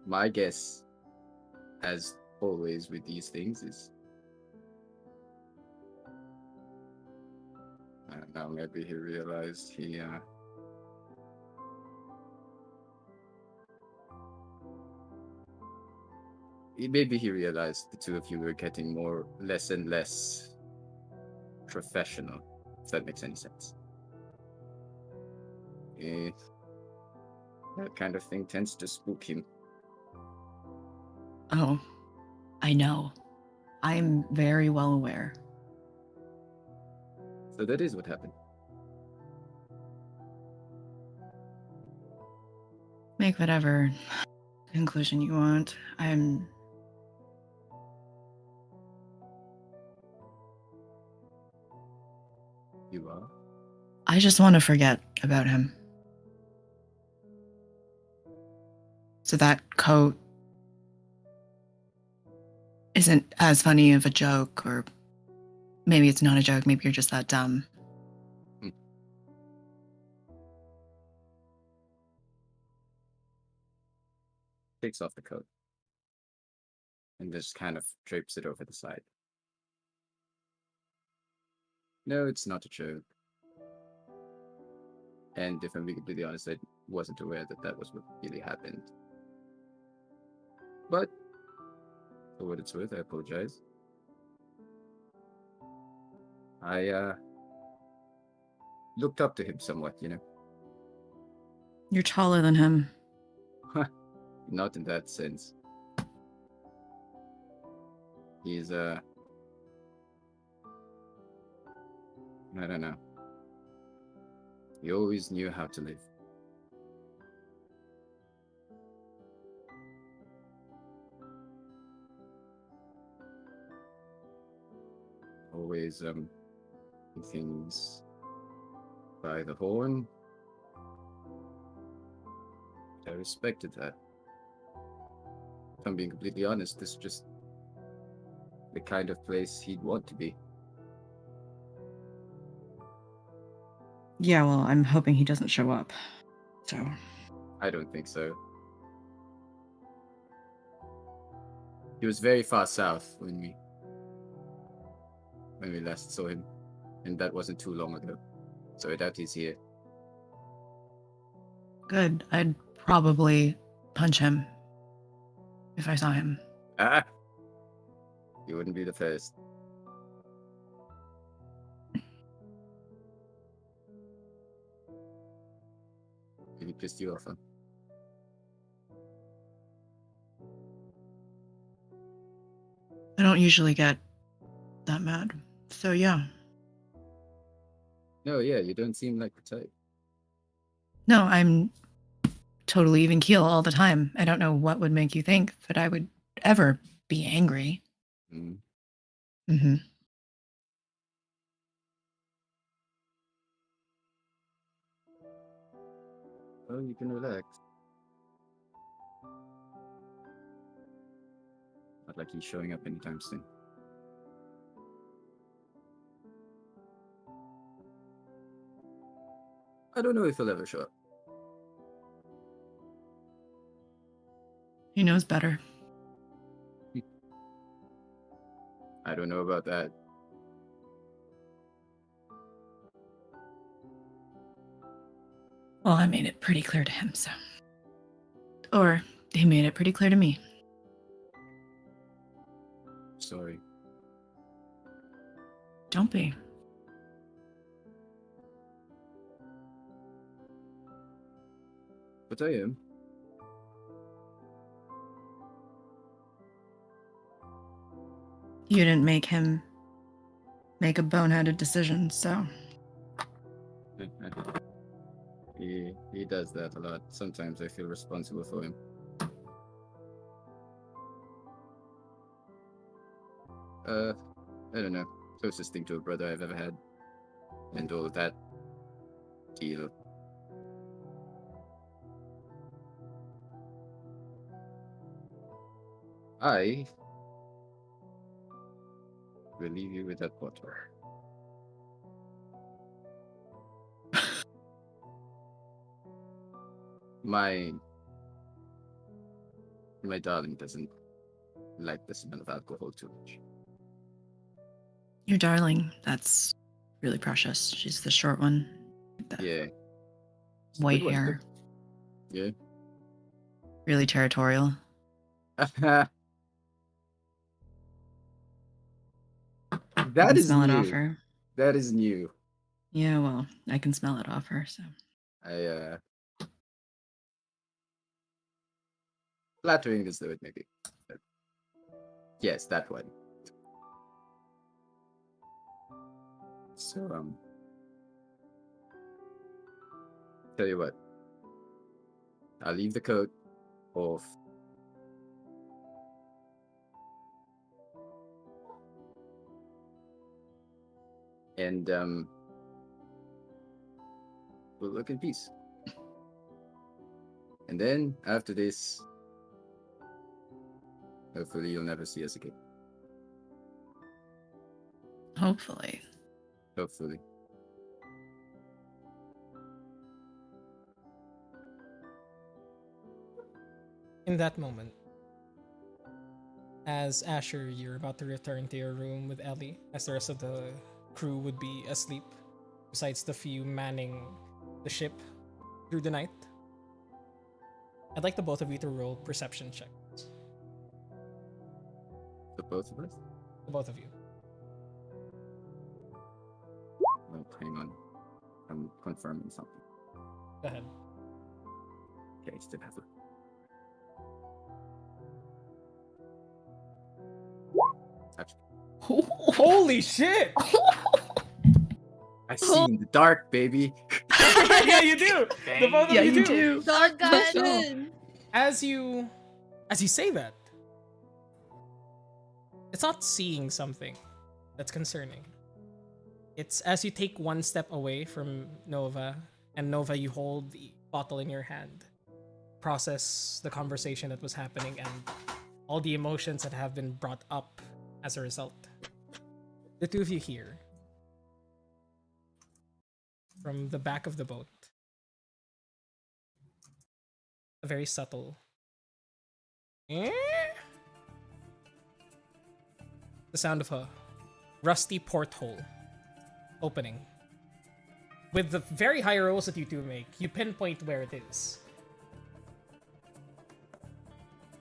My guess, as always with these things, is I don't know, maybe he realized maybe he realized the two of you were getting less and less professional, if that makes any sense. That kind of thing tends to spook him. Oh, I know. I'm very well aware. So that is what happened. Make whatever conclusion you want. You are? I just want to forget about him. So that coat isn't as funny of a joke, or maybe it's not a joke, maybe you're just that dumb. Takes off the coat and just kind of drapes it over the side. No, it's not a joke. And if I'm being completely honest, I wasn't aware that that was what really happened. But for what it's worth, I apologize. I looked up to him somewhat, you know. You're taller than him. Not in that sense. He's I don't know. He always knew how to live. Always do things by the horn. I respected that. If I'm being completely honest, this is just the kind of place he'd want to be. Yeah, well, I'm hoping he doesn't show up. So. I don't think so. He was very far south when we last saw him, and that wasn't too long ago. So I doubt he's here. Good. I'd probably punch him if I saw him. Ah! You wouldn't be the first. Maybe pissed you off, huh? I don't usually get that mad. So yeah. No, yeah, you don't seem like the type. No, I'm totally even keel all the time. I don't know what would make you think that I would ever be angry. Mm. Mm-hmm. Well, you can relax. Not like he's showing up anytime soon. I don't know if he'll ever show up. He knows better. I don't know about that. Well, I made it pretty clear to him, so. Or he made it pretty clear to me. Sorry. Don't be. But I am. You didn't make him make a boneheaded decision, so. He does that a lot. Sometimes I feel responsible for him. I don't know. Closest thing to a brother I've ever had. And all that deal. I will leave you with that bottle. My darling doesn't like the smell of alcohol too much. Your darling, that's really precious. She's the short one. The Yeah. white Good one, hair. Yeah. Really territorial. That I can is smell it off new. her. That is new. Yeah, well, I can smell it off her, so. Flattering as though it may be. But yes, that one. So, tell you what. I'll leave the coat off. And, we'll look in peace. And then, after this, hopefully you'll never see us again. Hopefully. Hopefully. In that moment, as Asher, you're about to return to your room with Ellie, as the rest of the crew would be asleep, besides the few manning the ship through the night, I'd like the both of you to roll perception checks. The both of us? The both of you. Wait, hang on. I'm confirming something. Go ahead. Okay, still have it. Holy shit! I see in the dark, baby. Yeah, you do. The both of Yeah, you you do. do. Dark God. vision. As you say that, it's not seeing something that's concerning. It's as you take one step away from Nova, and Nova, you hold the bottle in your hand, process the conversation that was happening, and all the emotions that have been brought up as a result. The two of you hear from the back of the boat a very subtle the sound of a rusty porthole opening. With the very high rolls that you two make, you pinpoint where it is.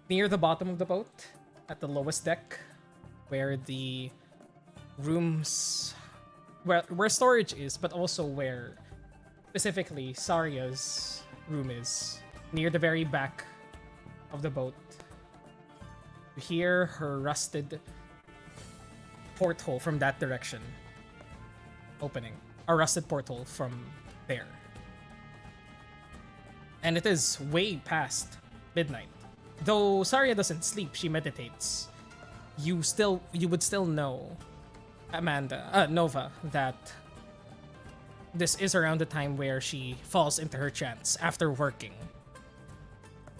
Near the bottom of the boat, at the lowest deck, where the rooms, where storage is, but also where specifically Saria's room is, near the very back of the boat. You hear her rusted porthole from that direction opening. A rusted porthole from there. And it is way past midnight. Though Saria doesn't sleep, she meditates. you would still know, Nova, that this is around the time where she falls into her trance after working.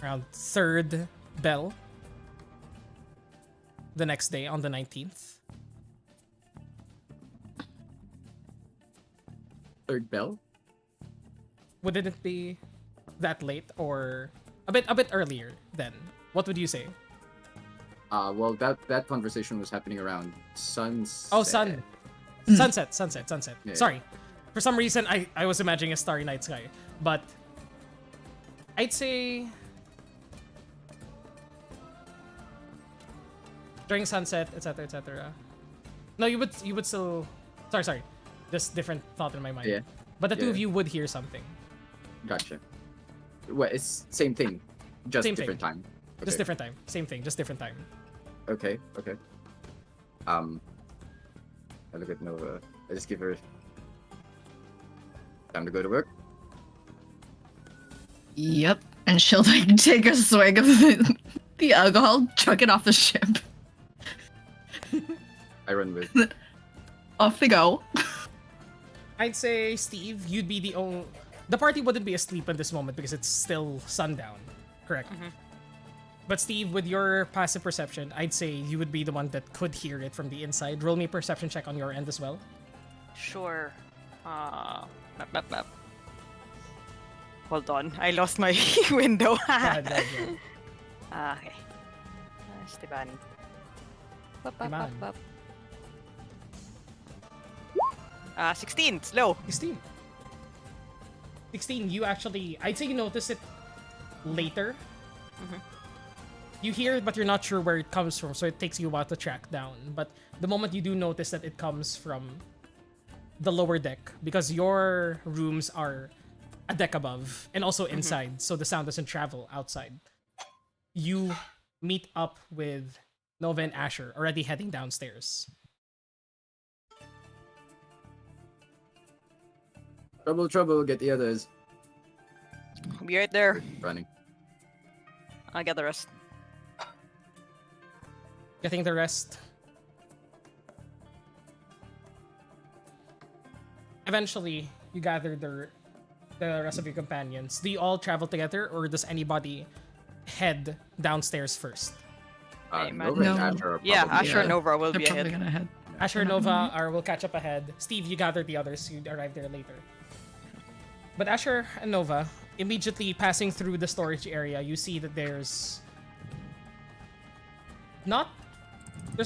Around third bell the next day on the 19th. Third bell? Wouldn't it be that late or a bit earlier then? What would you say? Well, that conversation was happening around sunset. Oh, sunset. Yeah. Sorry. For some reason, I was imagining a starry night sky. But I'd say during sunset, etc., etc. No, you would still. Sorry. Just different thought in my mind. Yeah. But the two Yeah. of you would hear something. Gotcha. Well, it's same thing, just Same different thing. time. Just Okay. different time. Same thing, just different time. Okay. I look at Nova. I just give her time to go to work. Yep. And she'll like take a swig of the alcohol, chuck it off the ship. I run with. Off they go. I'd say, Steve, you'd be the only. The party wouldn't be asleep at this moment because it's still sundown, correct? But Steve, with your passive perception, I'd say you would be the one that could hear it from the inside. Roll me a perception check on your end as well. Sure. Map. Hold on. I lost my window. Go ahead. Okay. Esteban. Esteban. 16. Slow. 16. 16, you actually, I'd say you notice it later. You hear it, but you're not sure where it comes from, so it takes you a while to track down. But the moment you do notice that it comes from the lower deck, because your rooms are a deck above and also inside, so the sound doesn't travel outside. You meet up with Nova and Asher already heading downstairs. Trouble, get the others. I'll be right there. Running. I'll get the rest. Getting the rest. Eventually, you gather the rest of your companions. Do you all travel together, or does anybody head downstairs first? I Nova imagine- and No. Asher are Yeah, probably, Asher and Nova will They're be probably ahead. gonna head. Asher and Nova will catch up ahead. Steve, you gather the others. You arrive there later. But Asher and Nova, immediately passing through the storage area, you see that there's not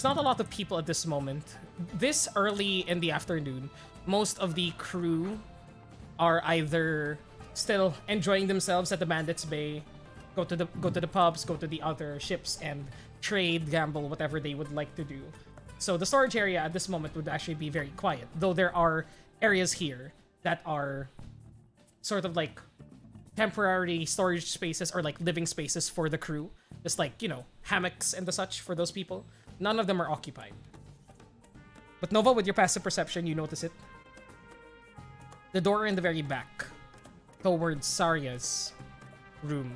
a lot of people at this moment. This early in the afternoon, most of the crew are either still enjoying themselves at the Bandits Bay, go to the pubs, go to the other ships and trade, gamble, whatever they would like to do. So the storage area at this moment would actually be very quiet, though there are areas here that are sort of like temporary storage spaces or like living spaces for the crew. Just like, hammocks and the such for those people. None of them are occupied. But Nova, with your passive perception, you notice it. The door in the very back, towards Sarya's room,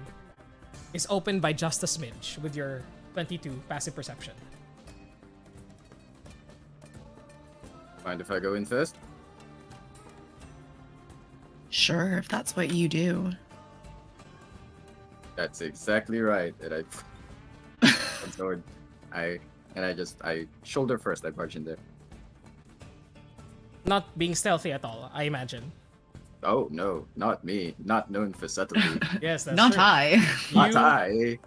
is opened by just a smidge with your 22 passive perception. Mind if I go in first? Sure, if that's what you do. That's exactly right. And I shoulder first. I barge in there. Not being stealthy at all, I imagine. Oh no, not me. Not known for subtlety. Yes, that's Not true. I. Not You I.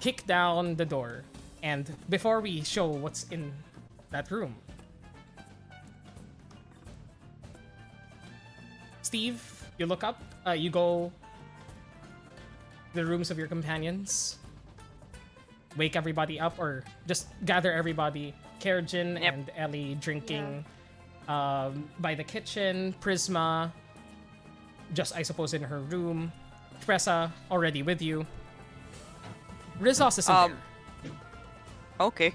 kick down the door, and before we show what's in that room, Steve, you look up, you go the rooms of your companions, wake everybody up, or just gather everybody. Kerjin Yep. and Ellie drinking by the kitchen, Prisma, just I suppose in her room, Tressa already with you. Rizos isn't Um, there. Okay.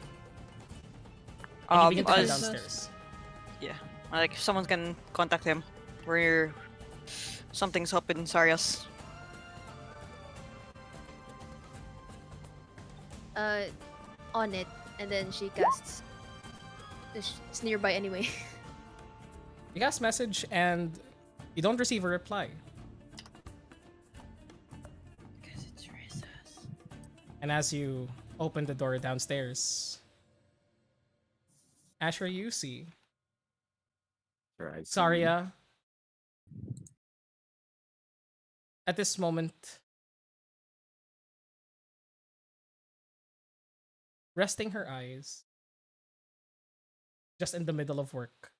And you begin to head I'll- downstairs. Yeah. Like, if someone can contact him. Where something's up in Sarias. On it. And then she casts. It's nearby anyway. You cast message and you don't receive a reply. Because it's racist. And as you open the door downstairs, Asher, you see Sure, I see. Saria at this moment resting her eyes just in the middle of work.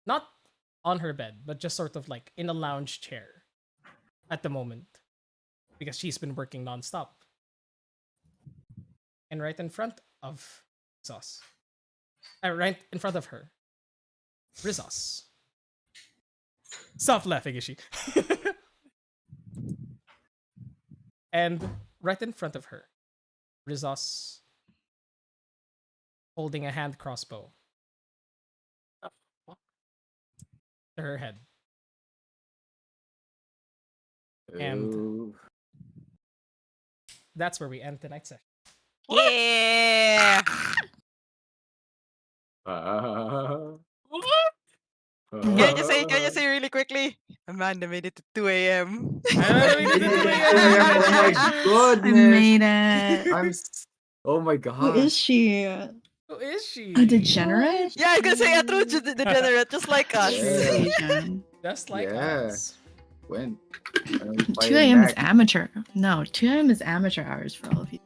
Not on her bed, but just sort of like in a lounge chair at the moment because she's been working nonstop. And right in front of Rizos, right in front of her, Rizos. Stop laughing, Ishi. And right in front of her, Rizos holding a hand crossbow to her head. And Ooh. that's where we end tonight's session. Yeah. Can I just say? Can I just say really quickly? Amanda made it to 2 a.m. Oh my I goodness! made it. Oh my Who god! is she? Who is she? A degenerate? Yeah, I was gonna say a true degenerate, just like us. True Yeah. Asian. Just like Yeah. us. When? 2 a.m. is amateur. No, 2 a.m. is amateur hours for all of you.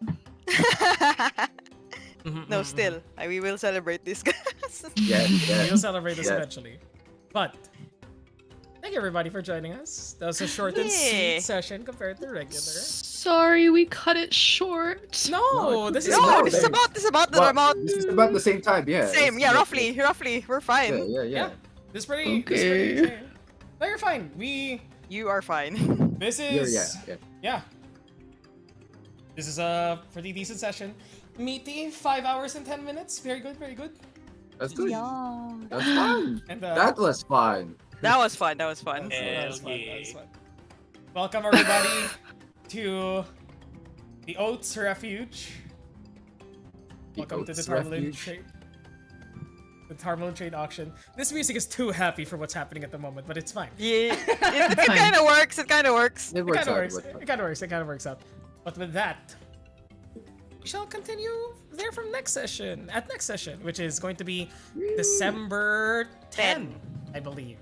No, still, we will celebrate this, guys. Yeah, yeah. We'll celebrate this Yeah. eventually. But thank you everybody for joining us. That was a short and Yeah. sweet session compared to regular. Sorry, we cut it short. No, this is No, about this is it. about the Well, amount. this is about the same time, yeah. Same, yeah, roughly, we're fine. Yeah, yeah, yeah. Yeah, this is pretty. Okay. This is pretty insane. No, you're fine. You are fine. This Yeah, is yeah. yeah. This is a pretty decent session. Meaty, 5 hours and 10 minutes. Very good, very good. That's good. Yeah. That's fun. And That was fun. That was fun. That was fun. that was fun. That yeah. was fun. Welcome everybody to the Oats Refuge. Welcome to the Oats Tarmalin Refuge. Trade. The Tarmalin Trade auction. This music is too happy for what's happening at the moment, but it's fine. Yeah, it Fine. kind of works. It kind of works. It It works kind of out. works. It kind of works. It kind of works out. But with that, we shall continue there from next session. At next session, which is going to be December 10, I believe.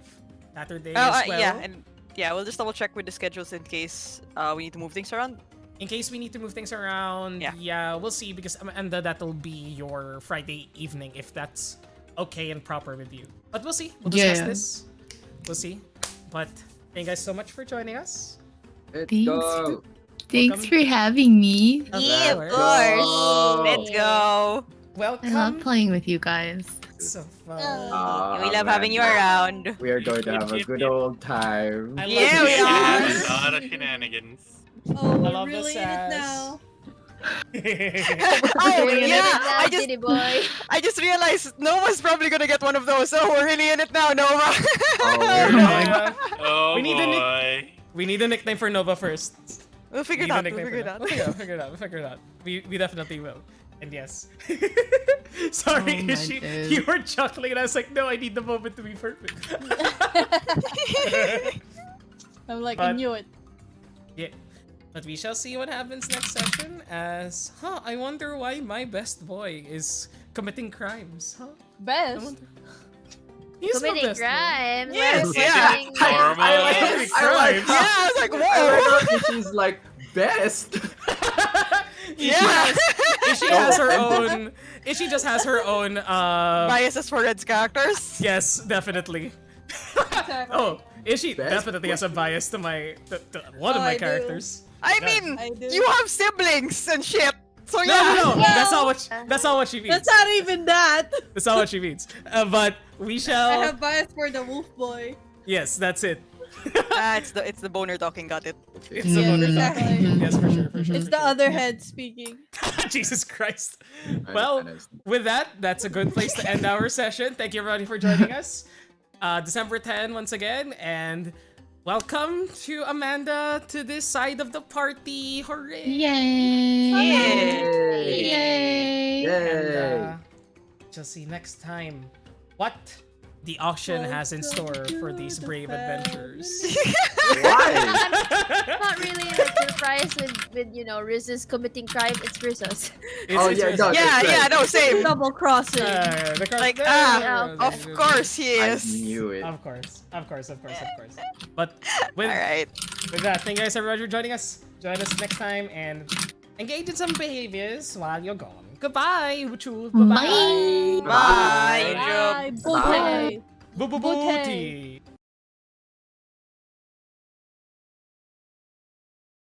Saturday as well. Yeah, and yeah, we'll just double check with the schedules in case we need to move things around. In case we need to move things around, Yeah. yeah, we'll see because and that'll be your Friday evening if that's okay and proper with you. But we'll see. We'll discuss Yeah. this. We'll see. But thank you guys so much for joining us. Let's Thanks go. Thanks Welcome. for having me. Yeah, of course. course. Let's go. I Welcome. love playing with you guys. So fun. We love having you around. We are going to have a good old time. I love Yeah, the we are. sass. A lot of shenanigans. Oh, I we're love the really in it sass. now. Oh We're in it yeah, now, Diddy boy. I just realized Nova's probably gonna get one of those. So we're really in it now, Nova. Oh, Yeah. Oh We need a nick- boy. We need a nickname for Nova first. We'll figure it Need a out. We'll nickname figure it for out. that. We'll figure it out. We'll figure it out. We definitely will. And yes. Sorry, Oh my Ishi. days. You were chuckling and I was like, no, I need the moment to be perfect. I'm like, I But- knew it. Yeah. But we shall see what happens next session as, I wonder why my best boy is committing crimes, I Best. wonder. He's my Committing best boy. crimes. Yes, We're yeah. fighting- Normal. I like committing I like crimes. Yeah, I was like, I whoa. like how she's like best. Yeah. Ishi has her own. Ishi just has her own. Biases for Red's characters. Yes, definitely. Oh, Ishi Best definitely has a bias to one of Oh, my I do. characters. I Yeah. mean, I do. you have siblings and shit. So No, yeah. no, no. Yeah. That's not what she means. That's not even that. That's not what she means. But we I shall. have bias for the wolf boy. Yes, that's it. It's the boner talking. Got it. It's the one we're Exactly. talking. Yes, for sure, for sure. It's for the sure. other head speaking. Jesus Christ. I Well, understand. with that, that's a good place to end our session. Thank you everybody for joining us. December 10 once again, and welcome to Amanda to this side of the party. Hooray! Yay! Yeah. Yay! And Yay! just see next time what the auction has in store for these brave adventurers. Why? Not really like surprised with Riz's committing crime. It's Riz's. Oh, yeah, no, Yeah, that's yeah, right. no, same. Double crossing. Like, yeah, of course he I is. knew it. Of course. But with, Alright. with that, thank you guys everyone for joining us. Join us next time and engage in some behaviors while you're gone. Goodbye, Uchu. Bye-bye. Bye. Bye. Booty. Boo-boo-booty.